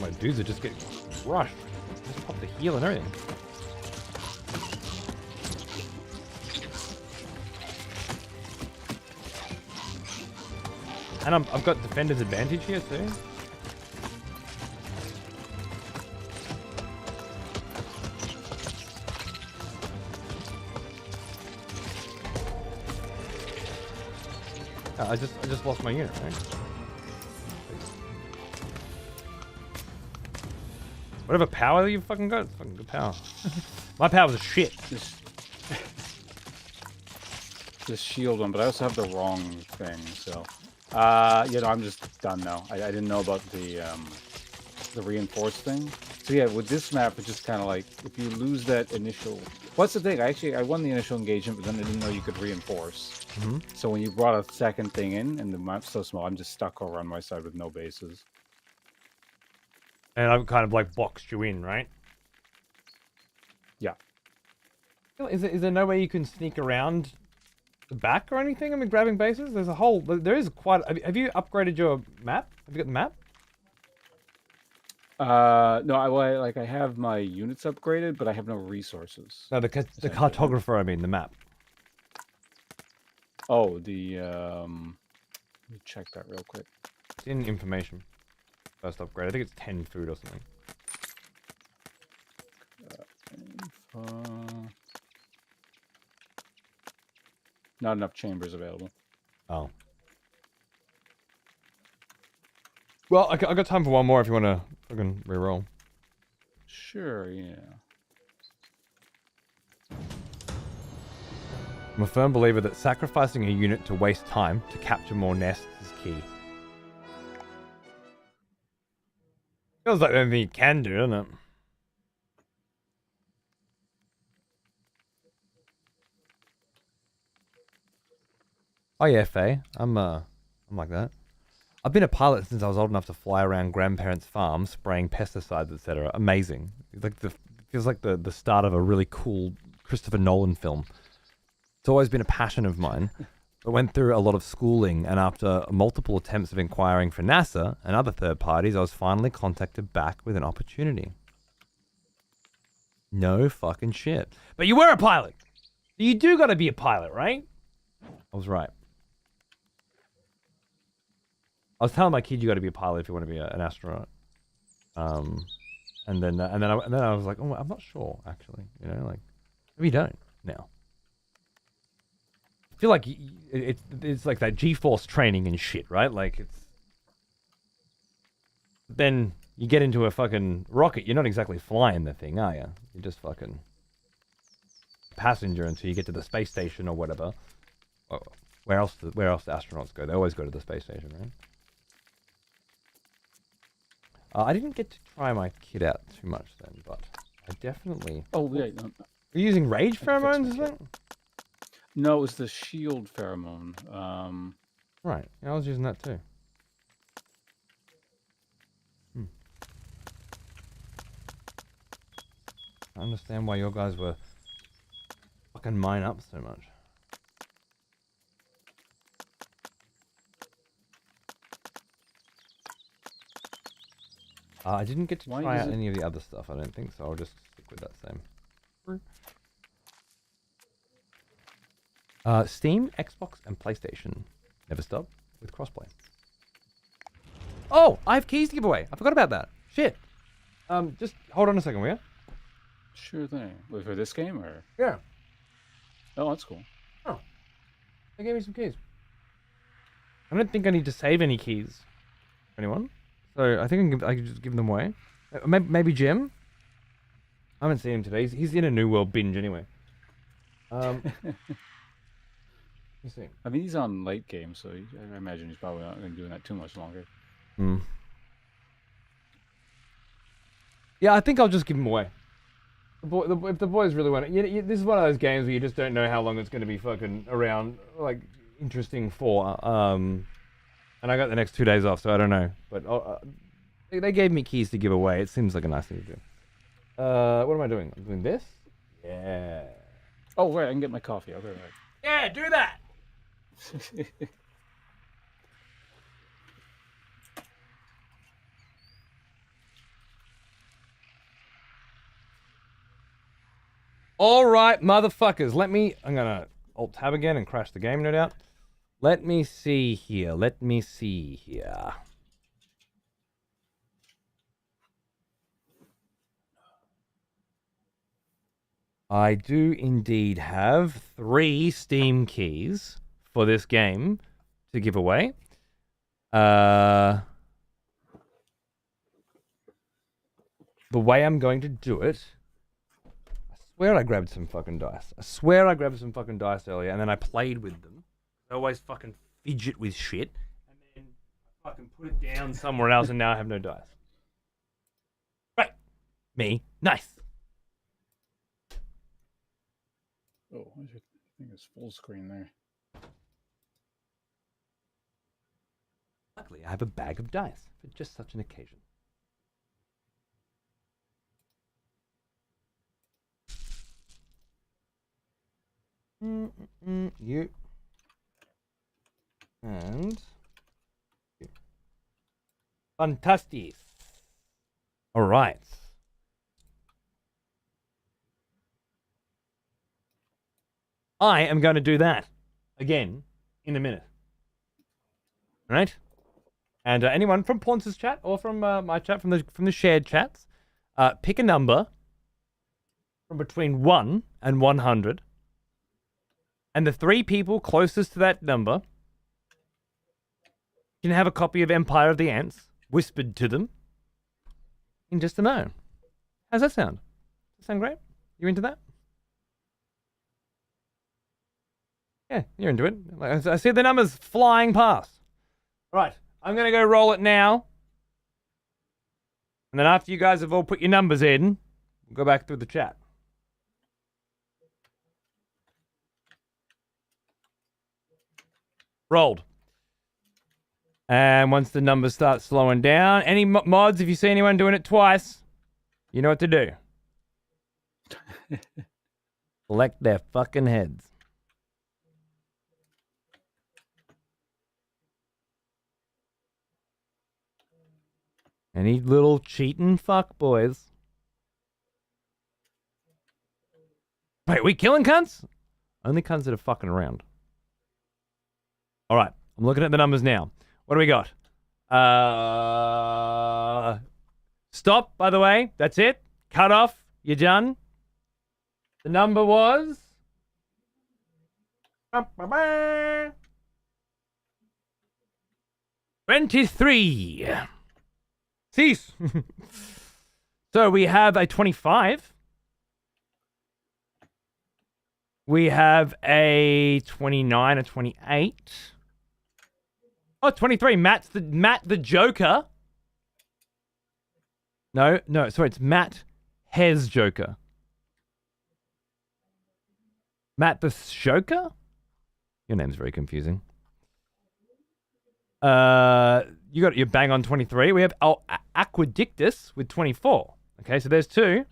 My dudes are just getting crushed. Just pop the heal and everything. And I've got defender's advantage here too. I just lost my unit, right? Whatever power you fucking got, it's fucking good power. My power's shit. This shield one, but I also have the wrong thing, so I'm just done now. I didn't know about the reinforced thing. So yeah, with this map, it's just kind of like if you lose that initial. What's the thing? I won the initial engagement, but then I didn't know you could reinforce. Mm-hmm. So when you brought a second thing in, and the map's so small, I'm just stuck over on my side with no bases. And I've kind of like boxed you in, right? Yeah. Is there no way you can sneak around the back or anything? I mean, grabbing bases. There is quite. Have you upgraded your map? Have you got the map? No, I have my units upgraded, but I have no resources. No, the cartographer. I mean, the map. Oh, let me check that real quick. It's in information. First upgrade. I think it's 10 food or something. Not enough chambers available. Oh. Well, I got time for one more if you want to fucking reroll. Sure, yeah. I'm a firm believer that sacrificing a unit to waste time to capture more nests is key. Feels like the only thing you can do, doesn't it? Oh yeah, Faye. I'm like that. I've been a pilot since I was old enough to fly around grandparents' farms, spraying pesticides, etc. Amazing. Feels like the start of a really cool Christopher Nolan film. It's always been a passion of mine. I went through a lot of schooling, and after multiple attempts of inquiring for NASA and other third parties, I was finally contacted back with an opportunity. No fucking shit. But you were a pilot! You do gotta be a pilot, right? I was right. I was telling my kid you gotta be a pilot if you want to be an astronaut. And then I was like, oh, I'm not sure, actually. You know, like, maybe you don't now. I feel like it's like that G-force training and shit, right? Like it's. Then you get into a fucking rocket. You're not exactly flying the thing, are you? You're just fucking passenger until you get to the space station or whatever. Where else do astronauts go? They always go to the space station, right? I didn't get to try my kit out too much then, but I definitely. Oh yeah. No, You're using rage pheromones, is it? No, it was the shield pheromone. Right. Yeah, I was using that too. I understand why your guys were fucking mine up so much. I didn't get to try out any of the other stuff, I don't think, so I'll just stick with that same. Steam, Xbox, and PlayStation never stop with crossplay. Oh, I have keys to give away. I forgot about that. Shit. Just hold on a second, will you? Sure thing. Wait, for this game or? Yeah. Oh, that's cool. Oh, they gave me some keys. I don't think I need to save any keys for anyone, so I think I can just give them away. Maybe Jim. I haven't seen him today. He's in a New World binge anyway. Let me see. I mean, he's on late game, so I imagine he's probably not going to be doing that too much longer. Yeah, I think I'll just give him away. If the boys really want it, this is one of those games where you just don't know how long it's going to be fucking around, like, interesting for. And I got the next 2 days off, so I don't know. But they gave me keys to give away. It seems like a nice thing to do. What am I doing? I'm doing this? Yeah. Oh, wait, I can get my coffee. I'll be right back. Yeah, do that! All right, motherfuckers. I'm gonna alt tab again and crash the game, no doubt. Let me see here. I do indeed have 3 Steam keys for this game to give away. The way I'm going to do it, I swear I grabbed some fucking dice. Earlier, and then I played with them. I always fucking fidget with shit, and then I fucking put it down somewhere else, and now I have no dice. Right. Me. Nice. Oh, I think it's full screen there. Luckily, I have a bag of dice for just such an occasion. You. And you. Fantastic. All right. I am going to do that again in a minute. All right? And anyone from Ponce's chat or from my chat, from the shared chats, pick a number from between 1 and 100. And the 3 people closest to that number can have a copy of Empire of the Ants whispered to them in just a moment. How's that sound? Does that sound great? You into that? Yeah, you're into it. I see the numbers flying past. Right, I'm going to go roll it now. And then after you guys have all put your numbers in, we'll go back through the chat. Rolled. And once the numbers start slowing down, any mods, if you see anyone doing it twice, you know what to do. Select their fucking heads. Any little cheating fuckboys. Wait, we killing cunts? Only cunts that are fucking around. Alright, I'm looking at the numbers now. What do we got? Stop, by the way. That's it. Cut off. You're done. The number was... 23. Cease. So we have a 25. We have a 29, a 28. Oh, 23. Matt the Joker. No, sorry, it's Matt Hez Joker. Matt the Joker? Your name's very confusing. You got your bang on 23. We have Aquadictus with 24. Okay, so there's 2.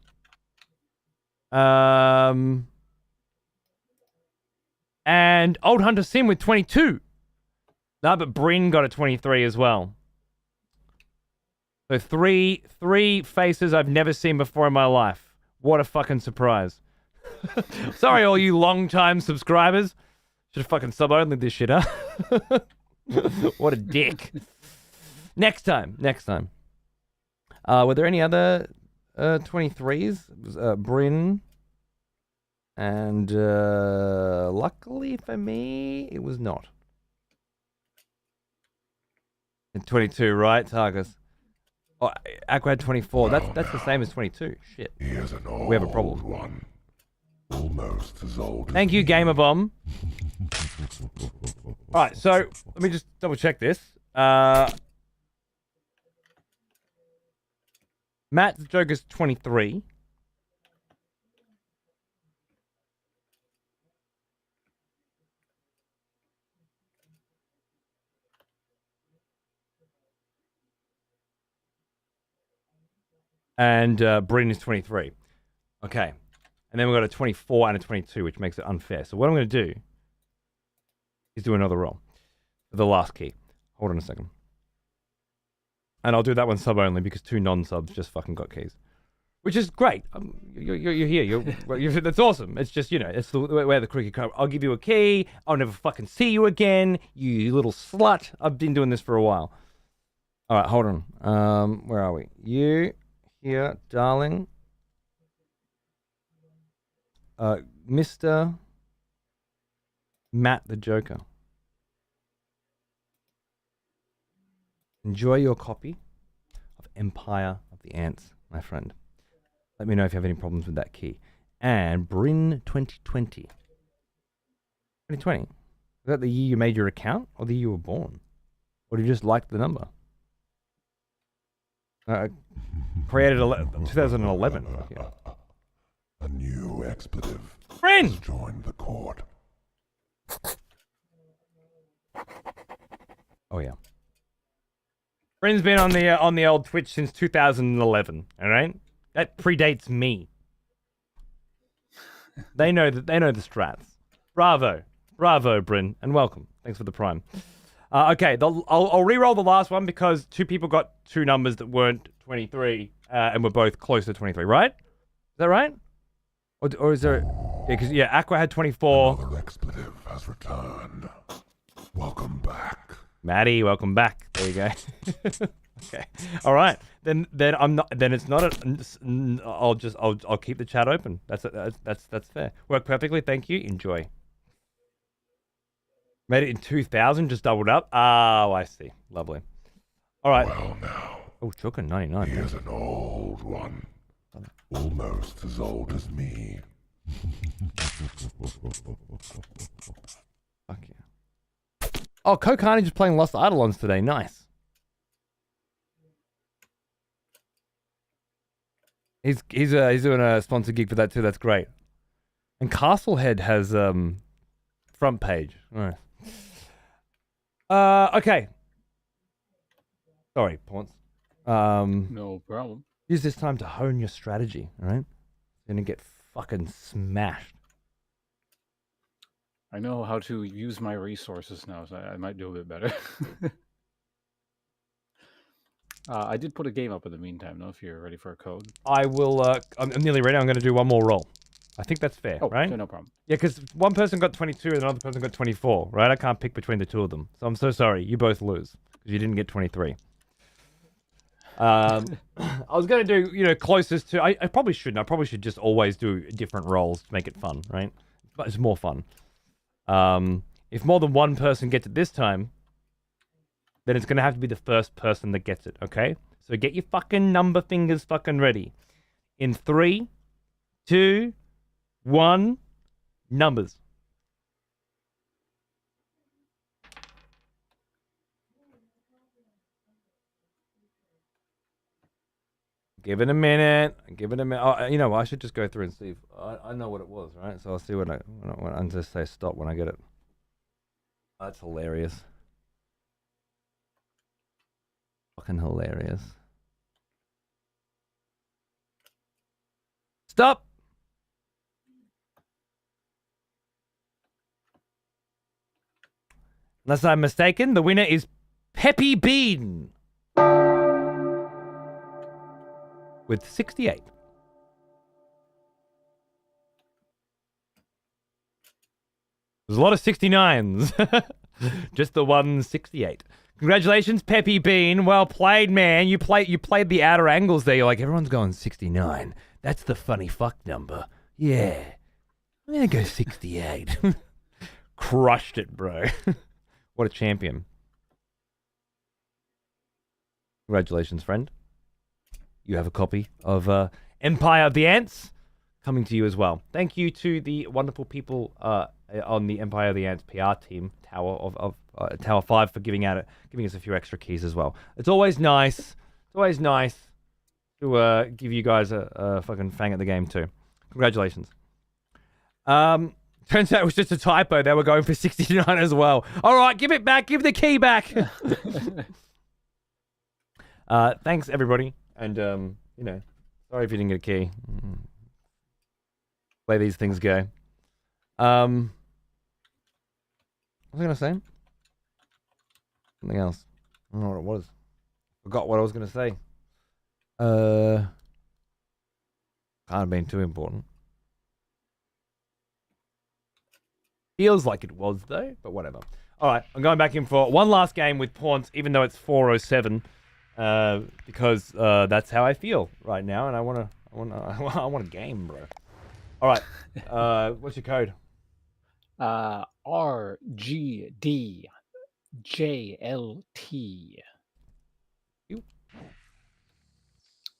And Old Hunter Sim with 22. No, but Bryn got a 23 as well. So three faces I've never seen before in my life. What a fucking surprise. Sorry, all you long-time subscribers. Should have fucking sub-only this shit, huh? What a dick. Next time. Were there any other 23s? It was Bryn. And luckily for me, it was not. And 22, right, Targus? Oh, Aqua had 24. That's the same as 22. Shit. He is an old We have a problem. one. Almost as old Thank as you, me. Gamer Bomb. Alright, so let me just double check this. Matt the Joker's 23. And Bryn is 23. Okay. And then we've got a 24 and a 22, which makes it unfair. So what I'm going to do is do another roll for the last key. Hold on a second. And I'll do that one sub only because 2 non-subs just fucking got keys. which is great. You're here. That's awesome. It's just, it's the way the cricket comes. I'll give you a key. I'll never fucking see you again, you little slut. I've been doing this for a while. All right, hold on. Where are we? You here, darling. Mr. Matt the Joker. Enjoy your copy of Empire of the Ants, my friend. Let me know if you have any problems with that key. And Bryn 2020. 2020? Is that the year you made your account or the year you were born? Or do you just like the number? Created 2011. Yeah. A new expletive Bryn! has joined the court. Oh yeah. Bryn's been on the old Twitch since 2011. All right, that predates me. They know the strats. Bravo, Bryn, and welcome. Thanks for the prime. Okay, I'll re-roll the last one because two people got two numbers that weren't 23, and were both close to 23. Right? Is that right? Or is there? Yeah, because Aqua had 24. Another expletive has returned. Welcome back. Maddie, welcome back. There you go. Okay. All right. Then I'm not. Then it's not a. I'll keep the chat open. That's fair. Worked perfectly. Thank you. Enjoy. Made it in 2000. Just doubled up. Oh, I see. Lovely. All right. Well now. Oh, Chukin 99. Here's an old one. Almost as old as me. Fuck yeah. Oh, Kokani just playing Lost Eidolons today. Nice. He's doing a sponsor gig for that too. That's great. And Castlehead has front page. Nice. Okay. Sorry, Ponce. No problem. Use this time to hone your strategy. All right. You're gonna get fucking smashed. I know how to use my resources now, so I might do a bit better. I did put a game up in the meantime, though, if you're ready for a code. I will. I'm nearly ready. I'm going to do one more roll. I think that's fair, right? Okay, no problem. Yeah, because one person got 22 and another person got 24, right? I can't pick between the two of them. So I'm so sorry. You both lose because you didn't get 23. I was going to do, closest to... I probably shouldn't. I probably should just always do different rolls to make it fun, right? But it's more fun. If more than one person gets it this time, then it's going to have to be the first person that gets it, okay? So get your fucking number fingers fucking ready. In 3, 2, 1, numbers. Give it a minute. Oh, you know what? I should just go through and see if I know what it was, right? So I'll see when I just say stop when I get it. That's hilarious. Fucking hilarious. Stop. Unless I'm mistaken, the winner is Peppy Bean with 68. There's a lot of 69s. Just the one 68. Congratulations, Peppy Bean. Well played, man. You played the outer angles there. You're like, everyone's going 69. That's the funny fuck number. Yeah. I'm going to go 68. Crushed it, bro. What a champion. Congratulations, friend. You have a copy of Empire of the Ants coming to you as well. Thank you to the wonderful people on the Empire of the Ants PR team, Tower 5, for giving us a few extra keys as well. It's always nice. It's always nice to give you guys a fucking fang at the game too. Congratulations. Turns out it was just a typo. They were going for 69 as well. All right, give it back. Give the key back. Thanks, everybody. And, sorry if you didn't get a key. Play these things go. What was I going to say? Something else. I don't know what it was. Forgot what I was going to say. Can't have been too important. Feels like it was, though, but whatever. All right, I'm going back in for one last game with Pawns, even though it's 4:07, because that's how I feel right now, and I want a game, bro. All right, what's your code? RGDJLT. You.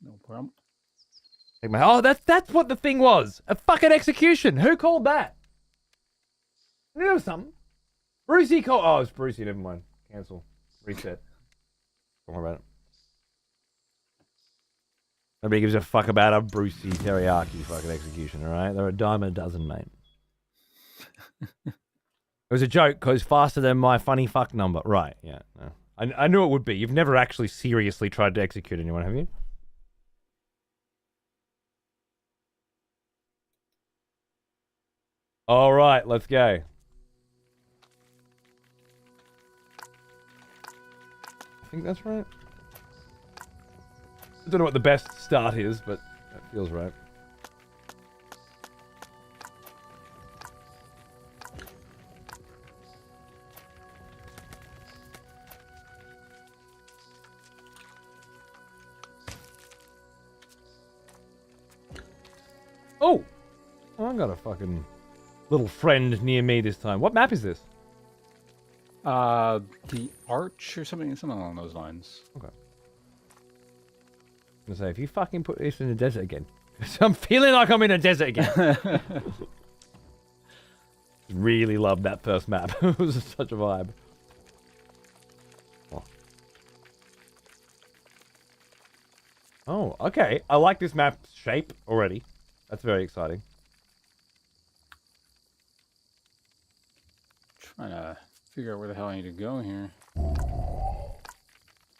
No problem. Oh, that's what the thing was. A fucking execution. Who called that? I knew it was something. Brucey called. Oh, it's Brucey. Never mind. Cancel. Reset. Don't worry about it. Nobody gives a fuck about a Brucey teriyaki fucking execution, all right? They're a dime a dozen, mate. It was a joke because faster than my funny fuck number. Right, yeah. No. I knew it would be. You've never actually seriously tried to execute anyone, have you? All right, let's go. I think that's right. I don't know what the best start is, but that feels right. Oh! I got a fucking little friend near me this time. What map is this? The Arch or something along those lines. Okay. I'm gonna say, if you fucking put this in the desert again. I'm feeling like I'm in a desert again. Really loved that first map. It was such a vibe. Oh, okay. I like this map's shape already. That's very exciting. Trying to figure out where the hell I need to go here.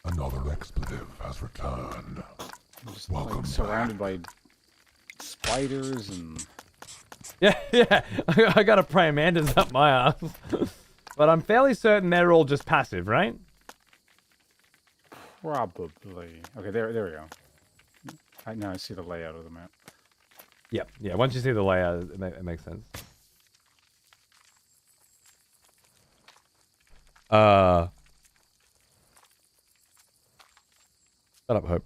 Another expletive has returned. I'm just Welcome like surrounded by spiders and... Yeah. I got a praying mantis up my ass. But I'm fairly certain they're all just passive, right? Probably. Okay, there we go. Now I see the layout of the map. Yep. Yeah, once you see the layout, it makes sense. Shut up, Hope.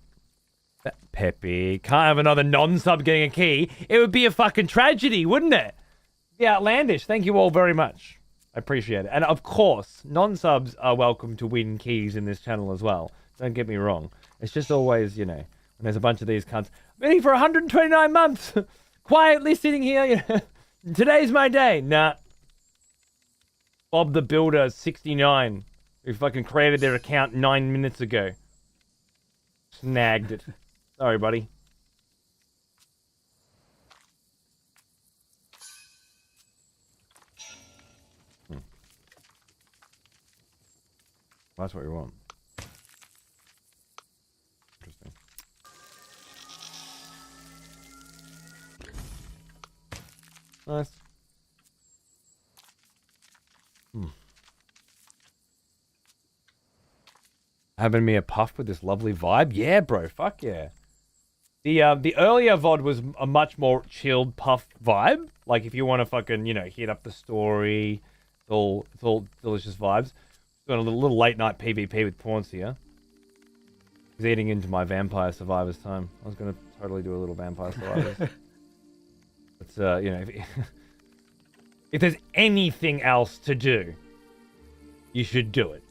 Peppy. Can't have another non-sub getting a key. It would be a fucking tragedy, wouldn't it? Yeah, outlandish. Thank you all very much. I appreciate it. And of course, non-subs are welcome to win keys in this channel as well. Don't get me wrong. It's just always, you know, when there's a bunch of these cunts. Been here for 129 months. Quietly sitting here. You know, today's my day. Nah. Bob the Builder 69, who fucking created their account 9 minutes ago. Snagged it. Sorry, buddy. That's what we want. Interesting. Nice. Having me a puff with this lovely vibe? Yeah, bro. Fuck yeah. The earlier VOD was a much more chilled puff vibe. Like if you want to fucking, you know, hit up the story, it's all delicious vibes. Got a little late night PvP with Pawns here. He's eating into my Vampire Survivors time. I was gonna totally do a little Vampire Survivors. But you know, if there's anything else to do, you should do it.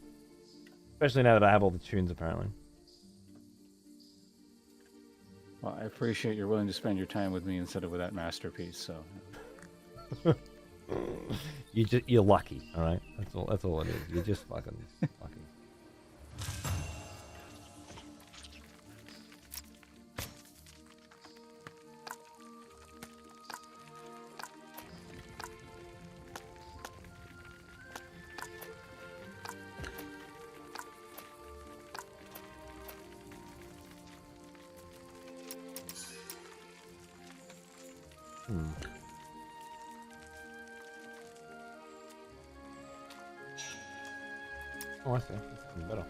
Especially now that I have all the tunes, apparently. Well, I appreciate you're willing to spend your time with me instead of with that masterpiece. So, you're lucky, all right. That's all it is. You're just fucking lucky. Oh, I see. That's even better.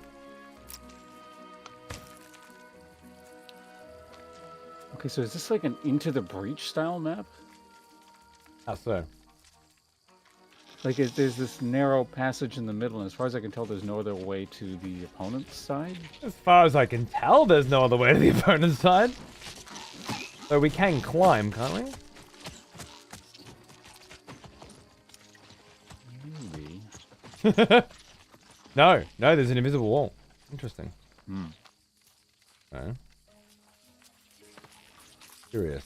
Okay, so is this like an Into the Breach style map? How so? Like, there's this narrow passage in the middle, and as far as I can tell, there's no other way to the opponent's side. As far as I can tell, there's no other way to the opponent's side. So we can climb, can't we? Maybe. No, there's an invisible wall. Interesting. Hmm. No. Curious.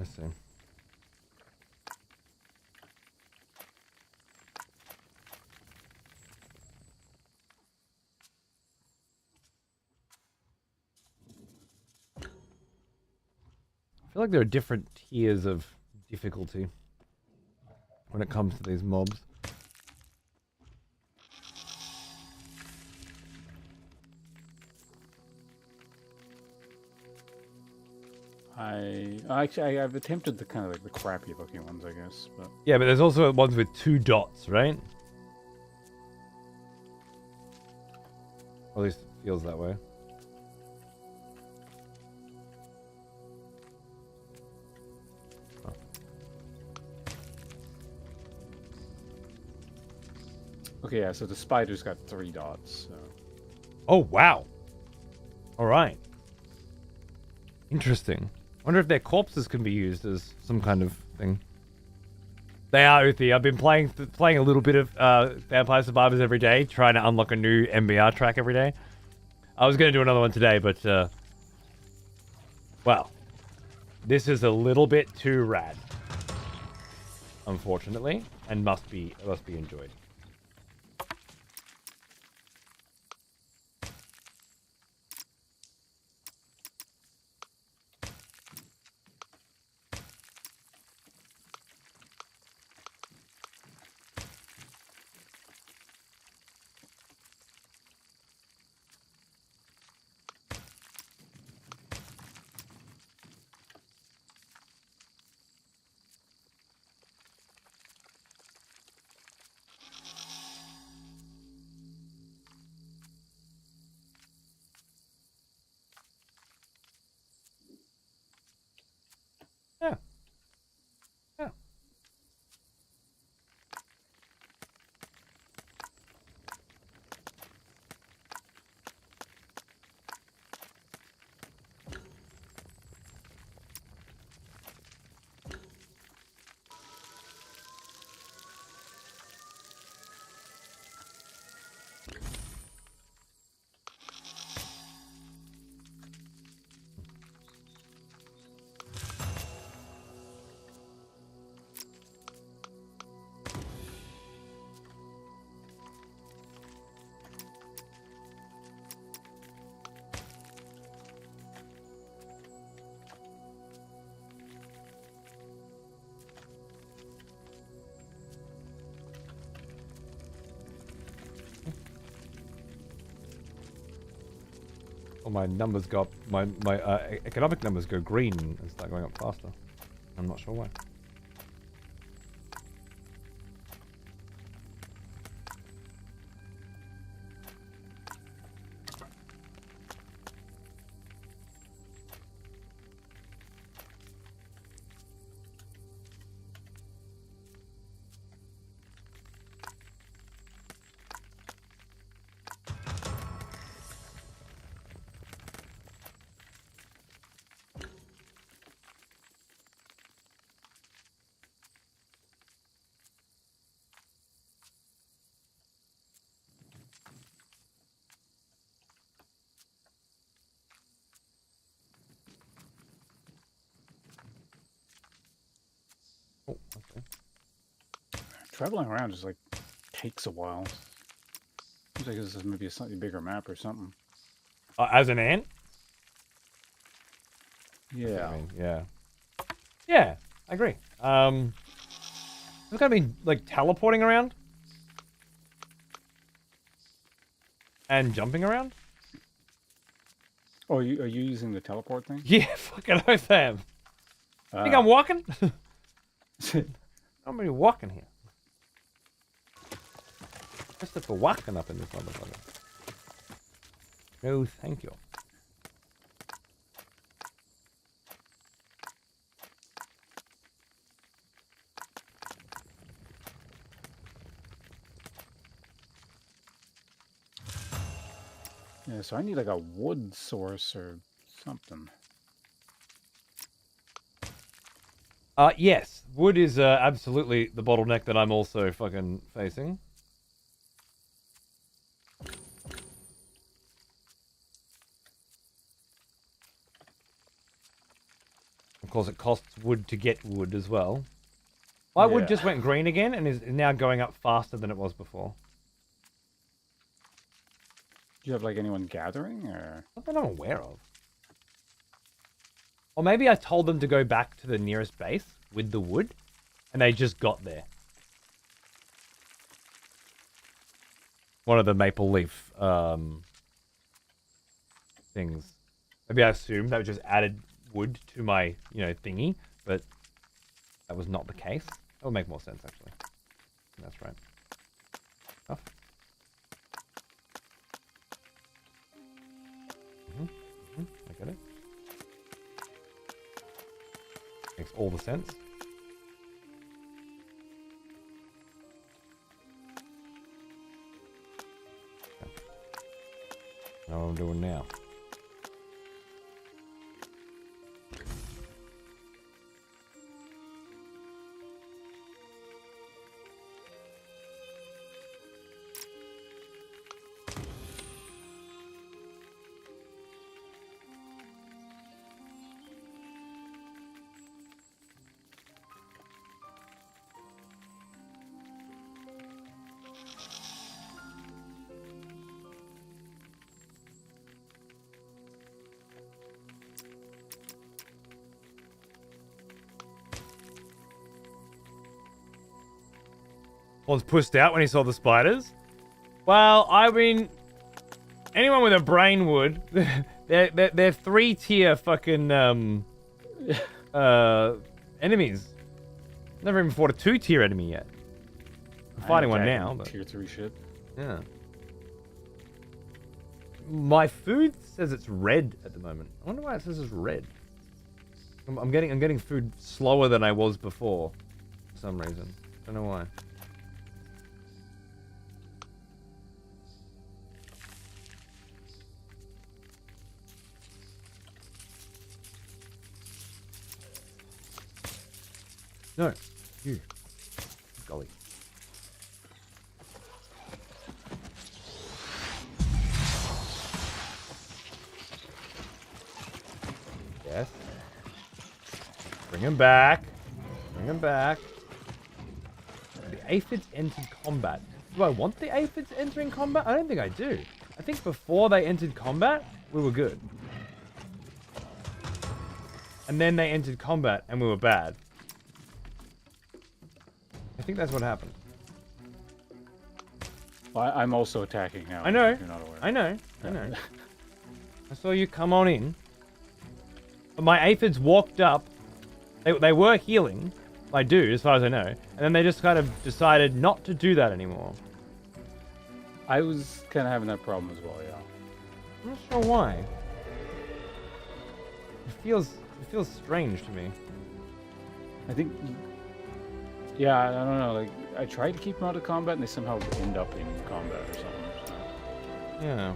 I see. I feel like there are different tiers of difficulty when it comes to these mobs. I've attempted the kind of like the crappy looking ones, I guess, but Yeah, but there's also ones with 2 dots, right? Or at least it feels that way. Oh. okay, yeah. So the spider's got 3 dots. So. Oh, wow. All right. Interesting. Wonder if their corpses can be used as some kind of thing. They are, Uthi. I've been playing a little bit of Vampire Survivors every day, trying to unlock a new MBR track every day. I was going to do another one today, but well, this is a little bit too rad, unfortunately, and must be enjoyed. Yeah. Yeah. Well, my numbers go up, my economic numbers go green and start going up faster. I'm not sure why. traveling around just like takes a while. Seems like this is maybe a slightly bigger map or something. As an ant? Yeah. I mean, yeah. Yeah, I agree. It's gonna be like teleporting around and jumping around. Oh, are you using the teleport thing? Yeah, fucking oath I am. Think I'm walking? I'm really walking here. Christopher walking up in this motherfucker. No, thank you. Yeah, so I need like a wood source or something. Yes, wood is absolutely the bottleneck that I'm also fucking facing. Of course, it costs wood to get wood as well. My wood Yeah. just went green again and is now going up faster than it was before. Do you have like anyone gathering or? Not that I'm aware of. Or maybe I told them to go back to the nearest base with the wood, and they just got there. One of the maple leaf things. Maybe I assumed they just added wood to my, thingy, but that was not the case. That would make more sense, actually. That's right. Oh. I get it. Makes all the sense. Okay. Know what I'm doing now. Was pushed out when he saw the spiders. Well, I mean, anyone with a brain would. They're 3-tier fucking enemies. Never even fought a 2-tier enemy yet. I'm fighting one now, but Tier 3 shit. yeah. My food says it's red at the moment. I wonder why it says it's red. I'm getting food slower than I was before, for some reason. Don't know why. No, you. Golly. Yes. Bring him back. Bring him back. The aphids entered combat. Do I want the aphids entering combat? I don't think I do. I think before they entered combat, we were good. And then they entered combat and we were bad. I think that's what happened. Well, I'm also attacking now. I know. If you're not aware. I know. I saw you come on in. But my aphids walked up. They were healing. I do, as far as I know. And then they just kind of decided not to do that anymore. I was kind of having that problem as well, yeah. I'm not sure why. It feels strange to me. I think, yeah, I don't know. Like, I tried to keep them out of combat, and they somehow end up in combat or something. So. Yeah.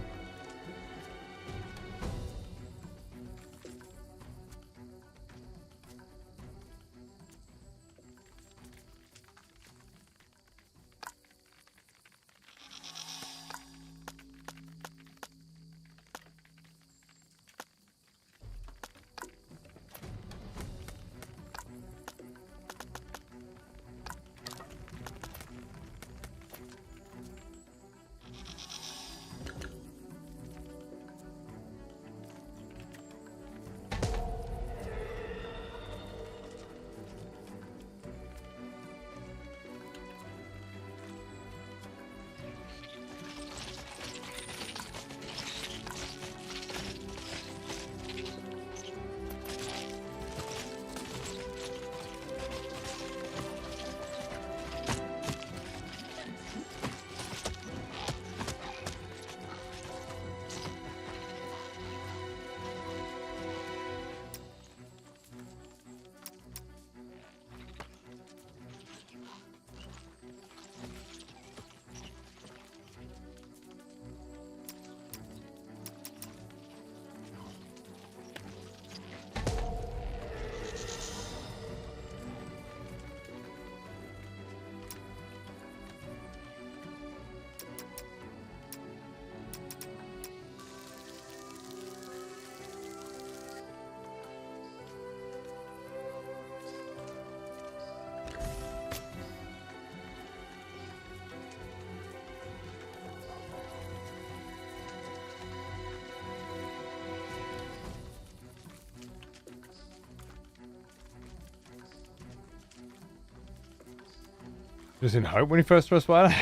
Was in hope when he first pressed spider.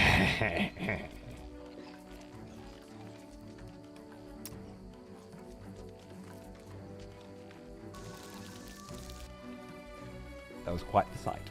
That was quite the sight.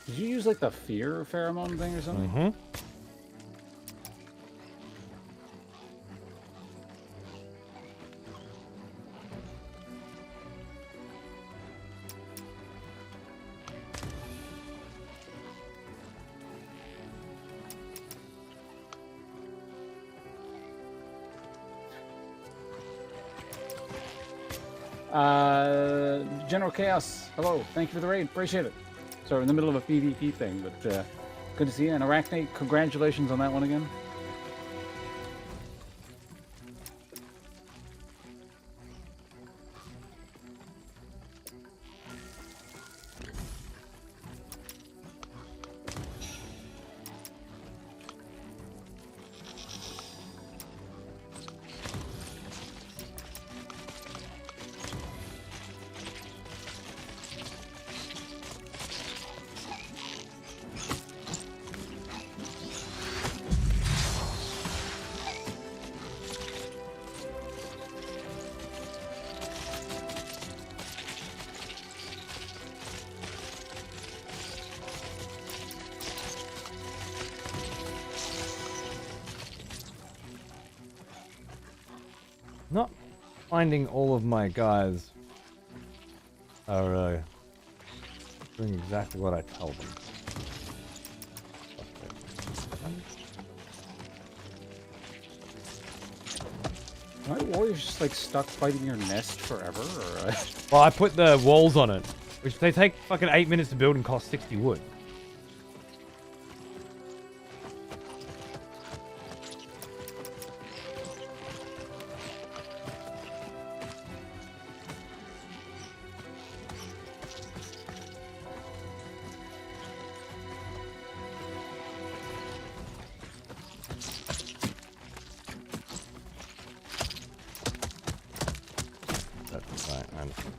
Did you use like the fear pheromone thing or something? Mm-hmm. General Chaos, hello. Thank you for the raid. Appreciate it. Sorry, in the middle of a PvP thing, but good to see you. And Arachne, congratulations on that one again. Not finding all of my guys are doing exactly what I tell them. Are my warriors just like stuck fighting your nest forever? Or, Well, I put the walls on it, which they take fucking 8 minutes to build and cost 60 wood. That's right, I understand.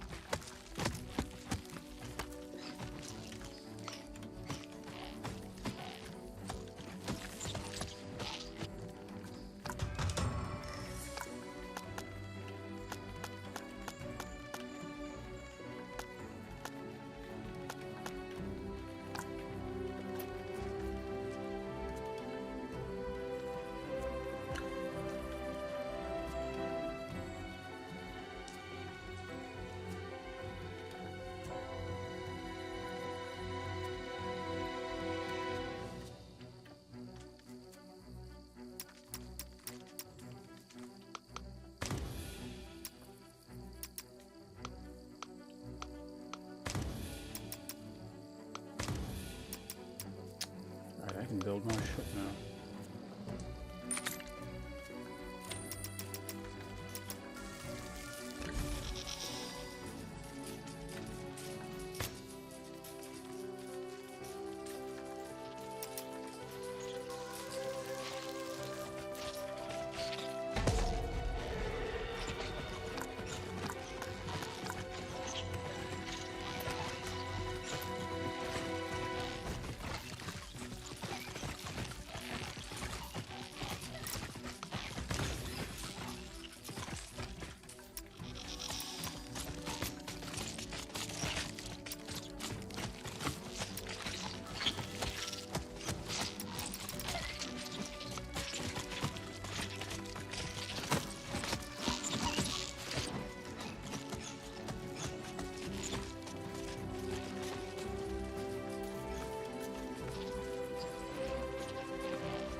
Alright, I can build more shit now.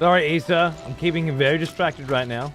Sorry, Issa. I'm keeping him very distracted right now.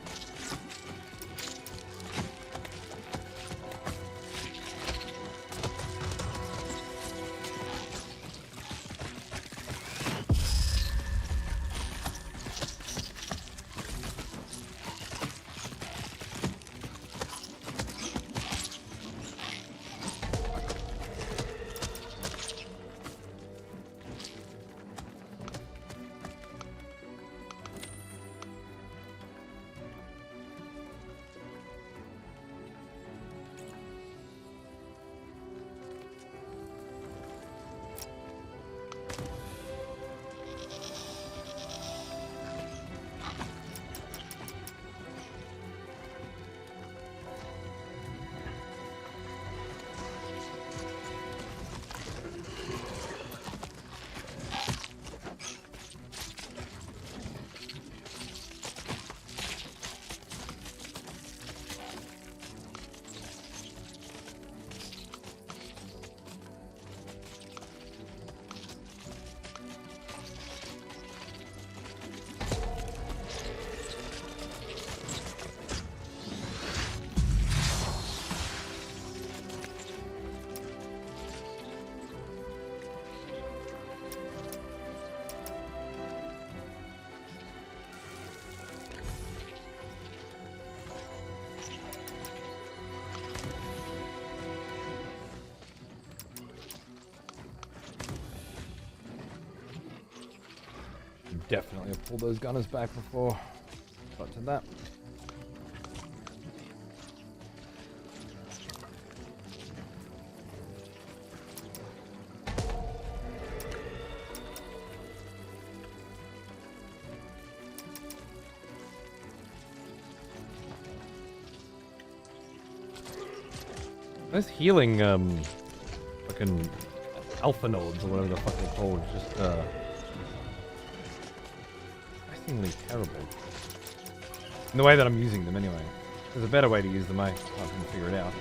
definitely have pulled those gunners back before. Got to that. Those healing, fucking alpha nodes or whatever the fuck they're called, just, surprisingly terrible. In the way that I'm using them, anyway. There's a better way to use them, I can't figure it out.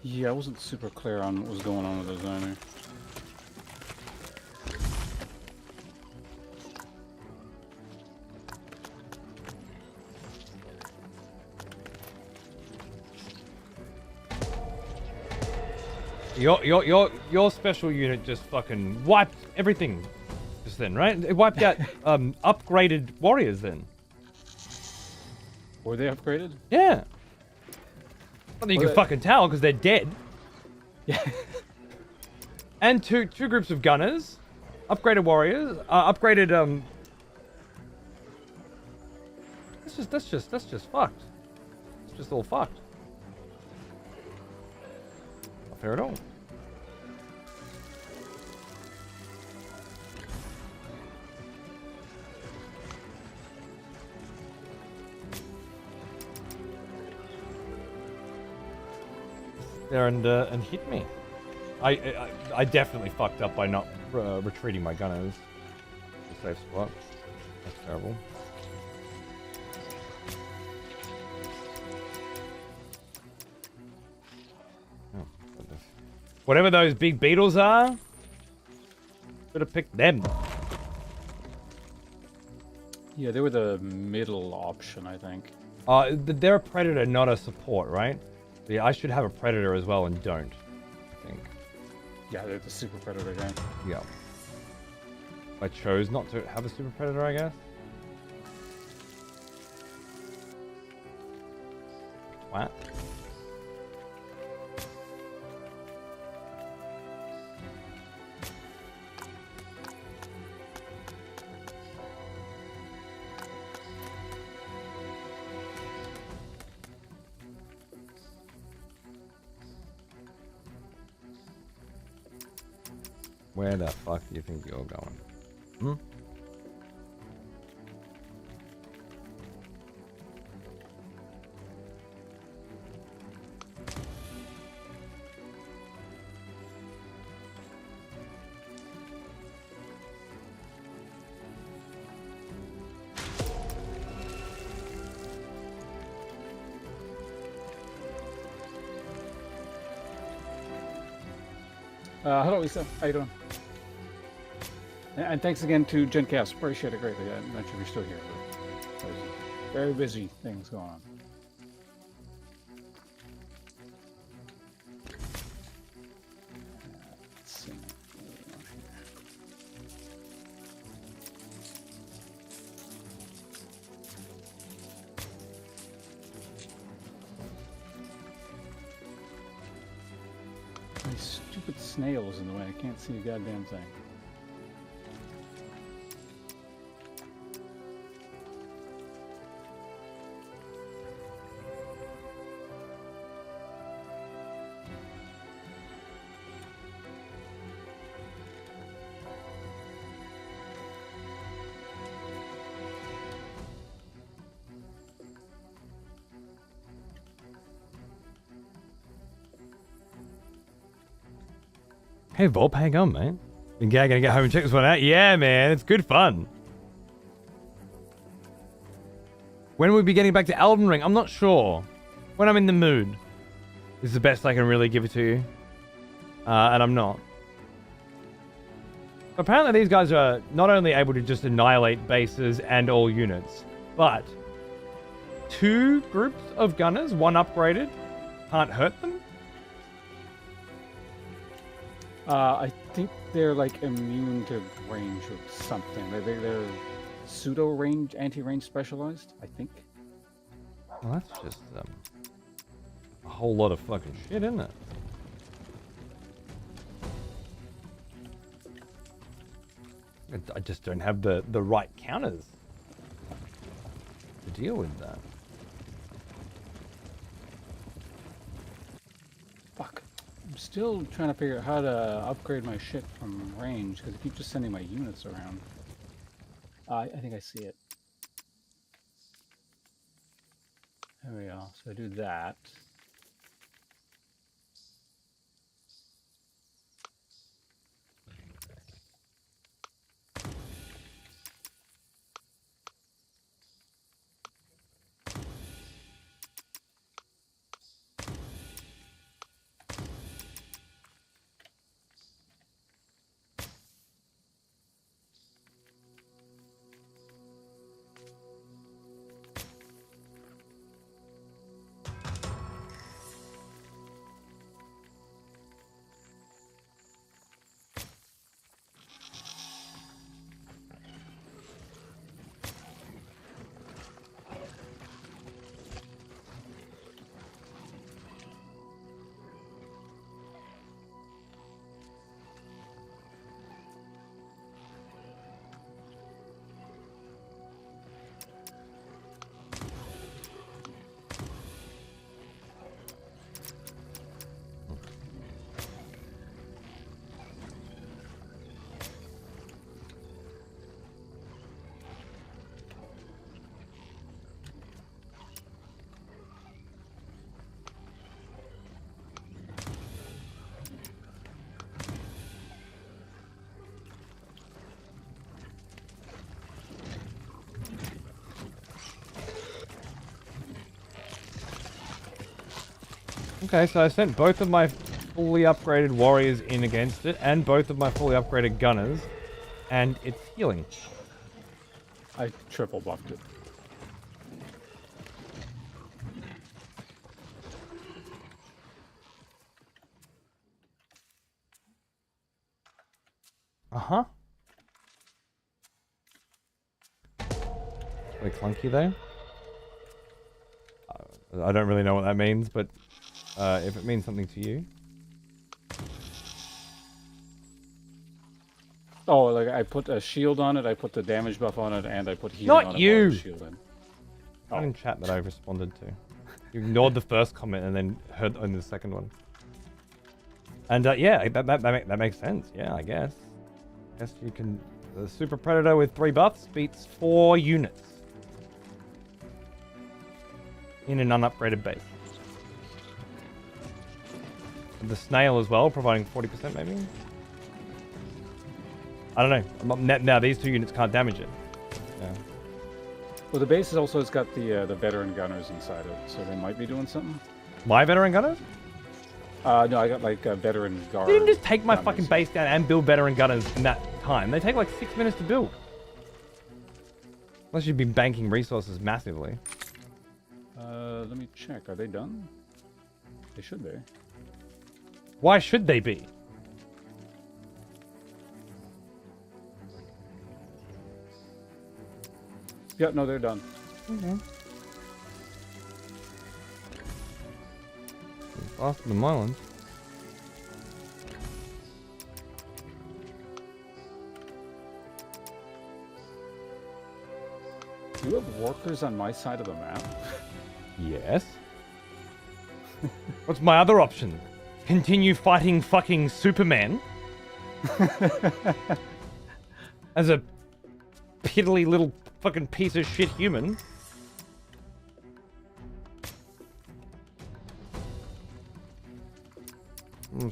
Yeah, I wasn't super clear on what was going on with those either. Your special unit just fucking wiped everything just then, right? It wiped out upgraded warriors then. Were they upgraded? Yeah. Not that you can fucking tell because they're dead. Yeah. And two groups of gunners, upgraded warriors, upgraded That's just fucked. It's just all fucked. Not fair at all. There and hit me. I definitely fucked up by not retreating my gunners. The safe spot. That's terrible. Oh, goodness. Whatever those big beetles are, should have picked them. Yeah, they were the middle option, I think. They're a predator, not a support, right? Yeah, I should have a predator as well and don't, I think. Yeah, they're the super predator guy. Yeah. I chose not to have a super predator, I guess. Twat. Where the fuck do you think you're going? Hmm? Hello, Lisa. How you doing? And thanks again to Gen Chaos. Appreciate it greatly. I'm not sure if you're still here, but there's very busy things going on. Let's see. My stupid snail is in the way. I can't see a goddamn thing. Hey Volp, hang on, man. You gonna get home and check this one out? Yeah, man, it's good fun. When will we be getting back to Elden Ring? I'm not sure. When I'm in the mood. This is the best I can really give it to you. And I'm not. Apparently these guys are not only able to just annihilate bases and all units, but 2 groups of gunners, 1 upgraded, can't hurt them? I think they're like immune to range or something. They're pseudo range, anti-range specialized, I think. Well, that's just a whole lot of fucking shit, isn't it? I just don't have the right counters to deal with that. Fuck. I'm still trying to figure out how to upgrade my shit from range, because I keep just sending my units around. I think I see it. There we go. So I do that. Okay, so I sent both of my fully upgraded warriors in against it, and both of my fully upgraded gunners, and it's healing. I triple buffed it. Uh-huh. Really clunky though. I don't really know what that means, but if it means something to you. Oh, like I put a shield on it, I put the damage buff on it, and I put healing on it. Not you! Shield in. Oh. In chat that I responded to. You ignored the first comment and then heard only the second one. And yeah, that makes sense. Yeah, I guess. Guess you can. The Super Predator with 3 buffs beats 4 units in an unupgraded base. The snail as well, providing 40% maybe. I don't know. Now these 2 units can't damage it. Yeah. Well, the base also has got the veteran gunners inside it, so they might be doing something. My veteran gunners? No, I got like a veteran guard. You didn't just take my fucking base down and build veteran gunners in that time. They take like 6 minutes to build. Unless you've been banking resources massively. Let me check. Are they done? They should be. Why should they be? Yeah, no, they're done. Okay. Faster than my ones. Do you have workers on my side of the map? Yes. What's my other option? Continue fighting fucking Superman? As a piddly little fucking piece of shit human?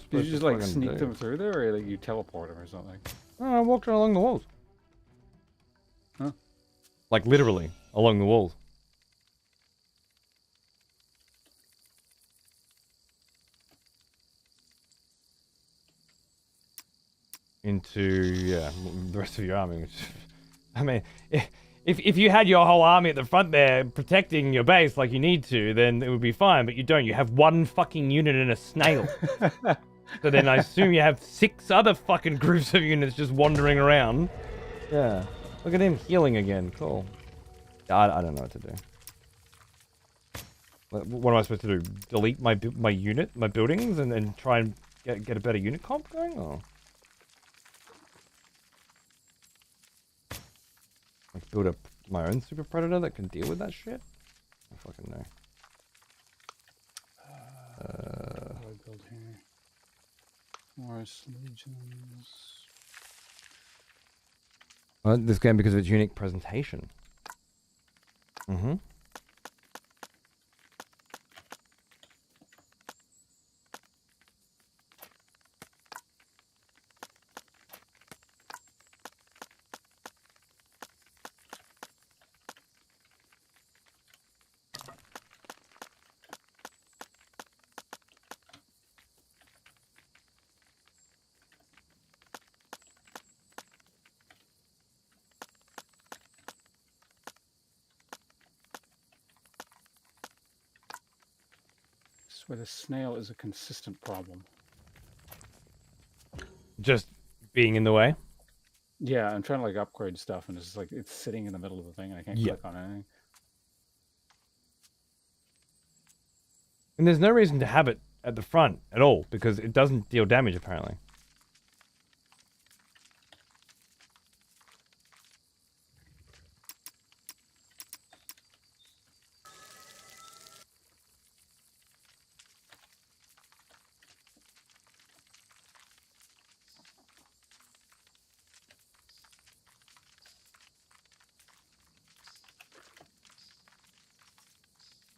Did you just like sneak them through there, or like you teleport them or something? Oh, I walked along the walls. Huh? Like literally along the walls. Into the rest of your army. Which, I mean, if you had your whole army at the front there protecting your base like you need to, then it would be fine. But you don't. You have 1 fucking unit and a snail. So then I assume you have 6 other fucking groups of units just wandering around. Yeah. Look at him healing again. Cool. I don't know what to do. What am I supposed to do? Delete my unit, my buildings, and then try and get a better unit comp going? Or Like build my own super predator that can deal with that shit? I fucking know. What do I build here? Morris Legions. Well, this game because of its unique presentation. Mm-hmm. Where the snail is a consistent problem. Just being in the way? Yeah, I'm trying to like upgrade stuff and it's just like it's sitting in the middle of the thing and I can't click on anything. And there's no reason to have it at the front at all because it doesn't deal damage apparently.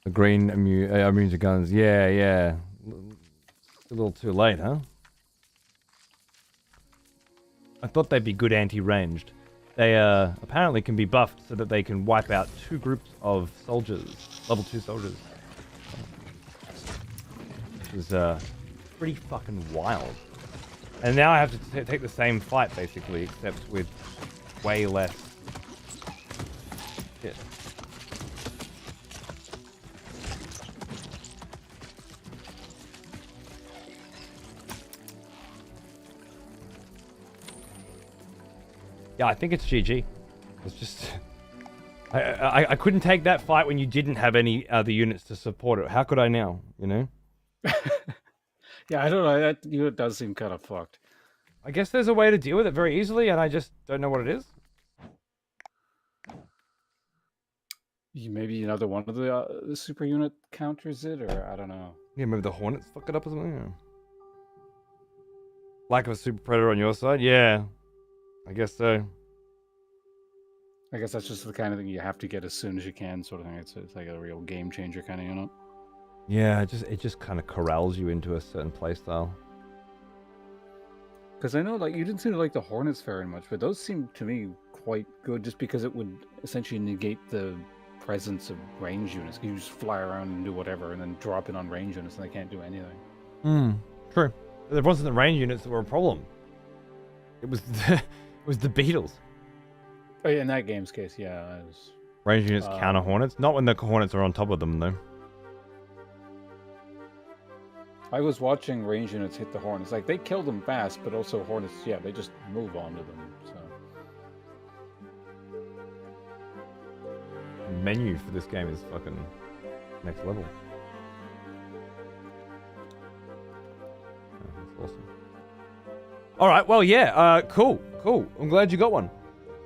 The green immune to guns. Yeah, yeah. A little too late, huh? I thought they'd be good anti-ranged. They apparently can be buffed so that they can wipe out 2 groups of soldiers, level 2 soldiers. Which is pretty fucking wild. And now I have to take the same fight basically, except with way less shit. Yeah, I think it's GG. It's just... I couldn't take that fight when you didn't have any other units to support it. How could I now, you know? Yeah, I don't know. That unit does seem kind of fucked. I guess there's a way to deal with it very easily, and I just don't know what it is. Maybe another one of the super unit counters it, or I don't know. Yeah, maybe the Hornets fuck it up or something. Yeah. Lack of a super predator on your side? Yeah. I guess so. I guess that's just the kind of thing you have to get as soon as you can, sort of thing. It's like a real game changer kind of unit. Yeah, it just kind of corrals you into a certain playstyle. Because I know, like, you didn't seem to like the Hornets very much, but those seem to me quite good, just because it would essentially negate the presence of range units. You just fly around and do whatever, and then drop in on range units, and they can't do anything. True. But it wasn't the range units that were a problem. It was the Beatles. Oh, yeah, in that game's case, yeah. Range units counter Hornets. Not when the Hornets are on top of them, though. I was watching range units hit the Hornets. Like, they kill them fast, but also Hornets, yeah, they just move on to them, so... The menu for this game is fucking next level. Oh, that's awesome. Alright, well, yeah, cool. I'm glad you got one.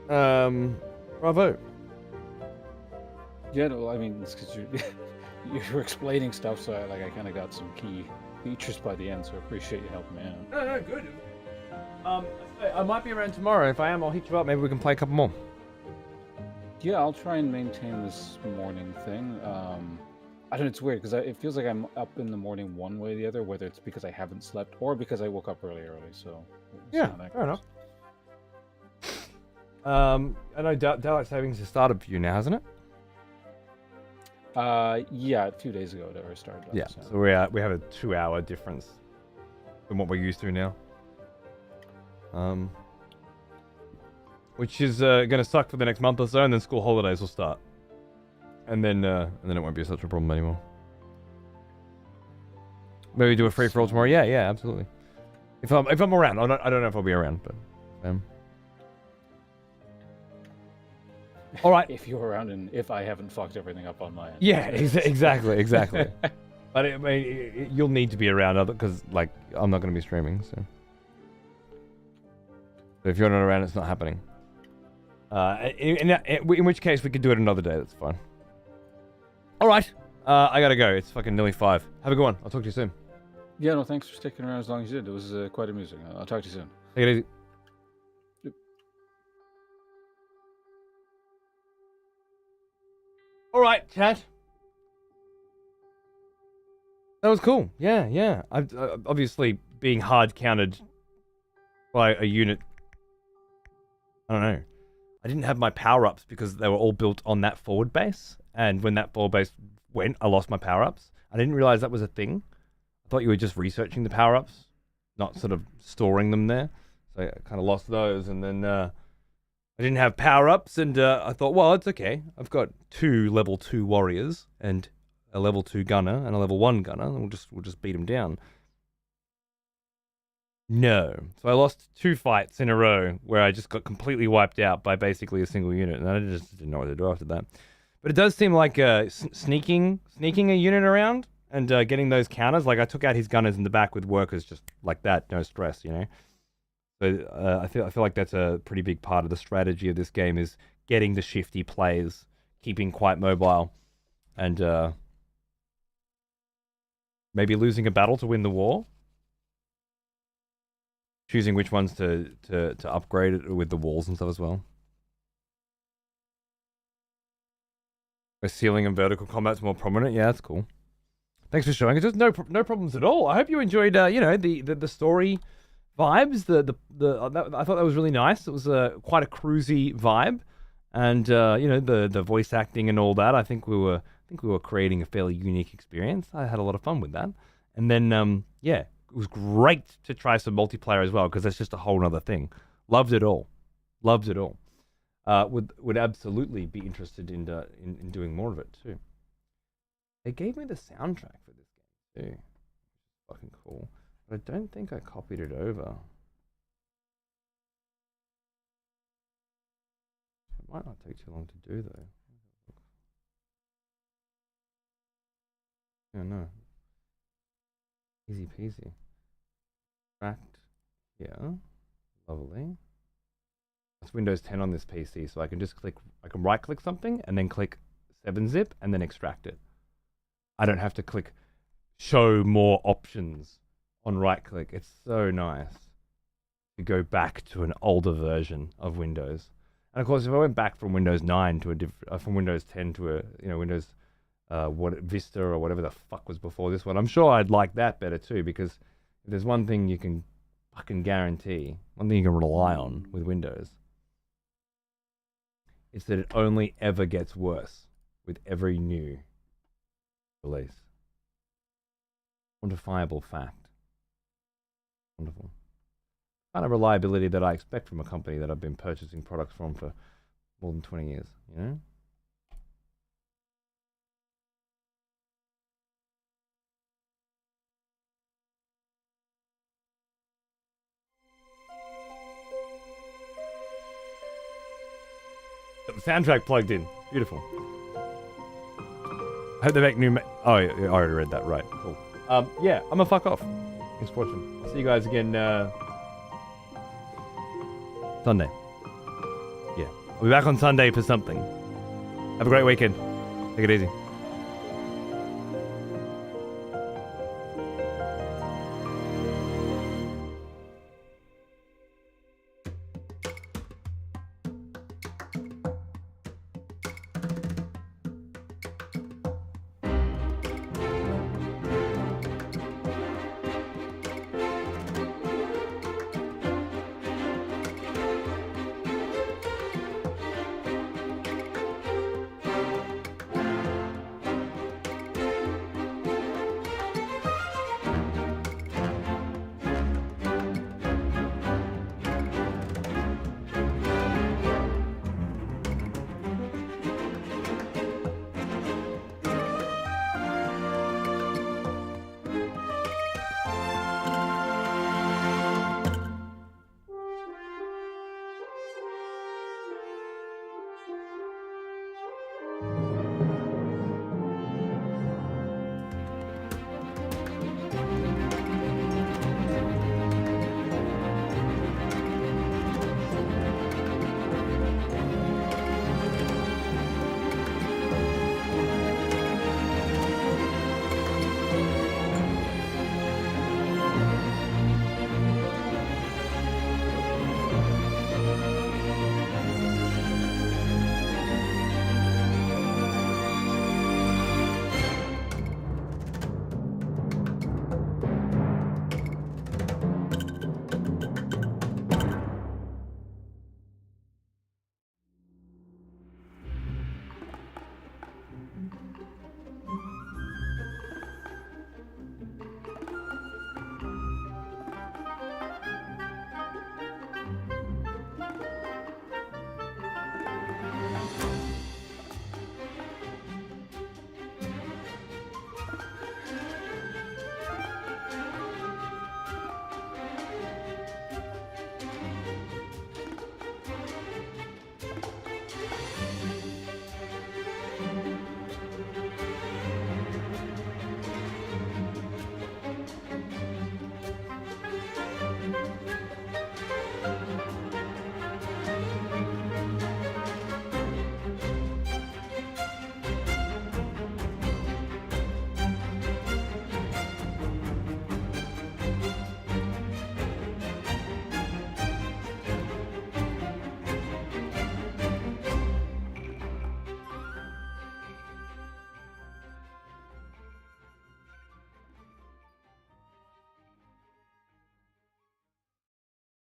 Bravo. Yeah, no, I mean, it's because you were explaining stuff, so I kind of got some key features by the end, so I appreciate you helping me out. No, good. I might be around tomorrow. If I am, I'll hit you up. Maybe we can play a couple more. Yeah, I'll try and maintain this morning thing. I don't know, it's weird, because it feels like I'm up in the morning one way or the other, whether it's because I haven't slept or because I woke up really early, so... Yeah, fair enough. I know Daylight Savings has started for you now, hasn't it? Yeah, a few days ago it already started. Yeah, so we have a 2-hour difference than what we're used to now. Which is going to suck for the next month or so, and then school holidays will start, and then it won't be such a problem anymore. Maybe do a free for all tomorrow. Yeah, absolutely. If I'm around, I don't know if I'll be around, but all right. If you're around and if I haven't fucked everything up on my end. Yeah, exactly. But I mean, you'll need to be around, because like I'm not going to be streaming, so. But if you're not around, it's not happening. In which case we could do it another day. That's fine. All right. I gotta go. It's fucking nearly 5. Have a good one. I'll talk to you soon. Yeah, no, thanks for sticking around as long as you did. It was quite amusing. I'll talk to you soon. Take it easy. Yep. All right, chat. That was cool. Yeah. I've obviously being hard countered by a unit. I don't know. I didn't have my power-ups because they were all built on that forward base. And when that forward base went, I lost my power-ups. I didn't realize that was a thing. I thought you were just researching the power-ups, not sort of storing them there. So I kind of lost those. And then I didn't have power-ups. And I thought, well, it's okay. I've got 2 level 2 warriors and a level 2 gunner and a level 1 gunner. And we'll just beat them down. No. So I lost 2 fights in a row where I just got completely wiped out by basically a single unit, and I just didn't know what to do after that. But it does seem like sneaking a unit around and getting those counters. Like I took out his gunners in the back with workers just like that, no stress, you know. So I feel like that's a pretty big part of the strategy of this game is getting the shifty plays, keeping quite mobile, and maybe losing a battle to win the war. Choosing which ones to upgrade it with the walls and stuff as well. Where ceiling and vertical combat's more prominent. Yeah, that's cool. Thanks for showing. It's just no problems at all. I hope you enjoyed, the story vibes. I thought that was really nice. It was quite a cruisy vibe, and the voice acting and all that. I think we were creating a fairly unique experience. I had a lot of fun with that, and then it was great to try some multiplayer as well because that's just a whole other thing. Loved it all. Would absolutely be interested in doing more of it too. They gave me the soundtrack for this game too. Fucking cool. But I don't think I copied it over. It might not take too long to do though. Yeah, no. Easy peasy. Extract here. Lovely. It's Windows 10 on this PC, so I can just right click something and then click 7-zip and then extract it. I don't have to click show more options on right click. It's so nice to go back to an older version of Windows. And of course, if I went back from Windows 9 to from Windows 10 to Windows Vista or whatever the fuck was before this one, I'm sure I'd like that better too, because if there's one thing you can fucking guarantee, one thing you can rely on with Windows, it's that it only ever gets worse with every new release. Quantifiable fact. Wonderful. Kind of reliability that I expect from a company that I've been purchasing products from for more than 20 years, you know? The soundtrack plugged in. Beautiful. I hope they make new... oh, yeah, I already read that. Right. Cool. I'm gonna fuck off. Thanks for watching. I'll see you guys again Sunday. Yeah. I'll be back on Sunday for something. Have a great weekend. Take it easy.